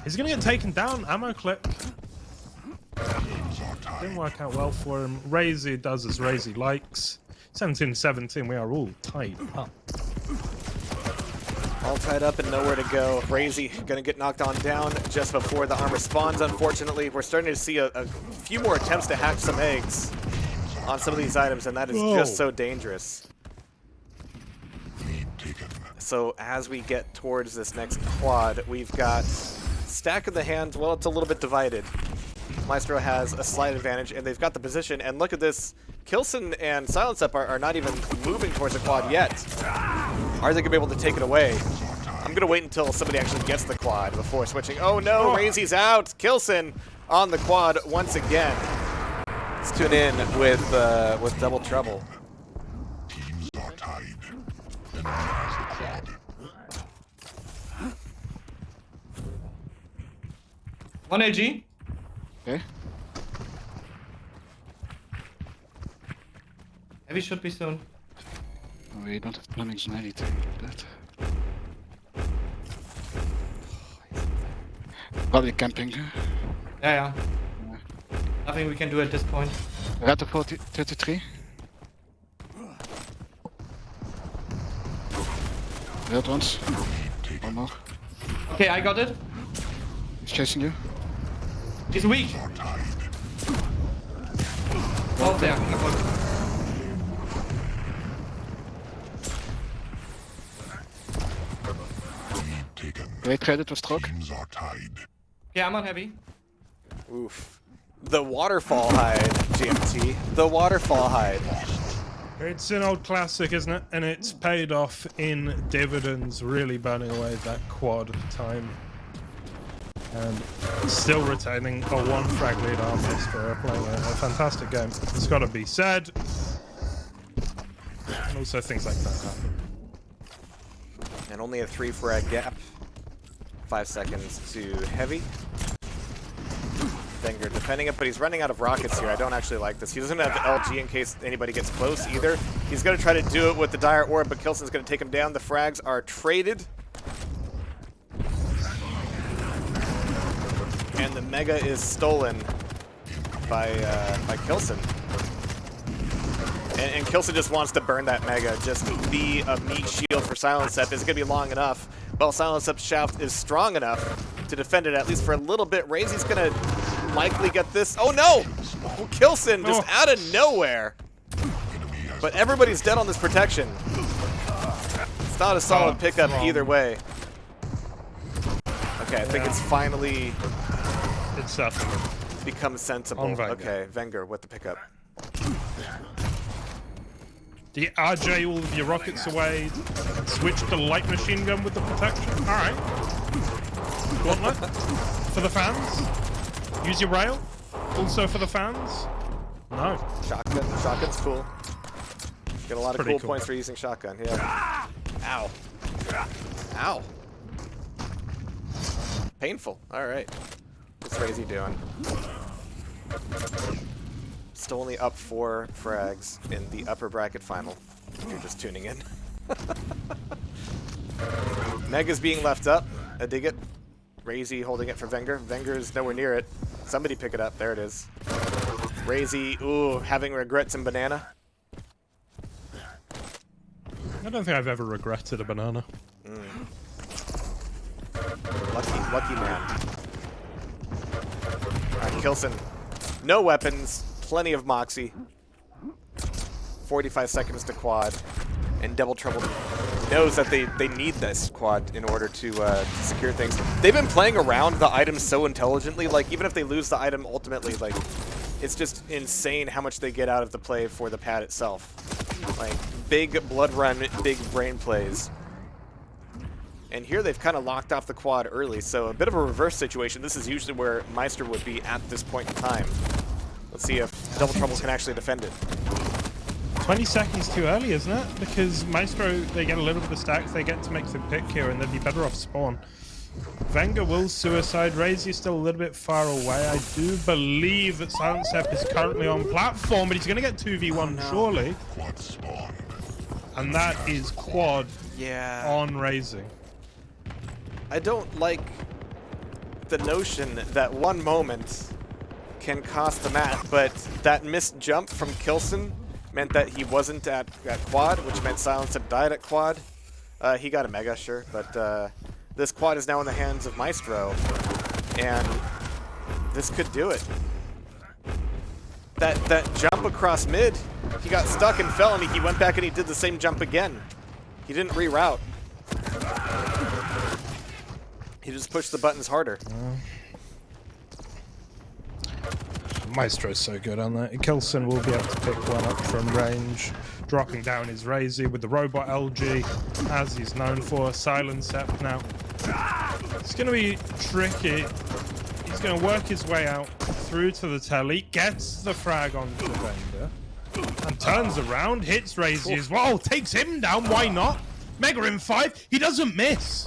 He's gonna get taken down. Ammo clip. Didn't work out well for him. Razy does as Razy likes. 17-17, we are all tied up.
All tied up and nowhere to go. Razy gonna get knocked on down just before the armor spawns, unfortunately. We're starting to see a few more attempts to hatch some eggs on some of these items, and that is just so dangerous. So as we get towards this next quad, we've got stack in the hand. Well, it's a little bit divided. Maestro has a slight advantage, and they've got the position. And look at this. Kilson and Silence Up are not even moving towards the quad yet. Are they going to be able to take it away? I'm going to wait until somebody actually gets the quad before switching. Oh no, Razy's out. Kilson on the quad once again. Let's tune in with Double Trouble.
Teams are tied.
One AG.
Okay.
Heavy should be soon.
Oh, we don't have plumbings and anything like that. Probably camping.
Yeah. Nothing we can do at this point.
Red 33. Red ones. One more.
Okay, I got it.
He's chasing you.
He's weak. Oh, there.
They traded with stroke.
Teams are tied.
Yeah, I'm on heavy.
Oof. The waterfall hide, GMT. The waterfall hide.
It's an old classic, isn't it? And it's paid off in dividends, really burning away that quad time. And still retaining a 1 frag lead on Maestro, playing a fantastic game. It's got to be said. And also things like that happen.
And only a 3 frag gap. 5 seconds to heavy. Wenger defending it, but he's running out of rockets here. I don't actually like this. He doesn't have LG in case anybody gets close either. He's going to try to do it with the Dire Orb, but Kilson's going to take him down. The frags are traded. And the Mega is stolen by Kilson. And Kilson just wants to burn that Mega. Just be a meat shield for Silence Step. Is it going to be long enough? Well, Silence Step's shaft is strong enough to defend it, at least for a little bit. Razy's going to likely get this. Oh, no! Oh, Kilson just out of nowhere. But everybody's dead on this protection. It's not a solid pickup either way. Okay, I think it's finally become sensible. Okay, Wenger with the pickup.
Do you RJ all of your rockets away? Switch to light machine gun with the protection? Alright. Gauntlet? For the fans? Use your rail? Also for the fans? No.
Shotgun. Shotgun's cool. Get a lot of cool points for using shotgun, yeah. Ow. Ow. Painful. Alright. What's Razy doing? Still only up 4 frags in the upper bracket final. If you're just tuning in. Mega's being left up. I dig it. Razy holding it for Wenger. Wenger's nowhere near it. Somebody pick it up. There it is. Razy, ooh, having regrets in banana.
I don't think I've ever regretted a banana.
Lucky man. Alright, Kilson. No weapons. Plenty of Moxie. 45 seconds to quad. And Devil Trouble knows that they need this quad in order to secure things. They've been playing around the items so intelligently. Like, even if they lose the item ultimately, like, it's just insane how much they get out of the play for the pad itself. Like, big blood run, big brain plays. And here they've kind of locked off the quad early, so a bit of a reverse situation. This is usually where Meister would be at this point in time. Let's see if Double Trouble can actually defend it.
20 seconds too early, isn't it? Because Maestro, they get a little bit of stacks, they get to make the pick here, and they'd be better off spawn. Wenger will suicide. Razy still a little bit far away. I do believe that Silent Step is currently on platform, but he's going to get 2v1 surely. And that is quad on Razy.
I don't like the notion that one moment can cost the map, but that missed jump from Kilson meant that he wasn't at quad, which meant Silence Step died at quad. He got a Mega, sure, but this quad is now in the hands of Maestro, and this could do it. That jump across mid, he got stuck and fell, and he went back and he did the same jump again. He didn't reroute. He just pushed the buttons harder.
Maestro's so good on that. Kilson will be able to pick one up from range, dropping down his Razy with the robot LG, as he's known for. Silent Step now. It's going to be tricky. He's going to work his way out through to the telly, gets the frag on the Wenger, and turns around, hits Razy as well, takes him down, why not? Mega in 5, he doesn't miss.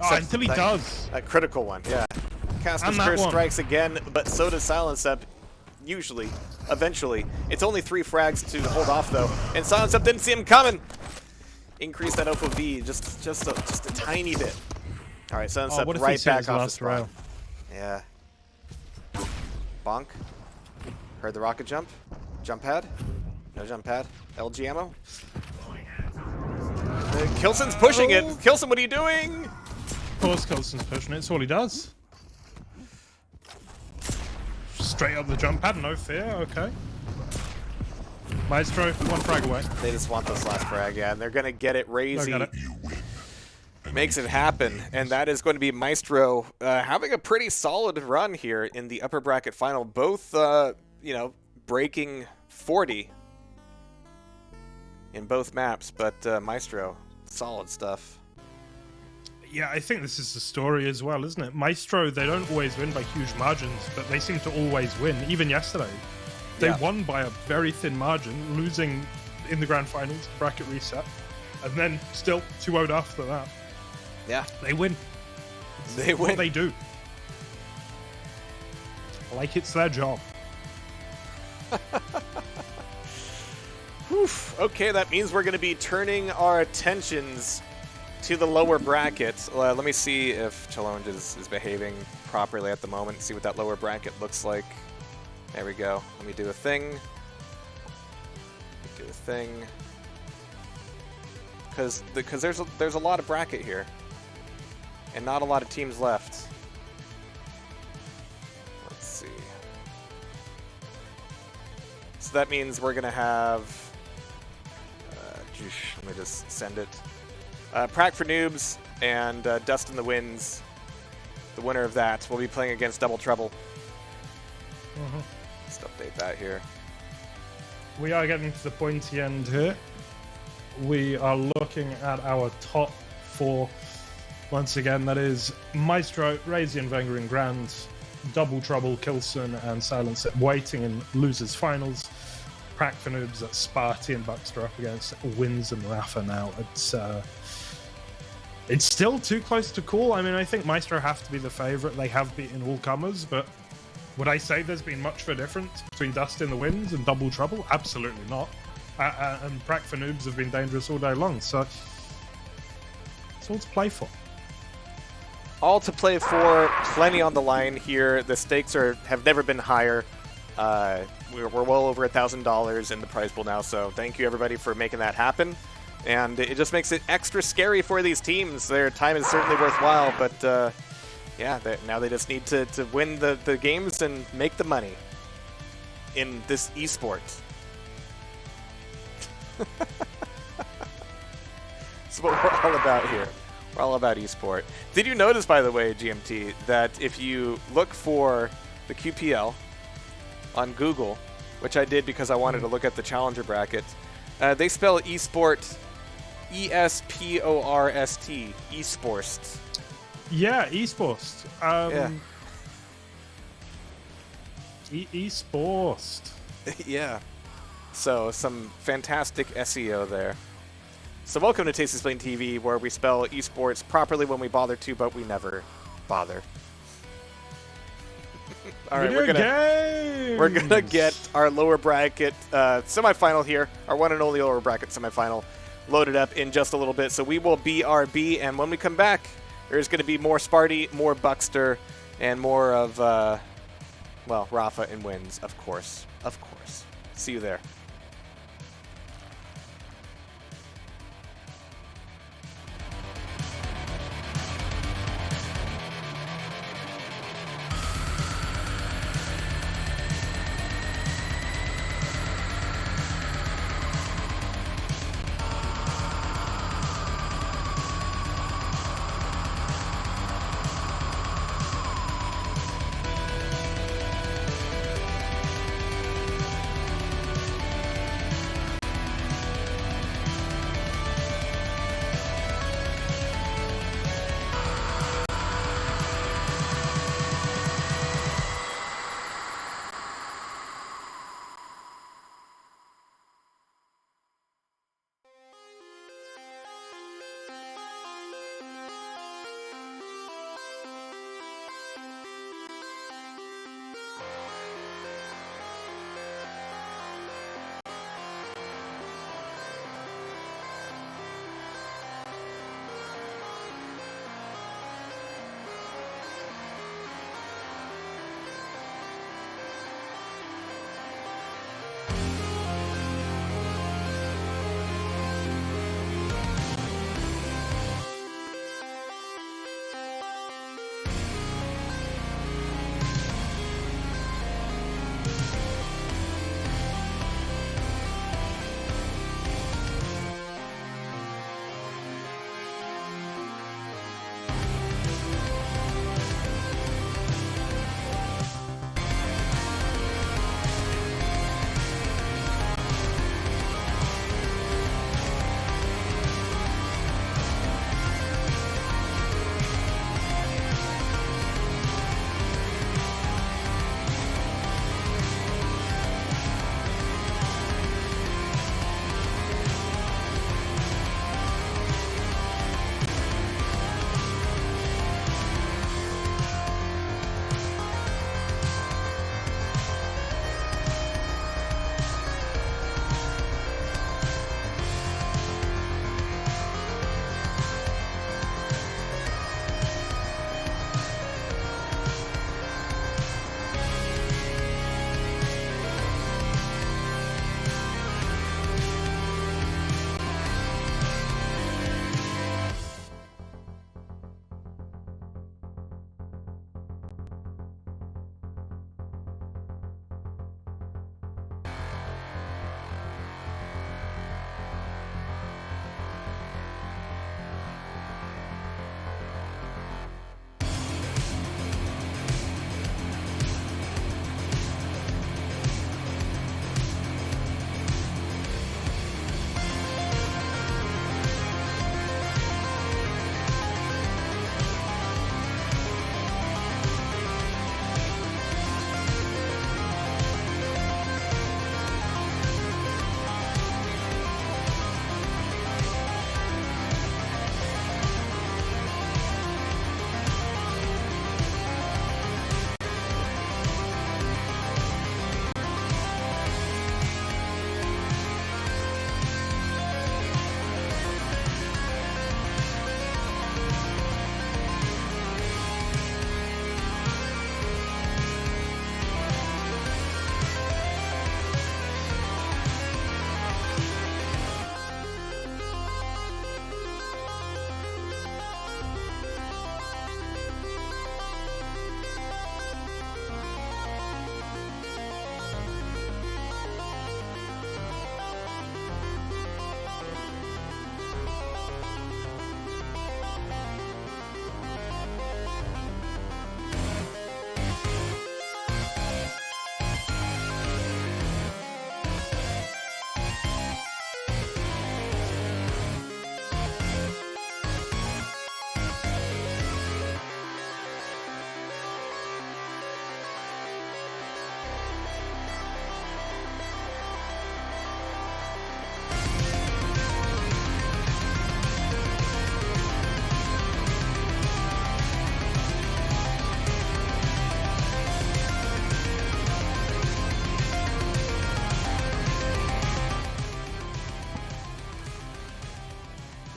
Until he does.
A critical one, yeah. Caster's Curse strikes again, but so does Silent Step. Usually, eventually. It's only 3 frags to hold off though, and Silent Step didn't see him coming. Increase that OFV just a tiny bit. All right, Silent Step right back off the spot. Yeah. Bonk. Heard the rocket jump. Jump pad. No jump pad. LG ammo. Kilson's pushing it. Kilson, what are you doing?
Of course, Kilson's pushing it. It's all he does. Straight up the jump pad, no fear. Okay. Maestro, 1 frag away.
They just want this last frag, yeah, and they're gonna get it. Razy. makes it happen, and that is going to be Maestro having a pretty solid run here in the upper bracket final. Both, breaking 40 in both maps, but Maestro, solid stuff.
Yeah, I think this is the story as well, isn't it? Maestro, they don't always win by huge margins, but they seem to always win. Even yesterday, they won by a very thin margin, losing in the grand finals, bracket reset, and then still 2-0 after that.
Yeah.
They win.
They win.
What they do. Like it's their job.
Okay, that means we're going to be turning our attentions to the lower bracket. Let me see if Challenge is behaving properly at the moment. See what that lower bracket looks like. There we go. Let me do a thing. Because there's a lot of bracket here, and not a lot of teams left. Let's see. So that means we're gonna have. Let me just send it. Prac for Noobs and Dust in the Winds. The winner of that will be playing against Double Trouble. Let's update that here.
We are getting to the pointy end here. We are looking at our top 4. Once again, that is Maestro, Razian, Wenger in Grand, Double Trouble, Kilson, and Silence waiting in losers finals. Prac for Noobs at Sparty and Buckster up against Wins and Rafa now. It's still too close to call. I mean, I think Maestro have to be the favorite. They have beaten all comers, but would I say there's been much of a difference between Dust in the Winds and Double Trouble? Absolutely not. And Prac for Noobs have been dangerous all day long, so it's all to play for.
All to play for, plenty on the line here. The stakes have never been higher. We're well over $1,000 in the prize pool now, so thank you everybody for making that happen. And it just makes it extra scary for these teams. Their time is certainly worthwhile, but now they just need to win the games and make the money in this esport. That's what we're all about here. We're all about esport. Did you notice, by the way, GMT, that if you look for the QPL on Google, which I did because I wanted to look at the challenger bracket, they spell esport E-S-P-O-R-S-T, esports.
Yeah, esports. Esports.
Yeah. So, some fantastic SEO there. So welcome to Tasty Explained TV, where we spell esports properly when we bother to, but we never bother. All right, we're gonna get our lower bracket semifinal here, our one and only lower bracket semifinal, loaded up in just a little bit. So we will BRB, and when we come back, there's going to be more Sparty, more Buckster, and more of Rafa and Wins, of course. See you there.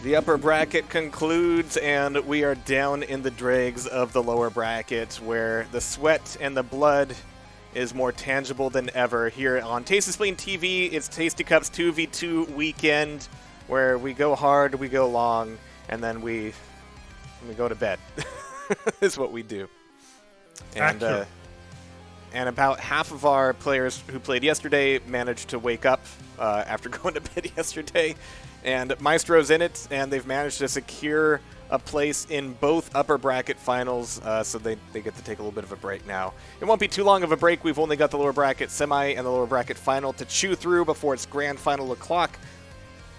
The upper bracket concludes, and we are down in the dregs of the lower bracket, where the sweat and the blood is more tangible than ever. Here on Tasty Spleen TV, it's TastyCups 2v2 weekend, where we go hard, we go long, and then we go to bed. Is what we do. And and about half of our players who played yesterday managed to wake up after going to bed yesterday. And Maestro's in it, and they've managed to secure a place in both upper bracket finals, so they get to take a little bit of a break now. It won't be too long of a break. We've only got the lower bracket semi and the lower bracket final to chew through before it's grand final o'clock.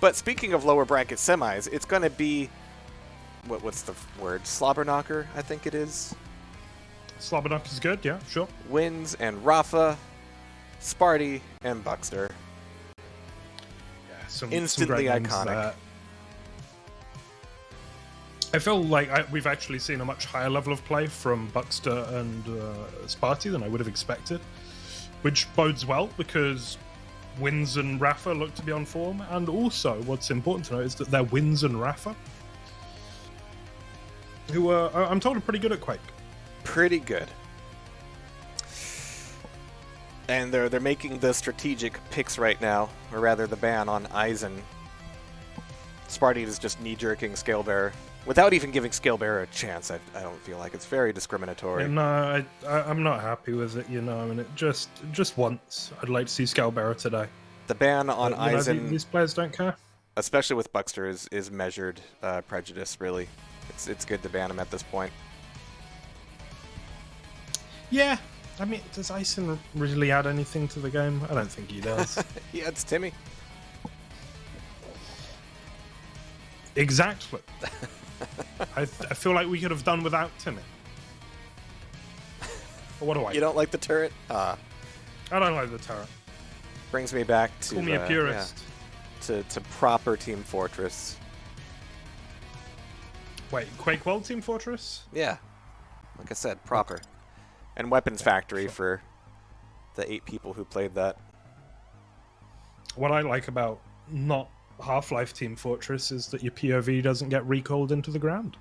But speaking of lower bracket semis, it's going to be, what's the word? Slobberknocker, I think it is.
Slobberknocker is good, yeah, sure.
Wins and Rafa, Sparty, and Buckster. Instantly
some great
iconic.
Names. I feel like we've actually seen a much higher level of play from Buckster and Sparty than I would have expected, which bodes well because Wins and Rafa look to be on form, and also what's important to note is that they're Wins and Rafa, who I'm told are pretty good at Quake.
Pretty good. And they're making the strategic picks right now, or rather the ban on Eisen. Sparty is just knee-jerking Scalebearer without even giving Scalebearer a chance. I don't feel like it's very discriminatory.
No, I'm not happy with it. You know, I mean, just once, I'd like to see Scalebearer today.
The ban on Eisen,
these players don't care,
especially with Buckster, is measured prejudice. Really, it's good to ban him at this point.
Yeah. I mean, does Eisen really add anything to the game? I don't think he does.
Yeah, it's Timmy.
Exactly. I feel like we could have done without Timmy. But what do I?
You don't like the turret?
I don't like the turret.
Brings me back to
Call me a purist.
Yeah, to proper Team Fortress.
Wait, Quake World Team Fortress?
Yeah, like I said, proper. And Weapons Factory for the 8 people who played that.
What I like about not Half-Life Team Fortress is that your POV doesn't get recalled into the ground.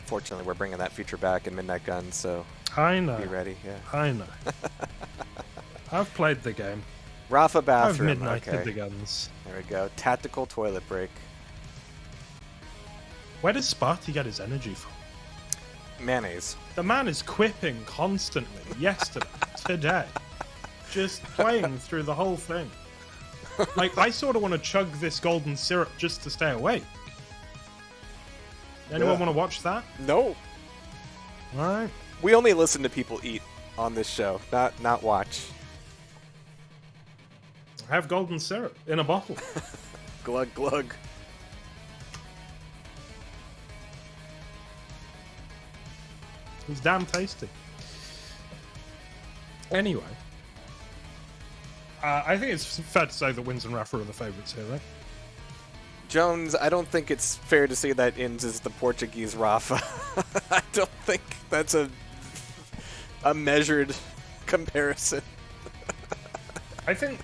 Fortunately, we're bringing that feature back in Midnight Guns, so
I know.
be ready. Yeah,
I know. I've played the game.
Rafa bathroom.
I've midnighted
okay.
the guns.
There we go. Tactical toilet break.
Where does Sparty get his energy from?
Mayonnaise.
The man is quipping constantly. Yesterday, today, just playing through the whole thing. Like, I sort of want to chug this golden syrup just to stay awake. Anyone want to watch that?
No.
All right.
We only listen to people eat on this show, not watch.
Have golden syrup in a bottle.
Glug glug.
It's damn tasty. Anyway, I think it's fair to say that Wins and Rafa are the favourites here, right?
Jones, I don't think it's fair to say that Inns is the Portuguese Rafa. I don't think that's a measured comparison.
I think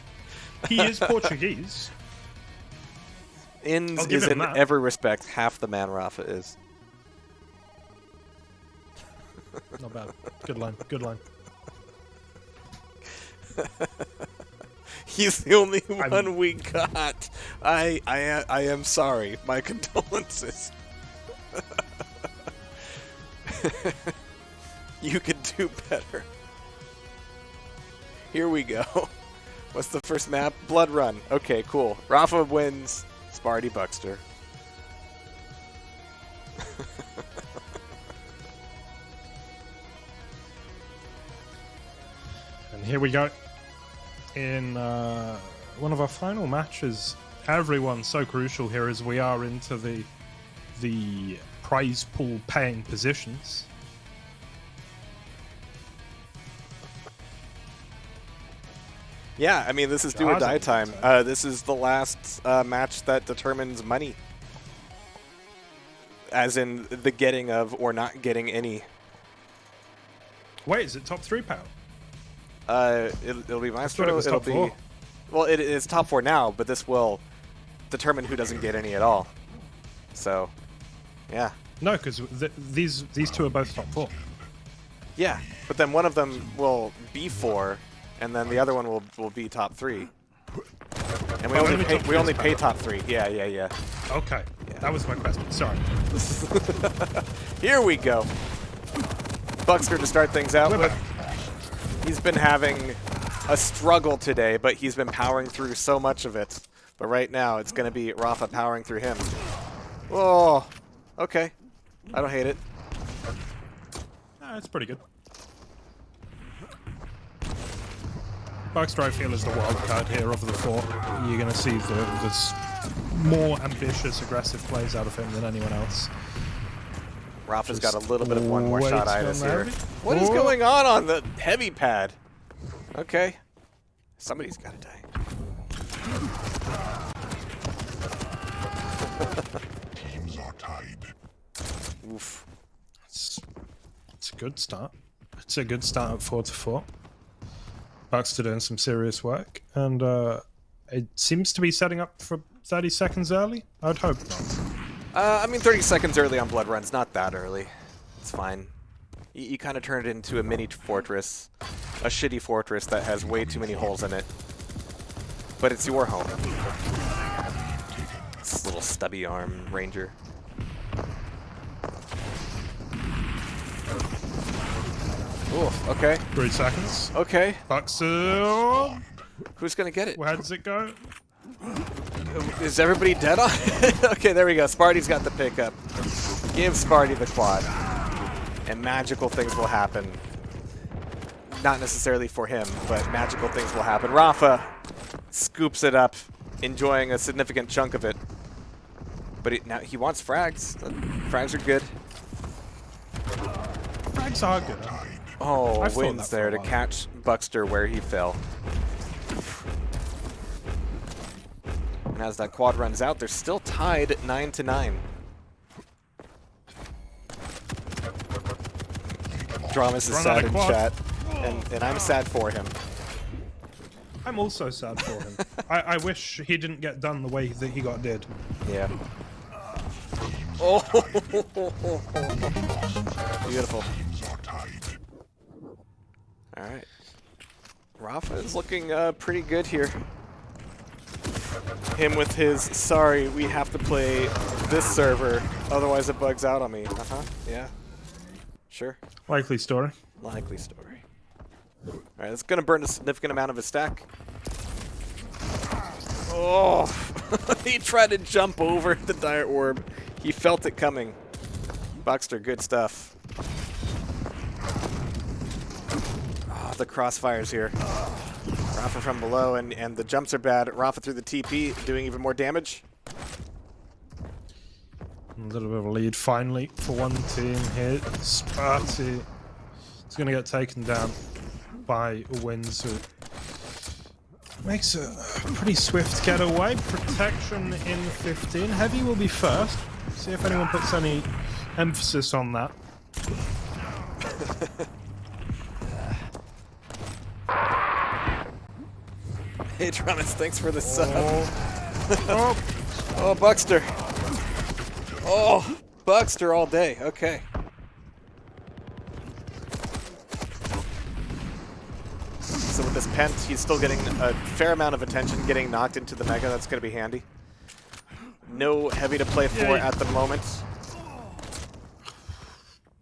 he is Portuguese.
Inns is in every respect half the man Rafa is.
Not bad. Good line. Good line.
He's the only one we got. I am sorry. My condolences. You could do better. Here we go. What's the first map? Blood Run. Okay, cool. Rafa wins. Sparty Buckster.
And here we go. In one of our final matches, everyone's so crucial here as we are into the prize pool paying positions.
Yeah, I mean, this is do or die time. This is the last match that determines money. As in the getting of or not getting any.
Wait, is it top 3 power?
It'll be Maestro.
It'll be
Well, it is top 4 now, but this will determine who doesn't get any at all. So, yeah.
No, because these two are both top 4.
Yeah, but then one of them will be 4, and then the other one will be top 3. And we only pay top 3. Yeah.
Okay, that was my question. Sorry.
Here we go. Buckster to start things out with. He's been having a struggle today, but he's been powering through so much of it. But right now, it's going to be Rafa powering through him. Oh, okay. I don't hate it.
It's pretty good. Buckster, I feel, is the wild card here of the 4. You're going to see the more ambitious, aggressive plays out of him than anyone else.
Rafa's got a little bit of one more shot itis here. What is going on the heavy pad? Okay. Somebody's got to die.
Teams are tied.
Oof.
It's a good start. It's a good start at 4-4. Buckster doing some serious work, and it seems to be setting up for 30 seconds early. I'd hope not.
I mean, 30 seconds early on Blood Run's not that early. It's fine. You kind of turn it into a mini fortress. A shitty fortress that has way too many holes in it. But it's your home. This little stubby arm ranger. Oof, okay.
3 seconds.
Okay.
Buckster.
Who's gonna get it?
Where does it go?
Is everybody dead on it? Okay, there we go. Sparty's got the pickup. Give Sparty the quad. And magical things will happen. Not necessarily for him, but magical things will happen. Rafa scoops it up, enjoying a significant chunk of it. But now he wants frags. Frags are good.
Frags are good.
Oh, wins there to catch Buckster where he fell. And as that quad runs out, they're still tied at 9-9. Dramas is sad in chat, and I'm sad for him.
I'm also sad for him. I wish he didn't get done the way that he got did.
Yeah. Oh, beautiful. All right. Rafa is looking pretty good here. Him with his, sorry, we have to play this server, otherwise it bugs out on me. Uh-huh, yeah. Sure.
Likely story.
Likely story. Alright, it's gonna burn a significant amount of his stack. Oh! He tried to jump over the Dire Orb. He felt it coming. Buckster, good stuff. Oh, the crossfires here. Rafa from below, and the jumps are bad. Rafa through the TP, doing even more damage.
A little bit of a lead finally for one team here. Sparty is going to get taken down by Wins, who makes a pretty swift getaway. Protection in 15. Heavy will be first. See if anyone puts any emphasis on that.
Hey, Dramas, thanks for the sub.
Oh.
Oh, Buckster. Oh, Buckster all day. Okay. So with this Pent, he's still getting a fair amount of attention, getting knocked into the Mega. That's going to be handy. No Heavy to play for at the moment.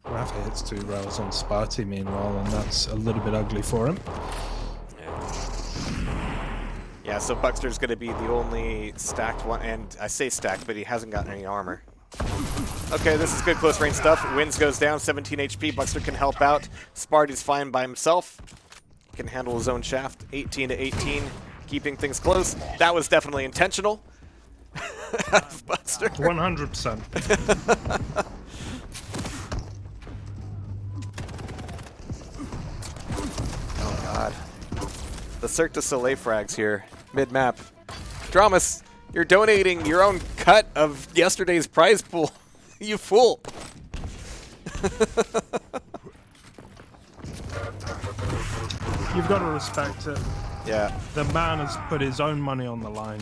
Rafa hits 2 rails on Sparty meanwhile, and that's a little bit ugly for him.
Yeah, so Buckster's going to be the only stacked one, and I say stacked, but he hasn't gotten any armor. Okay, this is good close range stuff. Wins goes down, 17 HP. Buckster can help out. Sparty's fine by himself. Can handle his own shaft. 18-18, keeping things close. That was definitely intentional. Buckster.
100%.
Oh god. The Cirque du Soleil frags here, mid-map. Dramas, you're donating your own cut of yesterday's prize pool. You fool.
You've got to respect it.
Yeah.
The man has put his own money on the line.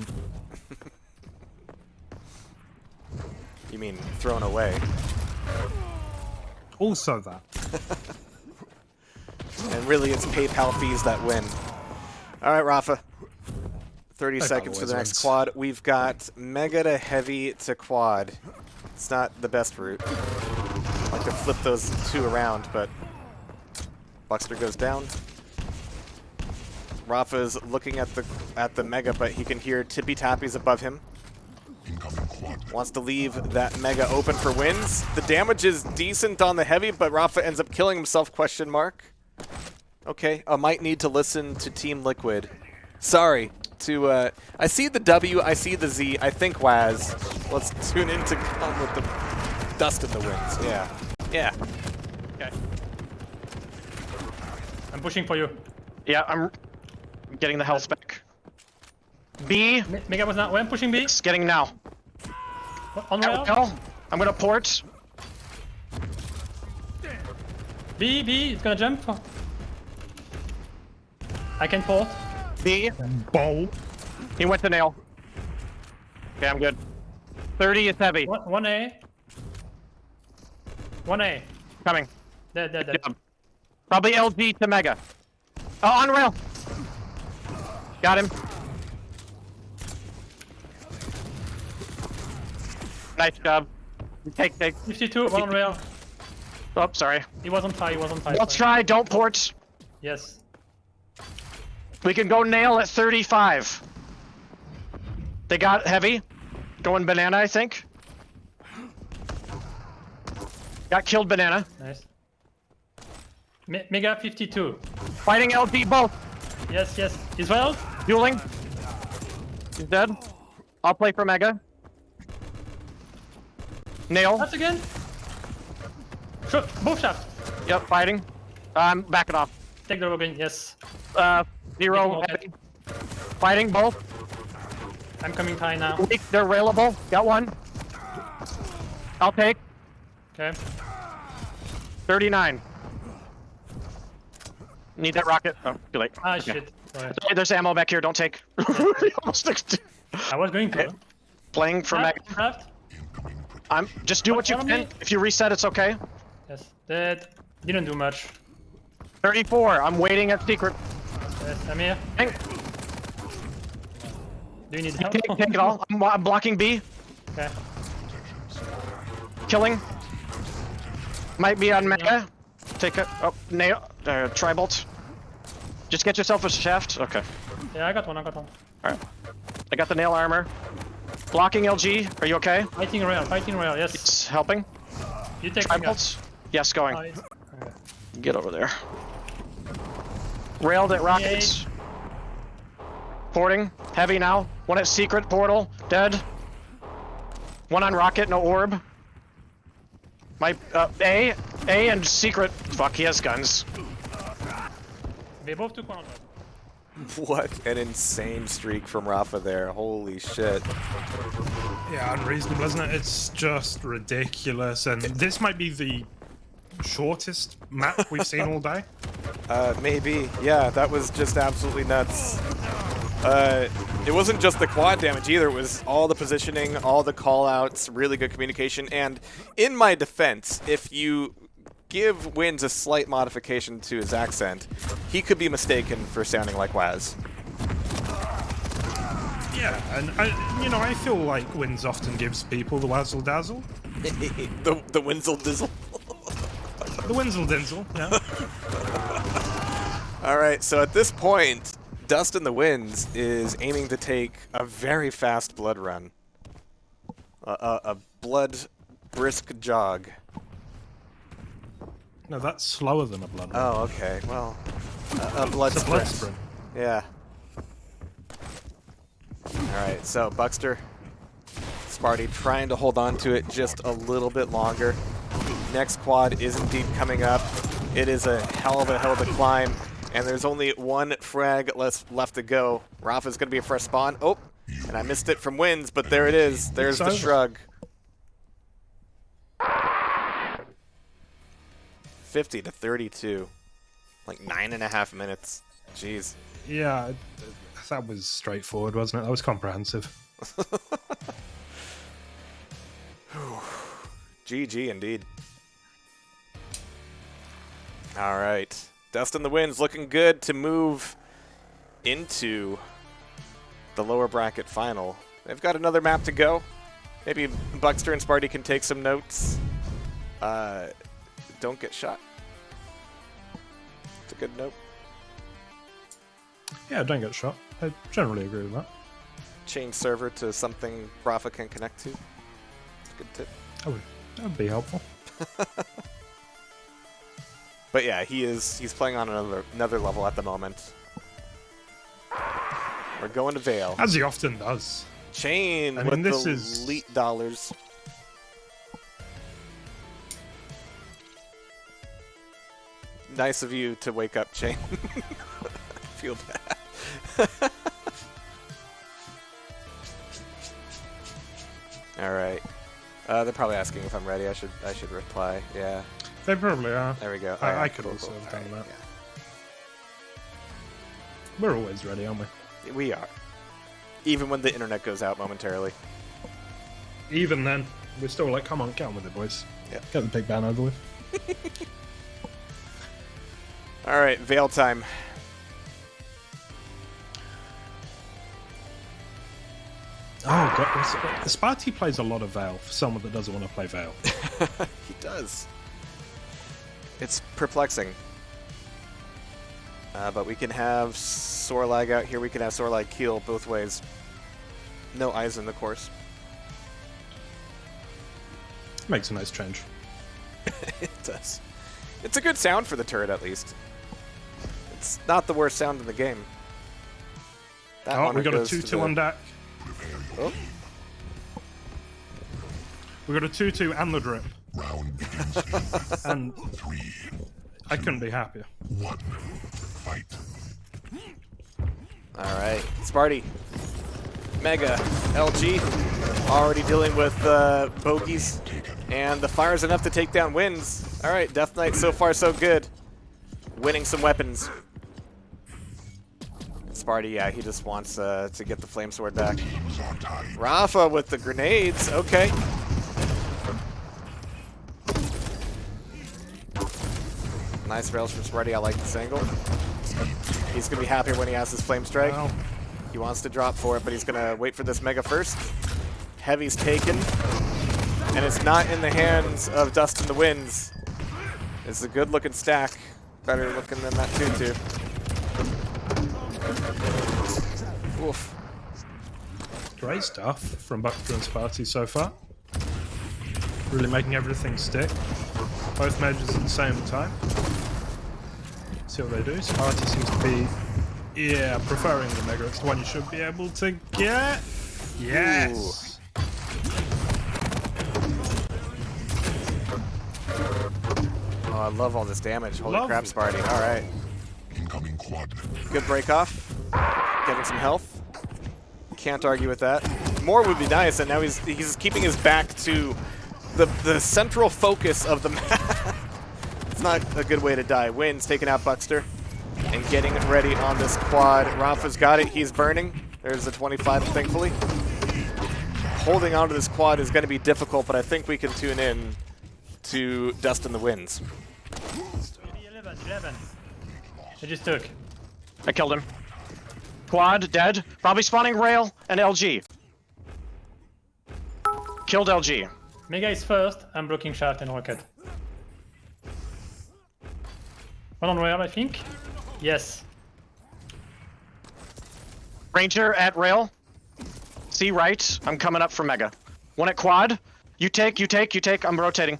You mean thrown away?
Also that.
And really, it's PayPal fees that win. All right, Rafa. 30 seconds for the next quad. We've got Mega to Heavy to Quad. It's not the best route. I like to flip those two around, but Buckster goes down. Rafa's looking at the Mega, but he can hear Tippy Tappies above him. Wants to leave that Mega open for wins. The damage is decent on the Heavy, but Rafa ends up killing himself, question mark. Okay, I might need to listen to Team Liquid. Sorry. I see the W, I see the Z, I think Waz. Let's tune in to come with the dust in the winds. Yeah. Yeah.
Okay. I'm pushing for you.
Yeah, I'm getting the health back. B.
Mega was not. When pushing B.
It's getting now.
On rail.
No, I'm gonna port.
B. It's gonna jump. I can port.
B.
Bowl.
He went to nail. Okay, I'm good. 30 is heavy.
1A. 1A.
Coming.
Dead.
Yeah. Probably LG to Mega. Oh, on rail. Got him. Nice job. Take.
52. One on rail.
Oh, sorry.
He was on tie.
Let's try. Don't port.
Yes.
We can go nail at 35. They got heavy. Going banana, I think. Got killed banana.
Nice. Mega 52.
Fighting LG both.
Yes. He's well.
Dueling. He's dead. I'll play for Mega. Nail.
That's again. Sure. Both shafts.
Yep, fighting. I'm backing off.
Take the Rogan. Yes.
Zero.
Okay.
Fighting both.
I'm coming tie now.
Weak, they're railable. Got one. I'll take.
Okay.
39. Need that rocket. Oh, too late.
Ah,
Okay.
shit. Sorry.
Sorry, there's ammo back here. Don't take. Almost
I was going to.
playing for Mega.
Left.
Just do what you
Follow me.
can. If you reset, it's okay.
Yes. Dead. Didn't do much.
34. I'm waiting at secret.
Yes, I'm here.
Hang.
Do you need help?
Take it all. I'm blocking B.
Okay.
Killing. Might be on Mega. Take it. Oh, nail. Tri-bolt. Just get yourself a shaft. Okay.
Yeah, I got one.
Alright. I got the nail armor. Blocking LG. Are you okay?
Fighting rail. Yes.
It's helping.
You take
Tri-bolts. Yes, going.
Okay.
Get over there. Railed at rockets. Porting. Heavy now. One at secret portal. Dead. One on rocket. No orb. My A and secret. Fuck. He has guns.
They both took one.
What an insane streak from Rafa there. Holy shit.
Yeah, unreasonable, isn't it? It's just ridiculous. And this might be the shortest map we've seen all day.
Maybe. Yeah, that was just absolutely nuts. It wasn't just the quad damage either. It was all the positioning, all the call-outs, really good communication. And in my defense, if you give Wins a slight modification to his accent, he could be mistaken for sounding like Waz.
Yeah, and I feel like Wins often gives people the wazzle dazzle.
the Winsel Dizzle.
The Winsel Dinsel, yeah.
Alright, so at this point, Dust in the Winds is aiming to take a very fast blood run. A blood brisk jog.
No, that's slower than a blood run.
Oh, okay. Well, a blood
It's a blood sprint.
Yeah. Alright, so Buckster, Sparty trying to hold on to it just a little bit longer. Next quad is indeed coming up. It is a hell of a climb, and there's only one frag left to go. Rafa's going to be a fresh spawn. Oh, and I missed it from Wins, but there it is. There's the shrug. 50 to 32. Like 9.5 minutes. Jeez.
Yeah, that was straightforward, wasn't it? That was comprehensive.
GG indeed. All right. Dust in the Winds looking good to move into the lower bracket final. They've got another map to go. Maybe Buckster and Sparty can take some notes. Don't get shot. It's a good note.
Yeah, don't get shot. I generally agree with that.
Change server to something Rafa can connect to. It's a good tip.
That would be helpful.
But yeah, he's playing on another level at the moment. We're going to Vale.
As he often does.
Chain
I
with
mean, this
the
is
elite dollars. Nice of you to wake up, Chain. I feel bad. All right. They're probably asking if I'm ready. I should reply. Yeah.
They probably are.
There we go.
I
Alright,
could
cool,
also
cool.
have done
Alright,
that. We're always ready, aren't we?
yeah. We are. Even when the internet goes out momentarily.
Even then, we're still like, come on, get on with it, boys.
Yeah.
Get the big ban over with.
All right, Vale time.
Oh, God. Sparty plays a lot of Vale for someone that doesn't want to play Vale.
He does. It's perplexing. But we can have Sorlag out here. We can have Sorlag Keel both ways. No eyes in the course.
Makes a nice change.
It does. It's a good sound for the turret, at least. It's not the worst sound in the game. That
Oh,
one
we got a
goes to
2-2 on deck.
Oh.
We got a 2-2 and the drip.
Round begins in
And
3,
I couldn't be happier.
1. Fight.
All right, Sparty. Mega. LG. Already dealing with bogeys. And the fire's enough to take down Winds. All right, Death Knight so far so good. Winning some weapons. Sparty, yeah, he just wants to get the Flame Sword back.
Teams are tied.
Rafa with the grenades. Okay. Nice rails from Sparty. I like this angle. He's going to be happier when he has his Flame Strike.
Wow.
He wants to drop for it, but he's going to wait for this Mega first. Heavy's taken. And it's not in the hands of Dust in the Winds. It's a good looking stack. Better looking than that 2-2. Oof.
Great stuff from Buckster and Sparty so far. Really making everything stick. Both measures at the same time. See what they do. Sparty seems to be, yeah, preferring the Mega. It's the one you should be able to get. Yes!
Oh, I love all this damage. Holy
Lovely.
crap, Sparty. All right.
Incoming quad.
Good break off. Getting some health. Can't argue with that. More would be nice, and now he's keeping his back to the central focus of the map. It's not a good way to die. Winds taking out Buckster and getting ready on this quad. Rafa's got it. He's burning. There's a 25, thankfully. Holding onto this quad is going to be difficult, but I think we can tune in to Dust in the Winds.
11. I just took.
I killed him. Quad, dead. Probably spawning rail and LG. Killed LG.
Mega is first. I'm blocking shaft and rocket. One on rail, I think. Yes.
Ranger at rail. C right. I'm coming up for Mega. One at quad. You take. I'm rotating.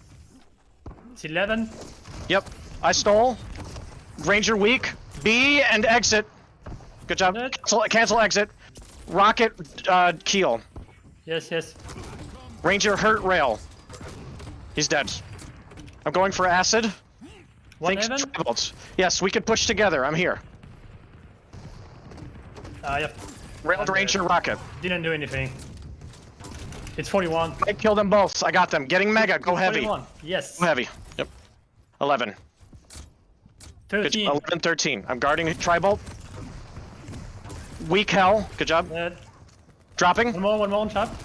It's 11.
Yep. I stole. Ranger weak. B and exit. Good job.
Good.
Cancel exit. Rocket keel.
Yes, yes.
Ranger hurt rail. He's dead. I'm going for acid.
One
Thanks,
heaven.
Tribolts. Yes, we can push together. I'm here.
Yep.
Rail
I'm dead.
Ranger rocket.
Didn't do anything. It's 41.
I killed them both. I got them. Getting Mega. Go heavy.
41. Yes.
Go heavy. Yep. 11. Good
13.
job. 11, 13. I'm guarding Tribolt. Weak hell. Good job.
Dead.
Dropping.
One more on shaft.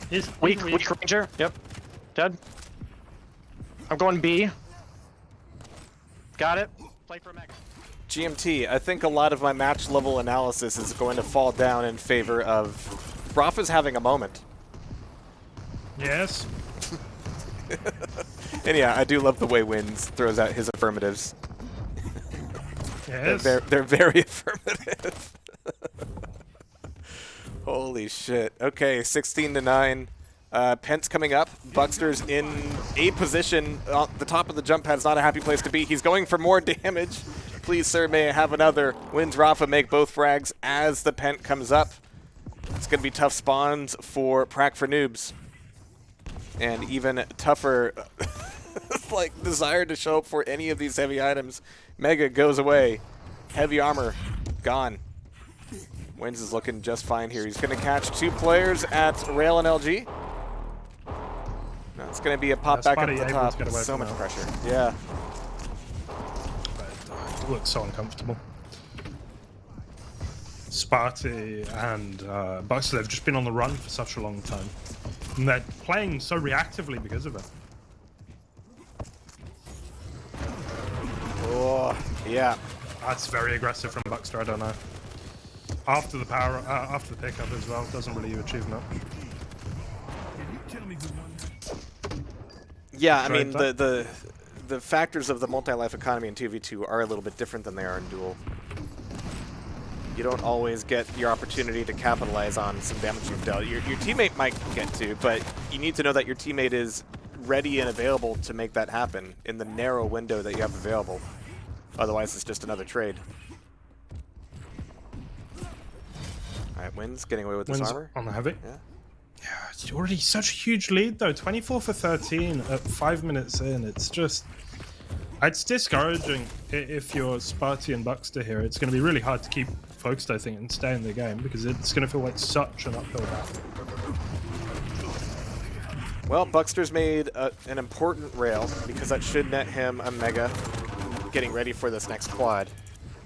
He's
Weak Ranger. Yep. Dead. I'm going B. Got it. Play for Mega.
GMT, I think a lot of my match level analysis is going to fall down in favor of Rafa's having a moment.
Yes.
And yeah, I do love the way Wins throws out his affirmatives.
Yes.
They're very affirmative. Holy shit. Okay, 16-9. Pence coming up. Buckster's in a position. The top of the jump pad's not a happy place to be. He's going for more damage. Please, sir, may I have another? Wins Rafa make both frags as the Pent comes up. It's going to be tough spawns for Prac for Noobs. And even tougher like desire to show up for any of these heavy items. Mega goes away. Heavy armor gone. Wins is looking just fine here. He's going to catch 2 players at Rail and LG. No, it's going to be a pop back up at the top. So much pressure. Yeah.
It looks so uncomfortable. Sparty and Buster, they've just been on the run for such a long time. And they're playing so reactively because of it.
Oh, yeah.
That's very aggressive from Buckster, I don't know. After the power, after the pickup as well, doesn't really achieve much.
Yeah, I mean, the factors of the multi-life economy in 2v2 are a little bit different than they are in Duel. You don't always get your opportunity to capitalize on some damage you've dealt. Your teammate might get to, but you need to know that your teammate is ready and available to make that happen in the narrow window that you have available. Otherwise, it's just another trade. Alright, Wins getting away with this armor.
On the heavy.
Yeah.
Yeah, it's already such a huge lead though. 24 for 13 at 5 minutes in. It's just... It's discouraging if you're Sparty and Buckster here. It's going to be really hard to keep focused, I think, and stay in the game because it's going to feel like such an uphill battle.
Well, Buckster's made an important rail because that should net him a Mega getting ready for this next quad.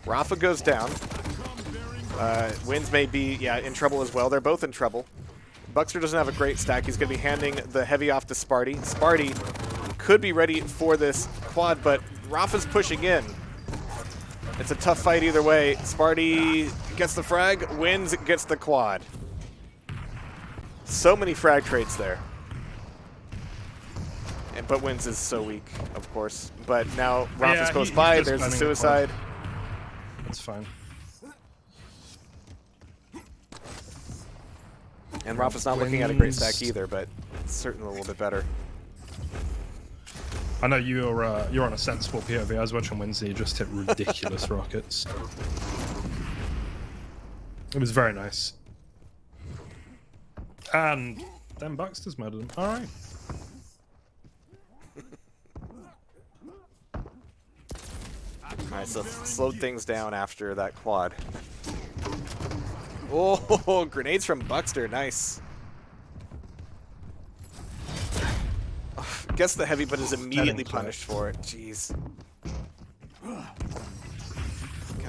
Rafa goes down. Wins may be, in trouble as well. They're both in trouble. Buckster doesn't have a great stack. He's going to be handing the heavy off to Sparty. Sparty could be ready for this quad, but Rafa's pushing in. It's a tough fight either way. Sparty gets the frag, Wins gets the quad. So many frag trades there. But Wins is so weak, of course. But now Rafa's close by. There's a suicide.
It's fine.
And Rafa's not looking at a great stack either, but it's certainly a little bit better.
I know you're on a sensible POV. I was watching Wednesday. You just hit ridiculous rockets. It was very nice. And then Buckster's murdered him. All right.
Alright, so slowed things down after that quad. Oh, grenades from Buckster, nice. Gets the heavy, but is immediately punished for it. Jeez.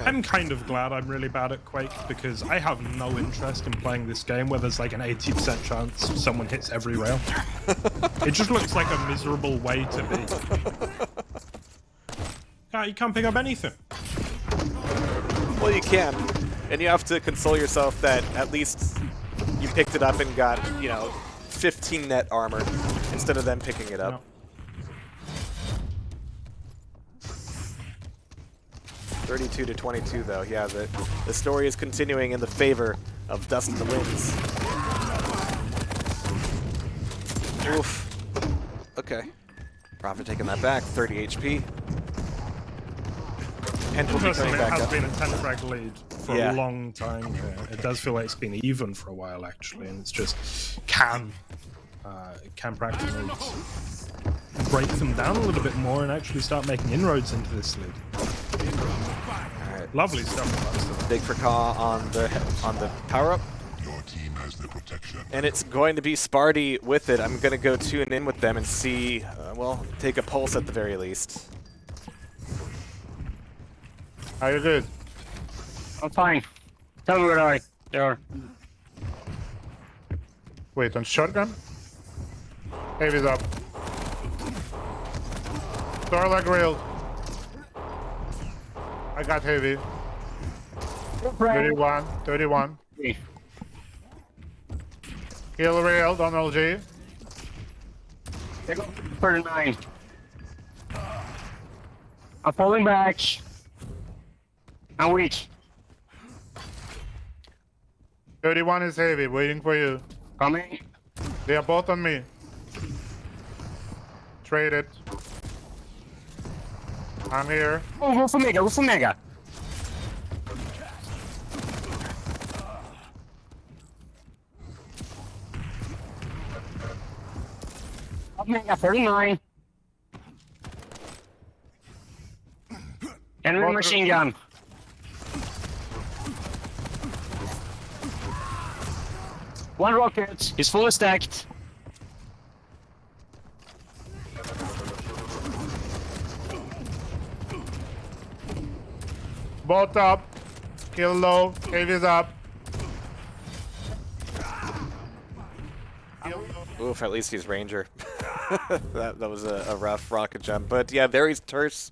I'm kind of glad I'm really bad at Quake because I have no interest in playing this game where there's like an 80% chance someone hits every rail. It just looks like a miserable way to be. You can't pick up anything.
Well, you can. And you have to console yourself that at least you picked it up and got, 15 net armor instead of them picking it up.
No.
32-22, though. Yeah, the story is continuing in the favor of Dustin the Wins. Oof. Okay. Prophet taking that back. 30 HP. And will be coming back
it has
up.
been a 10 frag lead for a long time here. It does feel like it's been even for a while, actually, and it's just can practice moves break them down a little bit more and actually start making inroads into this lead.
Alright.
Lovely stuff.
Big for Ka on the power up.
Your team has the protection.
And it's going to be Sparty with it. I'm going to go tune in with them and see, take a pulse at the very least.
How you doing? I'm fine. Tell me where they are. Wait, on shotgun? Heavy's up. Starlag railed. I got heavy. 31, 31. Kill railed on LG.
39. I'm falling back. I'm weak.
31 is heavy, waiting for you.
Coming.
They are both on me. Trade it. I'm here.
Oh, go for mega, go for mega. Mega 39. Enemy machine gun. One rocket. He's fully stacked.
Both up. Kill low. Heavy's up.
Oof, at least he's Ranger. that was a rough rocket jump. But yeah, very terse,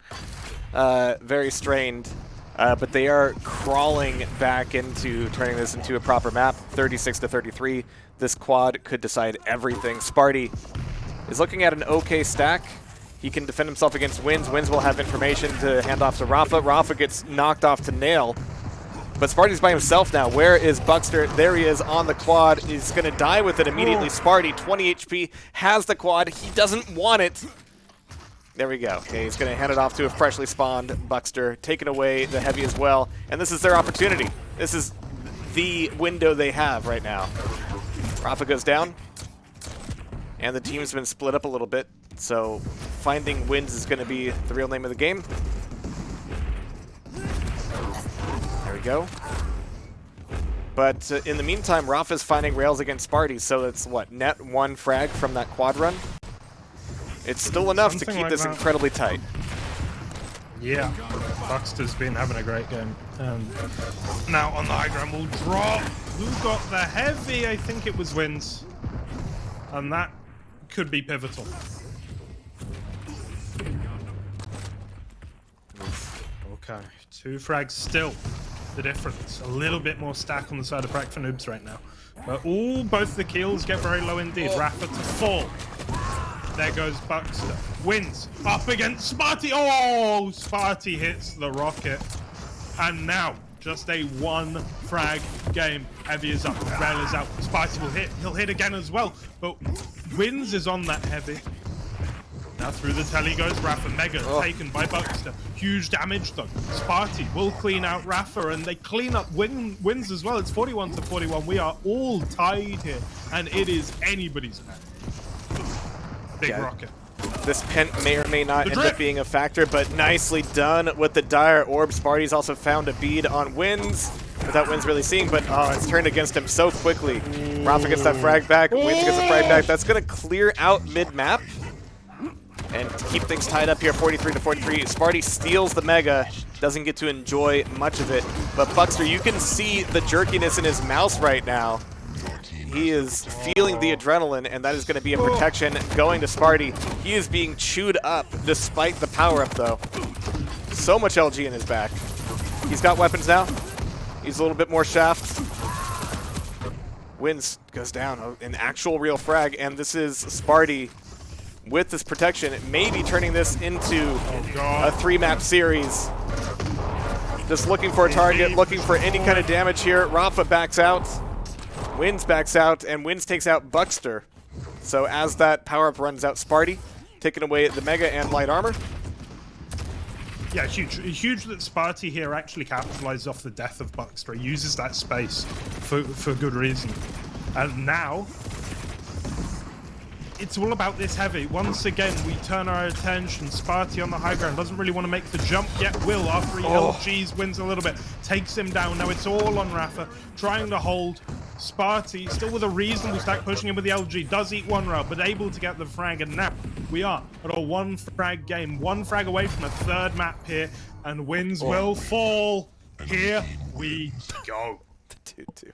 very strained. But they are crawling back into turning this into a proper map. 36 to 33. This quad could decide everything. Sparty is looking at an okay stack. He can defend himself against Wins. Wins will have information to hand off to Rafa. Rafa gets knocked off to Nail. But Sparty's by himself now. Where is Buckster? There he is on the quad. He's going to die with it immediately. Sparty, 20 HP, has the quad. He doesn't want it. There we go. Okay, he's going to hand it off to a freshly spawned Buckster, taking away the heavy as well. And this is their opportunity. This is the window they have right now. Rafa goes down. And the team's been split up a little bit. So finding wins is going to be the real name of the game. There we go. But in the meantime, Rafa's finding rails against Sparty, so it's what, net 1 frag from that quad run? It's still enough to keep this incredibly tight.
Yeah, Buckster's been having a great game. Now on the high ground we'll drop. Who got the heavy? I think it was Wins. And that could be pivotal. Okay, 2 frags still. The difference. A little bit more stack on the side of Prac for Noobs right now. But both the kills get very low indeed. Rafa to fall. There goes Buckster. Wins. Up against Sparty. Oh, Sparty hits the rocket. And now, just a 1 frag game. Heavy is up. Rail is out. Sparty will hit. He'll hit again as well. But Wins is on that heavy. Now through the telly goes Rafa. Mega taken by Buckster. Huge damage though. Sparty will clean out Rafa and they clean up Wins as well. It's 41 to 41. We are all tied here and it is anybody's match. Big rocket.
This pent may or may not end up being a factor, but nicely done with the Dire Orb. Sparty's also found a bead on Wins without Wins really seeing, but it's turned against him so quickly. Rafa gets that frag back. Wins gets the frag back. That's going to clear out mid-map. And to keep things tied up here, 43 to 43, Sparty steals the Mega, doesn't get to enjoy much of it. But Buckster, you can see the jerkiness in his mouse right now. He is feeling the adrenaline, and that is going to be a protection going to Sparty. He is being chewed up despite the power-up, though. So much LG in his back. He's got weapons now. He's a little bit more shaft. Wins goes down, an actual real frag, and this is Sparty with this protection, maybe turning this into a 3-map series. Just looking for a target, looking for any kind of damage here. Rafa backs out, Wins backs out, and Wins takes out Buckster. So as that power-up runs out, Sparty taking away the Mega and light armor.
Yeah, huge that Sparty here actually capitalizes off the death of Buckster. He uses that space for good reason. And now, it's all about this heavy. Once again, we turn our attention. Sparty on the high ground doesn't really want to make the jump yet. Will, after he LGs, Wins a little bit, takes him down. Now it's all on Rafa, trying to hold Sparty, still with a reasonable stack, pushing him with the LG. Does eat 1 round, but able to get the frag. And now we are at a 1 frag game. 1 frag away from a 3rd map here, and Wins will fall. Here we go.
2-2.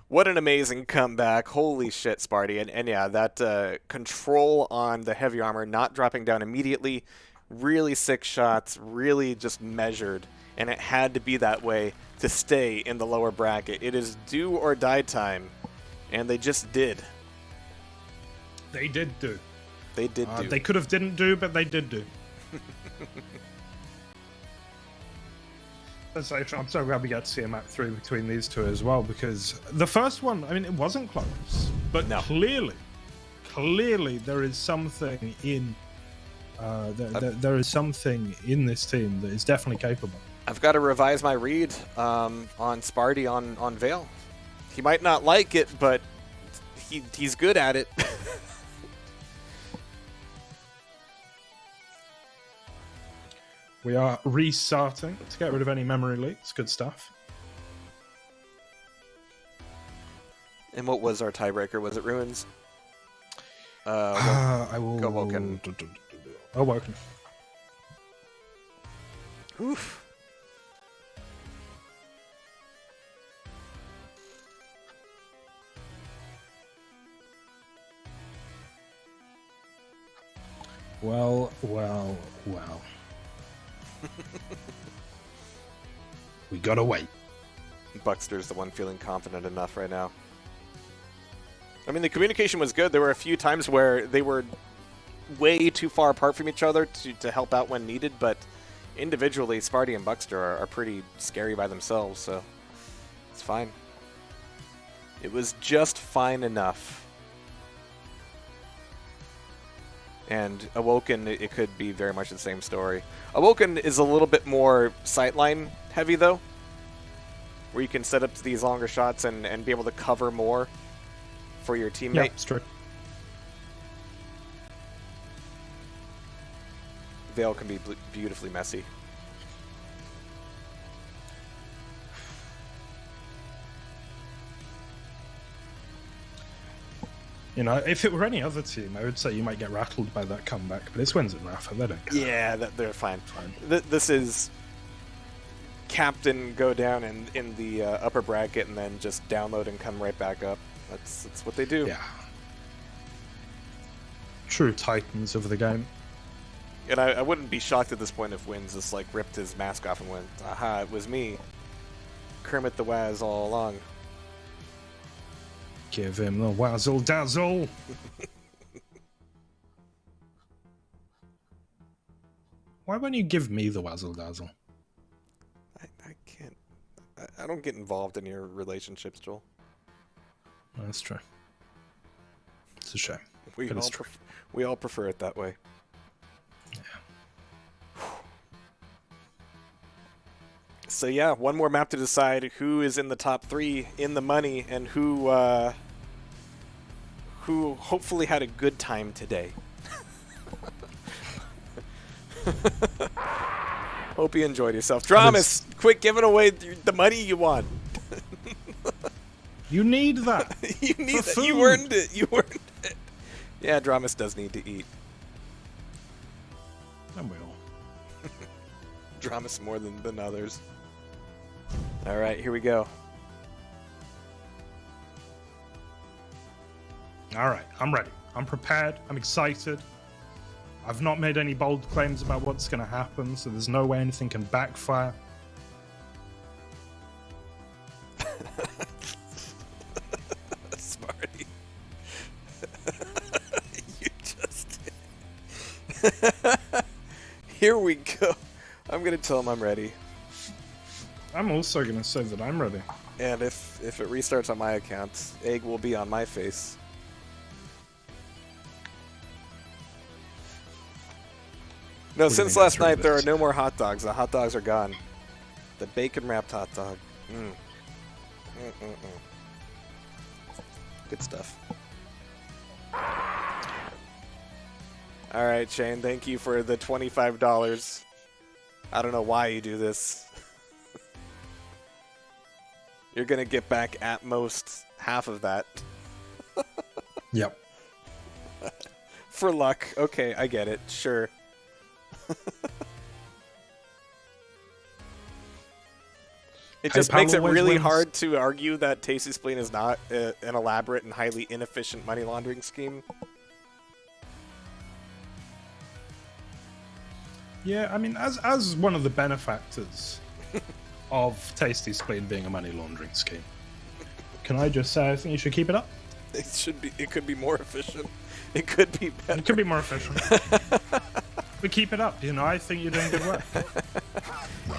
What an amazing comeback. Holy shit, Sparty. And yeah, that control on the heavy armor, not dropping down immediately, really sick shots, really just measured. And it had to be that way to stay in the lower bracket. It is do or die time. And they just did.
They did do.
They did do.
They could have didn't do, but they did do. I'm so glad we got to see a map 3 between these two as well, because the first one, I mean, it wasn't close, but
No.
clearly there is something in there is something in this team that is definitely capable.
I've got to revise my read on Sparty on Vale. He might not like it, but he's good at it.
We are restarting to get rid of any memory leaks. Good stuff.
And what was our tiebreaker? Was it Ruins?
I will
go Woken.
Woken.
Oof.
Well. We gotta wait.
Buckster's the one feeling confident enough right now. I mean, the communication was good. There were a few times where they were way too far apart from each other to help out when needed, but individually, Sparty and Buckster are pretty scary by themselves, so it's fine. It was just fine enough. And Awoken, it could be very much the same story. Awoken is a little bit more sightline heavy, though, where you can set up these longer shots and be able to cover more for your teammate.
Yeah, it's true.
Vale can be beautifully messy.
You know, if it were any other team, I would say you might get rattled by that comeback, but it's Wins and Rafa, they don't care.
Yeah, they're fine. This is captain go down in the upper bracket and then just download and come right back up. That's what they do.
Yeah. True titans of the game.
And I wouldn't be shocked at this point if Wins just like ripped his mask off and went, aha, it was me. Kermit the Waz all along.
Give him the wazzle dazzle. Why won't you give me the wazzle dazzle?
I can't. I don't get involved in your relationships, Joel.
That's true. It's a shame.
We all prefer it that way.
Yeah.
So yeah, one more map to decide who is in the top 3 in the money and who hopefully had a good time today. Hope you enjoyed yourself. Dramas, quick, giving away the money you won.
You need that.
You need that.
Food.
You earned it. You earned it. Yeah, Dramas does need to eat.
And we all.
Dramas more than others. All right, here we go.
All right, I'm ready. I'm prepared. I'm excited. I've not made any bold claims about what's going to happen, so there's no way anything can backfire.
Smarty. You just Here we go. I'm going to tell him I'm ready.
I'm also going to say that I'm ready.
And if it restarts on my account, egg will be on my face. No, since last night, there are no more hot dogs. The hot dogs are gone. The bacon-wrapped hot dog. Good stuff. All right, Shane, thank you for the $25. I don't know why you do this. You're going to get back at most half of that.
Yep.
For luck. Okay, I get it. Sure. It just
PayPal
makes it
always
really
wins.
hard to argue that Tasty Spleen is not an elaborate and highly inefficient money laundering scheme.
Yeah, I mean, as one of the benefactors of Tasty Spleen being a money laundering scheme, can I just say I think you should keep it up?
It should be. It could be more efficient. It could be better.
It could be more efficient. But keep it up. You know, I think you're doing good work.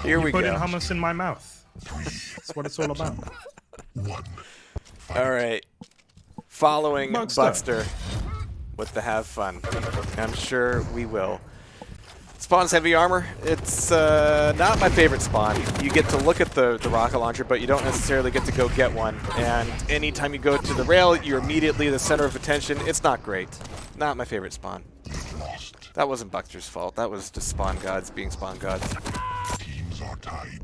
Here we go.
Putting hummus in my mouth. That's what it's all about.
All right. Following
Buckster.
Buckster with the have fun. I'm sure we will. Spawn's heavy armor. It's not my favorite spawn. You get to look at the rocket launcher, but you don't necessarily get to go get one. And anytime you go to the rail, you're immediately the center of attention. It's not great. Not my favorite spawn. That wasn't Buckster's fault. That was just spawn gods being spawn gods.
Teams are tied.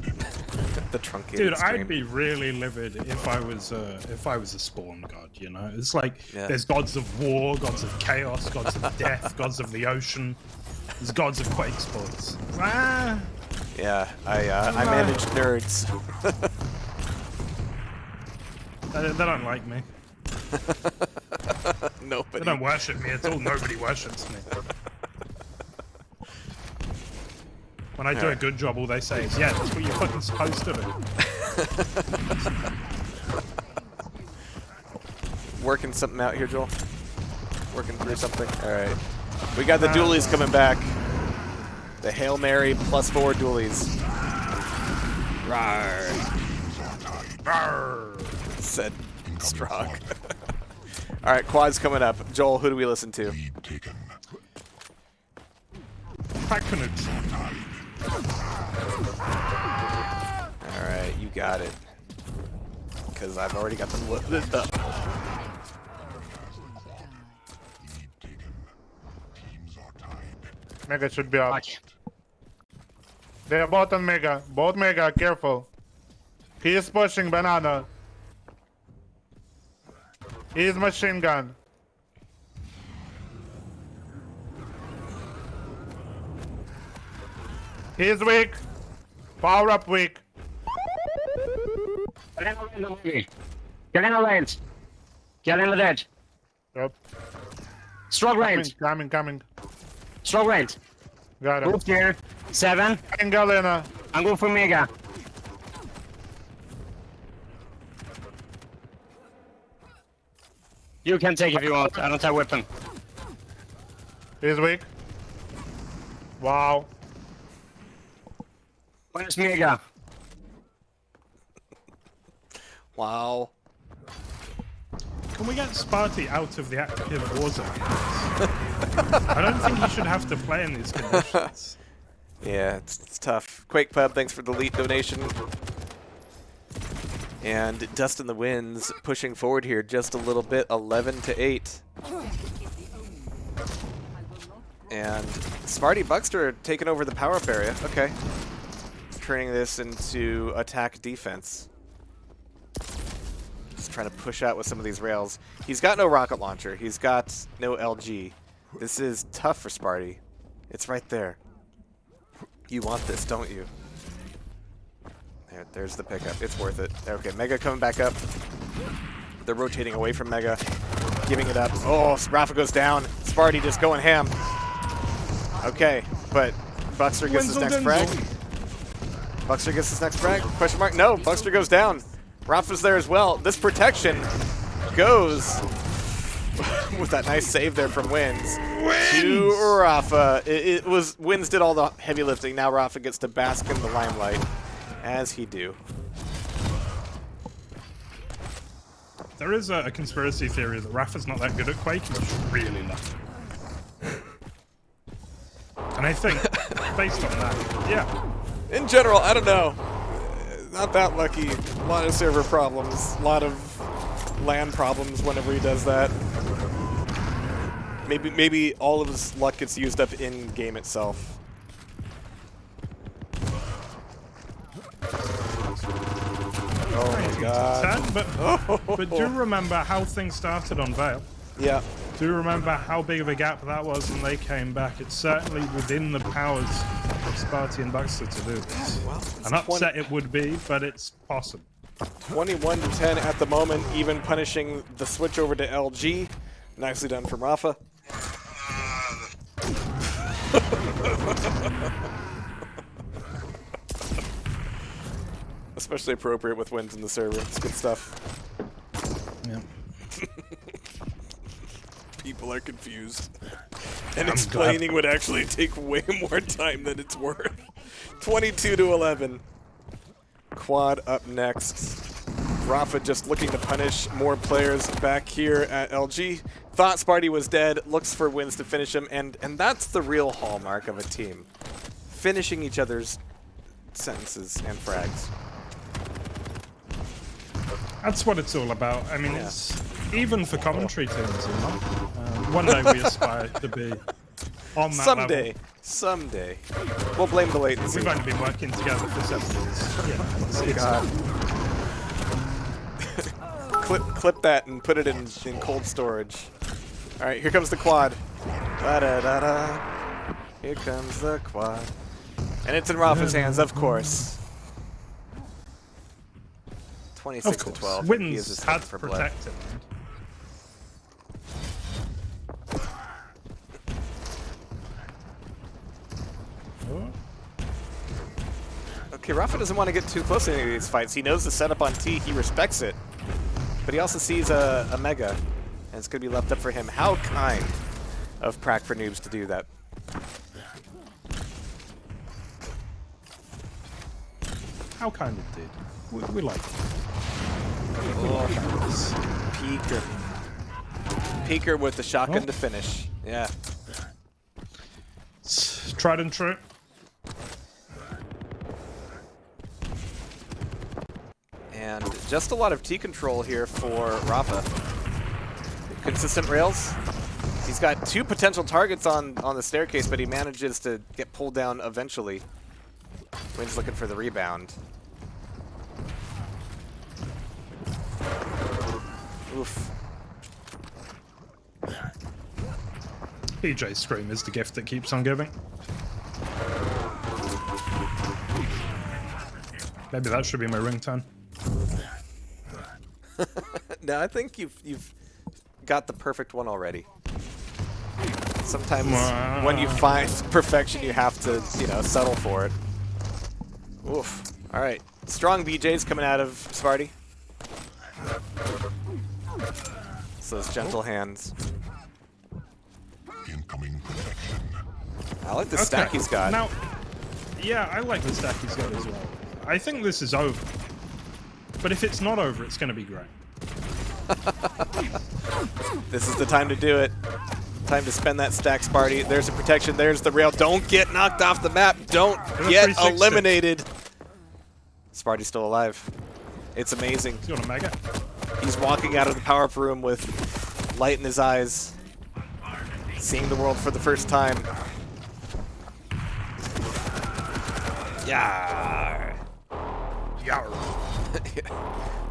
The truncated
Dude,
stream.
I'd be really livid if I was a spawn god. You know, it's like there's gods of war, gods of chaos, gods of death, gods of the ocean. There's gods of Quake sports. Ah.
Yeah, I manage nerds.
They don't like me.
Nobody.
They don't worship me at all. Nobody worships me. When I do a good job, all they say is, yeah, that's what you're fucking supposed to do.
Working something out here, Joel? Working through something? Alright. We got the dualies coming back. The Hail Mary +4 dualies. Rawr. Rawr. Said Strong. Alright, quad's coming up. Joel, who do we listen to? Alright, you got it. Because I've already got them loaded up.
Mega should be up. They are both on Mega. Both Mega, careful. He is pushing banana. He is machine gun. He is weak. Power up weak.
Get in the range. Get in the dead.
Yep.
Strong range.
Coming.
Strong range.
Got it.
Move here. 7.
Galena.
I'm going for Mega. You can take if you want. I don't have weapon.
He's weak. Wow.
Where's Mega?
Wow.
Can we get Sparty out of the active war zone? I don't think he should have to play in these conditions.
Yeah, it's tough. Quake Pub, thanks for the elite donation. And Dust in the Winds pushing forward here just a little bit, 11-8. And Sparty Buckster taking over the power-up area. Okay. Turning this into attack defense. Just trying to push out with some of these rails. He's got no rocket launcher. He's got no LG. This is tough for Sparty. It's right there. You want this, don't you? There's the pickup. It's worth it. Okay, Mega coming back up. They're rotating away from Mega. Giving it up. Oh, Rafa goes down. Sparty just going ham. Okay, but Buckster gets his next frag. Buckster gets his next frag? Question mark? No, Buckster goes down. Rafa's there as well. This protection goes with that nice save there from Wins to Rafa. It was Wins did all the heavy lifting. Now Rafa gets to bask in the limelight, as he do.
There is a conspiracy theory that Rafa's not that good at Quake. He's just really lucky. And I think, based on that, yeah.
In general, I don't know. Not that lucky. A lot of server problems. A lot of LAN problems whenever he does that. Maybe all of his luck gets used up in game itself. Oh my god.
But do remember how things started on Vale.
Yeah.
Do remember how big of a gap that was when they came back. It's certainly within the powers Sparty and Baxter to do this.
Well,
An upset it would be, but it's possible.
21 to 10 at the moment, even punishing the switch over to LG. Nicely done from Rafa. Especially appropriate with wins in the server. It's good stuff.
Yeah.
People are confused. And explaining would actually take way more time than it's worth. 22 to 11. Quad up next. Rafa just looking to punish more players back here at LG. Thought Sparty was dead, looks for wins to finish him, and that's the real hallmark of a team. Finishing each other's sentences and frags.
That's what it's all about. I mean, it's even for commentary teams, you know. One day we aspire to be on that
Someday.
level.
Someday. We'll blame the latency.
We've only been working together for 7 years. Yeah,
Clip that and put it in cold storage. All right, here comes the quad. Da-da-da-da. Here comes the quad. And it's in Rafa's hands, of course. 26 to 12.
Wins had to protect him.
Okay, Rafa doesn't want to get too close to any of these fights. He knows the setup on T, he respects it. But he also sees a Mega, and it's going to be left up for him. How kind of Prac for Noobs to do that.
How kind indeed. We like it.
Peeker. Peeker with the shotgun to finish. Yeah.
It's tried and true.
And just a lot of T control here for Rafa. Consistent rails. He's got 2 potential targets on the staircase, but he manages to get pulled down eventually. Wynn's looking for the rebound. Oof.
PJ's scream is the gift that keeps on giving. Maybe that should be my ringtone.
No, I think you've got the perfect one already. Sometimes when you find perfection, you have to, you know, settle for it. Oof. All right. Strong BJ's coming out of Sparty. So those gentle hands.
Incoming protection.
I like the stack he's got.
Now, yeah, I like the stack he's got as well. I think this is over. But if it's not over, it's going to be great.
This is the time to do it. Time to spend that stack, Sparty. There's a protection. There's the rail. Don't get knocked off the map. Don't get eliminated. Sparty's still alive. It's amazing.
He's got a Mega.
He's walking out of the power-up room with light in his eyes. Seeing the world for the first time. Yeah.
Yar.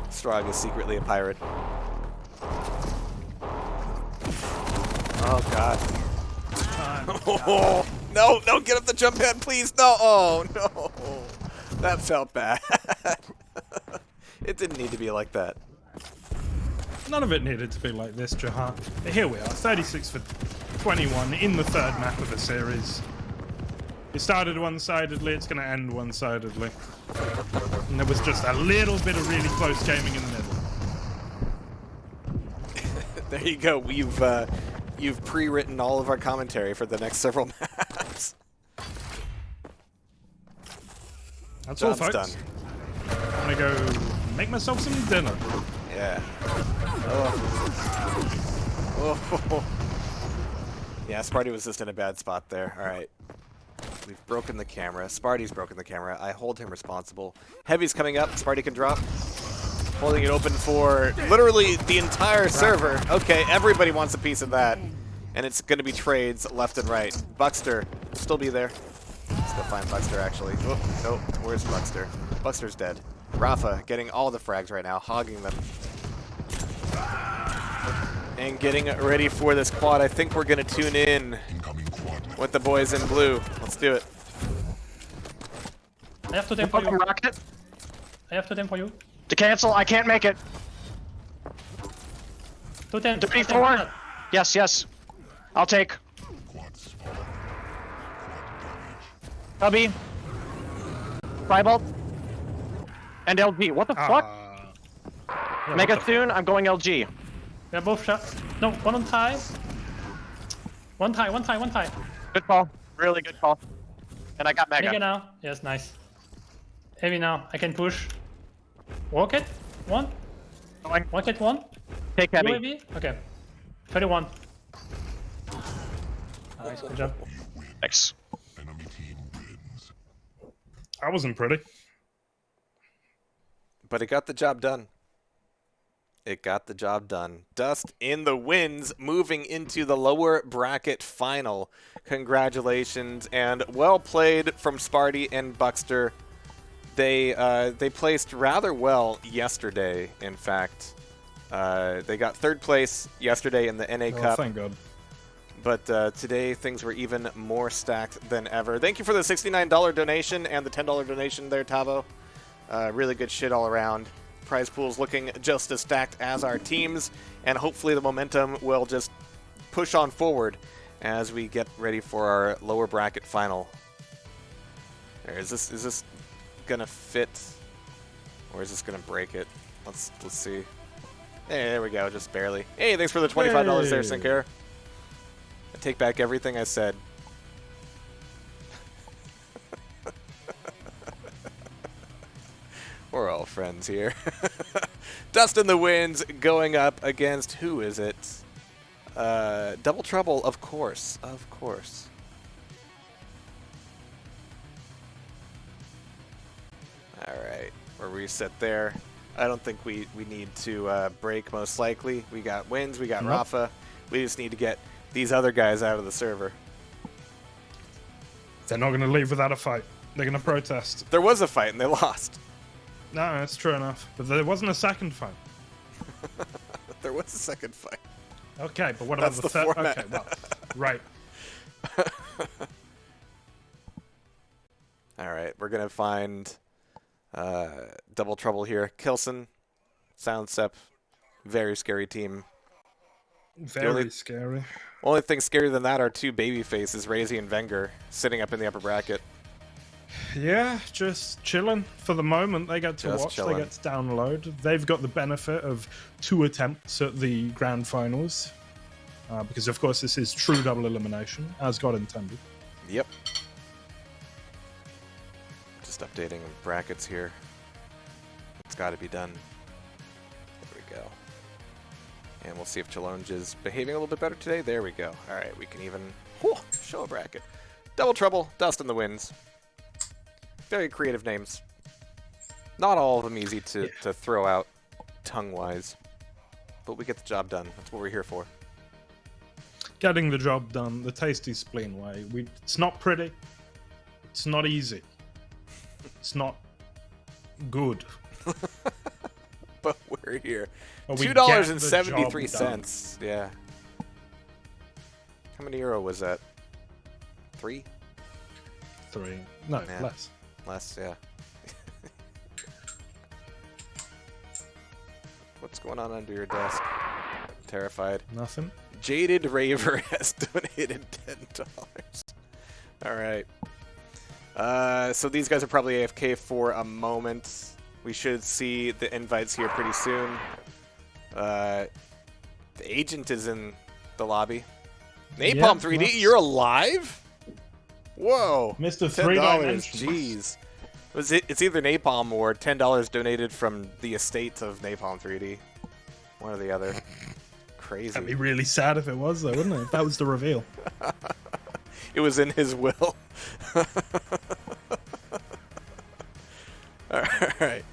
Strog is secretly a pirate. Oh god. Oh, no, no, get up the jump pad, please. No, oh no. That felt bad. It didn't need to be like that.
None of it needed to be like this, Jehar. But here we are, 36 for 21 in the 3rd map of the series. It started one-sidedly, it's going to end one-sidedly. And there was just a little bit of really close gaming in the middle.
There you go. You've pre-written all of our commentary for the next several maps.
That's
John's
all, folks.
done.
I'm going to go make myself some dinner.
Yeah. Oh. Yeah, Sparty was just in a bad spot there. All right. We've broken the camera. Sparty's broken the camera. I hold him responsible. Heavy's coming up. Sparty can drop. Holding it open for literally the entire server. Okay, everybody wants a piece of that. And it's going to be trades left and right. Buckster will still be there. Let's go find Buckster, actually. Oh, nope. Where's Buckster? Buckster's dead. Rafa getting all the frags right now, hogging them. And getting ready for this quad. I think we're going to tune in with the boys in blue. Let's do it.
I have totem for you.
Rocket.
I have totem for you.
To cancel, I can't make it.
Totem.
34. Yes, yes. I'll take. Tubby. Firebolt. And LG. What the fuck?
Yeah,
Mega
what the
soon, I'm going LG.
They're both shot. No, one on tie. One tie, one tie, one tie.
Good call. Really good call. And I got Mega.
Mega now. Yes, nice. Heavy now. I can push. Rocket. One.
Going.
Rocket one.
Take heavy.
UAV. Okay. 31. Nice, good job.
Thanks.
Enemy team wins.
That wasn't pretty.
But it got the job done. It got the job done. Dust in the wins, moving into the lower bracket final. Congratulations and well played from Sparty and Buckster. They placed rather well yesterday. In fact, they got third place yesterday in the NA Cup.
Thank God.
But today things were even more stacked than ever. Thank you for the $69 donation and the $10 donation there, Tavo. Really good shit all around. Prize pool's looking just as stacked as our teams, and hopefully the momentum will just push on forward as we get ready for our lower bracket final. Is this gonna fit, or is this gonna break it? Let's see. Hey, there we go, just barely. Hey, thanks for the $25 there, Sinclair. I take back everything I said. We're all friends here. Dustin the wins going up against, who is it? Double Trouble, of course. Of course. Alright, we're reset there. I don't think we need to break, most likely. We got wins, we got Rafa. We just need to get these other guys out of the server.
They're not going to leave without a fight. They're going to protest.
There was a fight and they lost.
No, that's true enough. But there wasn't a second fight.
There was a second fight.
Okay, but what
That's
about
the
the third?
format.
Okay, well, right.
All right, we're going to find Double Trouble here. Kilson, Soundsep, very scary team.
Very scary.
Only thing scarier than that are two baby faces, Razy and Wenger, sitting up in the upper bracket.
Yeah, just chilling for the moment. They get to
Just
watch,
chilling.
they get to download. They've got the benefit of 2 attempts at the grand finals. Because, of course, this is true double elimination, as God intended.
Yep. Just updating brackets here. It's got to be done. There we go. And we'll see if Challenge is behaving a little bit better today. There we go. All right, we can even show a bracket. Double Trouble, Dust in the wins. Very creative names. Not all of them easy to throw out tongue-wise. But we get the job done. That's what we're here for.
Getting the job done the Tasty Spleen way. It's not pretty. It's not easy. It's not good.
But we're here.
But we
$2.73. Yeah. How many euro was that? 3?
3. No,
Yeah.
less.
Less, yeah. What's going on under your desk? Terrified.
Nothing.
Jaded Raver has donated $10. All right. So these guys are probably AFK for a moment. We should see the invites here pretty soon. The agent is in the lobby. Napalm 3D,
nice.
you're alive? Whoa.
Mr.
$10.
3 Dimensions.
Jeez. It's either Napalm or $10 donated from the estate of Napalm 3D. One or the other. Crazy.
That'd be really sad if it was, though, wouldn't it? If that was the reveal.
It was in his will. All right.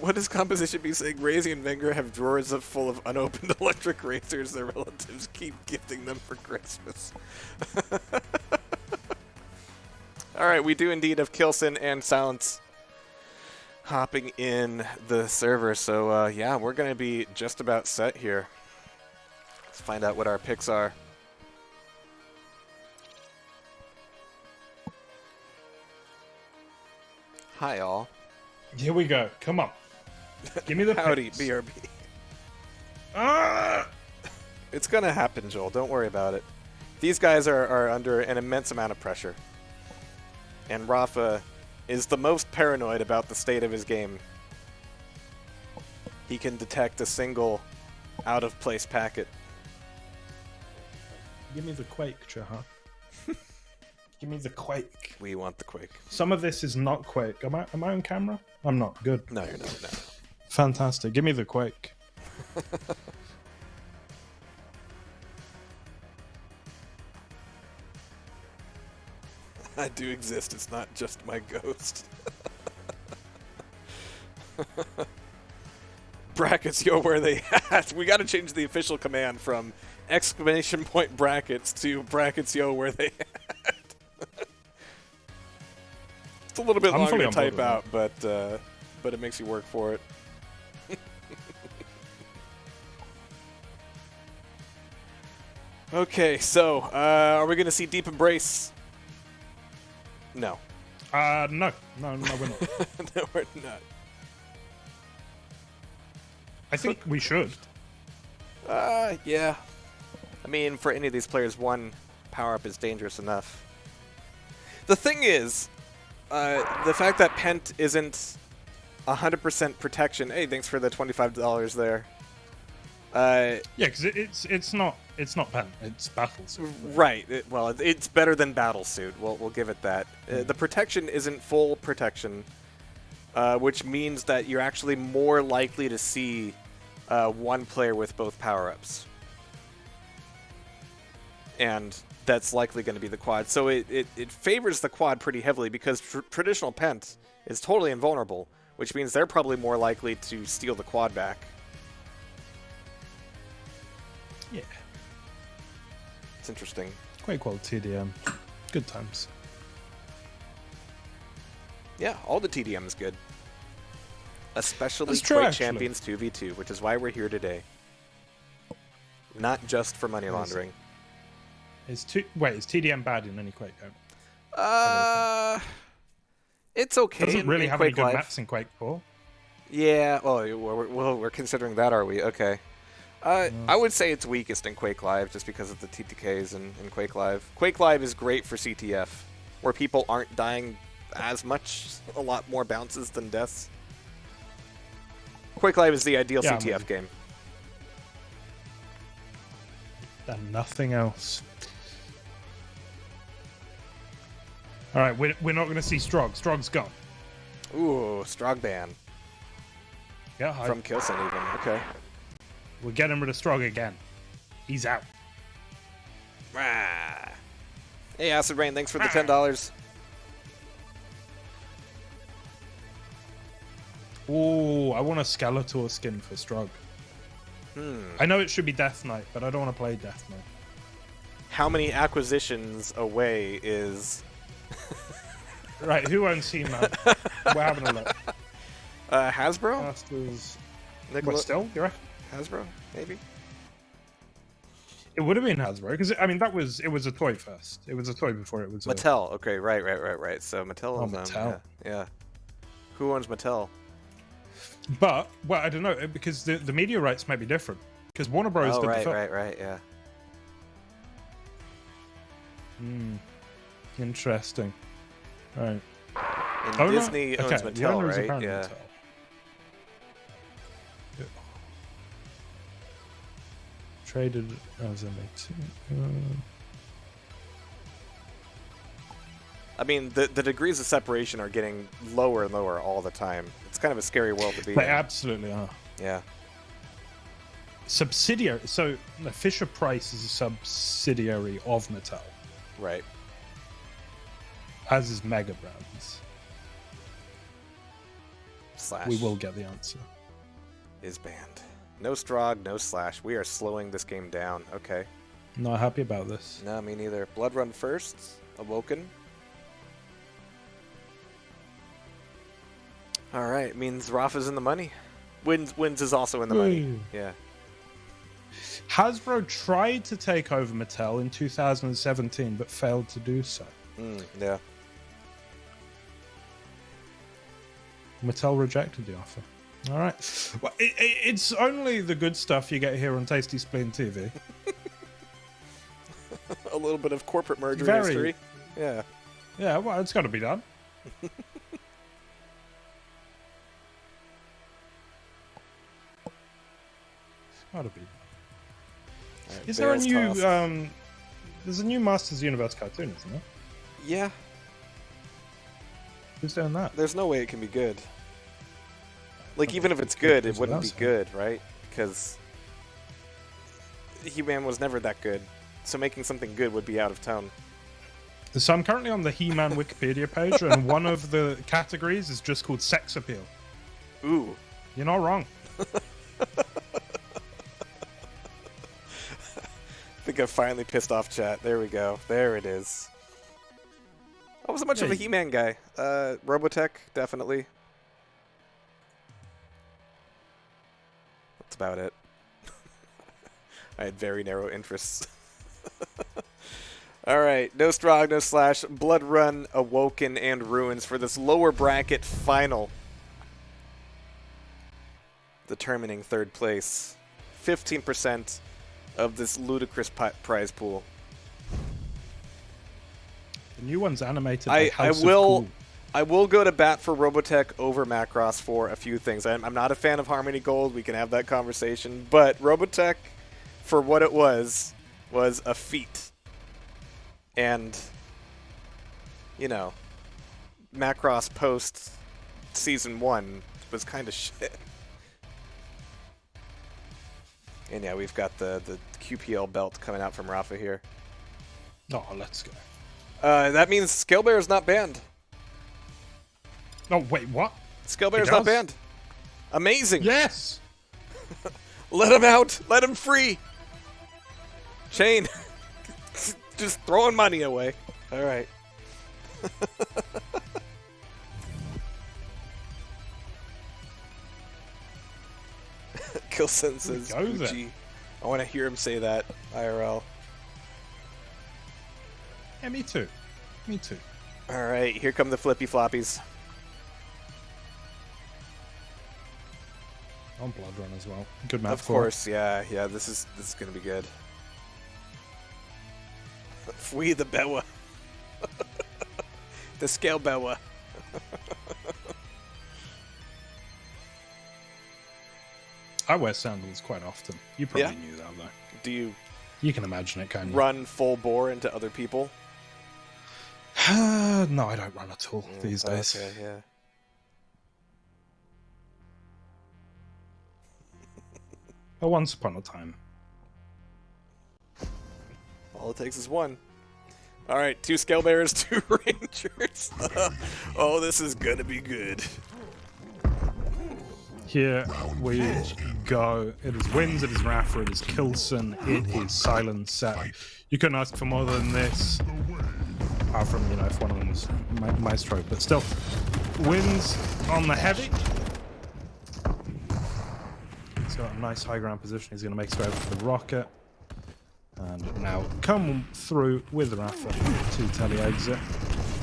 What does composition be saying? Razy and Wenger have drawers full of unopened electric razors their relatives keep gifting them for Christmas. All right, we do indeed have Kilson and Silence hopping in the server. So, yeah, we're going to be just about set here. Let's find out what our picks are. Hi, all.
Here we go. Come on. Give me the
Howdy,
picks.
BRB.
Ah!
It's gonna happen, Joel. Don't worry about it. These guys are under an immense amount of pressure. And Rafa is the most paranoid about the state of his game. He can detect a single out-of-place packet.
Give me the Quake, Jehar. Give me the Quake.
We want the Quake.
Some of this is not Quake. Am I on camera? I'm not. Good.
No, you're not. No.
Fantastic. Give me the Quake.
I do exist. It's not just my ghost. Brackets, yo, where they at? We got to change the official command from exclamation point brackets to brackets, yo, where they at. It's a little bit longer to type out, but it makes you work for it. Okay, so are we going to see Deep Embrace? No.
No, we're not.
No, we're not.
I think we should.
Yeah. I mean, for any of these players, one power-up is dangerous enough. The thing is, the fact that Pent isn't 100% protection... Hey, thanks for the $25 there.
Yeah, because it's not Pent, it's Battlesuit.
Right. It's better than Battlesuit. We'll give it that. The protection isn't full protection, which means that you're actually more likely to see one player with both power-ups. And that's likely going to be the quad. So it favors the quad pretty heavily because traditional Pent is totally invulnerable, which means they're probably more likely to steal the quad back.
Yeah.
It's interesting.
Quake World TDM. Good times.
Yeah, all the TDM is good. Especially
That's true,
Quake
actually.
Champions 2v2, which is why we're here today. Not just for money laundering.
Is TDM bad in any Quake game?
It's okay.
Doesn't really
in
have
Quake
any good
Live.
maps in Quake 4.
Yeah, we're considering that, are we? Okay. I would say it's weakest in Quake Live just because of the TTKs in Quake Live. Quake Live is great for CTF, where people aren't dying as much, a lot more bounces than deaths. Quake Live is the ideal CTF game.
And nothing else. Alright, we're not going to see Strog. Strog's gone.
Ooh, Strog ban.
Yeah,
From Kilson even, okay.
We're getting rid of Strog again. He's out.
Rah. Hey, Acid Rain, thanks for the $10.
Ooh, I want a Skeletor skin for Strog. I know it should be Death Knight, but I don't want to play Death Knight.
How many acquisitions away is...
Right, who owns He-Man? We're having a look.
Hasbro?
Masters.
Nicola-
What, still? You reckon?
Hasbro, maybe?
It would have been Hasbro, because, I mean, it was a toy first. It was a toy before it was a...
Mattel, okay, right. So Mattel owns them.
Mattel.
Yeah. Who owns Mattel?
But, well, I don't know, because the media rights might be different. Because Warner Bros. did the film.
Right, yeah.
Interesting. Right.
And Disney owns Mattel, right? Yeah.
Mattel. Traded as a
I mean, the degrees of separation are getting lower and lower all the time. It's kind of a scary world to be
They
in.
absolutely are.
Yeah.
Subsidiary. So Fisher Price is a subsidiary of Mattel,
Right.
as is Mega Brands.
Slash
We will get the answer.
is banned. No Strog, no Slash. We are slowing this game down. Okay.
Not happy about this.
No, me neither. Blood Run first. Awoken. All right. Means Rafa's in the money. Wins is also in the money.
Woo.
Yeah.
Hasbro tried to take over Mattel in 2017, but failed to do so.
Yeah.
Mattel rejected the offer. All right. Well, it's only the good stuff you get here on Tasty Spleen TV.
A little bit of corporate merger
Very-
history. Yeah.
Yeah, well, it's got to be done. It's got to be.
Alright,
Is there a
Bears
new?
tossed.
There's a new Masters Universe cartoon, isn't there?
Yeah.
Who's doing that?
There's no way it can be good. Like, even if it's good, it
Who's
wouldn't be
that?
good, right? Because He-Man was never that good. So making something good would be out of tone.
So I'm currently on the He-Man Wikipedia page, and one of the categories is just called sex appeal.
Ooh.
You're not wrong.
I think I finally pissed off chat. There we go. There it is. I wasn't much of a
Yeah.
He-Man guy. Robotech, definitely. That's about it. I had very narrow interests. Alright, no Strog, no Slash, Blood Run, Awoken, and Ruins for this lower bracket final. Determining third place. 15% of this ludicrous prize pool.
The new one's animated by
I
House of
will
Cool.
I will go to bat for Robotech over Macross for a few things. I'm not a fan of Harmony Gold. We can have that conversation. But Robotech, for what it was a feat. And, you know, Macross post Season 1 was kind of shit. And yeah, we've got the QPL belt coming out from Rafa here.
Oh, let's go.
That means Scale Bear is not banned.
Oh, wait, what?
Scale Bear is
It
not
does?
banned. Amazing.
Yes!
Let him out. Let him free. Shane. Just throwing money away. All right. Kilson says,
Go then.
Gucci. I want to hear him say that, IRL.
Yeah, me too. Me too.
All right, here come the flippy floppies.
On Blood Run as well. Good map
Of
for it.
course, yeah. This is gonna be good. Fui the Bewa. The Scale Bewa.
I wear sandals quite often. You probably
Yeah?
knew that, though.
Do you
You can imagine it, kind of.
run full bore into other people?
No, I don't run at all these days.
Okay, yeah.
But once upon a time.
All it takes is one. All right, 2 Scale Bears, 2 Rangers. Oh, this is gonna be good.
Here we go. It is Wins, it is Rafa, it is Kilson, it is Silent Set. You couldn't ask for more than this. Apart from, you know, if one of them was Maestro, but still. Wins on the heavy. He's got a nice high ground position. He's going to make his way over to the rocket. And now come through with Rafa to tele exit.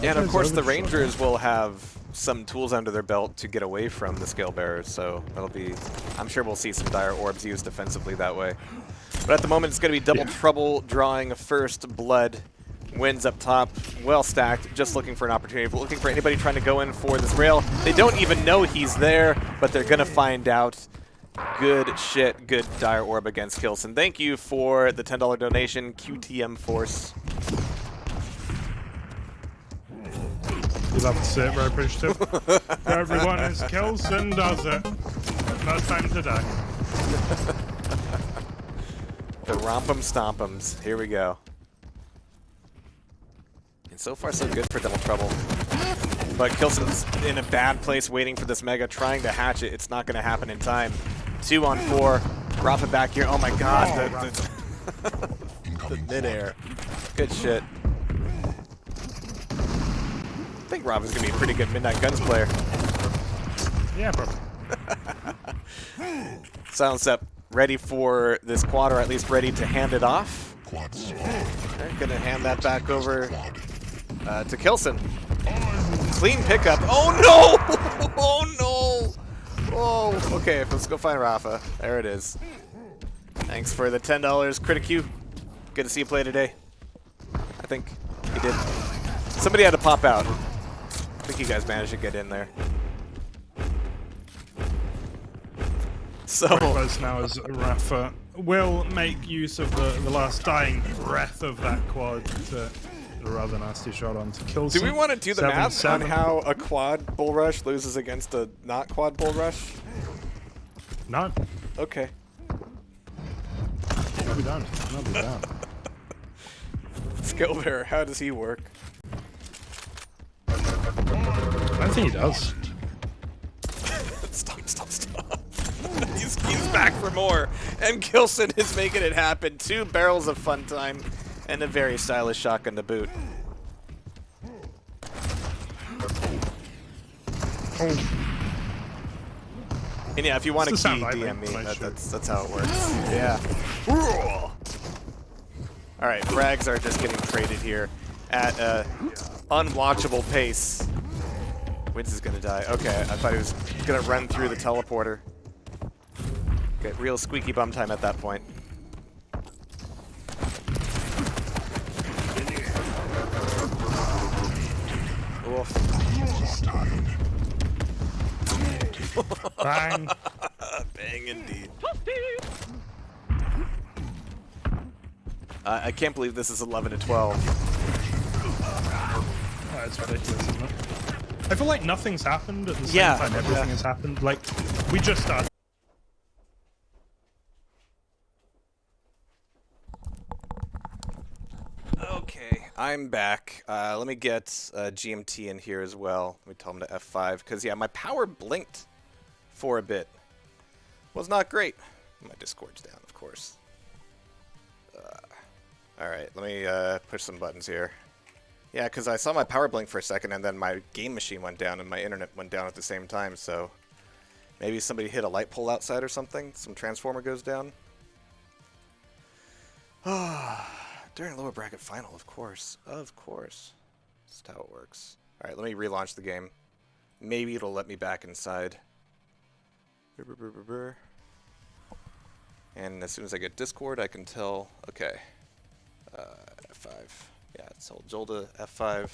And of
It's
course,
over
the
to
Rangers will have some tools under their belt to get away from the Scale Bearers, so that'll be... I'm sure we'll see some Dire Orbs used defensively that way. But at the moment, it's going to be Double Trouble drawing first blood. Wins up top, well stacked, just looking for an opportunity, looking for anybody trying to go in for this rail. They don't even know he's there, but they're going to find out. Good shit, good Dire Orb against Kilson. Thank you for the $10 donation, QTM Force.
You love to see it, very appreciative. For everyone as Kilson does it. No time to die.
The Romp'em Stomp'ems. Here we go. And so far, so good for Double Trouble. But Kilson's in a bad place waiting for this Mega, trying to hatch it. It's not going to happen in time. 2 on 4. Rafa back here. Oh my god. The midair. Good shit. I think Rafa's going to be a pretty good Midnight Guns player.
Yeah, probably.
Silent Step ready for this quad, or at least ready to hand it off.
Quad squad.
Okay, gonna hand that back over to Kilson. Clean pickup. Oh no! Oh Oh, okay, let's go find Rafa. There it is. Thanks for the $10, Critic Q. Good to see you play today. I think you did. Somebody had to pop out. I think you guys managed to get in there. So
Very close now as Rafa will make use of the last dying breath of that quad to a rather nasty shot on to kill.
do we want to do the math on how a quad bull rush loses against a not quad bull rush?
No.
Okay.
No, we don't. No, we don't.
Skill bearer, how does he work?
I don't think he does.
Stop. He's back for more. And Kilson is making it happen. 2 barrels of fun time and a very stylish shotgun to boot. And yeah, if you want to key, DM me. That's how it works. Yeah. Alright, frags are just getting traded here at a unwatchable pace. Wins is gonna die. Okay, I thought he was gonna run through the teleporter. Okay, real squeaky bum time at that point. Oof.
Bang.
Bang indeed. I can't believe this is 11 to 12.
Oh, it's ridiculous, isn't it? I feel like nothing's happened at the same time everything has happened. Like, we just started.
Okay, I'm back. Let me get GMT in here as well. Let me tell him to F5, because yeah, my power blinked for a bit. Was not great. My Discord's down, of course. Alright, let me push some buttons here. Yeah, because I saw my power blink for a second, and then my game machine went down, and my internet went down at the same time, so maybe somebody hit a light pole outside or something. Some transformer goes down. During lower bracket final, of course. Of course. That's how it works. Alright, let me relaunch the game. Maybe it'll let me back inside. And as soon as I get Discord, I can tell... Okay. F5. Yeah, tell Joel to F5.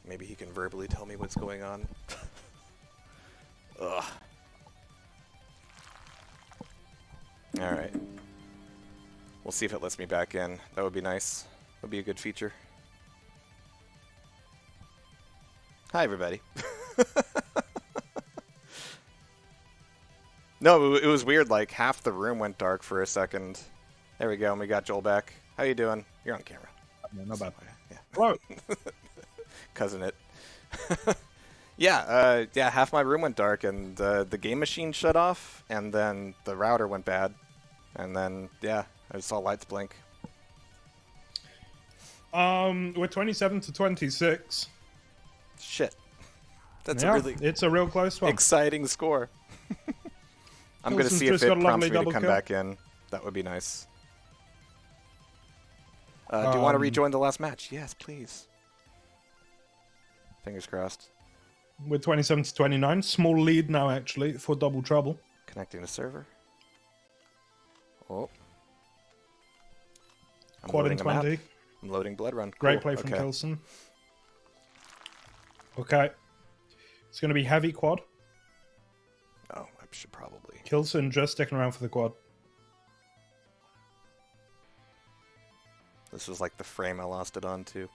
Maybe he can verbally tell me what's going on. Ugh. Alright. We'll see if it lets me back in. That would be nice. That would be a good feature. Hi, everybody. No, it was weird. Like, half the room went dark for a second. There we go, and we got Joel back. How you doing? You're on camera.
Yeah, not bad.
Yeah.
Hello.
Cousin it. Yeah, half my room went dark, and the game machine shut off, and then the router went bad. And then, yeah, I just saw lights blink.
We're 27 to 26.
Shit. That's
yeah,
a really
it's a real close one.
exciting score. I'm going to see if it prompts me to come back in. That would be nice. Do you want to rejoin the last match? Yes, please. Fingers crossed.
We're 27 to 29. Small lead now, actually, for Double Trouble.
Connecting to server. Oh. I'm
Quad in
loading a map.
20.
I'm loading Blood Run.
Great
Cool.
play from
Okay.
Kilson. Okay. It's going to be heavy quad.
Oh, I should probably.
Kilson just sticking around for the quad.
This was like the frame I lost it on, too.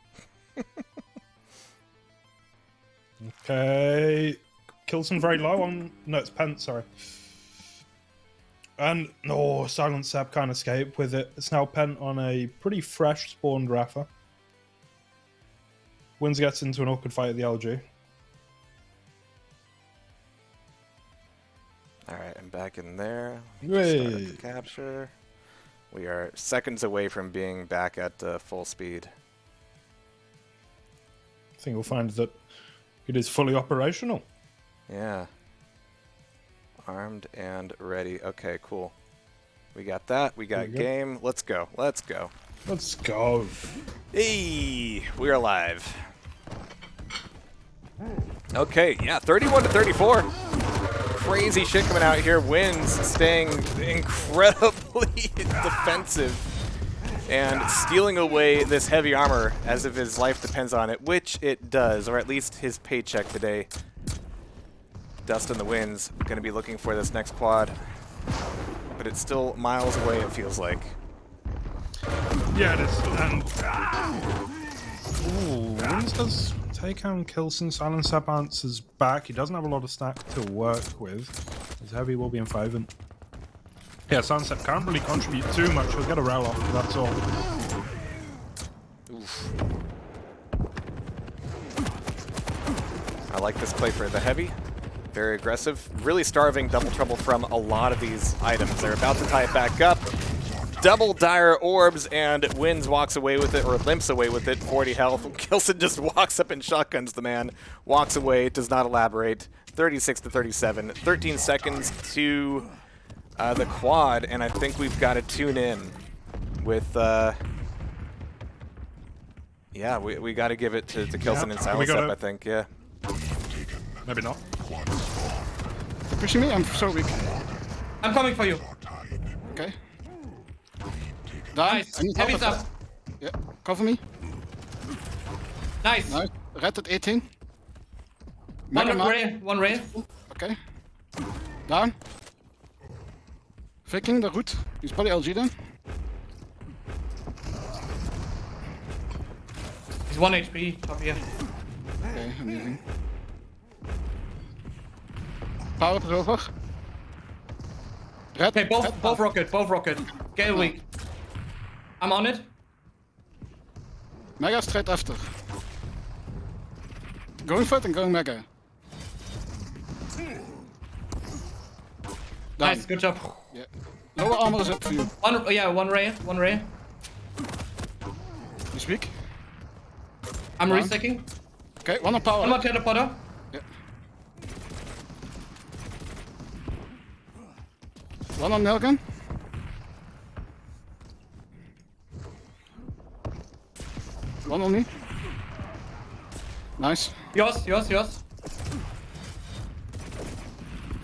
Okay. Kilson very low on... No, it's Pent, sorry. And, no, Silent Sab can't escape with it. It's now Pent on a pretty fresh spawned Rafa. Wins gets into an awkward fight at the LG.
Alright, I'm back in there.
Yay.
Start the capture. We are seconds away from being back at full speed.
I think we'll find that it is fully operational.
Yeah. Armed and ready. Okay, cool. We got that. We got game. Let's go. Let's go.
Let's go.
Hey, we are live. Okay, yeah, 31 to 34. crazy shit coming out here. Wins staying incredibly defensive and stealing away this heavy armor as if his life depends on it, which it does, or at least his paycheck today. Dustin the Winds going to be looking for this next quad, but it's still miles away, it feels like.
Yeah, it is. And Winds does take on Kilson. Silencer bounces back. He doesn't have a lot of stack to work with. His heavy will be in 5 and yeah, Sunset can't really contribute too much. He'll get a rail off, that's all.
Oof. I like this play for the heavy. Very aggressive. Really starving Double Trouble from a lot of these items. They're about to tie it back up. Double dire orbs, and Wins walks away with it, or limps away with it. 40 health. Kilson just walks up and shotguns the man. Walks away, does not elaborate. 36 to 37. 13 seconds to the quad, and I think we've got to tune in with, yeah, we got to give it to Kilson and Silence Up, I think, yeah.
Maybe not.
You're pushing me? I'm so weak.
I'm coming for you.
Okay.
Nice. Heavy's up.
Yeah, cover me.
Nice.
Nice. Red at 18.
One ray. One ray.
Okay. Down. Viking, the root. He's probably LG then.
He's 1 HP. Top here.
Okay, I'm leaving. Power is over. Red.
Okay, both rocket. Both rocket. Gale weak. I'm on it.
Mega straight after. Going for it and going mega. Down.
Nice. Good job.
Yeah. Lower armor is up for you.
One ray. One ray.
He's weak.
I'm
Down.
restacking.
Okay, one on power.
One more teleporter.
Yeah. One on nailgun. One on me. Nice.
Yours.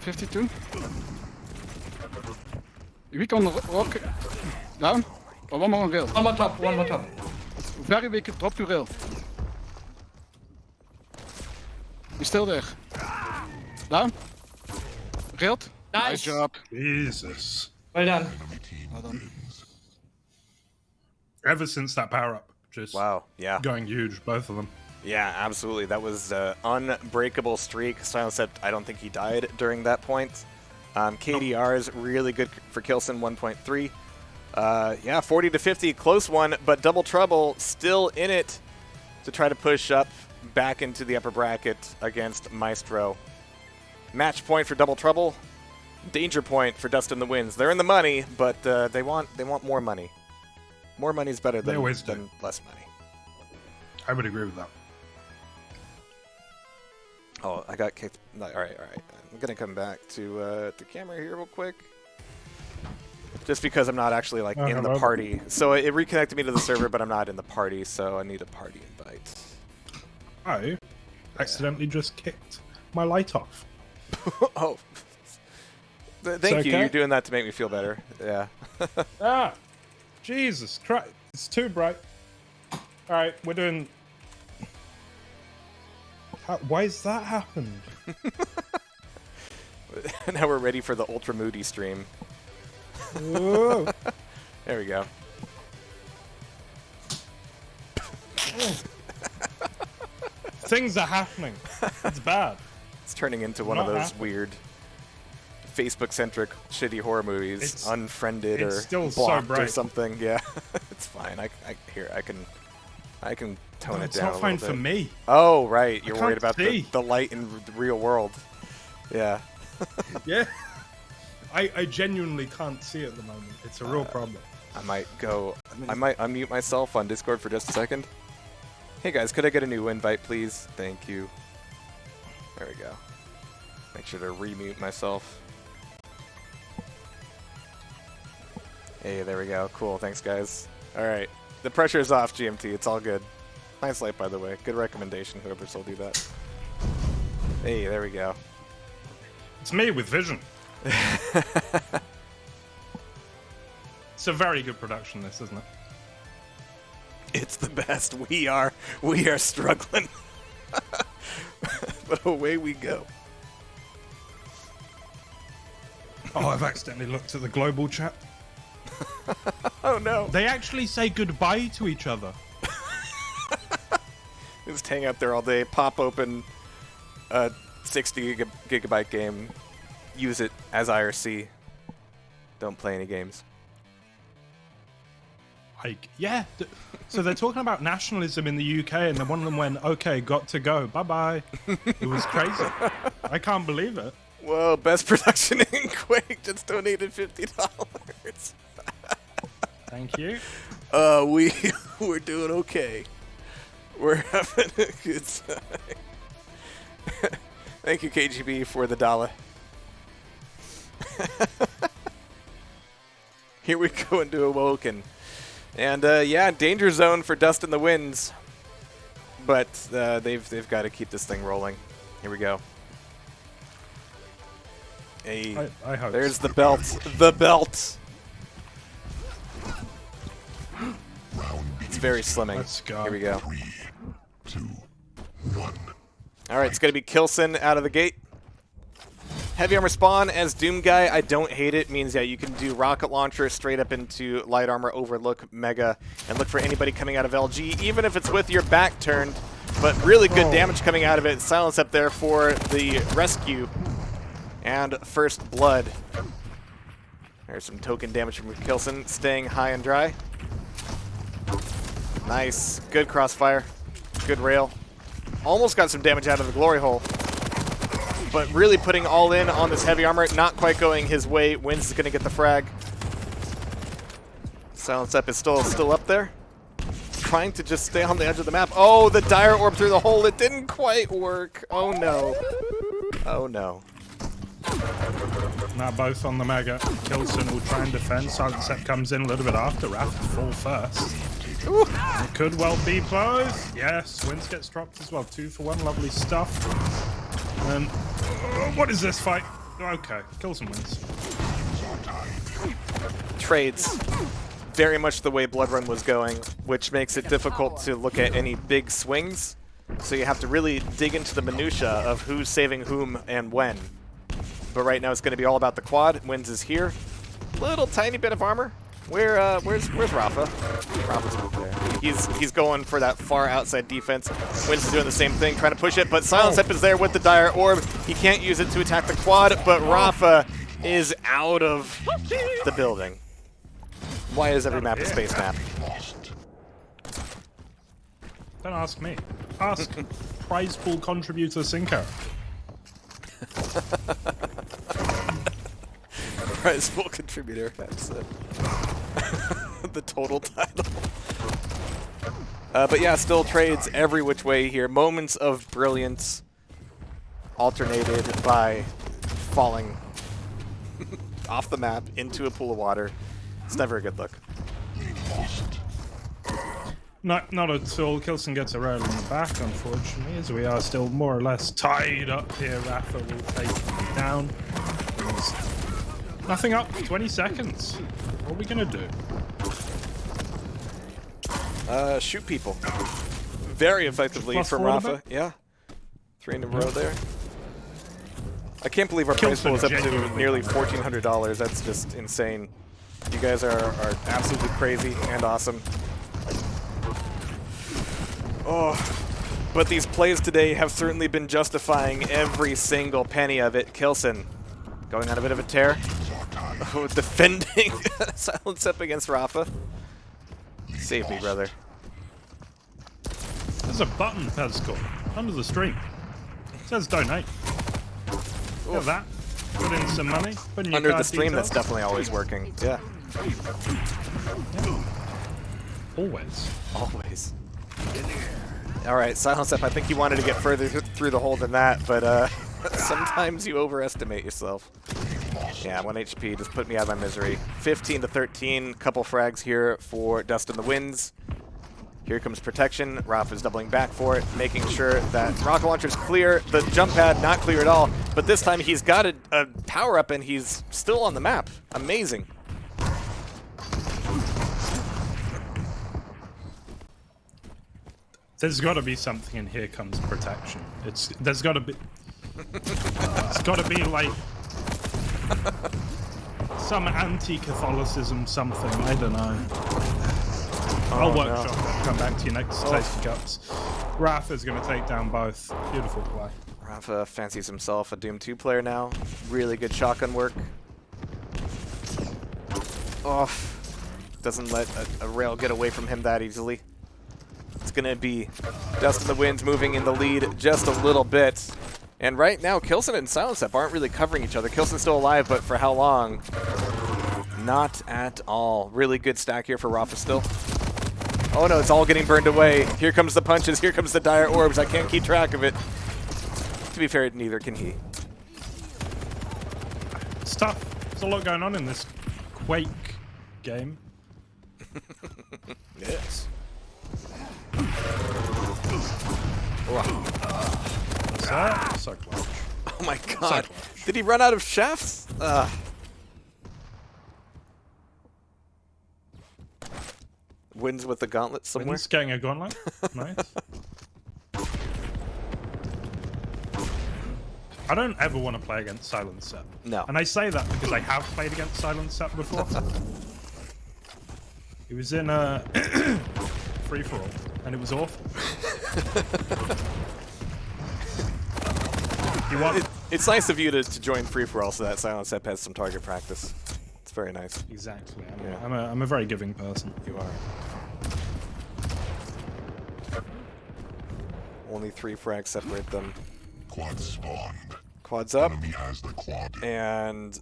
52. Weak on the rock. Down. Oh, one more on rail.
One more top.
Very weak. Drop to rail. He's still there. Down. Railed. Nice job.
Jesus.
Well done.
Well done.
Ever since that power up, just
Wow, yeah.
going huge, both of them.
Yeah, absolutely. That was an unbreakable streak. Silence said I don't think he died during that point. KDR is really good for Kilson, 1.3. Yeah, 40 to 50, close one, but Double Trouble still in it to try to push up back into the upper bracket against Maestro. Match point for Double Trouble. Danger point for Dustin the Winds. They're in the money, but they want more money. More money is better than less money.
I would agree with that.
Oh, I got kicked. No, all right. I'm gonna come back to the camera here real quick, just because I'm not actually like in the party. So it reconnected me to the server, but I'm not in the party, so I need a party invite.
I accidentally just kicked my light off.
Oh, thank you. You're doing that to make me feel better. Yeah.
Ah, Jesus Christ! It's too bright. All right, we're doing. Why has that happened?
Now we're ready for the ultra moody stream.
Whoa.
There we go.
Things are happening. It's bad.
It's turning into one of those weird Facebook-centric shitty horror movies,
It's
Unfriended or
still
Blocked
so
or
bright.
something. Yeah, it's fine. I can tone it
It's
down
not
a
fine
little
for
bit.
me.
Oh, right. You're worried
can't
about
see.
the light in the real world. Yeah.
Yeah. I genuinely can't see at the moment. It's a real problem.
I might unmute myself on Discord for just a second. Hey guys, could I get a new invite, please? Thank you. There we go. Make sure to remute myself. Hey, there we go. Cool. Thanks, guys. All right. The pressure is off, GMT. It's all good. Nice light, by the way. Good recommendation, whoever told you that. Hey, there we go.
It's me with vision. It's a very good production, this, isn't it?
It's the best. We are struggling. But away we go.
Oh, I've accidentally looked at the global chat.
Oh no.
They actually say goodbye to each other.
Just hang out there all day, pop open a 60 gigabyte game, use it as IRC. Don't play any games.
Like, yeah. So they're talking about nationalism in the UK, and then one of them went, okay, got to go. Bye-bye. It was crazy. I can't believe it.
Whoa, best production in Quake just donated $50.
Thank you.
We're doing okay. We're having a good time. Thank you, KGB, for the dollar. Here we go into Awoken. And yeah, danger zone for Dust in the Winds. But they've got to keep this thing rolling. Here we go. Hey,
I hope
there's
so.
the belt. The belt. It's very slimming.
Let's go.
Here we go.
3, 2, 1.
All right, it's going to be Kilson out of the gate. Heavy armor spawn as Doom Guy. I don't hate it. Means, yeah, you can do rocket launcher straight up into light armor, overlook, mega, and look for anybody coming out of LG, even if it's with your back turned. But really good damage coming out of it. Silence up there for the rescue. And first blood. There's some token damage from Kilson, staying high and dry. Nice. Good crossfire. Good rail. Almost got some damage out of the glory hole. But really putting all in on this heavy armor. Not quite going his way. Wins is going to get the frag. Silence up is still up there. Trying to just stay on the edge of the map. Oh, the dire orb through the hole. It didn't quite work. Oh, no. Oh, no.
Now both on the mega. Kilson will try and defend. Silent Set comes in a little bit after. Wrath fall first.
Ooh.
It could well be both. Yes, Wins gets dropped as well. 2 for 1. Lovely stuff. And what is this fight? Okay, Kilson wins.
Trades. Very much the way Blood Run was going, which makes it difficult to look at any big swings. So you have to really dig into the minutia of who's saving whom and when. But right now it's going to be all about the quad. Wins is here. Little tiny bit of armor. Where's Rafa? Rafa's over there. He's going for that far outside defense. Wins is doing the same thing, trying to push it, but Silence Up is there with the dire orb. He can't use it to attack the quad, but Rafa is out of the building. Why is every map a space map?
Don't ask me. Ask prize pool contributor Cinco.
Prize pool contributor, that's it. The total title. But yeah, still trades every which way here. Moments of brilliance alternated by falling off the map into a pool of water. It's never a good look.
Not at all. Kilson gets a rail in the back, unfortunately, as we are still more or less tied up here. Rafa will take him down. There's nothing up. 20 seconds. What are we gonna do?
Shoot people. Very effectively
Plus
from
4 to
Rafa.
bet?
Yeah. 3 in a row there. I can't believe our prize pool is up to
genuinely
nearly $1,400. That's just insane. You guys are absolutely crazy and awesome. Oh, but these plays today have certainly been justifying every single penny of it. Kilson going on a bit of a tear. Oh, defending Silence Up against Rafa. Save me, brother.
There's a button, Pezco, under the stream. It says donate. Look at that. Put in some money. Put in your
Under the
card
stream,
details.
that's definitely always working. Yeah.
Always.
Always. All right, Silence Up. I think you wanted to get further through the hole than that, but sometimes you overestimate yourself. Yeah, 1 HP. Just put me out of my misery. 15 to 13. Couple frags here for Dust in the Winds.
Here comes protection. Raph is doubling back for it, making sure that rocket launcher's clear. The jump pad not clear at all, but this time he's got a power up and he's still on the map. Amazing.
There's got to be something in Here Comes Protection. There's got to be. It's got to be like some anti-Catholicism something. I don't know. I'll workshop it. Come back to you next TastyCups. Rapha's going to take down both. Beautiful play.
Rafa fancies himself a Doom 2 player now. Really good shotgun work. Oh, doesn't let a rail get away from him that easily. It's going to be Dust in the Winds moving in the lead just a little bit. And right now, Kilson and SilentStep aren't really covering each other. Kilson's still alive, but for how long? Not at all. Really good stack here for Rafa still. Oh no, it's all getting burned away. Here comes the punches, here comes the dire orbs. I can't keep track of it. To be fair, neither can he.
It's tough. There's a lot going on in this Quake game.
Yes.
What's that? So close.
Oh my god. Did he run out of shafts? Wins with the gauntlet somewhere.
Wins getting a gauntlet. Nice. I don't ever want to play against SilentStep.
No.
And I say that because I have played against SilentStep before. It was in a free-for-all, and it was awful. He won.
It's nice of you to join free-for-all so that SilentStep has some target practice. It's very nice.
Exactly.
Yeah.
I'm a very giving person.
You are. Only 3 frags separate them.
Quad spawned.
Quad's up.
Enemy has the quad.
And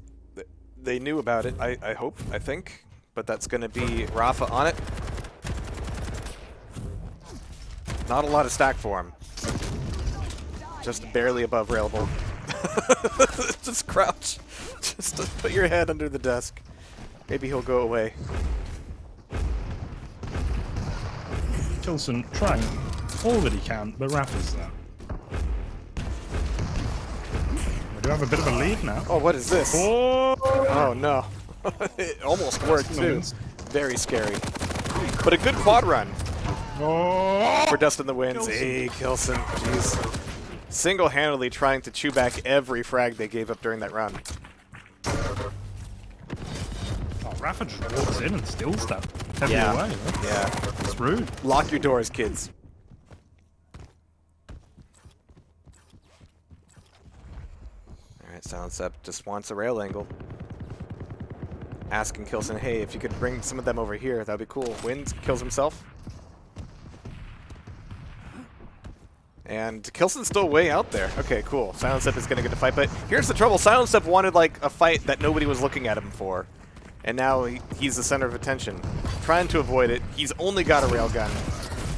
they knew about it, I hope, I think. But that's going to be Rafa on it. Not a lot of stack for him. Just barely above railable. Just crouch. Just put your head under the desk. Maybe he'll go away.
Kilson trying all that he can, but Rafa's there. We do have a bit of a lead now.
Oh, what is this? Oh no. It almost worked too. Very scary. But a good quad run. For Dust in the Winds. Hey, Kilson. Jeez. Single-handedly trying to chew back every frag they gave up during that run.
Oh, Rafa just walks in and steals that. Heavy away, right?
Yeah.
It's rude.
Lock your doors, kids. Alright, SilentStep just wants a rail angle. Asking Kilson, hey, if you could bring some of them over here, that'd be cool. Wins, kills himself. And Kilson's still way out there. Okay, cool. SilentStep is going to get the fight, but here's the trouble. SilentStep wanted, like, a fight that nobody was looking at him for. And now he's the center of attention. Trying to avoid it. He's only got a railgun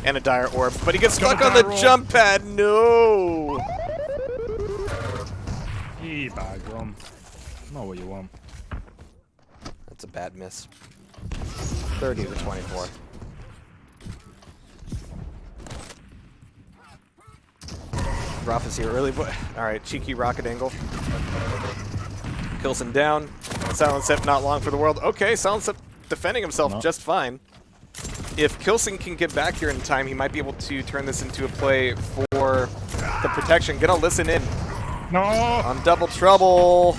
and a dire orb, but he gets stuck on the jump pad. No!
Bag on. Not what you want.
That's a bad miss. 30 to 24. Rafa's here early. Alright, cheeky rocket angle. Kilson down. SilentStep not long for the world. Okay, SilentStep defending himself just fine. If Kilson can get back here in time, he might be able to turn this into a play for the protection. Gonna listen in.
No!
On double trouble.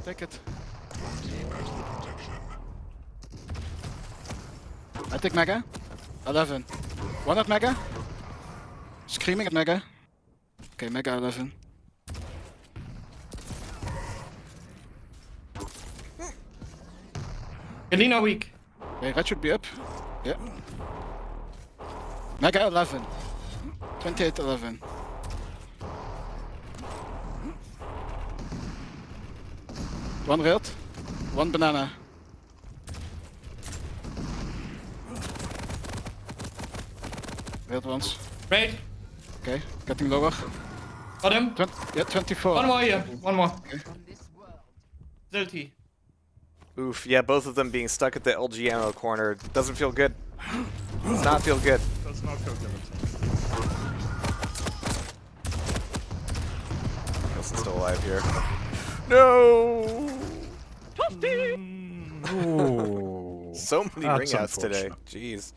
Take it. I take Mega. 11. One at Mega. Screaming at Mega. Okay, Mega 11.
Galena weak.
Okay, Red should be up. Yeah. Mega 11. 28-11. One red, one banana. Red ones.
Right.
Okay, getting lower.
Got him.
24.
One more here. One more.
Okay.
Zilty.
Oof, yeah, both of them being stuck at the LG ammo corner doesn't feel good. Does not feel good.
Does not feel good at all.
Kelson's still alive here. No!
Ooh.
So many
That's
ring outs today.
unfortunate.
Jeez.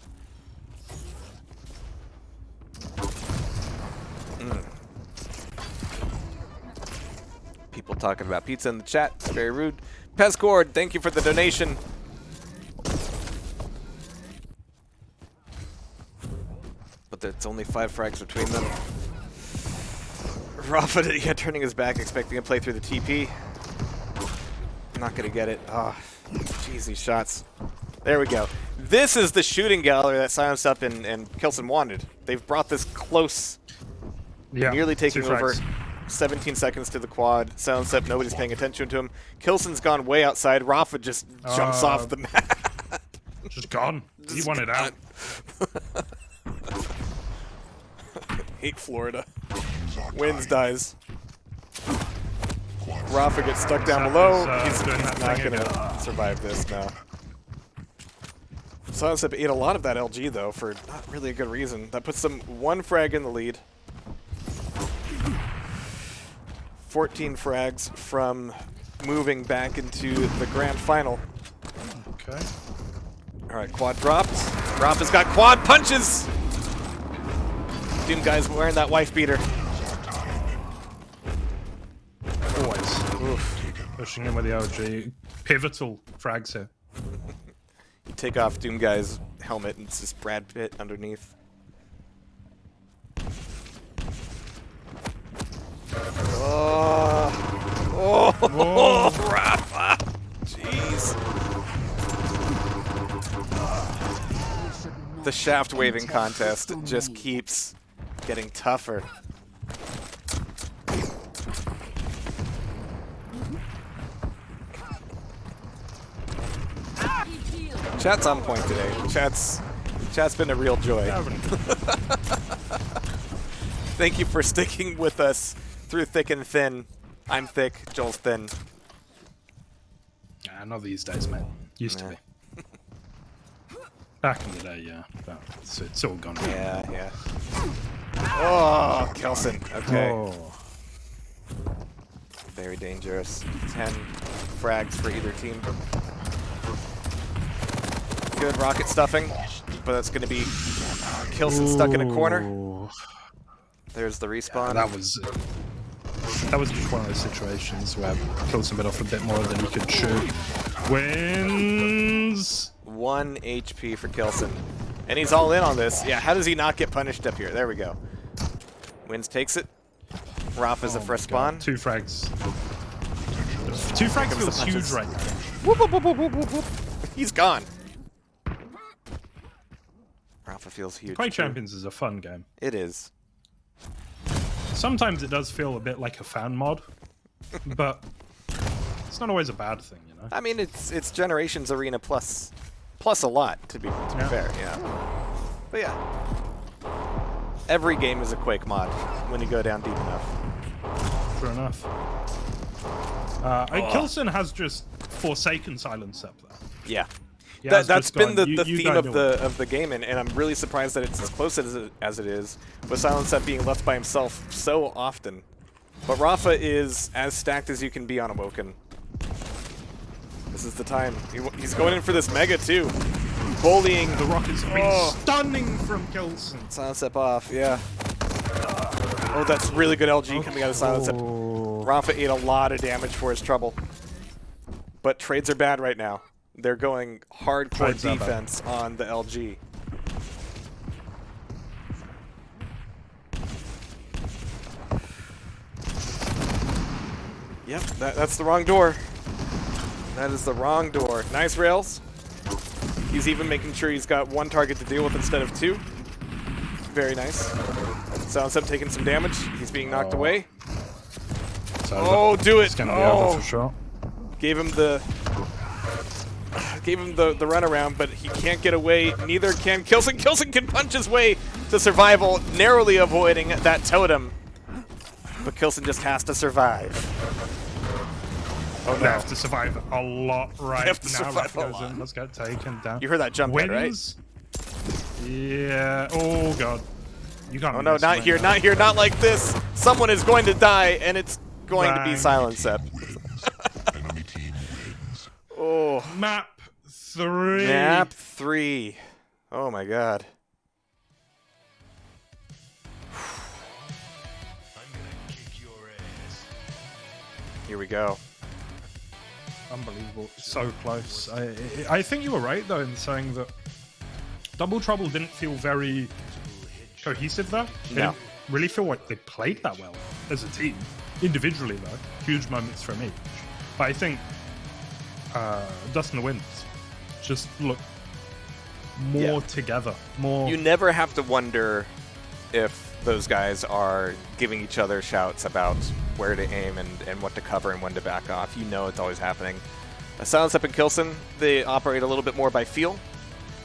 People talking about pizza in the chat. It's very rude. Pescord, thank you for the donation. But it's only 5 frags between them. Rafa turning his back, expecting to play through the TP. Not gonna get it. Ah, jeez, these shots. There we go. This is the shooting gallery that Silence Up and Kilson wanted. They've brought this close.
Yeah,
Nearly taking
2
over.
frags.
17 seconds to the quad. Silence Up, nobody's paying attention to him. Kilson's gone way outside. Rafa just jumps off the map.
Just gone. He wanted out.
Hate Florida. Wins, dies. Rafa gets stuck down below. He's
doing that
not
thing
going
again.
to survive this now. Silence Up ate a lot of that LG, though, for not really a good reason. That puts them 1 frag in the lead. 14 frags from moving back into the grand final.
Okay.
All right, quad dropped. Rafa's got quad punches. Doom guy's wearing that wife beater.
Always.
Oof.
Pushing in with the LG. Pivotal frags here.
You take off Doom guy's helmet and it's just Brad Pitt underneath. Oh, Rafa! Jeez. The shaft waving contest just keeps getting tougher. Chat's on point today. Chat's been a real joy. Thank you for sticking with us through thick and thin. I'm thick, Joel's thin.
Not these days, man. Used to be. Back in the day, yeah. But it's all gone.
Yeah. Oh, Kelson. Okay.
Oh.
Very dangerous. 10 frags for either team. Good rocket stuffing, but that's going to be Kelson stuck in a corner. There's the respawn.
Yeah, that was just one of those situations where Kelson bit off a bit more than he could chew. Wins.
1 HP for Kelson. And he's all in on this. Yeah, how does he not get punished up here? There we go. Wins takes it. Rafa's the first spawn.
2 frags. 2 frags feels huge right now.
Whoop, whoop, whoop, whoop, whoop, whoop. He's gone. Rafa feels huge.
QUAKE Champions is a fun game.
It is.
Sometimes it does feel a bit like a fan mod, but it's not always a bad thing, you know?
I mean, it's Generations Arena plus a lot, to be fair, yeah. But yeah. Every game is a Quake mod when you go down deep enough.
True enough. Kilson has just forsaken Silence Up there.
Yeah.
That's
been the theme of the game, and I'm really surprised that it's as close as it is, with Silence Up being left by himself so often. But Rafa is as stacked as you can be on Awoken. This is the time. He's going in for this Mega, too. Bullying.
The rockets have been stunning from Kilson.
Silence Up off, yeah. Oh, that's really good LG coming out of Silence Up. Rafa ate a lot of damage for his trouble. But trades are bad right now. They're going hardcore defense on the LG. Yep, that's the wrong door. That is the wrong door. Nice rails. He's even making sure he's got 1 target to deal with instead of 2. Very nice. Silence Up taking some damage. He's being knocked away. Oh, do it!
It's gonna be over for sure.
Gave him the runaround, but he can't get away. Neither can Kilson. Kilson can punch his way to survival, narrowly avoiding that totem. But Kilson just has to survive. Oh no.
They have to survive a lot right
They have to
now.
survive a
Rafa goes
lot.
in, let's get taken down.
You heard that jump hit, right?
Wins. Yeah. Oh god. You can't.
Oh no, not here, not here, not like this. Someone is going to die, and it's going to be Silent Sep.
Enemy team wins.
Oh.
Map 3.
Map 3. Oh my god. Here we go.
Unbelievable. So close. I think you were right though in saying that Double Trouble didn't feel very cohesive though. They didn't really feel like they played that well as a team. Individually though, huge moments from each. But I think Dust in the Winds just look more together. More.
You never have to wonder if those guys are giving each other shouts about where to aim and what to cover and when to back off. You know it's always happening. Silent Sep and Kilson, they operate a little bit more by feel,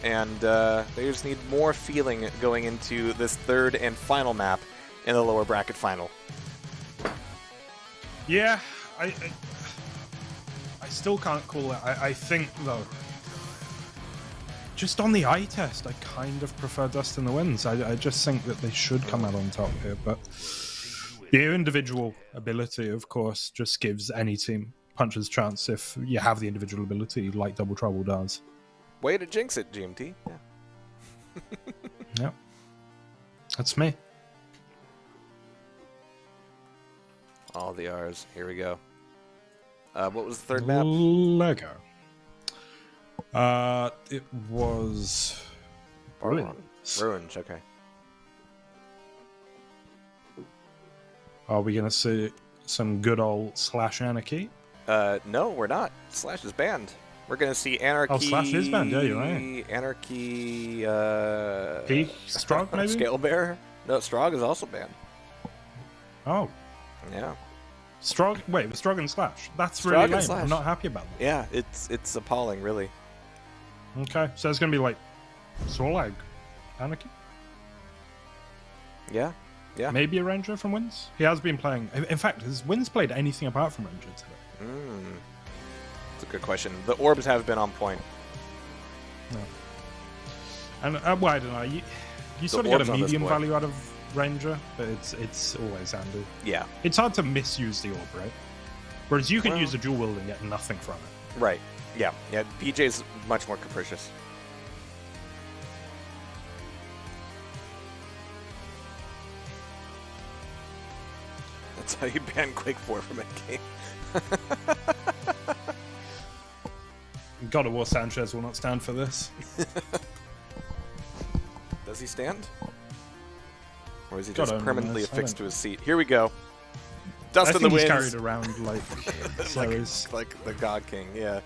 and they just need more feeling going into this third and final map in the lower bracket final.
Yeah, I still can't call it. I think though, just on the eye test, I kind of prefer Dust in the Winds. I just think that they should come out on top here, but the individual ability, of course, just gives any team puncher's chance if you have the individual ability like Double Trouble does.
Way to jinx it, GMT. Yeah.
Yep. That's me.
All the R's. Here we go. What was the third map?
Lego. It was Ruins.
Ruins, okay.
Are we gonna see some good old Slash Anarchy?
No, we're not. Slash is banned. We're gonna see Anarchy.
Oh, Slash is banned. Yeah, you're right.
Anarchy.
P. Strog, maybe.
Scale Bear. No, Strog is also banned.
Oh.
Yeah.
Strog. Wait, with Strog and Slash. That's
Strog
really
and
lame.
Slash.
I'm not happy about that.
Yeah, it's appalling, really.
Okay, so it's gonna be like Sorlag Anarchy.
Yeah. Yeah.
Maybe a Ranger from Winds. He has been playing. In fact, has Winds played anything apart from Ranger today?
That's a good question. The orbs have been on point.
No. And well, I don't know. You sort of
orbs
get a
on this
medium
board.
value out of Ranger, but it's always handy.
Yeah.
It's hard to misuse the orb, right? Whereas you can use a dual wield and get nothing from it.
Right. Yeah. Yeah. PJ's much more capricious. That's how you ban Quake 4 from a game.
God of War Sanchez will not stand for this.
Does he stand? Or is he
God
just
only
permanently
knows. I
affixed
don't-
to his seat? Here we go. Dust
I
in the
think he's
Winds.
carried around like Ceres.
like the God King, yeah.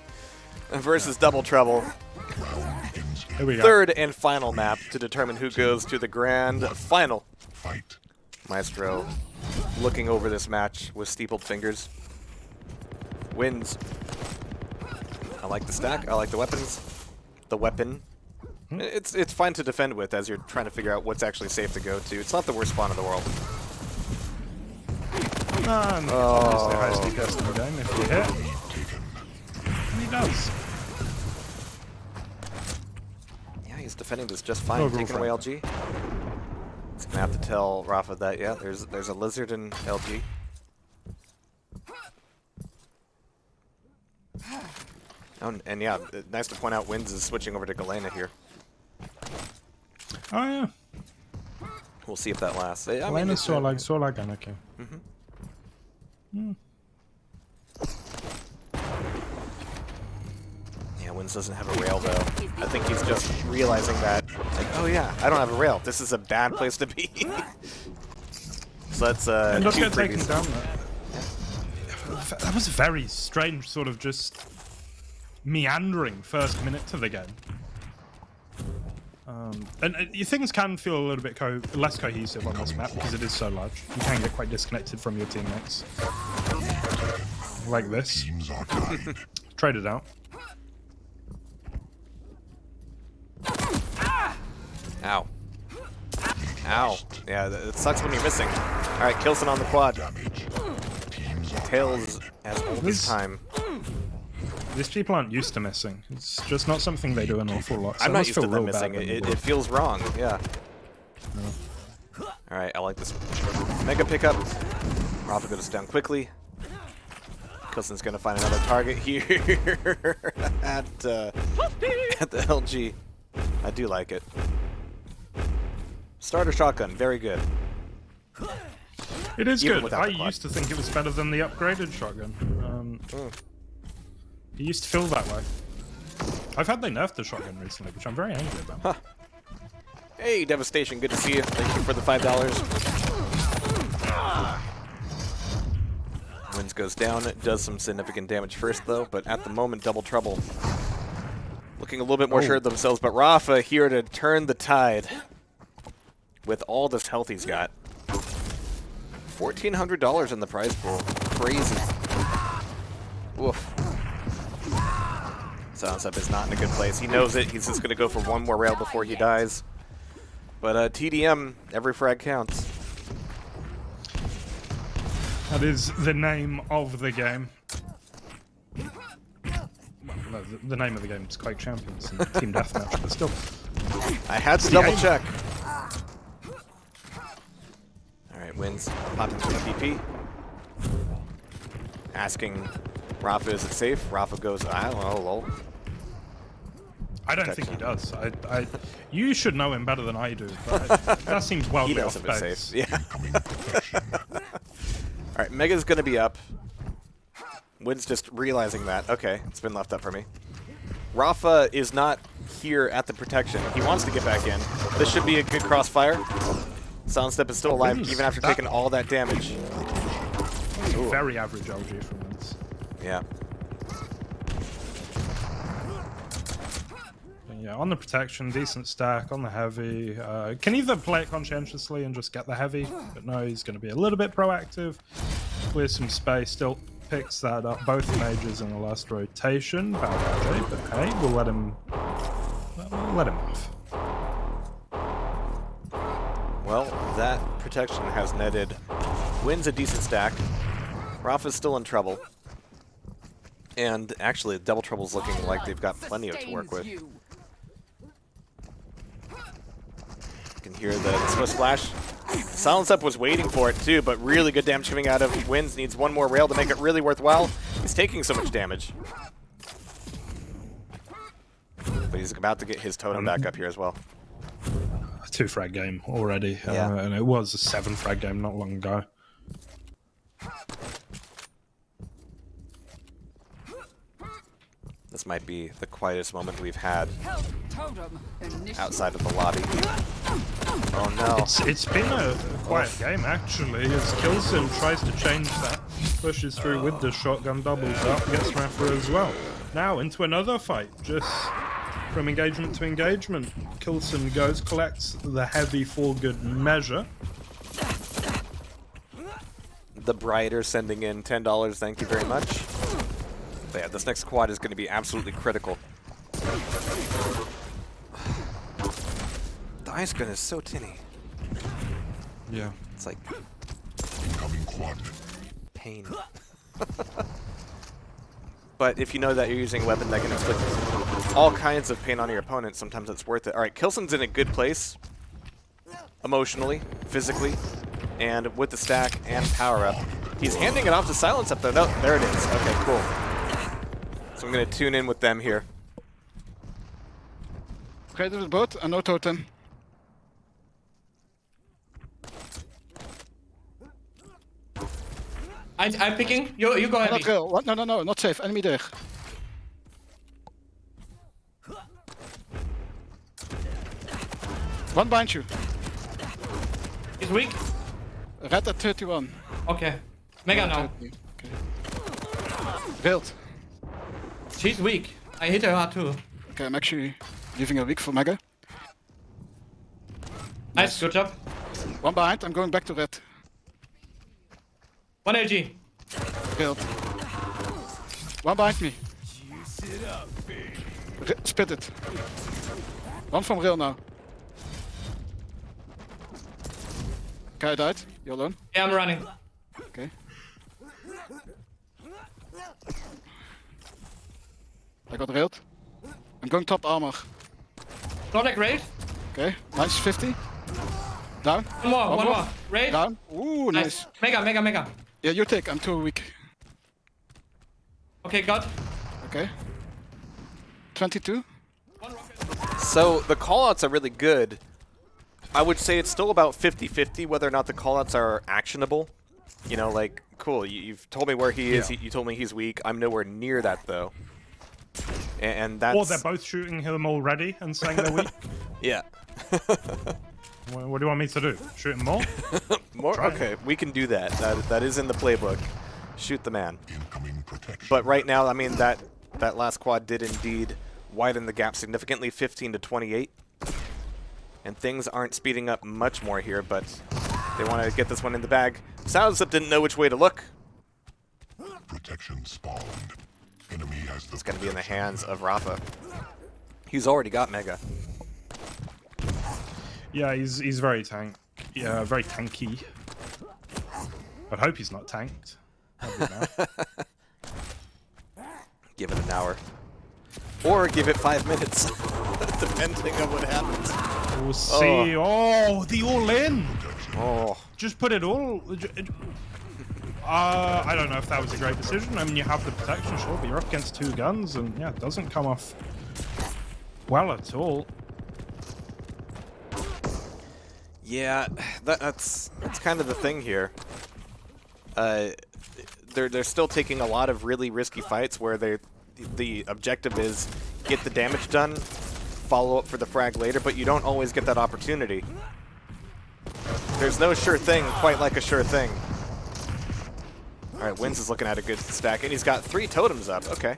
Versus Double Trouble.
Here we go.
Third and final map to determine who goes to the grand final.
Fight.
Maestro looking over this match with steepled fingers. Wins. I like the stack. I like the weapons. The weapon. It's fine to defend with as you're trying to figure out what's actually safe to go to. It's not the worst spawn in the world.
Oh. TastyCups in the game if you hit. And he does.
Yeah, he's defending this just fine.
Oh,
Taking away
girlfriend.
LG. He's gonna have to tell Rafa that, yeah, there's a lizard in LG. Oh, and yeah, nice to point out Winds is switching over to Galena here.
Oh yeah.
We'll see if that lasts. I mean,
Elena
it's,
Sorlag Anarchy.
Yeah, Winds doesn't have a rail though. I think he's just realizing that, like, oh yeah, I don't have a rail. This is a bad place to be. So let's
And just
keep
get taken
freebies.
down there. That was very strange, sort of just meandering first minute to the game. And things can feel a little bit less cohesive on this map because it is so large. You can get quite disconnected from your teammates. Like this.
Teams are tied.
Trade it out.
Ow. Ow. Yeah, it sucks when you're missing. Alright, Kilson on the quad.
Damage. Teams are
Tails as old as
This-
time.
These people aren't used to missing. It's just not something they do an awful lot. So
I'm
it
not
must
used to
feel
them
real bad
missing.
when
It,
they
it
do.
feels wrong. Yeah. All right, I like this mega pickup. Rafa goes down quickly. Coulson's gonna find another target here at the LG. I do like it. Starter shotgun, very good.
It is
Even
good.
without
I
the quad.
used to think it was better than the upgraded shotgun. It used to feel that way. I've had they nerfed the shotgun recently, which I'm very angry about.
Huh. Hey, Devastation, good to see you. Thank you for the $5. Winds goes down, it does some significant damage first though, but at the moment, Double Trouble looking a little bit more sure of themselves, but Rafa here to turn the tide with all this health he's got. $1,400 in the prize pool. Crazy. Woof. Silence Up is not in a good place. He knows it. He's just going to go for one more rail before he dies. But TDM, every frag counts.
That is the name of the game. Well, the name of the game is QUAKE Champions and Team Deathmatch, but still.
I had to double check. Alright, Wins popping for the PP. Asking Rafa, is it safe? Rafa goes, I don't know, lol.
I don't think he does. You should know him better than I do, but that seems
He
wildly
knows
off
if it's
base.
safe. Yeah. Alright, Mega's gonna be up. Wins just realizing that. Okay, it's been left up for me. Rafa is not here at the protection. He wants to get back in. This should be a good crossfire. Silent Step is still alive
Wins.
even after taking all that damage. Ooh.
Very average LG from Wins.
Yeah.
Yeah, on the protection, decent stack. On the heavy, can either play it conscientiously and just get the heavy, but no, he's going to be a little bit proactive. Clear some space, still picks that up. Both mages in the last rotation. Bad RJ, but hey, we'll let him off.
Well, that protection has netted Wins a decent stack. Rafa's still in trouble. And actually, Double Trouble's looking like they've got plenty to work with. You can hear the Swift Splash. Silence Up was waiting for it too, but really good damage coming out of Wins. Needs one more rail to make it really worthwhile. He's taking so much damage. But he's about to get his totem back up here as well.
A 2-frag game already,
Yeah.
and it was a 7-frag game not long ago.
This might be the quietest moment we've had outside of the lobby. Oh no.
It's been a quiet game actually, as Kilson tries to change that, pushes through with the shotgun, doubles up, gets Rafa as well. Now into another fight, just from engagement to engagement. Kilson goes, collects the heavy for good measure.
The Brighter sending in $10, thank you very much. But yeah, this next quad is going to be absolutely critical. The ice gun is so tinny.
Yeah.
It's like
Incoming quad.
pain. But if you know that you're using a weapon that can inflict all kinds of pain on your opponent, sometimes it's worth it. Alright, Kilson's in a good place. Emotionally, physically, and with the stack and power up. He's handing it off to Silence Up though. No, there it is. Okay, cool. So I'm going to tune in with them here.
Upgraded with both and no totem.
I'm picking. You go
Not
heavy.
real. What? No, not safe. Enemy there. One behind you.
He's weak.
Red at 31.
Okay. Mega now.
30. Okay. Build.
She's weak. I hit her hard too.
Okay, I'm actually leaving a weak for Mega.
Nice, good job.
One behind. I'm going back to red.
1 LG.
Build. One behind me. Spit it. One from rail now. Guy died. You alone?
Yeah, I'm running.
Okay. I got railed. I'm going top armor.
Not like raid.
Okay, nice 50. Down.
One more. Raid.
Down. Ooh, nice.
Mega.
Yeah, you take. I'm too weak.
Okay, got.
Okay. 22.
So the callouts are really good. I would say it's still about 50-50 whether or not the callouts are actionable. You know, like, cool, you've told me where he is, you told me he's weak. I'm nowhere near that, though. And that's...
Or they're both shooting him already and saying they're weak.
Yeah.
What do you want me to do? Shoot him more?
More? Okay, we can do that. That is in the playbook. Shoot the man. But right now, I mean, that last quad did indeed widen the gap significantly, 15 to 28. And things aren't speeding up much more here, but they want to get this one in the bag. SilentSep didn't know which way to look.
Protection spawned. Enemy has the
It's going to be in the hands of Rafa. He's already got Mega.
Yeah, he's very very tanky. I'd hope he's not tanked.
Give it an hour. Or give it 5 minutes, depending on what happens.
We'll see. Oh, the all-in!
Oh.
Just put it all... I don't know if that was a great decision. I mean, you have the protection, sure, but you're up against 2 guns, and yeah, it doesn't come off well at all.
Yeah, that's kind of the thing here. They're still taking a lot of really risky fights where the objective is get the damage done, follow up for the frag later, but you don't always get that opportunity. There's no sure thing quite like a sure thing. Alright, Wins is looking at a good stack, and he's got 3 totems up. Okay.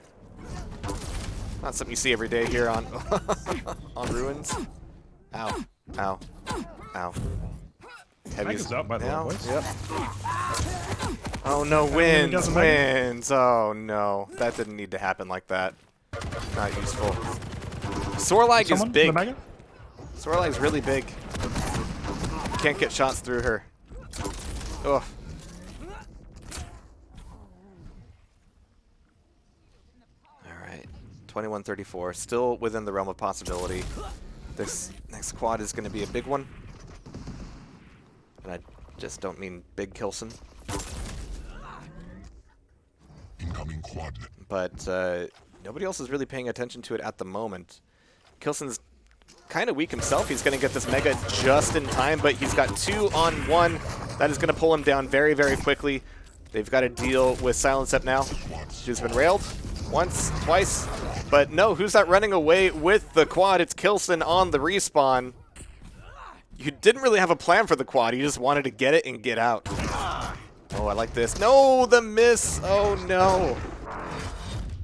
Not something you see every day here on on Ruins. Ow. Ow. Ow. Heavy's
up, by the way, boys.
Yep. Oh no, Wins! Oh no. That didn't need to happen like that. Not useful. Sorlag is big. Sorlag's really big. Can't get shots through her. Ugh. Alright. 21-34. Still within the realm of possibility. This next quad is going to be a big one. And I just don't mean big Kilson.
incoming quad.
But nobody else is really paying attention to it at the moment. Kilson's kind of weak himself. He's going to get this Mega just in time, but he's got 2 on 1. That is going to pull him down very, very quickly. They've got to deal with SilentSep now. She's been railed once, twice. But no, who's that running away with the quad? It's Kilson on the respawn. You didn't really have a plan for the quad. You just wanted to get it and get out. Oh, I like this. No, the miss. Oh, no.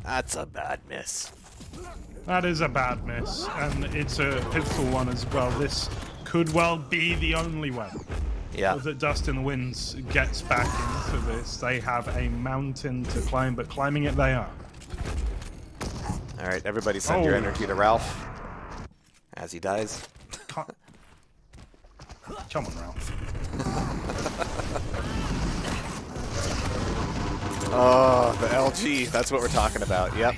That's a bad miss.
That is a bad miss, and it's a pivotal one as well. This could well be the only way that Dust in the Winds gets back into this. They have a mountain to climb, but climbing it they are.
All right, everybody send your energy to Ralph as he dies.
Come on, Ralph.
Oh, the LG. That's what we're talking about. Yep.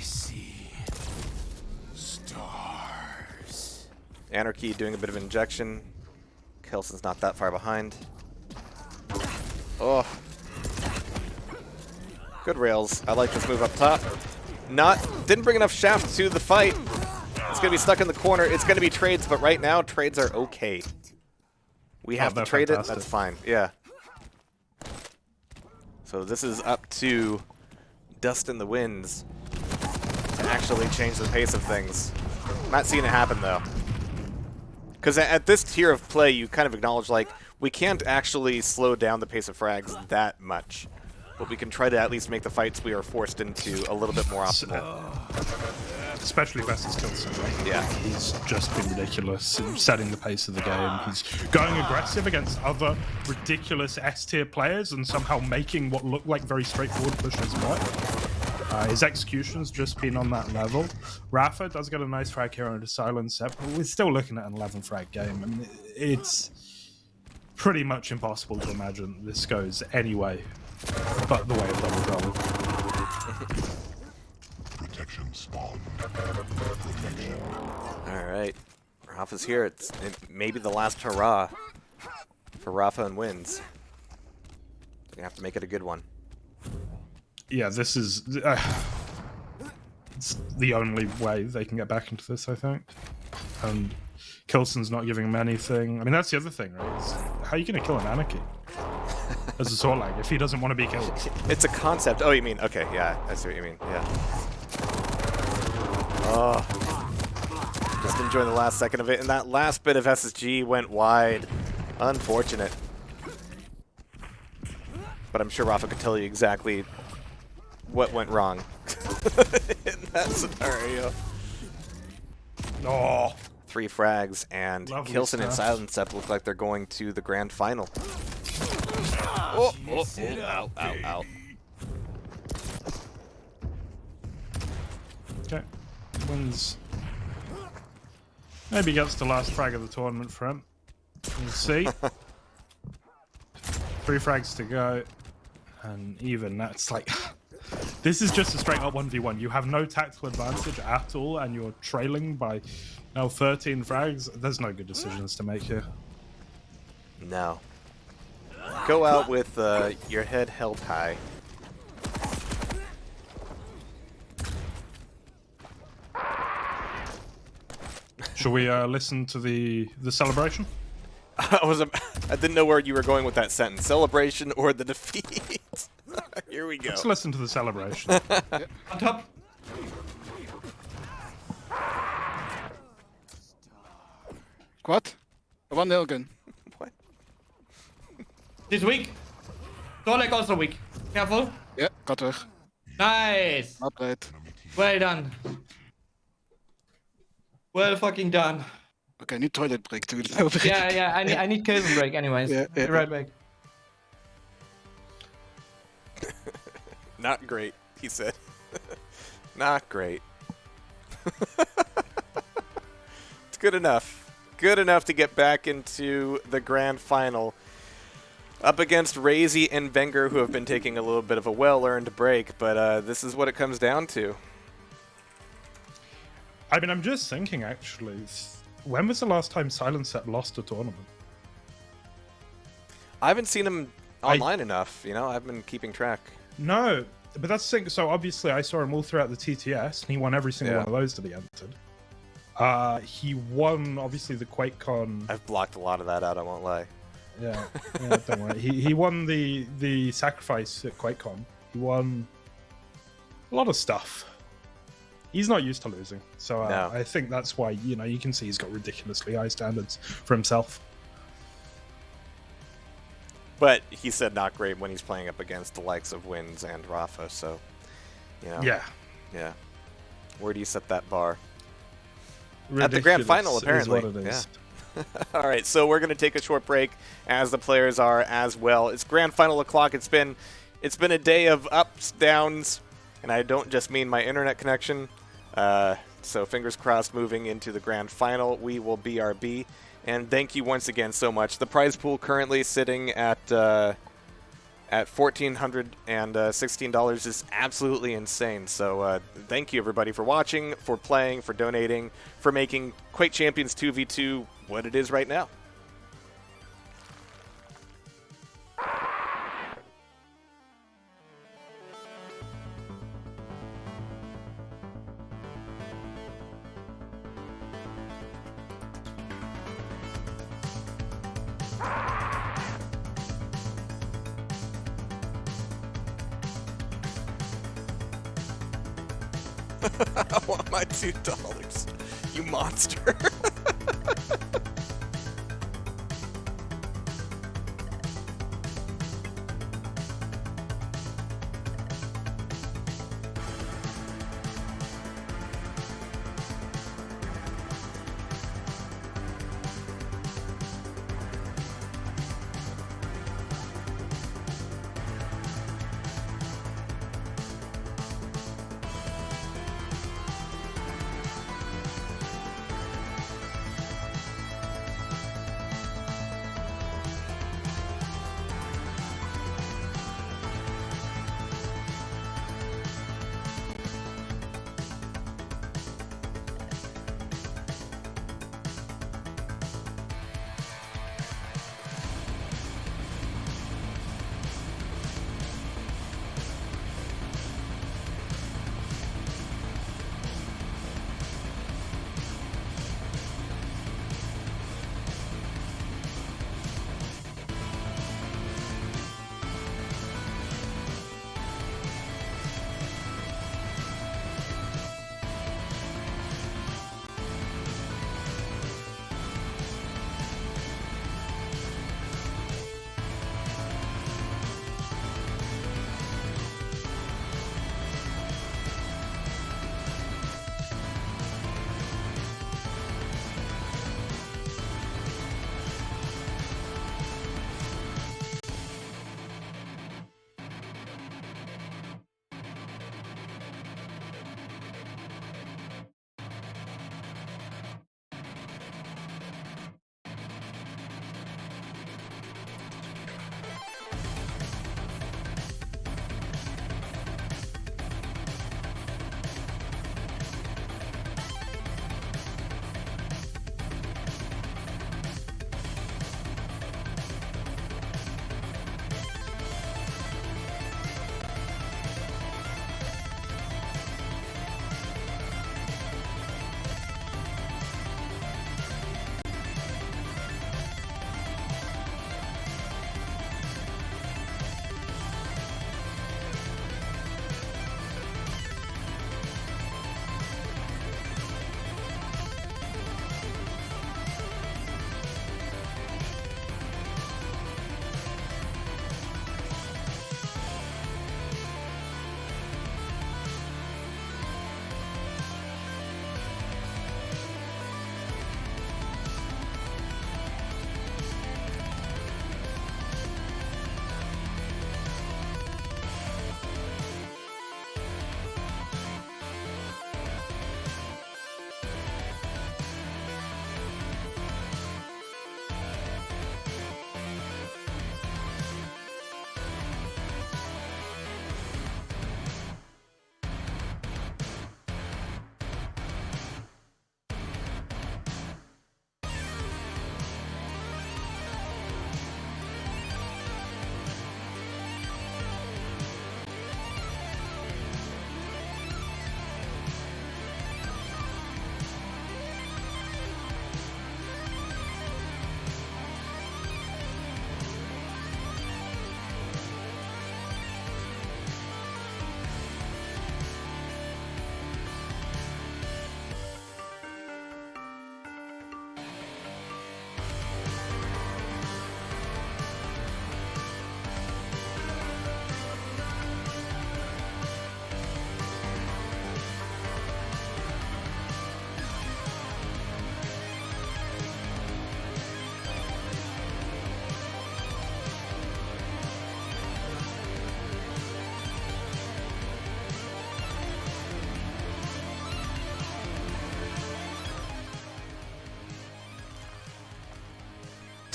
Stars.
Anarchy doing a bit of injection. Kelson's not that far behind. Oh. Good rails. I like this move up top. Didn't bring enough shaft to the fight. It's going to be stuck in the corner. It's going to be trades, but right now, trades are okay. We have to trade it. That's fine. Yeah. So this is up to Dust in the Winds to actually change the pace of things. I'm not seeing it happen, though. Because at this tier of play, you kind of acknowledge, like, we can't actually slow down the pace of frags that much. But we can try to at least make the fights we are forced into a little bit more optimal.
Especially versus Kilson, right?
Yeah.
He's just been ridiculous in setting the pace of the game. He's going aggressive against other ridiculous S-tier players and somehow making what look like very straightforward pushes work. His execution's just been on that level. Rafa does get a nice frag here on the SilentSep, but we're still looking at an 11 frag game. I mean, it's pretty much impossible to imagine this goes any way but the way of double double.
Infection spawned. Protection.
All right, Rafa's here. It may be the last hurrah for Rafa and wins. We have to make it a good one.
Yeah, this is it's the only way they can get back into this, I think. And Kilson's not giving him anything. I mean, that's the other thing, right? It's, how are you going to kill an Anarchy as a Sorlag if he doesn't want to be killed?
It's a concept. Oh, you mean, okay, yeah, I see what you mean, yeah. Oh, just enjoying the last second of it, and that last bit of SSG went wide. Unfortunate. But I'm sure Rafa could tell you exactly what went wrong in that scenario.
Oh,
3 frags, and
lovely
Kilson and
stuff.
Silent Step look like they're going to the grand final. Oh, ow, ow, ow.
Okay. Wins. Maybe gets the last frag of the tournament for him. We'll see. 3 frags to go. And even that's like... This is just a straight up 1v1. You have no tactical advantage at all, and you're trailing by now 13 frags. There's no good decisions to make here.
No. Go out with your head held high.
Shall we listen to the celebration?
I didn't know where you were going with that sentence. Celebration or the defeat? Here we go.
Let's listen to the celebration.
On top.
What? 1-0 gun.
What?
This week. Sorlag also weak. Careful.
Ja, gaat terug.
Nice.
Upgrade.
Well done. Well fucking done.
Okay, nu toilet break.
Yeah, I need Kilson break anyways.
Yeah, yeah.
Be right back.
Not great, he said. Not great. It's good enough. Good enough to get back into the grand final. Up against Razy and Wenger, who have been taking a little bit of a well-earned break, but this is what it comes down to.
I mean, I'm just thinking, actually, when was the last time Silent Set lost a tournament?
I haven't seen him online enough, you know? I've been keeping track.
No, but that's the thing. So obviously I saw him all throughout the TTS, and he won every single one of those that he entered. He won, obviously, the QuakeCon.
I've blocked a lot of that out, I won't lie.
Yeah, don't worry. He won the sacrifice at QuakeCon. He won a lot of stuff. He's not used to losing, so
No.
I think that's why, you know, you can see he's got ridiculously high standards for himself.
But he said not great when he's playing up against the likes of Wins and Rafa, so, you know.
Yeah.
Yeah. Where do you set that bar? At the grand final, apparently.
Is what it is.
Yeah. All right, so we're going to take a short break, as the players are as well. It's grand final o'clock. It's been a day of ups, downs, and I don't just mean my internet connection. So fingers crossed, moving into the grand final, we will BRB. And thank you once again so much. The prize pool currently sitting at $1,416 is absolutely insane. So thank you everybody for watching, for playing, for donating, for making Quake Champions 2v2 what it is right now. I want my $2, you monster.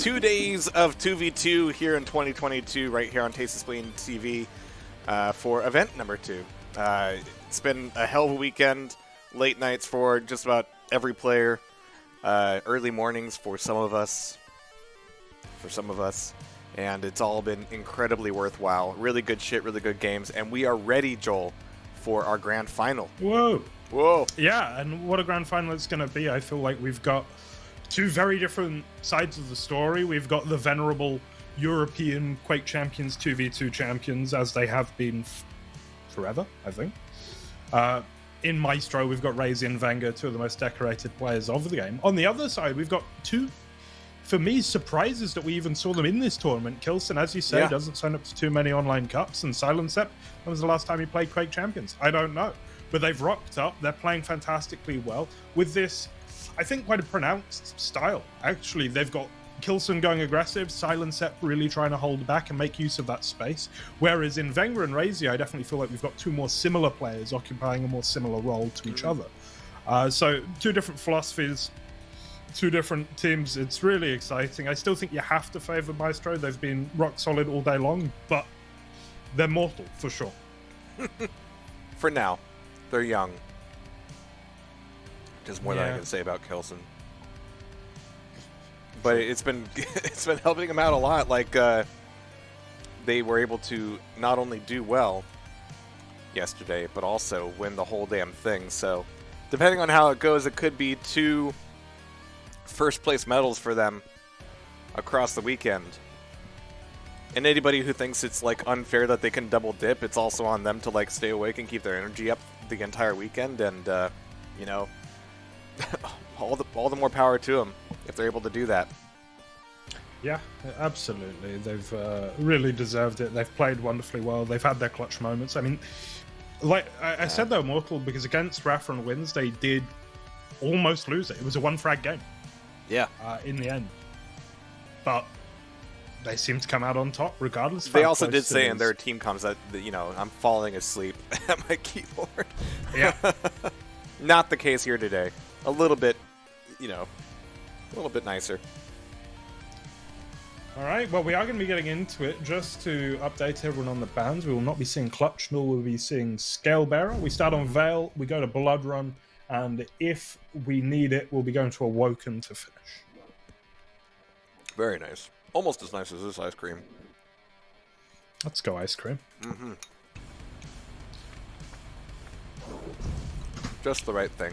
2 days of 2v2 here in 2022, right here on Tasty TV for event number 2. It's been a hell of a weekend. Late nights for just about every player. Early mornings for some of us. And it's all been incredibly worthwhile. Really good shit, really good games. And we are ready, Joel, for our grand final.
Whoa.
Whoa.
Yeah, and what a grand final it's going to be. I feel like we've got two very different sides of the story. We've got the venerable European Quake champions, 2v2 champions, as they have been forever, I think. In Maestro, we've got Razy and Wenger, two of the most decorated players of the game. On the other side, we've got two, for me, surprises that we even saw them in this tournament. Kilson, as you say, doesn't sign up to too many online cups, and Silencep, when was the last time he played Quake Champions? I don't know. But they've rocked up. They're playing fantastically well with this, I think, quite a pronounced style. Actually, they've got Kilson going aggressive, Silencep really trying to hold back and make use of that space. Whereas in Wenger and Razy, I definitely feel like we've got two more similar players occupying a more similar role to each other. So two different philosophies, two different teams. It's really exciting. I still think you have to favor Maestro. They've been rock solid all day long, but they're mortal for sure.
For now. They're young. There's more than I can say about Kelson. But it's been helping them out a lot. Like they were able to not only do well yesterday, but also win the whole damn thing. So depending on how it goes, it could be 2 first place medals for them across the weekend. And anybody who thinks it's like unfair that they can double dip, it's also on them to like stay awake and keep their energy up the entire weekend. And you know, all the more power to them if they're able to do that.
Yeah, absolutely. They've really deserved it. They've played wonderfully well. They've had their clutch moments. I mean, like I said, they're mortal because against Rafa and Wins, they did almost lose it. It was a 1-frag game.
Yeah.
In the end. But they seem to come out on top regardless.
They also did say in their team comms that, you know, I'm falling asleep at my keyboard.
Yeah.
Not the case here today. A little bit, you know, a little bit nicer.
All right, well, we are going to be getting into it. Just to update everyone on the bans, we will not be seeing Clutch, nor will we be seeing Scalebearer. We start on Veil, we go to Blood Run, and if we need it, we'll be going to Awoken to finish.
Very nice. Almost as nice as this ice cream.
Let's go ice cream.
Mm-hmm. Just the right thing.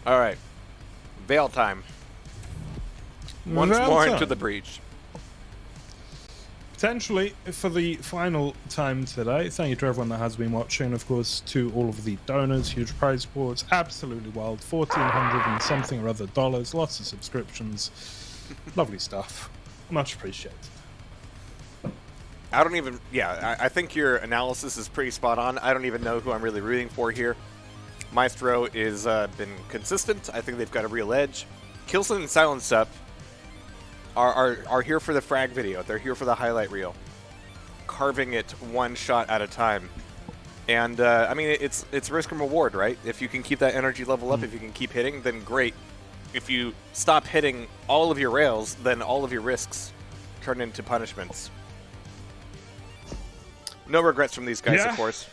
All right. Veil time. Once more into the breach.
Potentially for the final time today. Thank you to everyone that has been watching, and of course to all of the donors. Huge prize supports, absolutely wild. $1,400 and something or other dollars. Lots of subscriptions. Lovely stuff. Much appreciated.
I don't even... Yeah, I think your analysis is pretty spot on. I don't even know who I'm really rooting for here. Maestro is been consistent. I think they've got a real edge. Kilson and Silencep are here for the frag video. They're here for the highlight reel. Carving it one shot at a time. And, I mean, it's risk and reward, right? If you can keep that energy level up, if you can keep hitting, then great. If you stop hitting all of your rails, then all of your risks turn into punishments. No regrets from these guys, of course.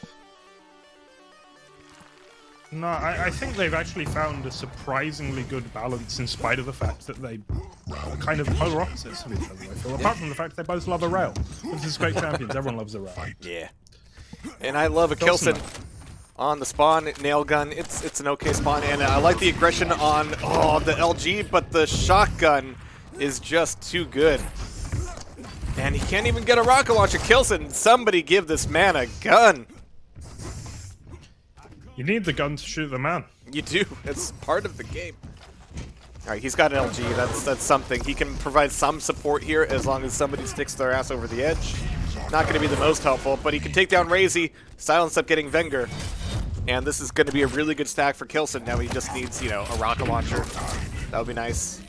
No, I think they've actually found a surprisingly good balance in spite of the fact that they are kind of polar opposites of each other, I feel. Apart from the fact that they both love a rail. This is Quake Champions, everyone loves a rail.
Yeah. And I love a Kilson on the spawn, nail gun. It's an okay spawn, and I like the aggression on the LG, but the shotgun is just too good. And he can't even get a rocket launcher. Kilson, somebody give this man a gun.
You need the gun to shoot the man.
You do. It's part of the game. All right, he's got an LG. That's something. He can provide some support here as long as somebody sticks their ass over the edge. Not going to be the most helpful, but he can take down Razy, silence up getting Wenger. And this is going to be a really good stack for Kilson. Now he just needs, you know, a rocket launcher. That would be nice.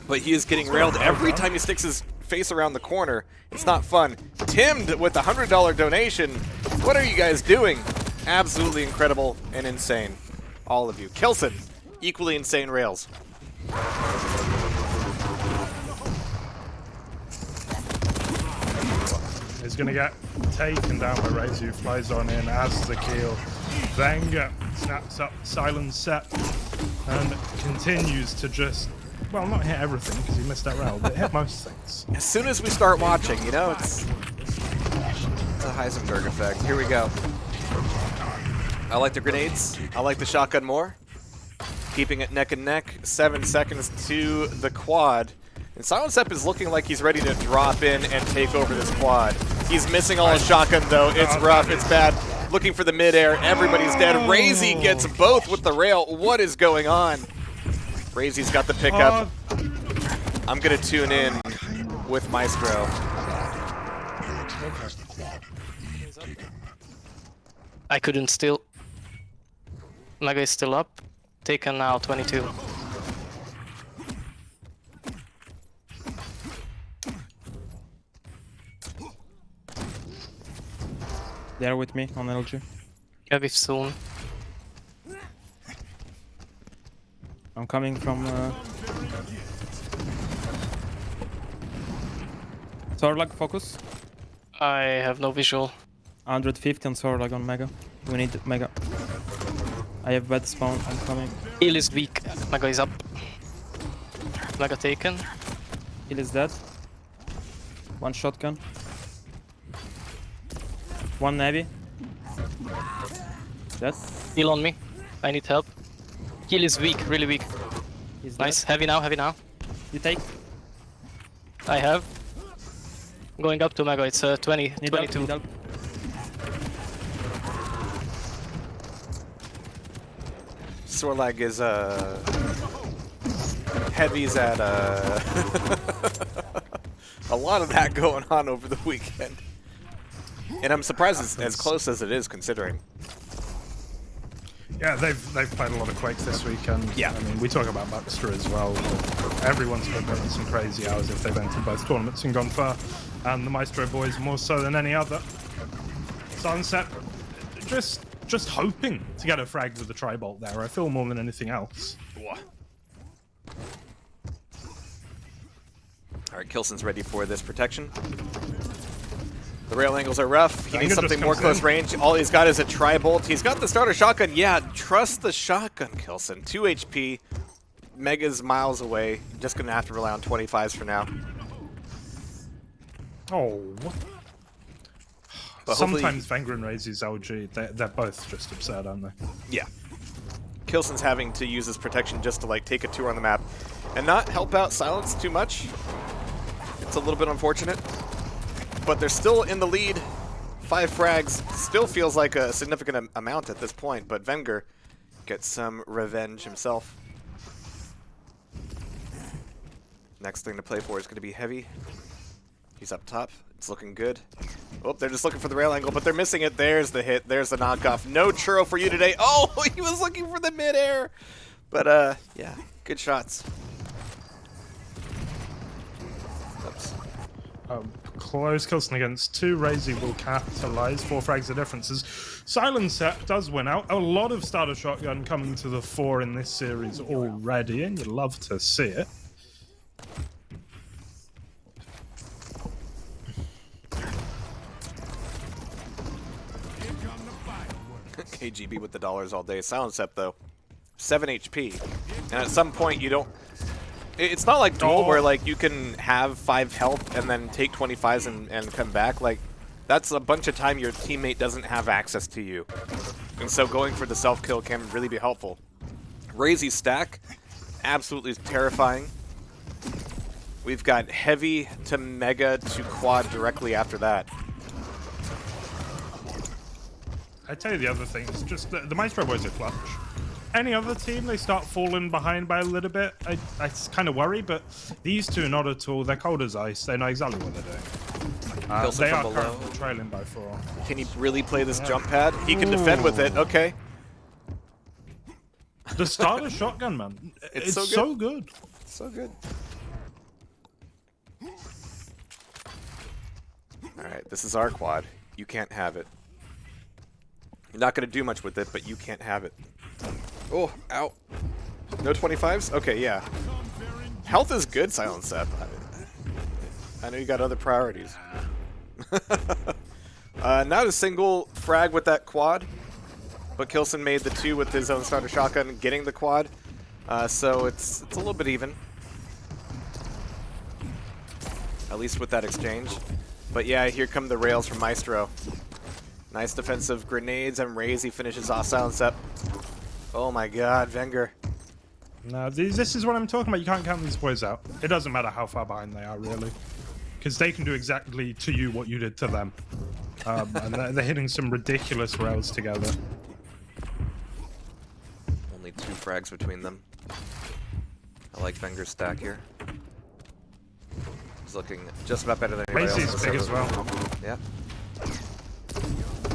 But he is getting railed every time he sticks his face around the corner. It's not fun. Timmed with a $100 donation. What are you guys doing? Absolutely incredible and insane. All of you. Kilson, equally insane rails.
is going to get taken down by Razor, who flies on in as the kill. Wenger snaps up Silence Set and continues to just, well, not hit everything because he missed that rail, but hit most things.
As soon as we start watching, you know, it's a Heisenberg effect. Here we go. I like the grenades. I like the shotgun more. Keeping it neck and neck. 7 seconds to the quad. And Silence Up is looking like he's ready to drop in and take over this quad. He's missing all his shotgun though. It's rough. It's bad. Looking for the midair. Everybody's dead. Razy gets both with the rail. What is going on? Razy's got the pickup. I'm going to tune in with Maestro.
I couldn't steal. Mega is still up. Taken now, 22.
They're with me on LG.
Heavy soon.
I'm coming from Sorlag, focus.
I have no visual.
150 on Sorlag on Mega. We need Mega. I have bad spawn, I'm coming.
Heal is weak. Mega is up. Mega taken.
Heal is dead. One shotgun. One Navy. Dead.
Heal on me. I need help. Heal is weak, really weak.
He's
Nice.
dead.
Heavy now, heavy now.
You take.
I have. Going up to Mega, it's 20,
Need
22.
help, need help.
Sorlag is heavies at a lot of that going on over the weekend. And I'm surprised it's as close as it is considering.
Yeah, they've played a lot of Quakes this weekend.
Yeah.
I mean, we talk about Buckster as well, but everyone's been putting some crazy hours if they've entered both tournaments and gone far. And the Maestro boys more so than any other. Sunset, just hoping to get a frag with the tri-bolt there, I feel, more than anything else.
Alright, Kilson's ready for this protection. The rail angles are rough. He needs something more close range. All he's got is a tri-bolt. He's got the starter shotgun. Yeah, trust the shotgun, Kilson. 2 HP. Mega's miles away. Just going to have to rely on 25s for now.
Oh.
But
sometimes Wenger and Razy's LG, they're both just absurd, aren't they?
Yeah. Kilson's having to use his protection just to like take a tour on the map and not help out Silence too much. It's a little bit unfortunate. But they're still in the lead. 5 frags. Still feels like a significant amount at this point, but Wenger gets some revenge himself. Next thing to play for is going to be Heavy. He's up top. It's looking good. Oh, they're just looking for the rail angle, but they're missing it. There's the hit. There's the knockoff. No churro for you today. Oh, he was looking for the midair. But, yeah, good shots. Oops.
Close Kilson against 2. Razy will capitalize. 4 frags of differences. Silence Set does win out. A lot of starter shotgun coming to the fore in this series already, and you'd love to see it.
KGB with the dollars all day. Silence Up though, 7 HP, and at some point you don't. It's not like Duel where like you can have 5 health and then take 25s and come back. Like that's a bunch of time your teammate doesn't have access to you, and so going for the self kill can really be helpful. Razy's stack, absolutely terrifying. We've got Heavy to Mega to Quad directly after that.
I tell you the other thing, it's just the Maestro boys are clutch. Any other team, they start falling behind by a little bit. I kind of worry, but these two not at all. They're cold as ice. They know exactly what they're doing. They are currently trailing by 4.
Can he really play this jump pad? He can defend with it. Okay.
The starter shotgun, man. It's so good.
So good. All right, this is our quad. You can't have it. You're not going to do much with it, but you can't have it. Oh, ow. No 25s? Okay, yeah. Health is good, Silence Up. I know you got other priorities. Not a single frag with that quad, but Kilson made the 2 with his own starter shotgun, getting the quad. So it's a little bit even. At least with that exchange. But yeah, here come the rails from Maestro. Nice defensive grenades, and Razy finishes off Silence Up. Oh my god, Wenger.
No, this is what I'm talking about. You can't count these boys out. It doesn't matter how far behind they are, really. Because they can do exactly to you what you did to them. And they're hitting some ridiculous rails together.
Only 2 frags between them. I like Wenger's stack here. He's looking just about better than anybody else.
Razy's big as well.
Yeah.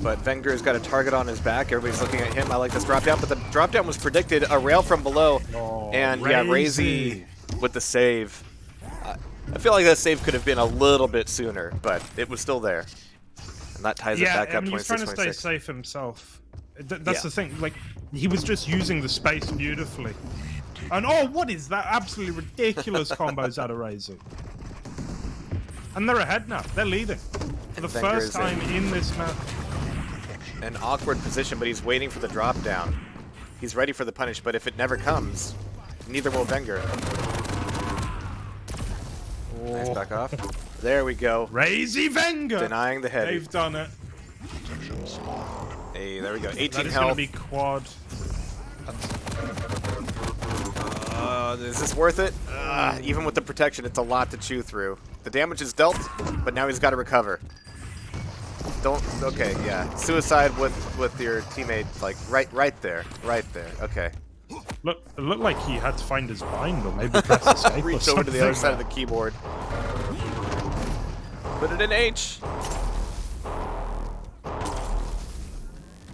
But Wenger's got a target on his back. Everybody's looking at him. I like this drop down, but the drop down was predicted. A rail from below.
Oh,
and yeah, Razy with the save. I feel like that save could have been a little bit sooner, but it was still there. And that ties it back up 26-26.
He's trying to stay safe himself. That's the thing. Like, he was just using the space beautifully. And oh, what is that? Absolutely ridiculous combos out of Razy. And they're ahead now. They're leading. For the first time in this map.
An awkward position, but he's waiting for the drop down. He's ready for the punish, but if it never comes, neither will Wenger. Oh. Nice back off. There we go.
Razy Wenger!
Denying the head.
They've done it.
Hey, there we go. 18
that is
health.
Gonna be quad.
Is this worth it? Even with the protection, it's a lot to chew through. The damage is dealt, but now he's got to recover. Okay, yeah. Suicide with your teammate, like right there. Okay.
Look, it looked like he had to find his bind or maybe press escape.
Reach over to the other side of the keyboard. Put it in H.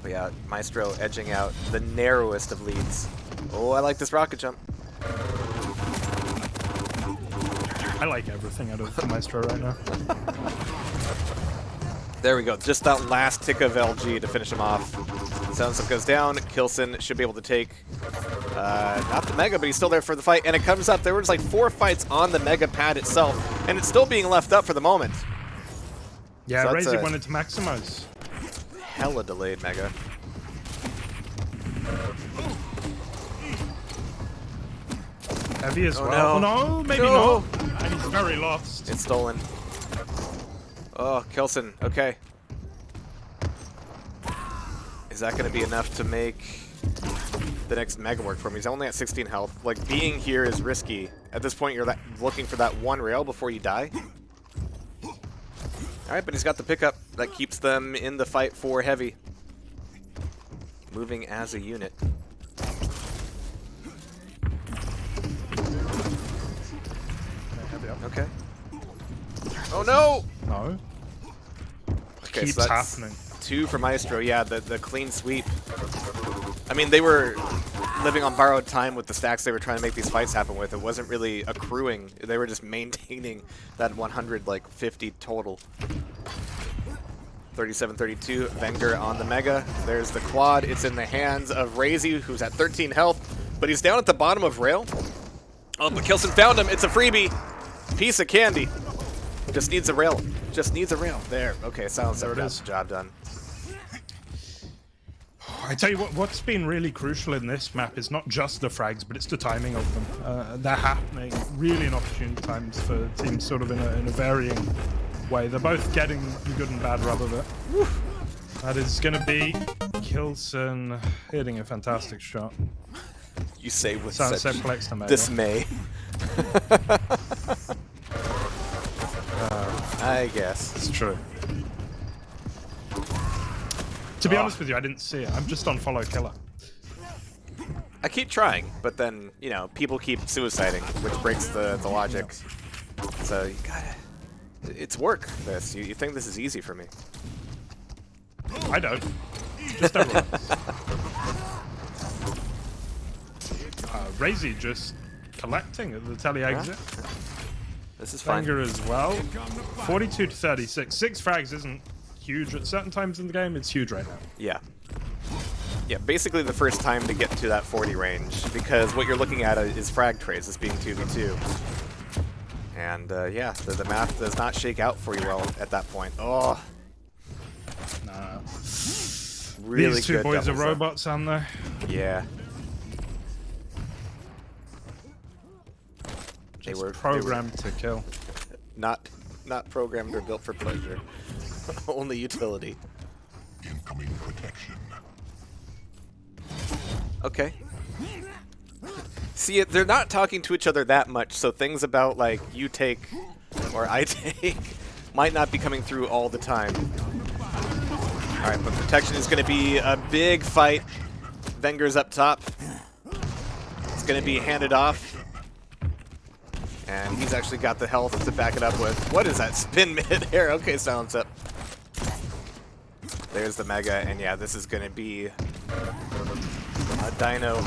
But yeah, Maestro edging out the narrowest of leads. Oh, I like this rocket jump.
I like everything out of Maestro right now.
There we go. Just that last tick of LG to finish him off. Silence Up goes down. Kilson should be able to take not the Mega, but he's still there for the fight. And it comes up. There was like 4 fights on the Mega pad itself, and it's still being left up for the moment.
Yeah, so Razy wanted to maximize.
Hella delayed Mega.
Heavy as well.
No.
Oh, no, maybe not. And he's very lost.
It's stolen. Oh, Kilson. Okay. Is that going to be enough to make the next Mega work for him? He's only at 16 health. Like, being here is risky. At this point, you're looking for that 1 rail before you die. Alright, but he's got the pickup that keeps them in the fight for heavy. Moving as a unit. Okay. Oh no!
No.
Okay,
Keeps
so that's
happening.
2 for Maestro. Yeah, the clean sweep. I mean, they were living on borrowed time with the stacks they were trying to make these fights happen with. It wasn't really accruing. They were just maintaining that 150 total. 37-32. Wenger on the Mega. There's the quad. It's in the hands of Razy, who's at 13 health, but he's down at the bottom of rail. Oh, but Kilson found him. It's a freebie. Piece of candy. Just needs a rail. Just needs a rail. There. Okay, Silence Up got the job done.
I tell you what's been really crucial in this map is not just the frags, but it's the timing of them. They're happening really in opportune times for teams sort of in a varying way. They're both getting the good and bad rub of it. Woo. That is going to be Kilson hitting a fantastic shot.
You say with
such
dismay. I guess.
It's true. To be honest with you, I didn't see it. I'm just on follow killer.
I keep trying, but then, you know, people keep suiciding, which breaks the logic. So you gotta... It's work, this. You think this is easy for me.
I don't. Just don't run. Razy just collecting at the tele exit.
Yeah. This is fine.
Wenger as well. 42-36. 6 frags isn't huge at certain times in the game. It's huge right now.
Yeah. Yeah, basically the first time to get to that 40 range, because what you're looking at is frag trades, this being 2v2. And yeah, the math does not shake out for you well at that point. Oh,
Nah.
really
These two
good
boys are
doubles, though.
robots, aren't they?
Yeah.
Just
they were
programmed to kill.
not programmed or built for pleasure. Only utility.
Incoming protection.
Okay. See, they're not talking to each other that much, so things about, like, you take or I take might not be coming through all the time. Alright, but protection is going to be a big fight. Wenger's up top. It's going to be handed off. And he's actually got the health to back it up with. What is that spin mid-air? Okay, silence up. There's the Mega, and yeah, this is going to be a dino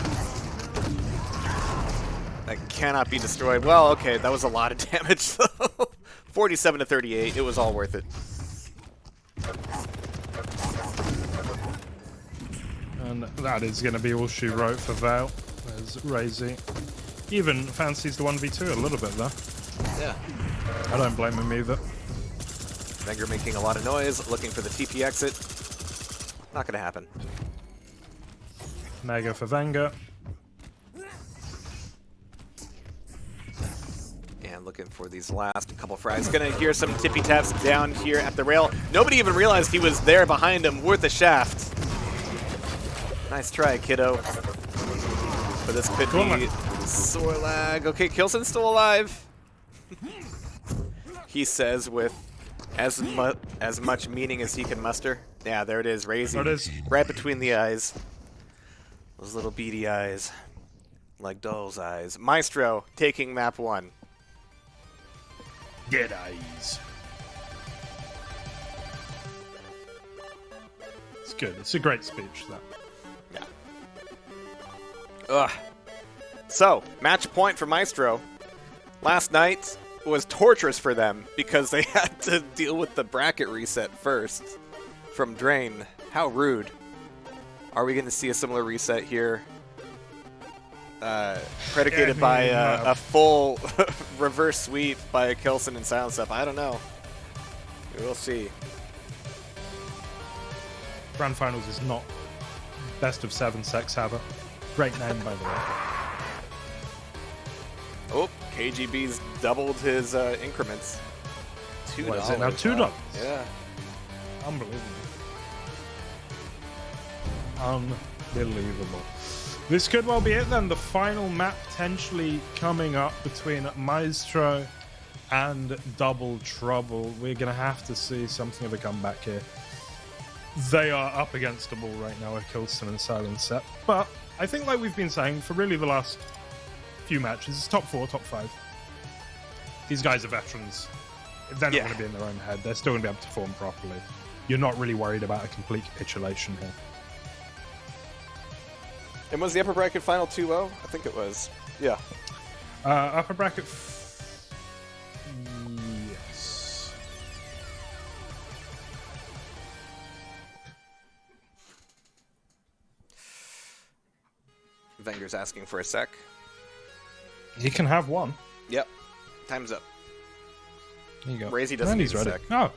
that cannot be destroyed. Well, okay, that was a lot of damage, though. 47 to 38, it was all worth it.
And that is going to be all she wrote for Vale. There's Razy. Even fancies the 1v2 a little bit, though.
Yeah.
I don't blame him either.
Wenger making a lot of noise, looking for the TP exit. Not going to happen.
Mega for Wenger.
And looking for these last couple fries. Gonna hear some tippy taps down here at the rail. Nobody even realized he was there behind him, worth a shaft. Nice try, kiddo. But this could be sore lag. Okay, Kilson's still alive. He says with as much meaning as he can muster. Yeah, there it is, Razy.
There it is.
Right between the eyes. Those little beady eyes. Like doll's eyes. Maestro taking map 1.
Dead eyes. It's good. It's a great speech, that.
Yeah. Ugh. So, match point for Maestro. Last night was torturous for them because they had to deal with the bracket reset first from Drain. How rude. Are we going to see a similar reset here? Predicated by a full reverse sweep by Kilson and Silence Up. I don't know. We'll see.
Grand Finals is not best of 7 Sex Havoc. Great name, by the way.
Oh, KGB's doubled his increments. $2.
What is it now? $2?
Yeah.
Unbelievable. Unbelievable. This could well be it then. The final map potentially coming up between Maestro and Double Trouble. We're going to have to see something of a comeback here. They are up against a wall right now with Kilson and Silent Set. But I think, like we've been saying for really the last few matches, it's top 4, top 5. These guys are veterans. They're not going to be in their own head. They're still going to be able to perform properly. You're not really worried about a complete capitulation here.
And was the upper bracket final 2-0? I think it was. Yeah.
Upper bracket. Yes.
Wenger's asking for a sec.
You can have one.
Yep. Time's up.
There you go.
Razy doesn't need a sec.
Oh.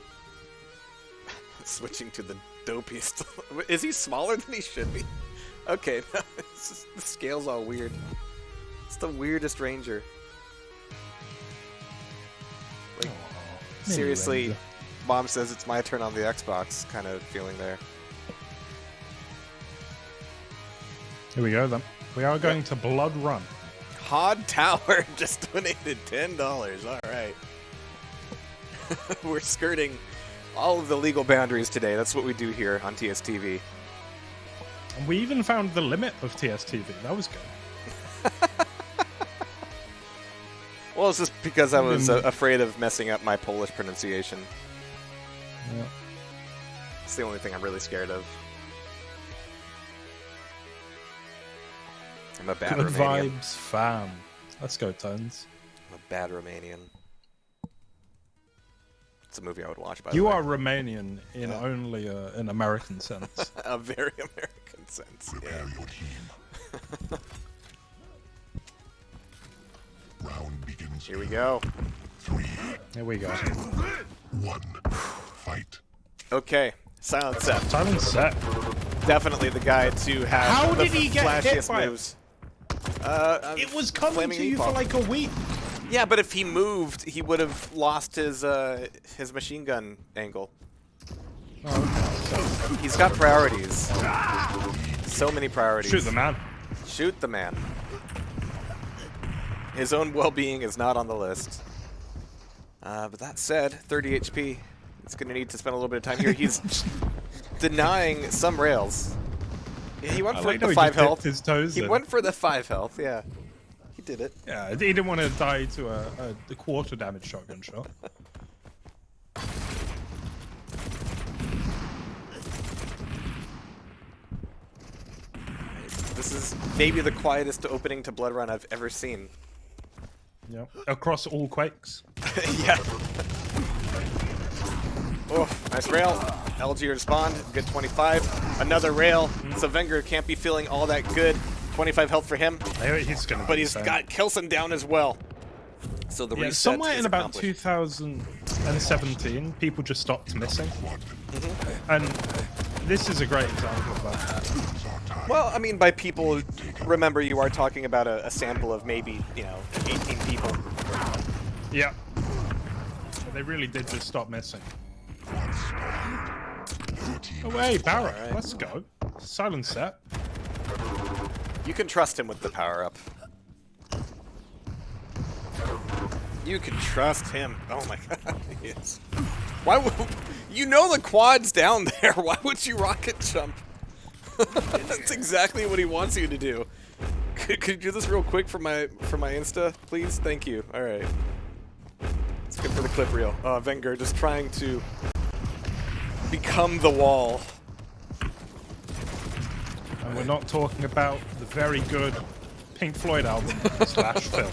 Switching to the dopiest. Is he smaller than he should be? Okay, the scale's all weird. It's the weirdest ranger. Like, seriously,
ranger.
Mom says it's my turn on the Xbox kind of feeling there.
Here we go then. We are going to Blood Run.
Hod Tower just donated $10. All right. We're skirting all of the legal boundaries today. That's what we do here on TSTV.
And we even found the limit of TSTV. That was good.
Well, it's just because I was afraid of messing up my Polish pronunciation.
Yeah.
It's the only thing I'm really scared of. I'm a bad
Good
Romanian.
vibes, fam. Let's go, Tones.
I'm a bad Romanian. It's a movie I would watch, by the
You
way.
are Romanian in only an American sense.
A very American sense, yeah.
Prepare your team. Round begins.
Here we go.
Here we go.
1. Fight.
Okay, Silent Set.
Silent Set.
Definitely the guy to have
How
the
did he get hit
flashiest
by it?
moves.
It was coming
Flaming
to you for
meatball.
like a week.
Yeah, but if he moved, he would have lost his machine gun angle.
Oh,
He's got priorities. So many priorities.
shoot the man.
Shoot the man. His own well-being is not on the list. But that said, 30 HP. He's going to need to spend a little bit of time here. He's denying some rails. Yeah, he went
I
for
like
the
how he
5
just dipped
health.
his toes
He
in.
went for the 5 health, yeah. He did it.
Yeah, he didn't want to die to a quarter damage shotgun shot.
This is maybe the quietest opening to Blood Run I've ever seen.
Yeah. Across all Quakes.
Yeah. Oh, nice rail. LG to respond. Good 25. Another rail. So Wenger can't be feeling all that good. 25 health for him.
He's gonna
But
be
he's
insane.
got Kelson down as well. So the
Yeah,
reset
somewhere
is
in about
accomplished.
2017, people just stopped missing. And this is a great example of that.
Well, I mean, by people, remember you are talking about a sample of maybe, 18 people.
Yeah. But they really did just stop missing. Away, Barrett.
Alright.
Let's go. Silent Set.
You can trust him with the power-up. You can trust him. Oh my god, yes. Why would... You know the quad's down there. Why would you rocket jump? That's exactly what he wants you to do. Could you do this real quick for my Insta, please? Thank you. All right. It's good for the clip reel. Wenger just trying to become the wall.
And we're not talking about the very good Pink Floyd album slash film.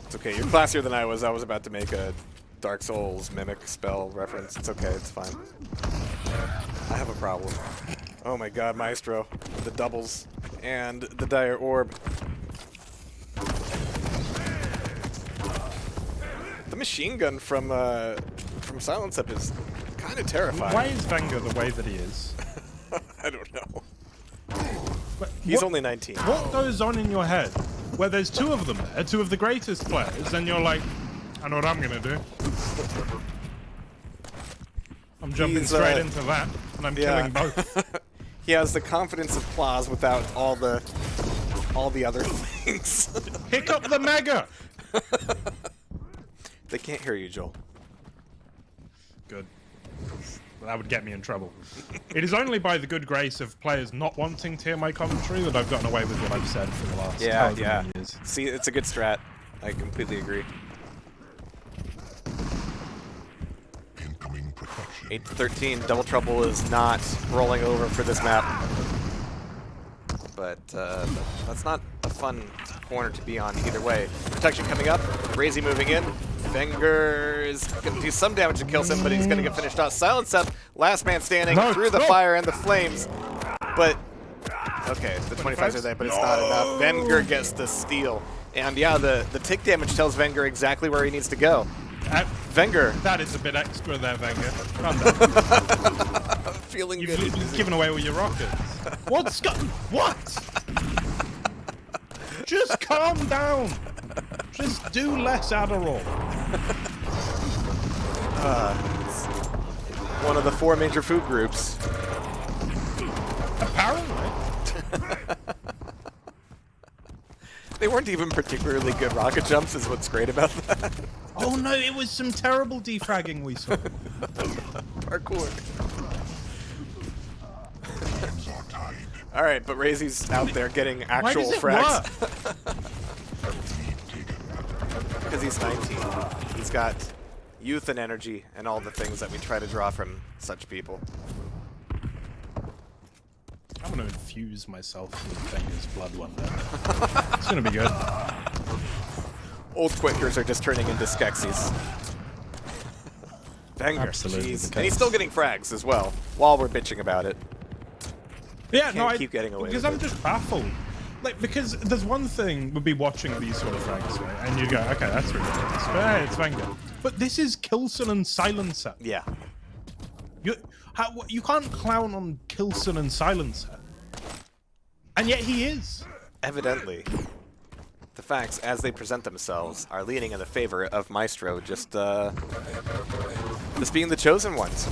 It's okay. You're classier than I was. I was about to make a Dark Souls mimic spell reference. It's okay. It's fine. I have a problem. Oh my god, Maestro. The doubles and the dire orb. The machine gun from Silence Up is kind of terrifying.
Why is Wenger the way that he is?
I don't know.
But
He's
what-
only 19.
What goes on in your head where there's two of them there, two of the greatest players, and you're like, I know what I'm gonna do. I'm jumping
He's,
straight into that, and I'm killing both.
He has the confidence of Claws without all the other things.
Pick up the Mega!
They can't hear you, Joel.
Good. That would get me in trouble. It is only by the good grace of players not wanting to hear my commentary that I've gotten away with what I've said for the last however many years.
See, it's a good strat. I completely agree.
Incoming protection.
8-13, Double Trouble is not rolling over for this map. But that's not a fun corner to be on either way. Protection coming up, Razy moving in. Wenger is going to do some damage to kill him, but he's going to get finished off. Silence Up, last man standing through the fire and the flames. But, okay, the 25s are there, but it's not enough. Wenger gets the steal. And yeah, the tick damage tells Wenger exactly where he needs to go. Wenger.
That is a bit extra there, Wenger. Calm down.
Feeling good.
You've given away all your rockets. What? Just calm down. Just do less Adderall.
One of the 4 major food groups.
Apparently.
They weren't even particularly good rocket jumps, is what's great about that.
Oh no, it was some terrible defragging we saw.
Parkour. Alright, but Razy's out there getting actual frags. Because he's 19. He's got youth and energy and all the things that we try to draw from such people.
I'm gonna infuse myself with Wenger's blood one day. It's gonna be good.
Old Quakers are just turning into Skeksis. Wenger,
Absolutely
jeez.
the
And he's
case.
still getting frags as well, while we're bitching about it.
Yeah, no,
Can't keep getting away
because
with
I'm
it.
just baffled. Like, because there's one thing would be watching these sort of things, right? And you go, okay, that's ridiculous. But hey, it's Wenger. But this is Kilson and Silencer.
Yeah.
You can't clown on Kilson and Silencer. And yet he is.
Evidently. The facts, as they present themselves, are leaning in the favor of Maestro just being the chosen ones.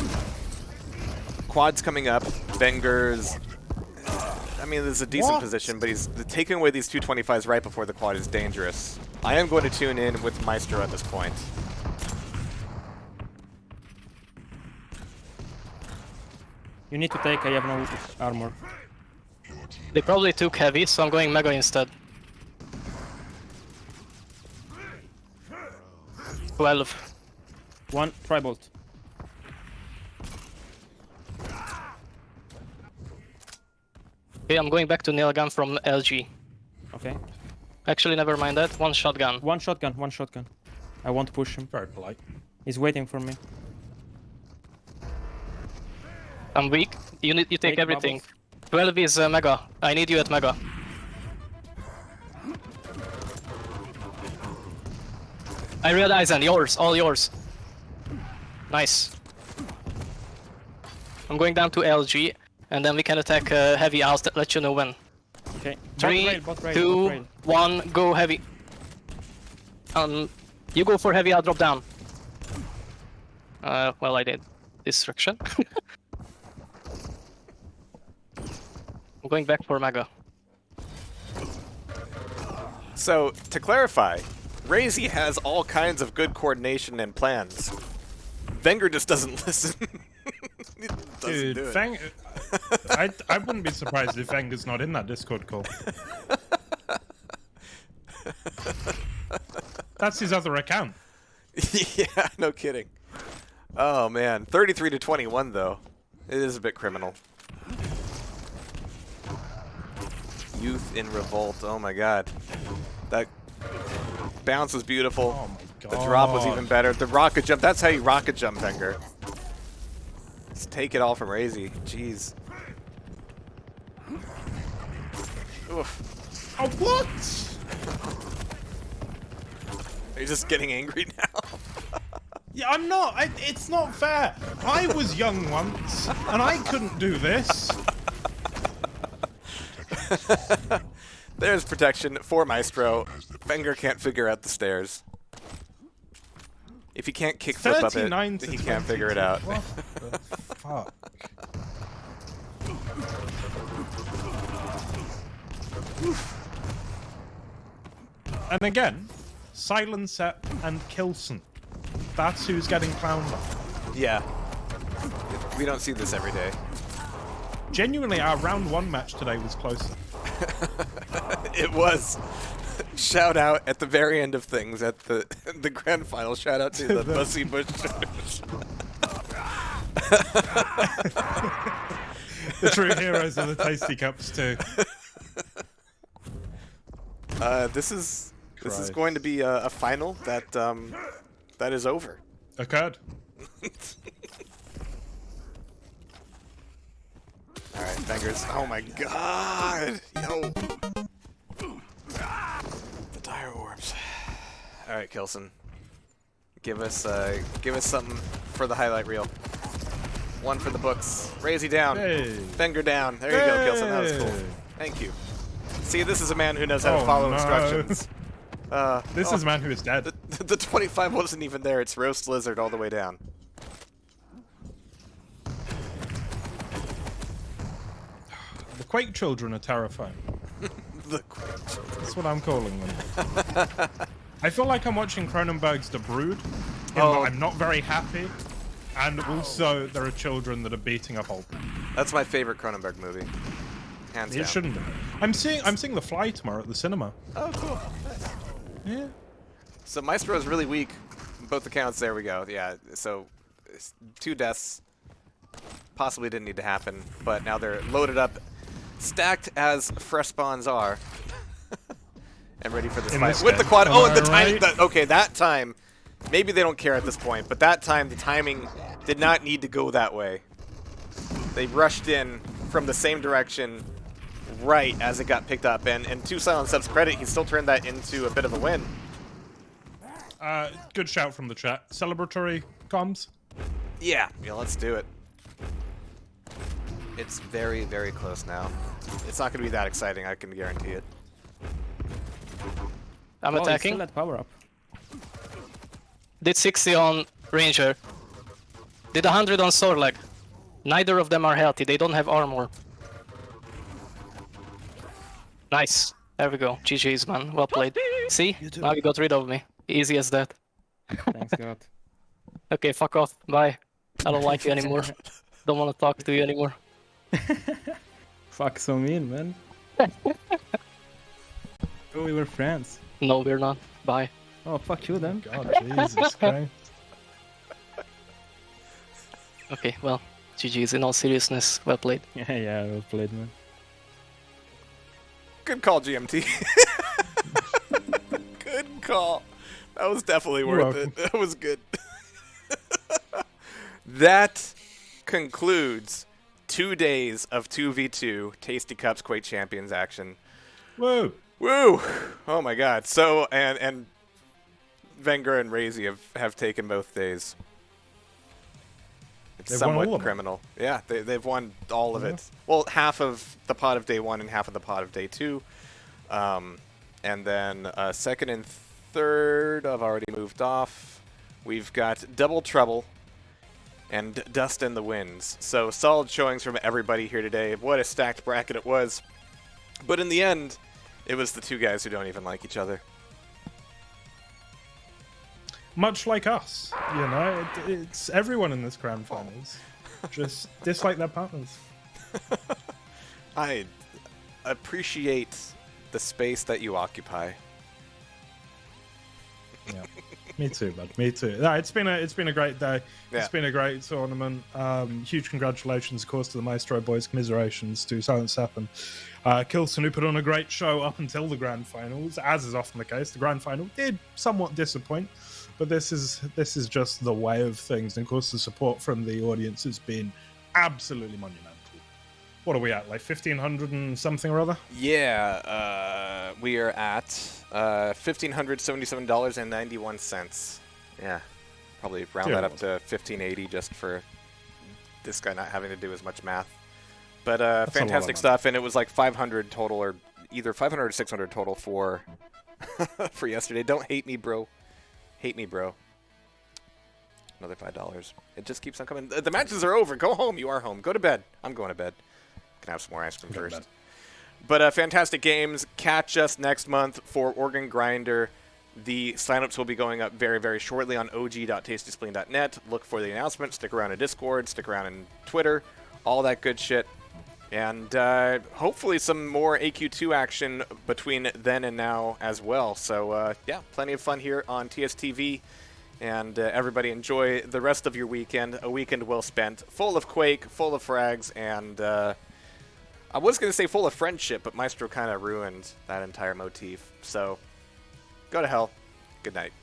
Quad's coming up. Wenger's... I mean, this is a decent position, but he's taking away these 225s right before the quad is dangerous. I am going to tune in with Maestro at this point.
You need to take, I have no armor.
They probably took heavy, so I'm going Mega instead. 12.
One Tribolt.
Okay, I'm going back to nail gun from LG.
Okay.
Actually, never mind that. One shotgun.
One shotgun, one shotgun. I won't push him.
Very polite.
He's waiting for me.
I'm weak. You take
Take
everything.
bubbles.
12 is Mega. I need you at Mega. I realize, and yours, all yours. Nice. I'm going down to LG, and then we can attack heavy. I'll let you know when.
Okay.
3,
bot rail,
2,
bot rail.
1, go heavy. You go for heavy, I'll drop down. Well, I did. Destruction. I'm going back for Mega.
So, to clarify, Razy has all kinds of good coordination and plans. Wenger just doesn't listen.
Dude,
do it.
Fang... I wouldn't be surprised if Wenger's not in that Discord call. That's his other account.
Yeah, no kidding. Oh man, 33 to 21 though. It is a bit criminal. Youth in revolt. Oh my god. That bounce was beautiful.
Oh my god.
The drop was even better. The rocket jump, that's how you rocket jump, Wenger. Just take it all from Razy. Jeez. Oof.
Oh, what?
Are you just getting angry now?
Yeah, I'm not. It's not fair. I was young once, and I couldn't do this.
There's protection for Maestro. Wenger can't figure out the stairs. If he can't kickflip up it, he can't figure it out.
What the fuck? And again, Silencer and Kilson. That's who's getting clowned on.
Yeah. We don't see this every day.
Genuinely, our round 1 match today was closer.
It was. Shout out at the very end of things at the grand final. Shout out to the Bussy Bush.
The true heroes of the TastyCups too.
This is going to be a final that that is over.
Occurred.
All right, Fingers. Oh my god, yo. The dire orbs. All right, Kilson. Give us something for the highlight reel. One for the books. Razy down.
Hey.
Finger down. There you go, Kilson. That was cool. Thank you. See, this is a man who knows how to follow instructions.
This is a man who is dead.
The 25 wasn't even there. It's Roast Lizard all the way down.
The Quake children are terrifying.
The Quake children.
That's what I'm calling them. I feel like I'm watching Cronenberg's The Brood. I'm not very happy. And also, there are children that are beating up old men.
That's my favorite Cronenberg movie. Hands down.
It shouldn't be. I'm seeing The Fly tomorrow at the cinema.
Oh, cool. Nice.
Yeah.
So Maestro is really weak. Both accounts, there we go. Yeah, so 2 deaths possibly didn't need to happen, but now they're loaded up, stacked as fresh spawns are, and ready for this fight. With the quad. Oh, and the timing. Okay, that time, maybe they don't care at this point, but that time, the timing did not need to go that way. They rushed in from the same direction right as it got picked up. And to Silent Sub's credit, he still turned that into a bit of a win.
Good shout from the chat. Celebratory comms?
Yeah, let's do it. It's very, very close now. It's not going to be that exciting, I can guarantee it.
I'm
Oh,
attacking.
still at power up.
Did 60 on Ranger. Did 100 on Sorlag. Neither of them are healthy. They don't have armor. Nice. There we go. GG's, man. Well played. See? Now you got rid of me. Easy as that.
Thanks God.
Okay, fuck off. Bye. I don't like you anymore. Don't want to talk to you anymore.
Fuck, so mean, man. Oh, we were friends.
No, we're not. Bye.
Oh, fuck you then.
God, Jesus Christ.
Okay, well, GG's in all seriousness. Well played.
Yeah, well played, man.
Good call, GMT. Good call. That was definitely worth it. That was good. That concludes 2 days of 2v2 TastyCups Quake Champions action.
Whoa.
Woo! Oh my god. So, and Wenger and Razy have taken both days. It's
They've won all
somewhat
of them.
criminal. Yeah, they've won all of it. Well, half of the pot of day 1 and half of the pot of day 2. And then second and third I've already moved off. We've got Double Trouble and Dust in the Winds. So solid showings from everybody here today. What a stacked bracket it was. But in the end, it was the two guys who don't even like each other.
Much like us, you know, it's everyone in this grand finals just dislike their partners.
I appreciate the space that you occupy.
Yeah, me too, bud. Me too. No, it's been a great day.
Yeah.
It's been a great tournament. Huge congratulations, of course, to the Maestro boys. Commiserations to Silent Sap and Kilson, who put on a great show up until the grand finals. As is often the case, the grand final did somewhat disappoint, but this is just the way of things. And of course, the support from the audience has been absolutely monumental. What are we at? Like 1,500 and something or other?
Yeah, we are at $1,577.91. Yeah, probably round that up to $1,580 just for this guy not having to do as much math. But fantastic stuff, and it was like 500 total, or either 500 or 600 total for for yesterday. Don't hate me, bro. Hate me, bro. Another $5. It just keeps on coming. The matches are over. Go home. You are home. Go to bed. I'm going to bed. Can have some more ice cream first. But fantastic games. Catch us next month for Organ Grinder. The signups will be going up very, very shortly on og.tastyspleen.net. Look for the announcement. Stick around in Discord. Stick around in Twitter. All that good shit. And hopefully some more AQ2 action between then and now as well. So, yeah, plenty of fun here on TSTV. And everybody enjoy the rest of your weekend. A weekend well spent. Full of Quake, full of frags, and I was going to say full of friendship, but Maestro kind of ruined that entire motif. So, go to hell. Good night.